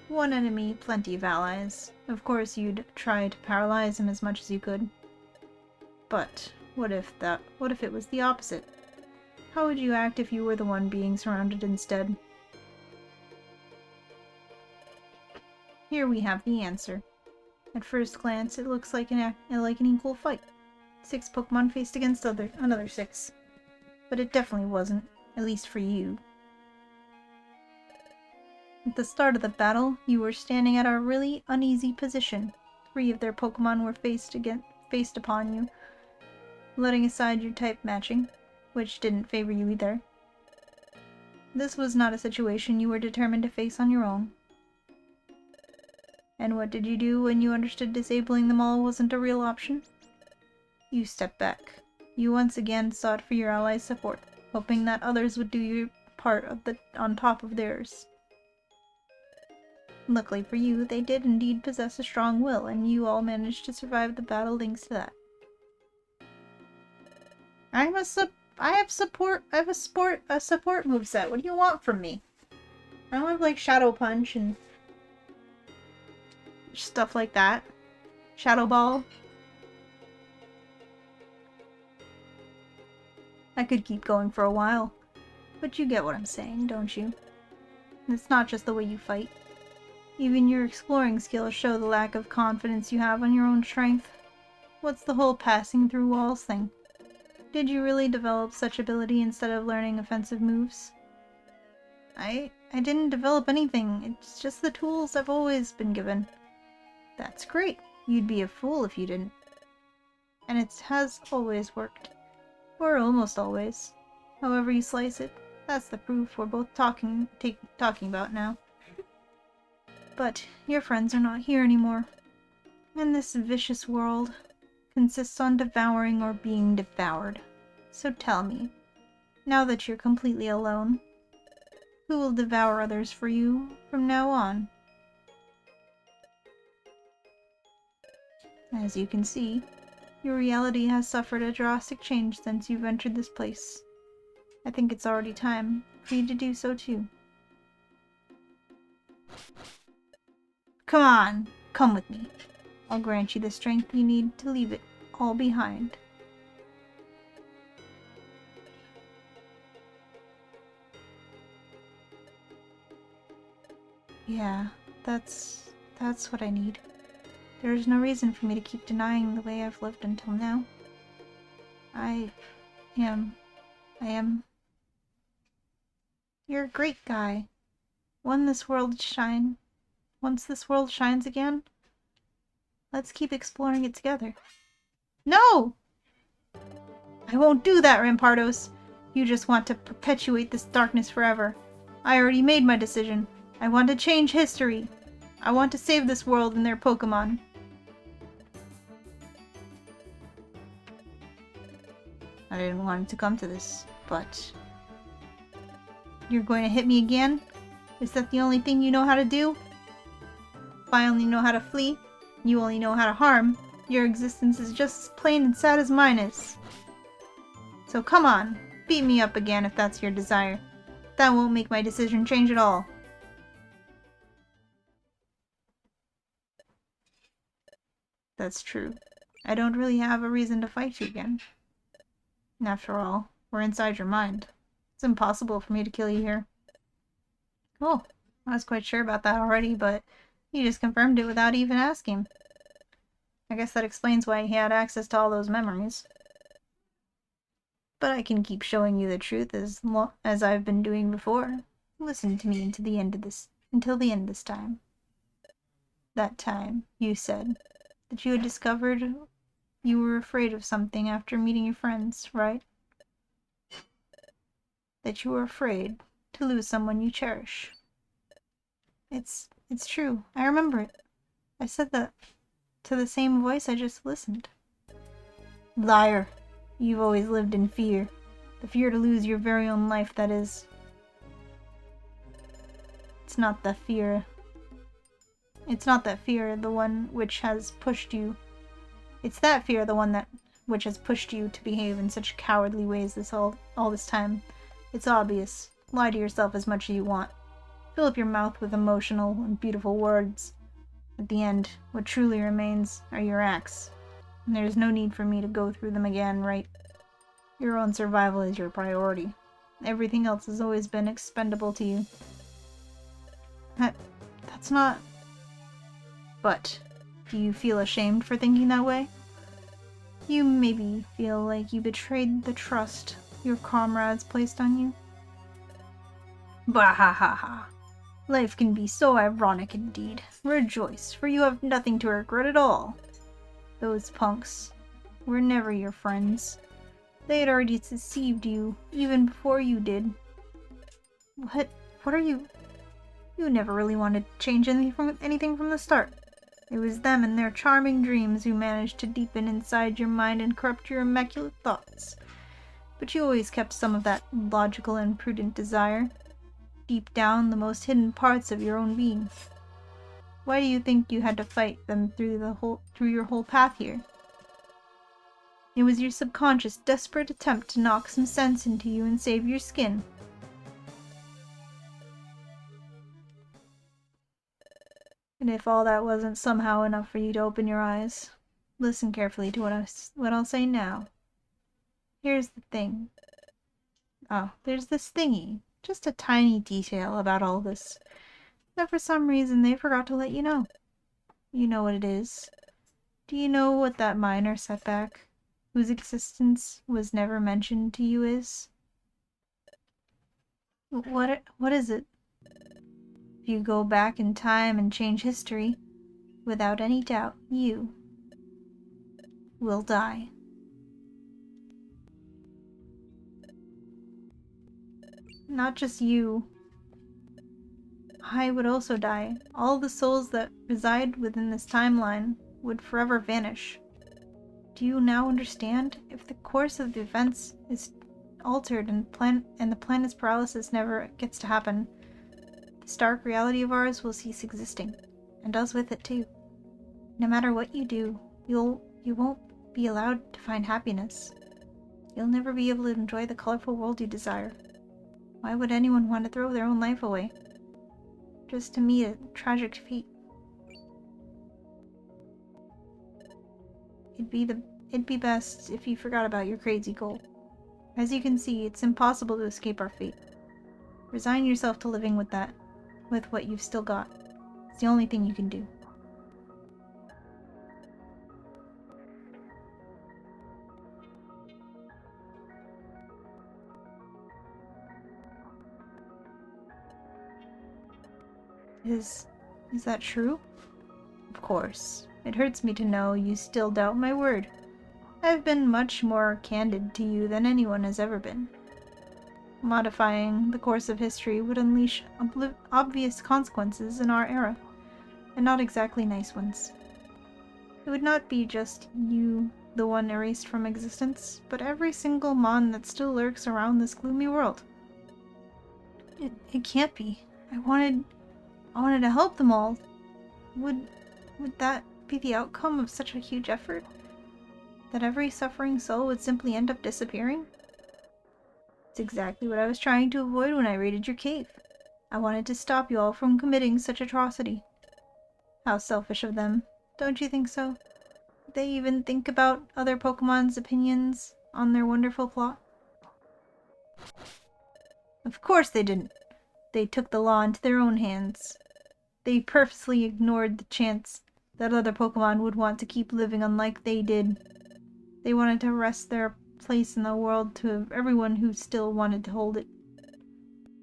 One enemy, plenty of allies. Of course, you'd try to paralyze him as much as you could. But What if it was the opposite? How would you act if you were the one being surrounded instead? Here we have the answer. At first glance, it looks like an equal fight. 6 Pokemon faced against another 6. But it definitely wasn't, at least for you. At the start of the battle, you were standing at a really uneasy position. 3 of their Pokemon were faced upon you, letting aside your type matching, which didn't favor you either. This was not a situation you were determined to face on your own. And what did you do when you understood disabling them all wasn't a real option? You stepped back. You once again sought for your allies' support, hoping that others would do your part on top of theirs. Luckily for you, they did indeed possess a strong will, and you all managed to survive the battle thanks to that. I have a support moveset. What do you want from me? I don't have like Shadow Punch and stuff like that. Shadow Ball. I could keep going for a while, but you get what I'm saying, don't you? It's not just the way you fight. Even your exploring skills show the lack of confidence you have on your own strength. What's the whole passing through walls thing? Did you really develop such ability instead of learning offensive moves? I didn't develop anything. It's just the tools I've always been given. That's great. You'd be a fool if you didn't. And it has always worked. Or almost always. However you slice it, that's the proof we're both talking about now. But your friends are not here anymore. And this vicious world consists on devouring or being devoured. So tell me, now that you're completely alone, who will devour others for you from now on? As you can see, your reality has suffered a drastic change since you've entered this place. I think it's already time for you to do so too. Come on, come with me. I'll grant you the strength you need to leave it all behind. Yeah, that's what I need. There's no reason for me to keep denying the way I've lived until now. I am. You're a great guy. Once this world shines again, let's keep exploring it together. No! I won't do that, Rampardos. You just want to perpetuate this darkness forever. I already made my decision. I want to change history. I want to save this world and their Pokemon. I didn't want it to come to this, but... You're going to hit me again? Is that the only thing you know how to do? If I only know how to flee, you only know how to harm, your existence is just as plain and sad as mine is. So come on, beat me up again if that's your desire. That won't make my decision change at all. That's true. I don't really have a reason to fight you again. And after all, we're inside your mind. It's impossible for me to kill you here. Oh, I was quite sure about that already, but you just confirmed it without even asking. I guess that explains why he had access to all those memories. But I can keep showing you the truth as I've been doing before. Listen to me until the end of this time. That time, you said, that you had discovered you were afraid of something after meeting your friends, right? That you were afraid to lose someone you cherish. It's true. I remember it. I said that to the same voice I just listened. Liar. You've always lived in fear. The fear to lose your very own life, that is. It's not that fear the one which has pushed you. It's that fear the one which has pushed you to behave in such cowardly ways all this time. It's obvious. Lie to yourself as much as you want. Fill up your mouth with emotional and beautiful words. At the end, what truly remains are your acts. And there's no need for me to go through them again, right? Your own survival is your priority. Everything else has always been expendable to you. That's not... But, do you feel ashamed for thinking that way? You maybe feel like you betrayed the trust your comrades placed on you? Bahahaha. Life can be so ironic indeed. Rejoice, for you have nothing to regret at all. Those punks were never your friends. They had already deceived you, even before you did. What are you... You never really wanted to change anything from the start. It was them and their charming dreams who managed to deepen inside your mind and corrupt your immaculate thoughts. But you always kept some of that logical and prudent desire, deep down the most hidden parts of your own being. Why do you think you had to fight them through your whole path here? It was your subconscious, desperate attempt to knock some sense into you and save your skin. And if all that wasn't somehow enough for you to open your eyes, listen carefully to what I'll say now. Here's the thing. Oh, there's this thingy. Just a tiny detail about all this. That for some reason they forgot to let you know. You know what it is. Do you know what that minor setback, whose existence was never mentioned to you, is? What is it? If you go back in time and change history, without any doubt, you will die. Not just you. I would also die. All the souls that reside within this timeline would forever vanish. Do you now understand? If the course of the events is altered and the planet's paralysis never gets to happen, this dark reality of ours will cease existing, and us with it too. No matter what you do, you won't be allowed to find happiness. You'll never be able to enjoy the colorful world you desire. Why would anyone want to throw their own life away, just to meet a tragic fate? It'd be best if you forgot about your crazy goal. As you can see, it's impossible to escape our fate. Resign yourself to living with that, with what you've still got. It's the only thing you can do. Is that true? Of course. It hurts me to know you still doubt my word. I've been much more candid to you than anyone has ever been. Modifying the course of history would unleash obvious consequences in our era, and not exactly nice ones. It would not be just you, the one erased from existence, but every single Mon that still lurks around this gloomy world. It can't be. I wanted to help them all. Would that be the outcome of such a huge effort? That every suffering soul would simply end up disappearing? It's exactly what I was trying to avoid when I raided your cave. I wanted to stop you all from committing such atrocity. How selfish of them. Don't you think so? Did they even think about other Pokemon's opinions on their wonderful plot? Of course they didn't. They took the law into their own hands. They purposely ignored the chance that other Pokemon would want to keep living unlike they did. They wanted to wrest their place in the world to everyone who still wanted to hold it.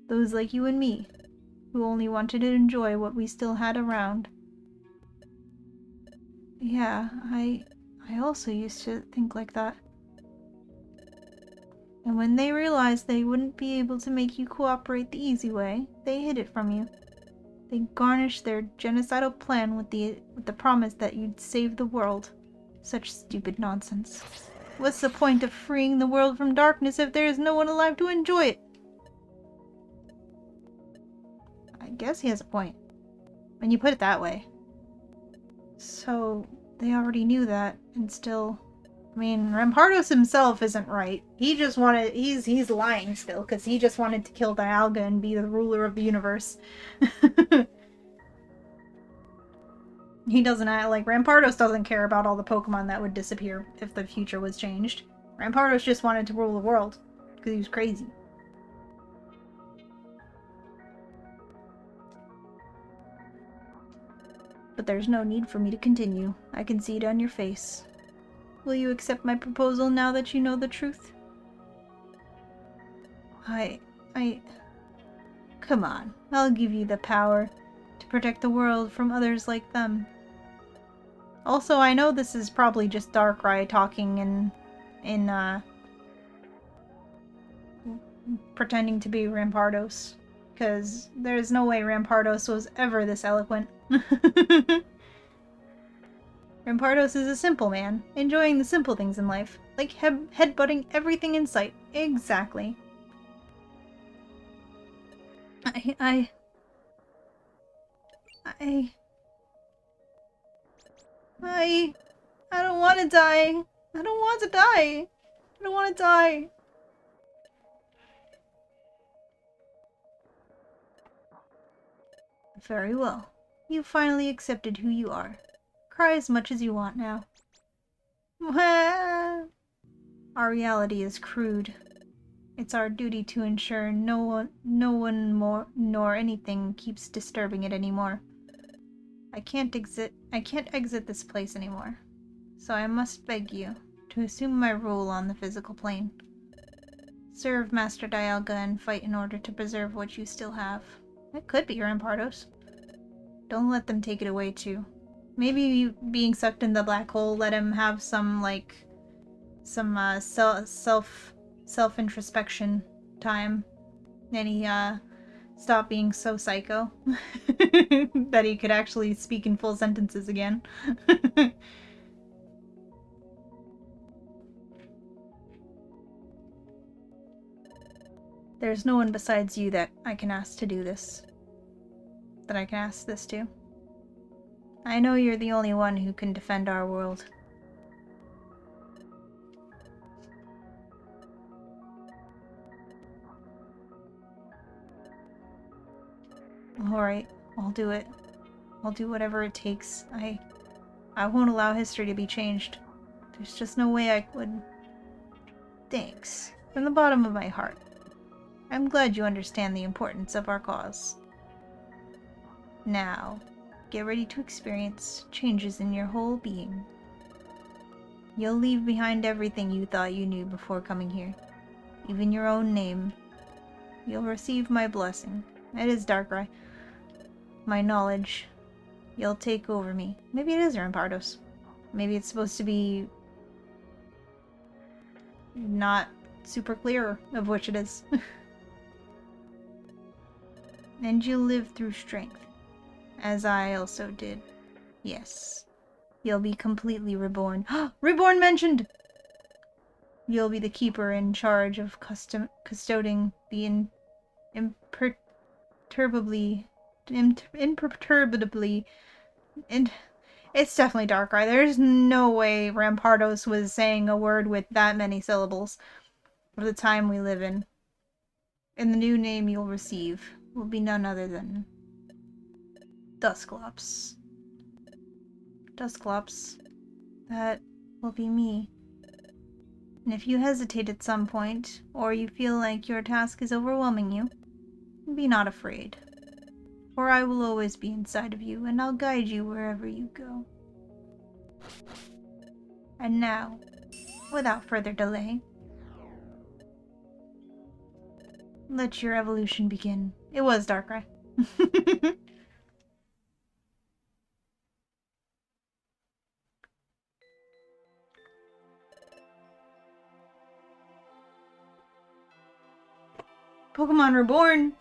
Those like you and me, who only wanted to enjoy what we still had around. Yeah, I also used to think like that. And when they realized they wouldn't be able to make you cooperate the easy way, they hid it from you. They garnished their genocidal plan with the promise that you'd save the world. Such stupid nonsense. What's the point of freeing the world from darkness if there is no one alive to enjoy it? I guess he has a point, when you put it that way. So, they already knew that, and still... I mean, Rampardos himself isn't right. He just wanted... He's lying still, because he just wanted to kill Dialga and be the ruler of the universe. He doesn't act like Rampardos doesn't care about all the Pokemon that would disappear if the future was changed. Rampardos just wanted to rule the world because he was crazy. But there's no need for me to continue. I can see it on your face. Will you accept my proposal now that you know the truth? Come on. I'll give you the power to protect the world from others like them. Also, I know this is probably just Darkrai talking pretending to be Rampardos. Because there's no way Rampardos was ever this eloquent. Rampardos is a simple man, enjoying the simple things in life, like headbutting everything in sight. Exactly. I don't want to die. I don't want to die. I don't want to die. Very well. You finally accepted who you are. Cry as much as you want now. Our reality is crude. It's our duty to ensure no one more nor anything keeps disturbing it anymore. I can't exit this place anymore. So I must beg you to assume my role on the physical plane. Serve Master Dialga and fight in order to preserve what you still have. It could be Rampardos. Don't let them take it away too. Maybe you being sucked in the black hole let him have some self-introspection time. And he stopped being so psycho that he could actually speak in full sentences again. There's no one besides you that I can ask to do this. That I can ask this to. I know you're the only one who can defend our world. Alright, I'll do it. I'll do whatever it takes. I won't allow history to be changed. There's just no way I would. Thanks. From the bottom of my heart. I'm glad you understand the importance of our cause. Now, get ready to experience changes in your whole being. You'll leave behind everything you thought you knew before coming here. Even your own name. You'll receive my blessing. It is Darkrai. My knowledge. You'll take over me. Maybe it is Rampardos. Maybe it's supposed to be not super clear of which it is. And you'll live through strength. As I also did. Yes. You'll be completely reborn. Reborn mentioned! You'll be the keeper in charge of custoding the imperturbably... It's definitely Darkrai. There's no way Rampardos was saying a word with that many syllables for the time we live in. And the new name you'll receive will be none other than Dusclops. Dusclops. That will be me. And if you hesitate at some point, or you feel like your task is overwhelming you, be not afraid. For I will always be inside of you, and I'll guide you wherever you go. And now, without further delay, let your evolution begin. It was Darkrai. Pokemon Reborn!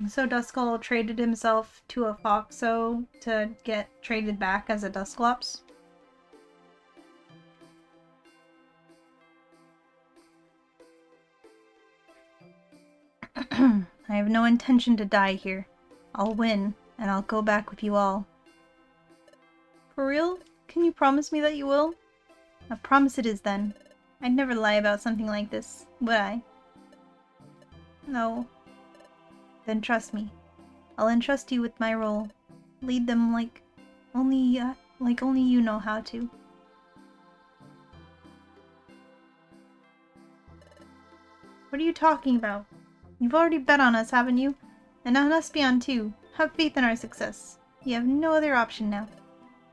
So Duskull traded himself to a Foxo to get traded back as a Dusclops. I have no intention to die here. I'll win, and I'll go back with you all. For real? Can you promise me that you will? A promise it is then. I'd never lie about something like this, would I? No. Then trust me. I'll entrust you with my role. Lead them like only you know how to. What are you talking about? You've already bet on us, haven't you? And on Espeon too. Have faith in our success. You have no other option now.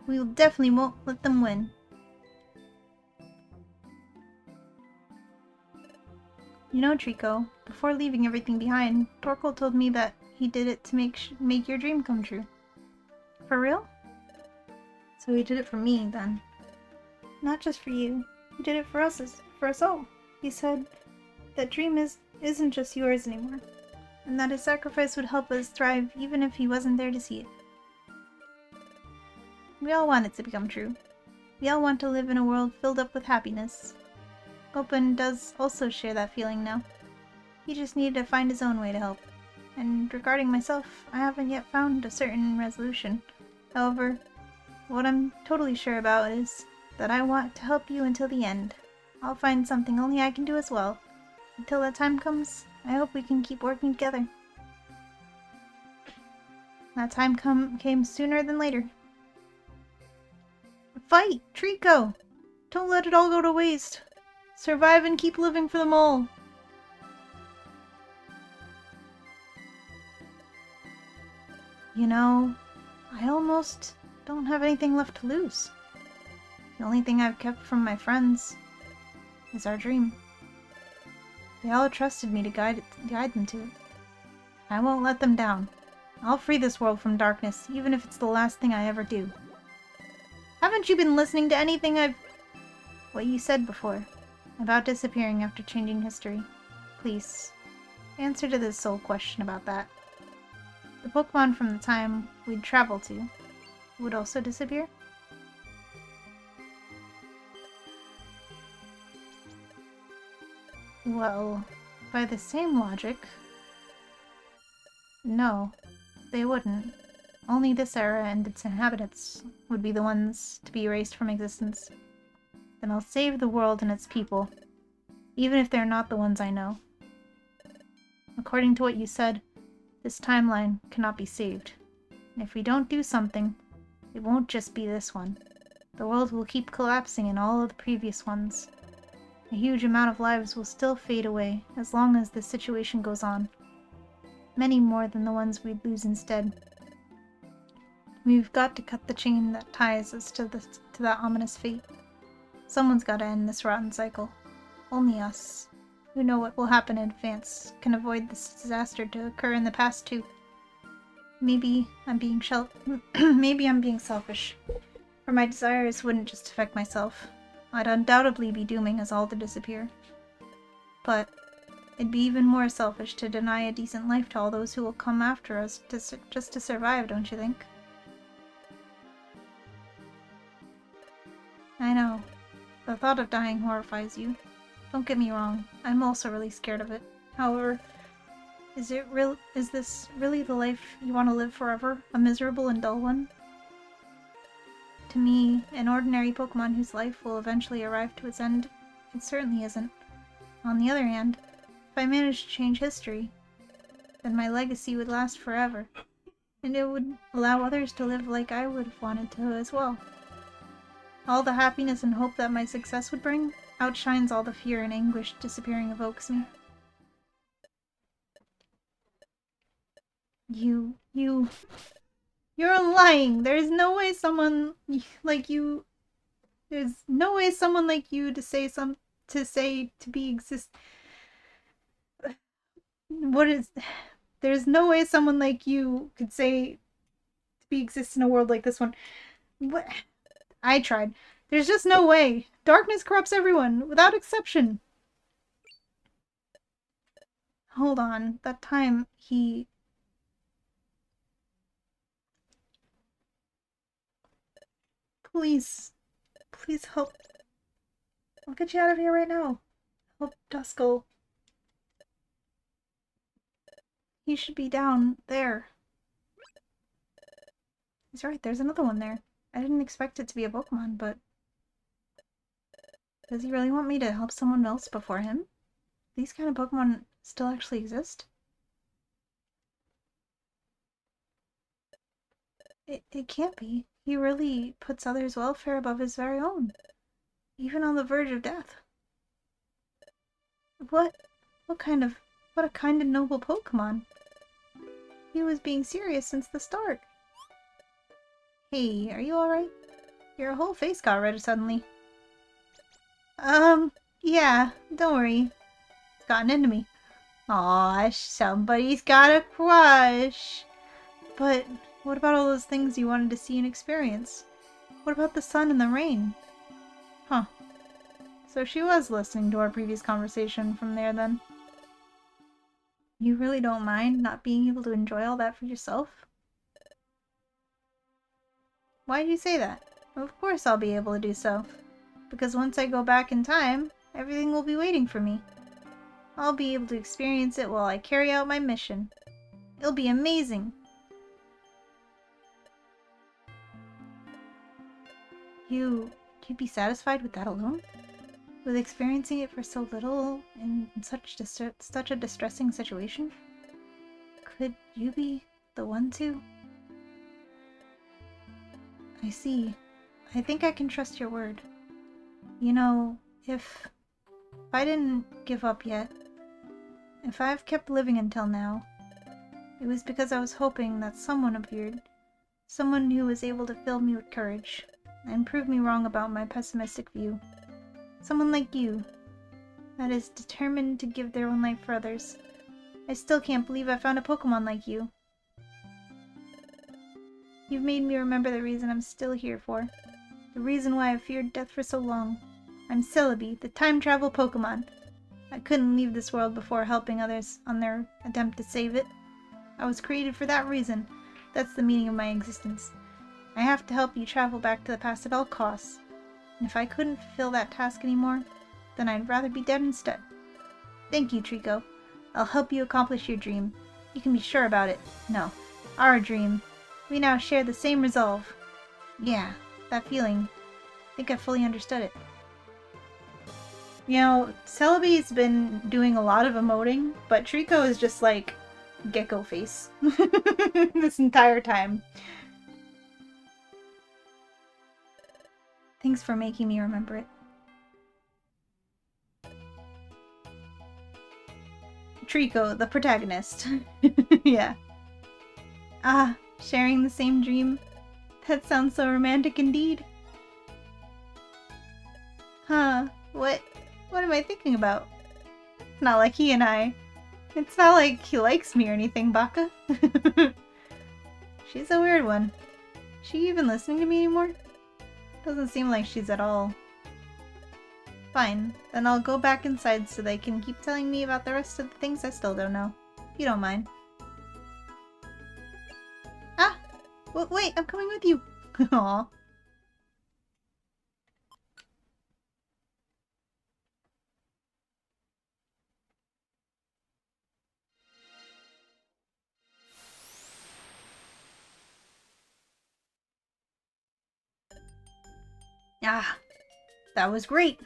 We definitely won't let them win. You know, Trico, before leaving everything behind, Torkoal told me that he did it to make your dream come true. For real? So he did it for me, then. Not just for you. He did it for us all. He said that dream isn't just yours anymore, and that his sacrifice would help us thrive even if he wasn't there to see it. We all want it to become true. We all want to live in a world filled up with happiness. Gopin does also share that feeling now. He just needed to find his own way to help. And regarding myself, I haven't yet found a certain resolution. However, what I'm totally sure about is that I want to help you until the end. I'll find something only I can do as well. Until that time comes, I hope we can keep working together. That time came sooner than later. Fight, Trico! Don't let it all go to waste. Survive and keep living for the mole. You know, I almost don't have anything left to lose. The only thing I've kept from my friends is our dream. They all trusted me to guide them to it. I won't let them down. I'll free this world from darkness, even if it's the last thing I ever do. Haven't you been listening to anything what you said before about disappearing after changing history? Please, answer to this sole question about that. The Pokemon from the time we'd travel to would also disappear? Well, by the same logic, no, they wouldn't. Only this era and its inhabitants would be the ones to be erased from existence. Then I'll save the world and its people, even if they're not the ones I know. According to what you said, this timeline cannot be saved. And if we don't do something, it won't just be this one. The world will keep collapsing in all of the previous ones. A huge amount of lives will still fade away as long as this situation goes on. Many more than the ones we'd lose instead. We've got to cut the chain that ties us to that ominous fate. Someone's got to end this rotten cycle. Only us, who know what will happen in advance, can avoid this disaster to occur in the past too. Maybe I'm being selfish, for my desires wouldn't just affect myself. I'd undoubtedly be dooming us all to disappear. But it'd be even more selfish to deny a decent life to all those who will come after us just to survive, don't you think? I know. The thought of dying horrifies you. Don't get me wrong, I'm also really scared of it. However, is this really the life you want to live forever? A miserable and dull one? To me, an ordinary Pokemon whose life will eventually arrive to its end, it certainly isn't. On the other hand, if I manage to change history, then my legacy would last forever, and it would allow others to live like I would have wanted to as well. All the happiness and hope that my success would bring outshines all the fear and anguish disappearing evokes me. You're lying! There's no way someone like you to be exist. There's no way someone like you could say to be exist in a world like this one. What? I tried. There's just no way. Darkness corrupts everyone, without exception. Hold on. That time, Please. Please help. I'll get you out of here right now. Help Duskull. He should be down there. He's right, there's another one there. I didn't expect it to be a Pokemon, but... Does he really want me to help someone else before him? These kind of Pokemon still actually exist? It can't be. He really puts others' welfare above his very own. Even on the verge of death. What a kind and noble Pokemon. He was being serious since the start. Hey, are you alright? Your whole face got red suddenly. Yeah, don't worry. It's gotten into me. Aw, somebody's got a crush. But what about all those things you wanted to see and experience? What about the sun and the rain? Huh. So she was listening to our previous conversation from there then. You really don't mind not being able to enjoy all that for yourself? Why did you say that? Of course I'll be able to do so. Because once I go back in time, everything will be waiting for me. I'll be able to experience it while I carry out my mission. It'll be amazing. You'd be satisfied with that alone? With experiencing it for so little in such a distressing situation? Could you be the one to? I see. I think I can trust your word. You know, if I didn't give up yet, if I've kept living until now, it was because I was hoping that someone appeared. Someone who was able to fill me with courage and prove me wrong about my pessimistic view. Someone like you, that is determined to give their own life for others. I still can't believe I found a Pokemon like you. You've made me remember the reason I'm still here for. The reason why I've feared death for so long. I'm Celebi, the time travel Pokemon. I couldn't leave this world before helping others on their attempt to save it. I was created for that reason. That's the meaning of my existence. I have to help you travel back to the past at all costs. And if I couldn't fulfill that task anymore, then I'd rather be dead instead. Thank you, Trico. I'll help you accomplish your dream. You can be sure about it. No, our dream. We now share the same resolve. Yeah, that feeling. I think I fully understood it. You know, Celebi's been doing a lot of emoting, but Trico is just like gecko face this entire time. Thanks for making me remember it. Trico, the protagonist. Yeah. Ah, sharing the same dream. That sounds so romantic indeed. Huh, what am I thinking about? It's not like he and I. It's not like he likes me or anything, Baka. She's a weird one. Is she even listening to me anymore? Doesn't seem like she's at all. Fine, then I'll go back inside so they can keep telling me about the rest of the things I still don't know. If you don't mind. Ah! Wait, I'm coming with you! Aww. Ah, that was great!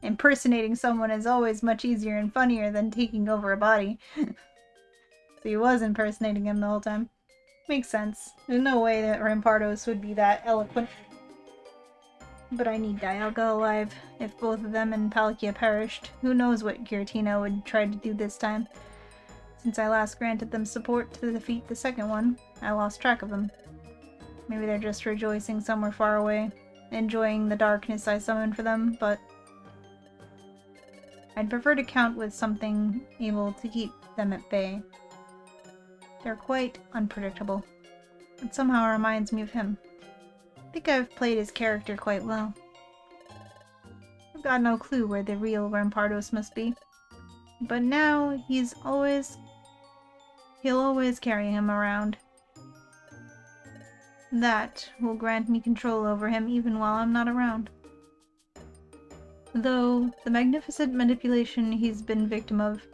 Impersonating someone is always much easier and funnier than taking over a body. So he was impersonating him the whole time. Makes sense. There's no way that Rampardos would be that eloquent. But I need Dialga alive. If both of them and Palkia perished, who knows what Giratina would try to do this time. Since I last granted them support to defeat the second one, I lost track of them. Maybe they're just rejoicing somewhere far away, enjoying the darkness I summoned for them, but I'd prefer to count with something able to keep them at bay. They're quite unpredictable. It somehow reminds me of him. I think I've played his character quite well. I've got no clue where the real Rampardos must be. But now he'll always carry him around. That will grant me control over him even while I'm not around. Though the magnificent manipulation he's been victim of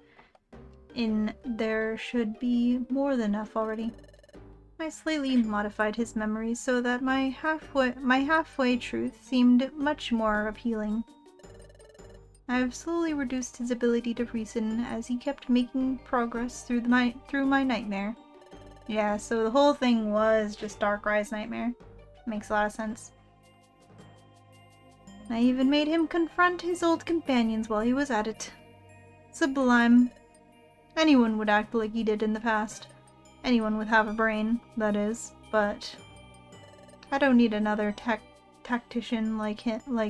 in there should be more than enough already. I slightly modified his memories so that my halfway truth seemed much more appealing. I have slowly reduced his ability to reason as he kept making progress through my nightmare. Yeah, so the whole thing was just Darkrai's nightmare. Makes a lot of sense. I even made him confront his old companions while he was at it. Sublime. Anyone would act like he did in the past. Anyone with half a brain, that is. But I don't need another tactician like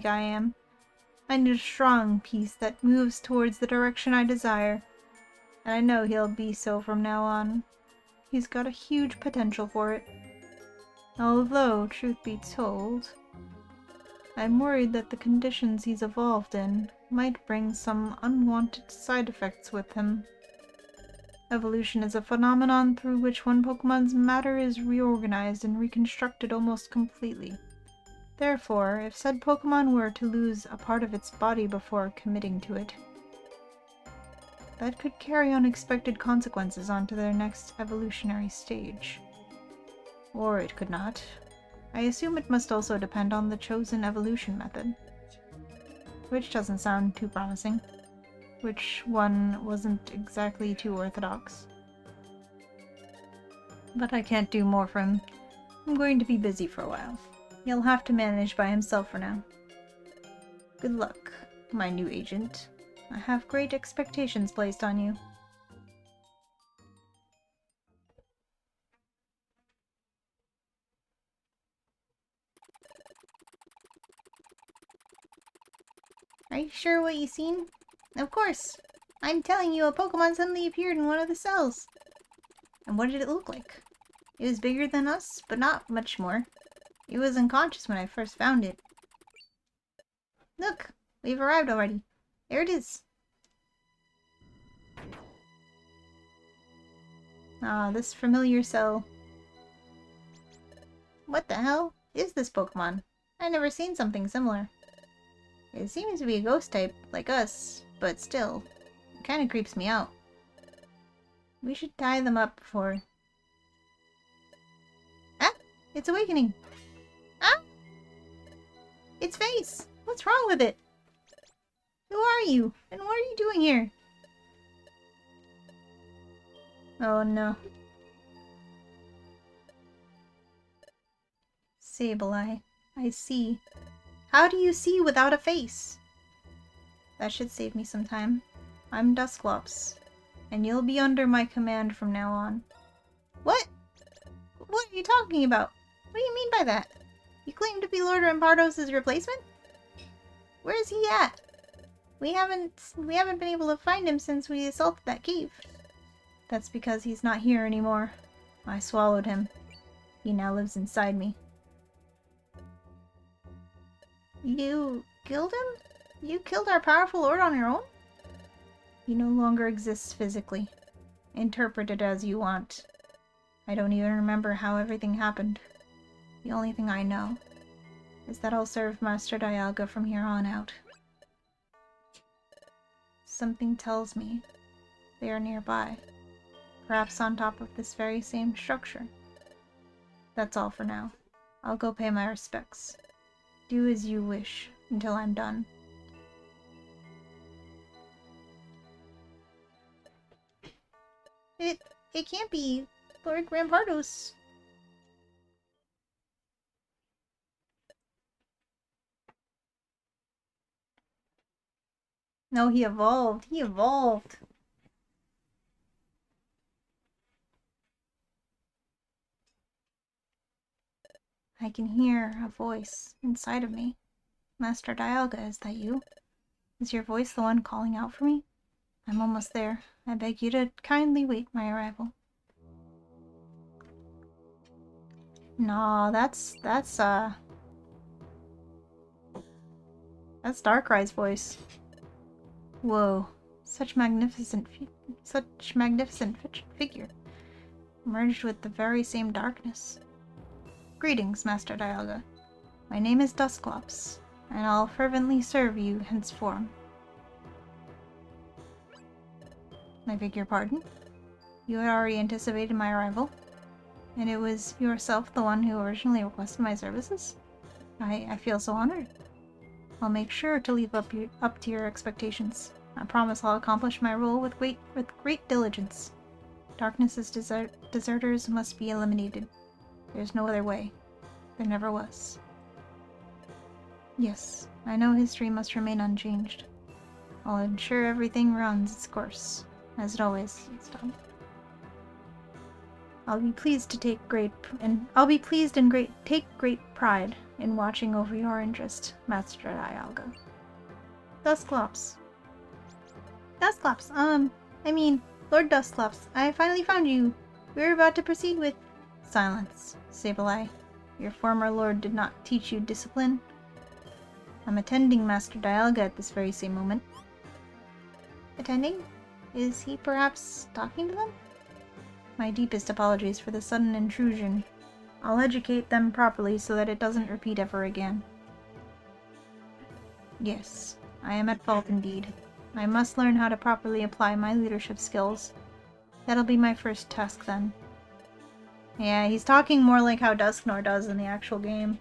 I am. I need a strong piece that moves towards the direction I desire. And I know he'll be so from now on. He's got a huge potential for it. Although, truth be told, I'm worried that the conditions he's evolved in might bring some unwanted side effects with him. Evolution is a phenomenon through which one Pokemon's matter is reorganized and reconstructed almost completely. Therefore, if said Pokemon were to lose a part of its body before committing to it, that could carry unexpected consequences onto their next evolutionary stage. Or it could not. I assume it must also depend on the chosen evolution method. Which doesn't sound too promising. Which one wasn't exactly too orthodox. But I can't do more for him. I'm going to be busy for a while. He'll have to manage by himself for now. Good luck, my new agent. I have great expectations placed on you. Are you sure what you seen? Of course. I'm telling you, a Pokemon suddenly appeared in one of the cells. And what did it look like? It was bigger than us, but not much more. It was unconscious when I first found it. Look, we've arrived already. There it is. Ah, this familiar cell. What the hell is this Pokemon? I've never seen something similar. It seems to be a ghost type, like us, but still, it kinda creeps me out. We should tie them up before... Ah! It's awakening! Ah! Its face! What's wrong with it? Who are you? And what are you doing here? Oh no. Sableye, I see. How do you see without a face? That should save me some time. I'm Dusclops, and you'll be under my command from now on. What? What are you talking about? What do you mean by that? You claim to be Lord Rampardos' replacement? Where is he at? We haven't been able to find him since we assaulted that cave. That's because he's not here anymore. I swallowed him. He now lives inside me. You killed him? You killed our powerful lord on your own? He no longer exists physically. Interpret it as you want. I don't even remember how everything happened. The only thing I know is that I'll serve Master Dialga from here on out. Something tells me they are nearby. Perhaps on top of this very same structure. That's all for now. I'll go pay my respects. Do as you wish until I'm done. It can't be Lord Rampardos. No, he evolved. He evolved. I can hear a voice inside of me. Master Dialga, is that you? Is your voice the one calling out for me? I'm almost there. I beg you to kindly wait my arrival. No, that's Darkrai's voice. Whoa, such magnificent figure, merged with the very same darkness. Greetings, Master Dialga. My name is Dusclops, and I'll fervently serve you henceforth. I beg your pardon? You had already anticipated my arrival? And it was yourself the one who originally requested my services? I feel so honored. I'll make sure to live up to your expectations. I promise I'll accomplish my role with great diligence. Darkness's deserters must be eliminated. There's no other way. There never was. Yes, I know history must remain unchanged. I'll ensure everything runs its course, as it always has done. I'll be pleased and take great pride in watching over your interest, Master Dialga. Dusclops. Lord Dusclops, I finally found you. We're about to proceed with... Silence, Sableye. Your former lord did not teach you discipline. I'm attending Master Dialga at this very same moment. Attending? Is he perhaps talking to them? My deepest apologies for the sudden intrusion. I'll educate them properly so that it doesn't repeat ever again. Yes, I am at fault indeed. I must learn how to properly apply my leadership skills. That'll be my first task then. Yeah, he's talking more like how Dusknoir does in the actual game.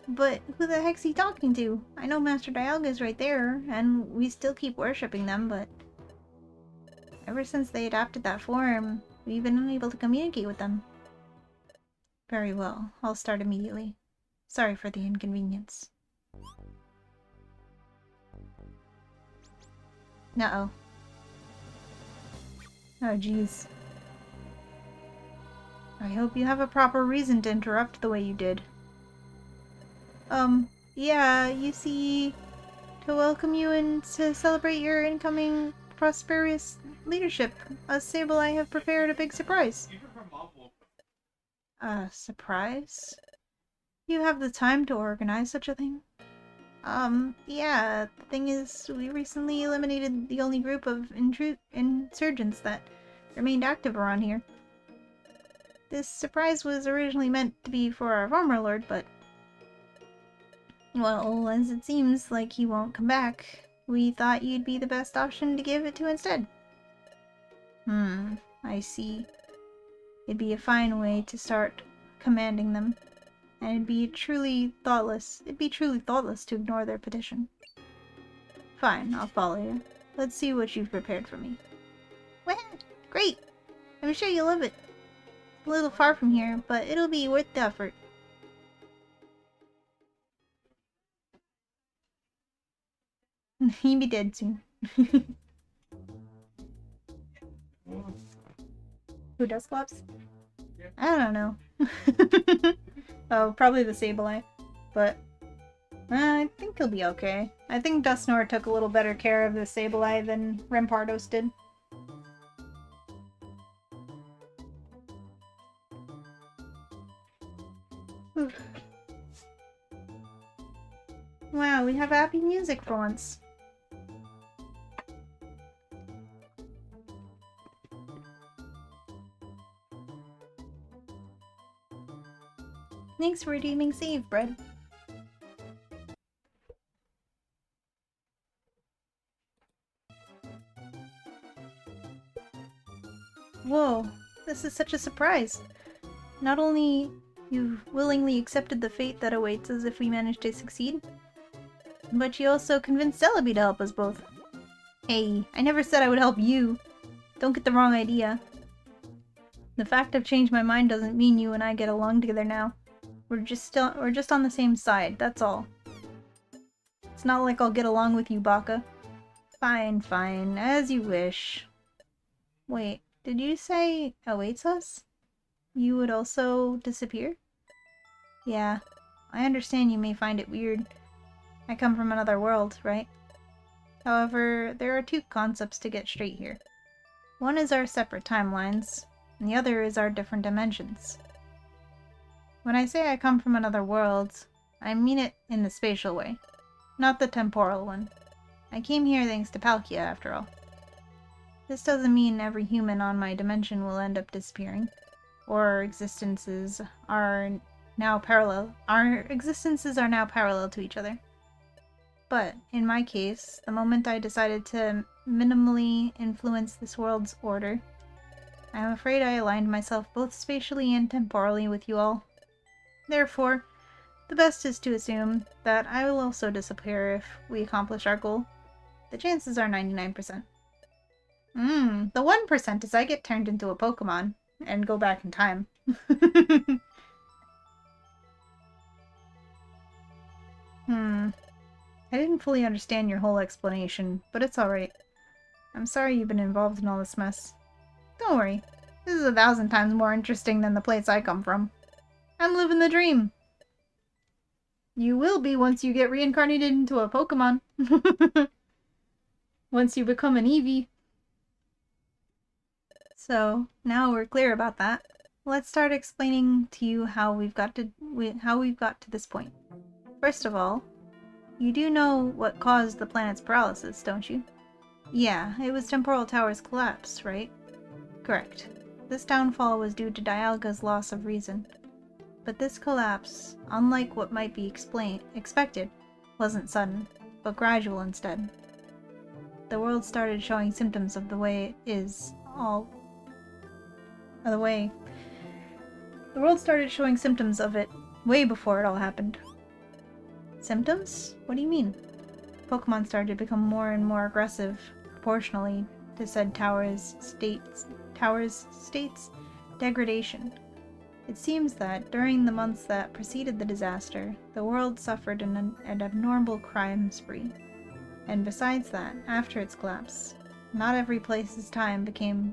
But who the heck's he talking to? I know Master Dialga's right there, and we still keep worshipping them, but... ever since they adopted that form, we've been unable to communicate with them. Very well, I'll start immediately. Sorry for the inconvenience. Uh-oh. Oh, jeez. I hope you have a proper reason to interrupt the way you did. Yeah, you see, to welcome you and to celebrate your incoming prosperous leadership, us Sableye have prepared a big surprise. Surprise? You have the time to organize such a thing? Yeah, the thing is, we recently eliminated the only group of insurgents that remained active around here. This surprise was originally meant to be for our former lord, but... well, as it seems like he won't come back, we thought you'd be the best option to give it to instead. I see. It'd be a fine way to start commanding them. And it'd be truly thoughtless to ignore their petition. Fine, I'll follow you. Let's see what you've prepared for me. Well, great! I'm sure you'll love it. It's a little far from here, but it'll be worth the effort. He'd be dead soon. Who does Glops? I don't know. Oh, probably the Sableye. But I think he'll be okay. I think Dusknoir took a little better care of the Sableye than Rampardos did. Oof. Wow, we have happy music for once. Thanks for redeeming save, Bread. Whoa, this is such a surprise. Not only you've willingly accepted the fate that awaits us if we manage to succeed, but you also convinced Celebi to help us both. Hey, I never said I would help you. Don't get the wrong idea. The fact I've changed my mind doesn't mean you and I get along together now. We're just on the same side, that's all. It's not like I'll get along with you, Baka. Fine, fine, as you wish. Wait, did you say awaits us? You would also disappear? Yeah, I understand you may find it weird. I come from another world, right? However, there are two concepts to get straight here. One is our separate timelines, and the other is our different dimensions. When I say I come from another world, I mean it in the spatial way, not the temporal one. I came here thanks to Palkia, after all. This doesn't mean every human on my dimension will end up disappearing, or our existences are now parallel to each other. But, in my case, the moment I decided to minimally influence this world's order, I'm afraid I aligned myself both spatially and temporally with you all. Therefore, The best is to assume that I will also disappear if we accomplish our goal. The chances are 99%. The 1% is I get turned into a Pokemon and go back in time. I didn't fully understand your whole explanation, but it's alright. I'm sorry you've been involved in all this mess. Don't worry. This is 1,000 times more interesting than the place I come from. I'm living the dream. You will be once you get reincarnated into a Pokemon. Once you become an Eevee. So, now we're clear about that. Let's start explaining to you how we've got to this point. First of all, you do know what caused the planet's paralysis, don't you? Yeah, it was Temporal Tower's collapse, right? Correct. This downfall was due to Dialga's loss of reason. But this collapse, unlike what might be expected, wasn't sudden, but gradual instead. The world started showing symptoms of the way it is The world started showing symptoms of it way before it all happened. Symptoms? What do you mean? Pokemon started to become more and more aggressive, proportionally to said tower's state's degradation. It seems that, during the months that preceded the disaster, the world suffered an abnormal crime spree. And besides that, after its collapse, not every place's time became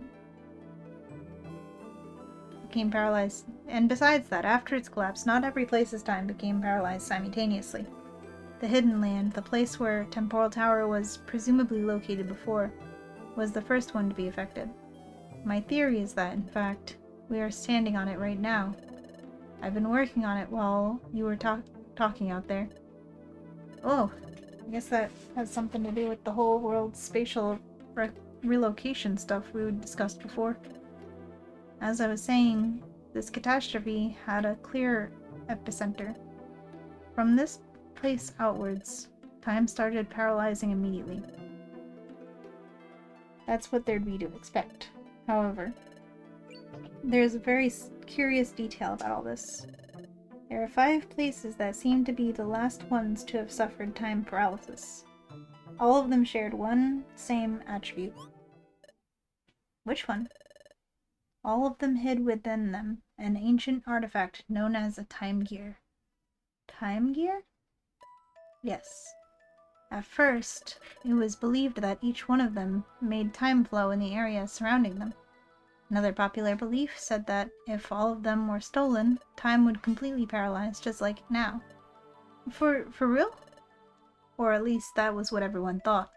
paralyzed. And besides that, after its collapse, not every place's time became paralyzed simultaneously. The Hidden Land, the place where Temporal Tower was presumably located before, was the first one to be affected. My theory is that, in fact, we are standing on it right now. I've been working on it while you were talking out there. Oh, I guess that has something to do with the whole world's spatial relocation stuff we discussed before. As I was saying, this catastrophe had a clear epicenter. From this place outwards, time started paralyzing immediately. That's what there'd be to expect. However, there's a very curious detail about all this. There are 5 places that seem to be the last ones to have suffered time paralysis. All of them shared one same attribute. Which one? All of them hid within them an ancient artifact known as a time gear. Time gear? Yes. At first, it was believed that each one of them made time flow in the area surrounding them. Another popular belief said that if all of them were stolen, time would completely paralyze, just like now. For real? Or at least that was what everyone thought.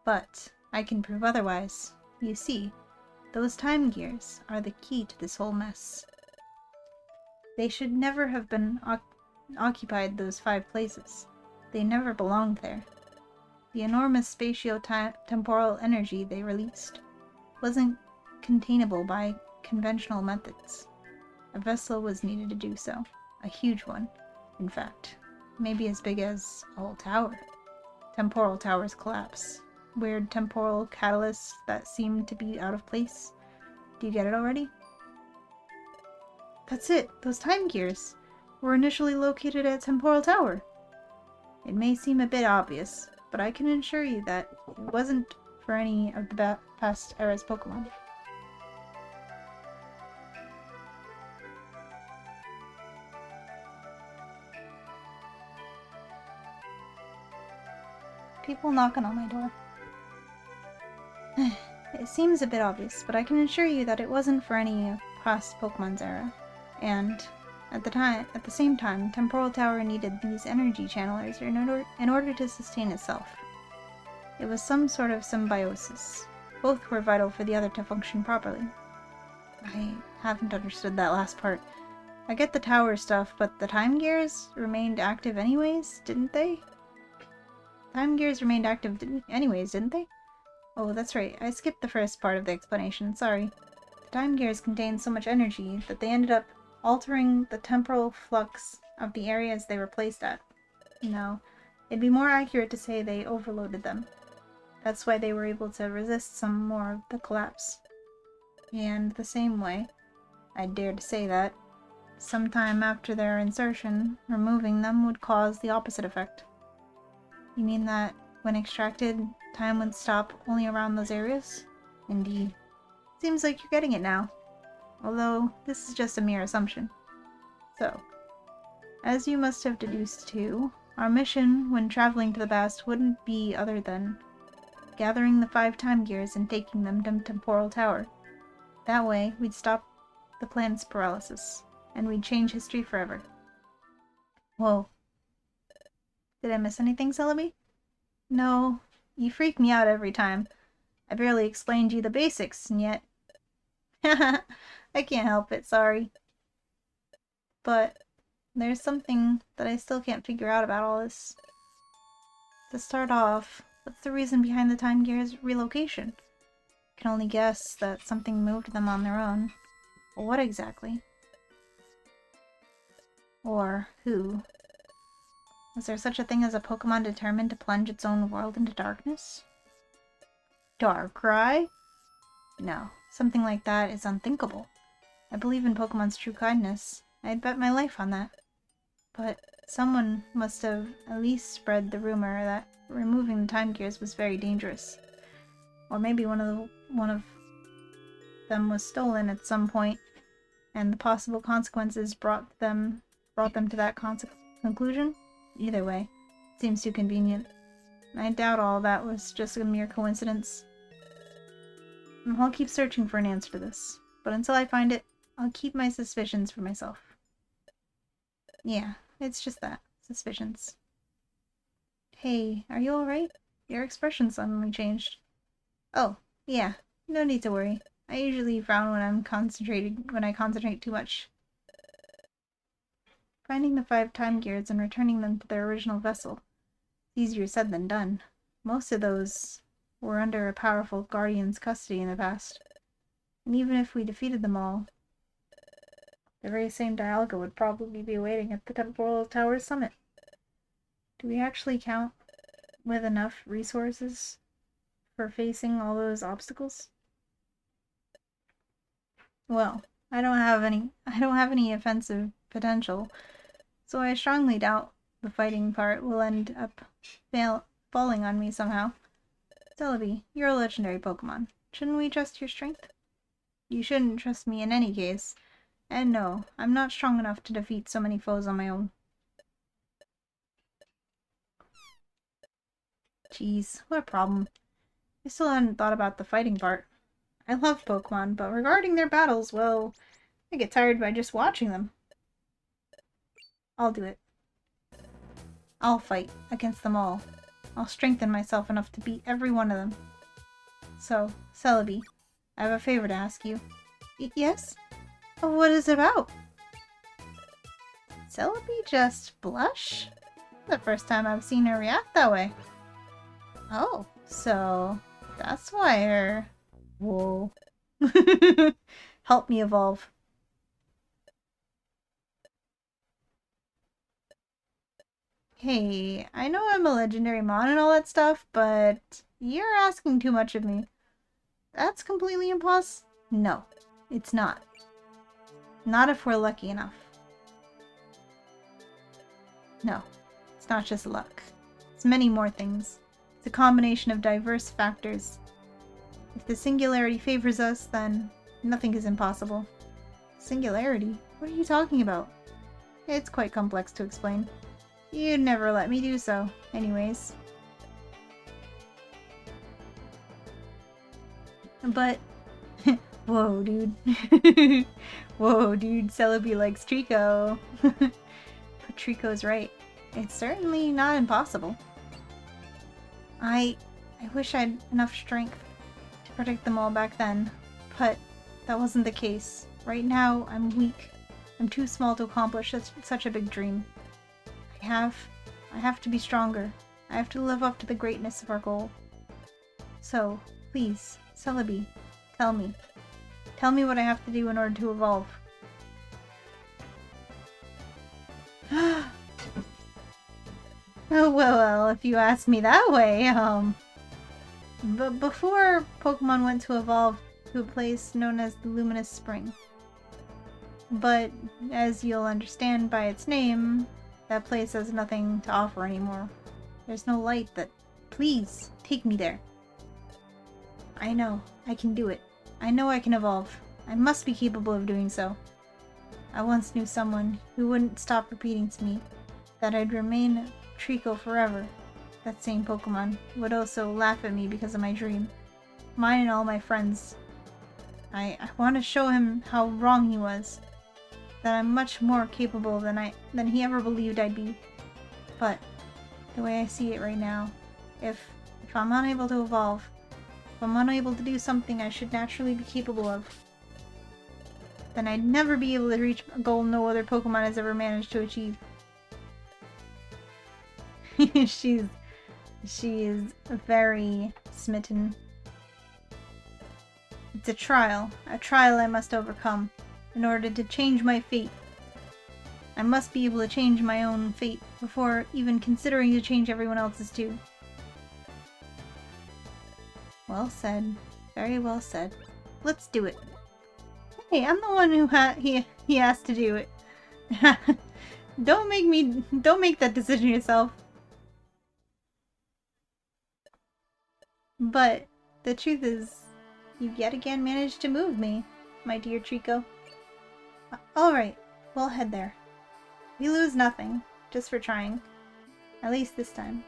But I can prove otherwise. You see, those time gears are the key to this whole mess. They should never have been occupied those 5 places. They never belonged there. The enormous spatio-temporal energy they released wasn't containable by conventional methods. A vessel was needed to do so. A huge one, in fact. Maybe as big as a whole tower. Temporal Tower's collapse. Weird temporal catalysts that seemed to be out of place. Do you get it already? That's it! Those time gears were initially located at Temporal Tower. It may seem a bit obvious, but I can assure you that it wasn't for any of the past era's Pokemon. People knocking on my door. It seems a bit obvious, but I can assure you that it wasn't for any of past Pokemon's era. And at the same time, Temporal Tower needed these energy channelers in order to sustain itself. It was some sort of symbiosis. Both were vital for the other to function properly. I haven't understood that last part. I get the tower stuff, but the time gears remained active anyways, didn't they? Time gears remained active anyways, didn't they? Oh, that's right. I skipped the first part of the explanation. Sorry. The time gears contained so much energy that they ended up altering the temporal flux of the areas they were placed at. No, it'd be more accurate to say they overloaded them. That's why they were able to resist some more of the collapse. And the same way, I dare to say that, sometime after their insertion, removing them would cause the opposite effect. You mean that when extracted, time would stop only around those areas? Indeed. Seems like you're getting it now. Although, this is just a mere assumption. So, as you must have deduced too, our mission when traveling to the past wouldn't be other than gathering the 5 time gears and taking them to Temporal Tower. That way, we'd stop the planet's paralysis, and we'd change history forever. Whoa. Did I miss anything, Celebi? No, you freak me out every time. I barely explained you the basics, and yet... I can't help it, sorry. But there's something that I still can't figure out about all this. To start off, what's the reason behind the Time Gear's relocation? I can only guess that something moved them on their own. But what exactly? Or who? Was there such a thing as a Pokemon determined to plunge its own world into darkness? Darkrai? No, something like that is unthinkable. I believe in Pokemon's true kindness. I'd bet my life on that. But someone must have at least spread the rumor that removing the Time Gears was very dangerous. Or maybe one of them was stolen at some point, and the possible consequences brought them to that conclusion. Either way, it seems too convenient. I doubt all that was just a mere coincidence. I'll keep searching for an answer to this, but until I find it, I'll keep my suspicions for myself. Yeah, it's just that. Suspicions. Hey, are you alright? Your expression suddenly changed. Oh, yeah. No need to worry. I usually frown when I concentrate too much. Finding the 5 time gears and returning them to their original vessel. Easier said than done. Most of those were under a powerful guardian's custody in the past. And even if we defeated them all, the very same Dialga would probably be waiting at the Temporal Tower summit. Do we actually count with enough resources for facing all those obstacles? Well, I don't have any offensive potential, so I strongly doubt the fighting part will end up falling on me somehow. Celebi, you're a legendary Pokemon. Shouldn't we trust your strength? You shouldn't trust me in any case. And no, I'm not strong enough to defeat so many foes on my own. Jeez, what a problem. I still hadn't thought about the fighting part. I love Pokemon, but regarding their battles, well, I get tired by just watching them. I'll do it. I'll fight against them all. I'll strengthen myself enough to beat every one of them. So, Celebi, I have a favor to ask you. Yes? What is it about? Celebi just blush? The first time I've seen her react that way. Oh, so that's why her... Whoa. Help me evolve. Hey, I know I'm a legendary mon and all that stuff, but you're asking too much of me. That's completely impossible. No, it's not. Not if we're lucky enough. No, it's not just luck. It's many more things. It's a combination of diverse factors. If the singularity favors us, then nothing is impossible. Singularity? What are you talking about? It's quite complex to explain. You'd never let me do so, anyways. But... Whoa, dude. Whoa, dude. Celebi likes Trico. But Trico's right. It's certainly not impossible. I wish I had enough strength to protect them all back then, but that wasn't the case. Right now, I'm weak. I'm too small to accomplish such a big dream. I have to be stronger. I have to live up to the greatness of our goal. So, please, Celebi, tell me. Tell me what I have to do in order to evolve. Oh, well, if you ask me that way, But before Pokemon went to evolve to a place known as the Luminous Spring, But as you'll understand by its name, that place has nothing to offer anymore. There's no light that... Please, take me there. I know. I can do it. I know I can evolve. I must be capable of doing so. I once knew someone who wouldn't stop repeating to me that I'd remain Trico forever. That same Pokemon would also laugh at me because of my dream. Mine and all my friends. I want to show him how wrong he was. That I'm much more capable than he ever believed I'd be. But the way I see it right now, if I'm unable to evolve, if I'm unable to do something I should naturally be capable of, then I'd never be able to reach a goal no other Pokemon has ever managed to achieve. She is very smitten. It's a trial I must overcome in order to change my fate. I must be able to change my own fate before even considering to change everyone else's too. Well said. Very well said. Let's do it. Hey, I'm the one who he asked to do it. Don't make that decision yourself. But the truth is, you yet again managed to move me, my dear Trico. Alright, we'll head there. We lose nothing, just for trying. At least this time.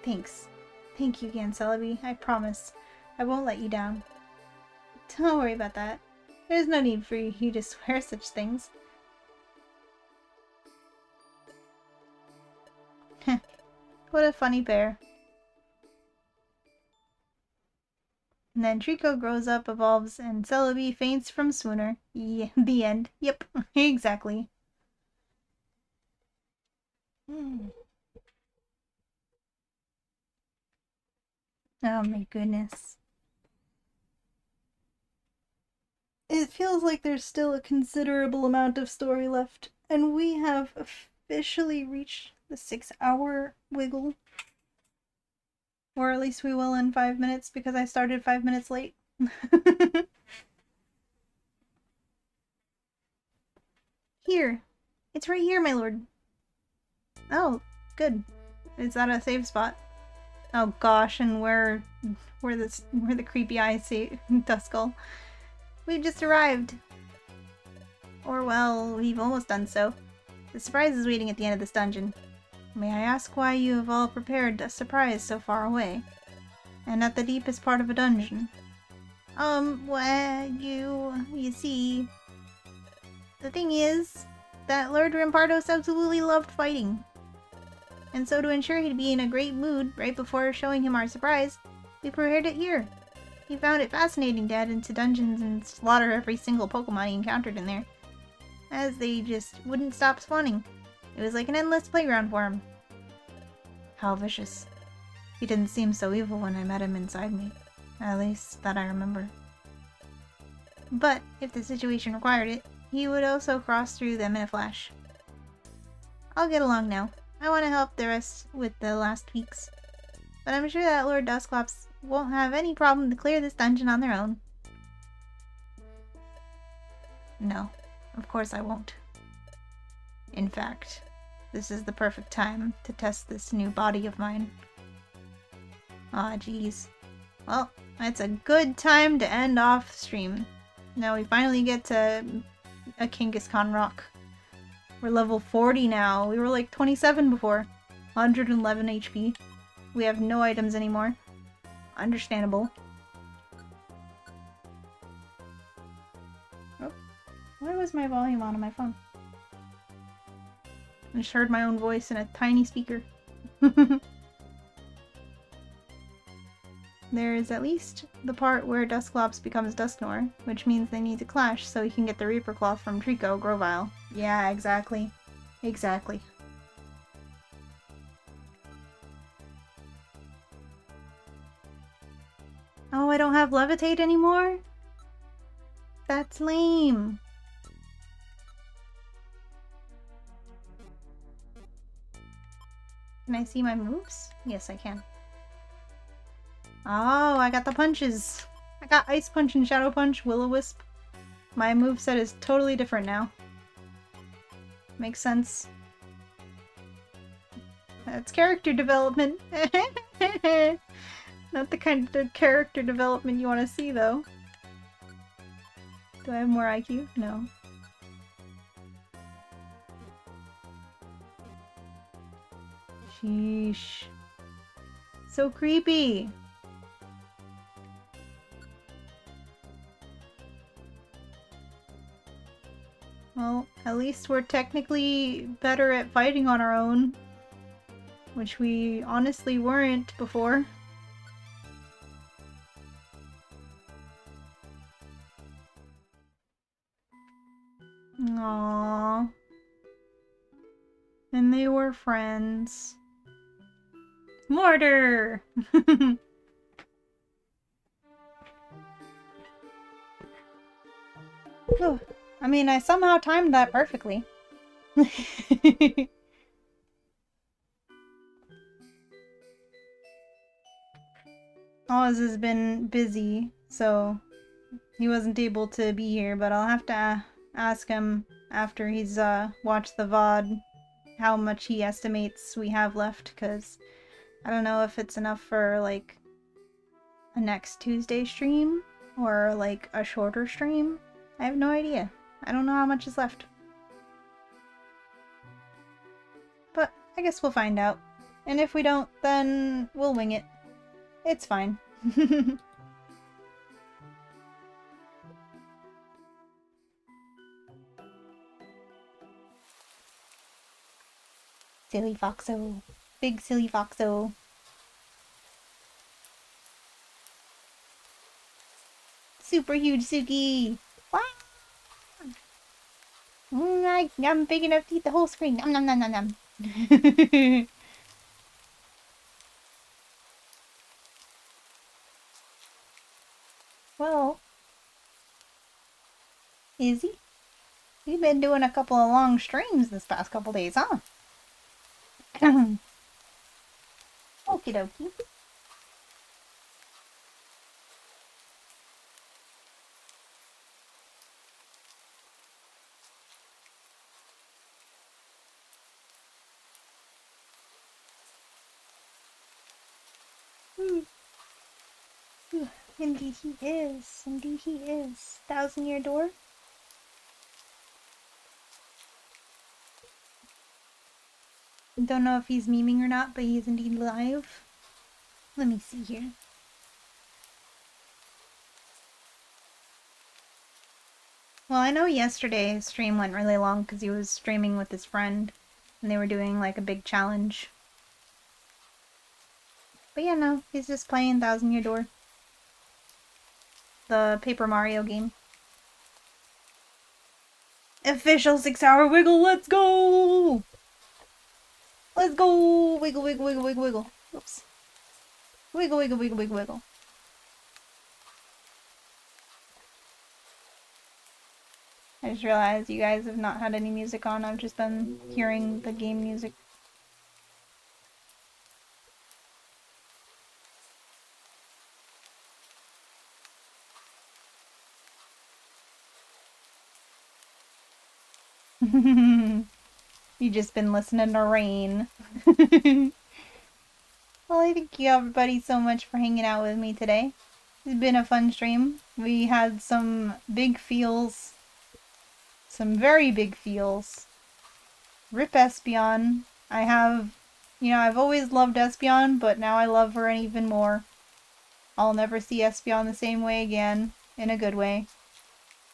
Thanks. Thank you again, Celebi. I promise. I won't let you down. Don't worry about that. There's no need for you to swear such things. What a funny pair. And then Trico grows up, evolves, and Celebi faints from swooner. Yeah, the end. Yep, exactly. Oh my goodness. It feels like there's still a considerable amount of story left, and we have officially reached the 6-hour wiggle. Or at least we will in 5 minutes, because I started 5 minutes late. Here. It's right here, my lord. Oh, good. Is that a save spot? Oh gosh, and where the creepy eyes say Duskull. We've just arrived. Or well, we've almost done so. The surprise is waiting at the end of this dungeon. May I ask why you have all prepared a surprise so far away? And at the deepest part of a dungeon? Well, you see... The thing is, that Lord Rampardos absolutely loved fighting. And so to ensure he'd be in a great mood right before showing him our surprise, we prepared it here. He found it fascinating to head into dungeons and slaughter every single Pokemon he encountered in there, as they just wouldn't stop spawning. It was like an endless playground for him. How vicious. He didn't seem so evil when I met him inside me. At least, that I remember. But, if the situation required it, he would also cross through them in a flash. I'll get along now. I want to help the rest with the last tweaks. But I'm sure that Lord Dusclops won't have any problem to clear this dungeon on their own. No, of course I won't. In fact, this is the perfect time to test this new body of mine. Aw, geez. Well, it's a good time to end off stream. Now we finally get to a Kangaskhan Rock. We're level 40 now. We were like 27 before. 111 HP. We have no items anymore. Understandable. Oh, why was my volume on my phone? I just heard my own voice in a tiny speaker. There is at least the part where Dusclops becomes Dusknoir, which means they need to clash so he can get the Reaper Cloth from Trico Grovyle. Yeah, exactly. Exactly. Oh, I don't have Levitate anymore? That's lame. Can I see my moves? Yes, I can. Oh, I got the punches. I got Ice Punch and Shadow Punch, Will-O-Wisp. My moveset is totally different now. Makes sense. That's character development. Not the kind of character development you want to see, though. Do I have more IQ? No. Sheesh. So creepy! Well, at least we're technically better at fighting on our own. Which we honestly weren't before. Aww. And they were friends. Mortar! I mean, I somehow timed that perfectly. Oz has been busy, so he wasn't able to be here, but I'll have to ask him after he's watched the VOD how much he estimates we have left, because I don't know if it's enough for, like, a next Tuesday stream, or, like, a shorter stream. I have no idea. I don't know how much is left. But I guess we'll find out. And if we don't, then we'll wing it. It's fine. Silly Foxo. Big silly Foxo. Super huge Suki! Wow! I'm big enough to eat the whole screen. Nom nom nom nom nom. Well, Izzy, you've been doing a couple of long streams this past couple days, huh? Okie dokie. Indeed he is. Indeed he is. 1,000-year door? Don't know if he's memeing or not, but he's indeed live. Let me see here. Well, I know yesterday his stream went really long because he was streaming with his friend, and they were doing like a big challenge. But yeah, no, he's just playing 1,000-year door. The Paper Mario game. Official 6-hour wiggle, let's go! Let's go! Wiggle, wiggle, wiggle, wiggle, wiggle. Oops. Wiggle, wiggle, wiggle, wiggle, wiggle. I just realized you guys have not had any music on. I've just been hearing the game music. You just been listening to rain. Well, I thank you everybody so much for hanging out with me today. It's been a fun stream. We had some big feels. Some very big feels. Rip Espeon. I've always loved Espeon, but now I love her even more. I'll never see Espeon the same way again, in a good way.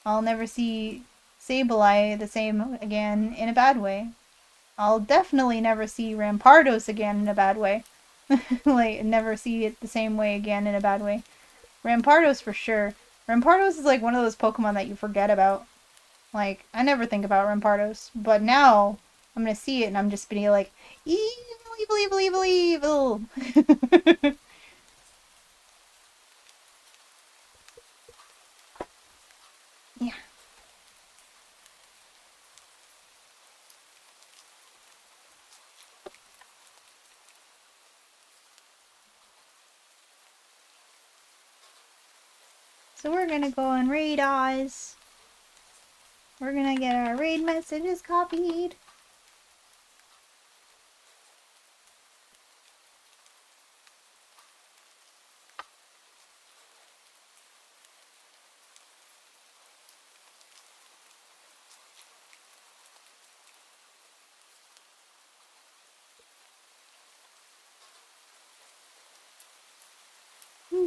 I'll never see Sableye the same again, in a bad way. I'll definitely never see Rampardos again in a bad way. Like, never see it the same way again in a bad way. Rampardos for sure. Rampardos is like one of those Pokemon that you forget about. Like, I never think about Rampardos. But now, I'm gonna see it and I'm just gonna be like, evil, evil, evil, evil, evil. Yeah. So we're gonna go and raid Oz. We're gonna get our raid messages copied.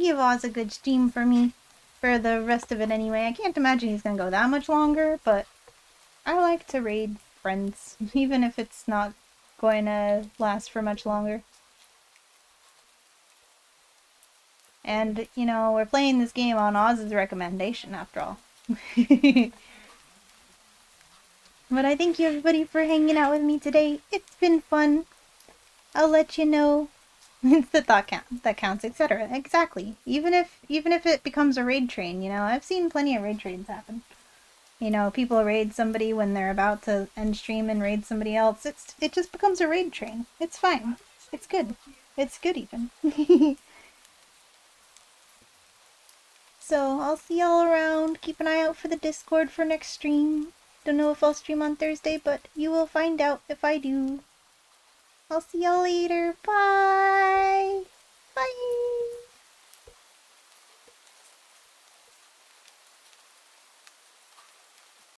Give Oz a good stream for me. For the rest of it anyway. I can't imagine he's gonna go that much longer, but I like to raid friends, even if it's not going to last for much longer. And, you know, we're playing this game on Oz's recommendation, after all. But I thank you everybody for hanging out with me today. It's been fun. I'll let you know. It's the thought count that counts, etc. Exactly. Even if it becomes a raid train, you know, I've seen plenty of raid trains happen. You know, people raid somebody when they're about to end stream and raid somebody else. It just becomes a raid train. It's fine. It's good. It's good even. So I'll see y'all around. Keep an eye out for the Discord for next stream. Don't know if I'll stream on Thursday, but you will find out if I do. I'll see y'all later. Bye!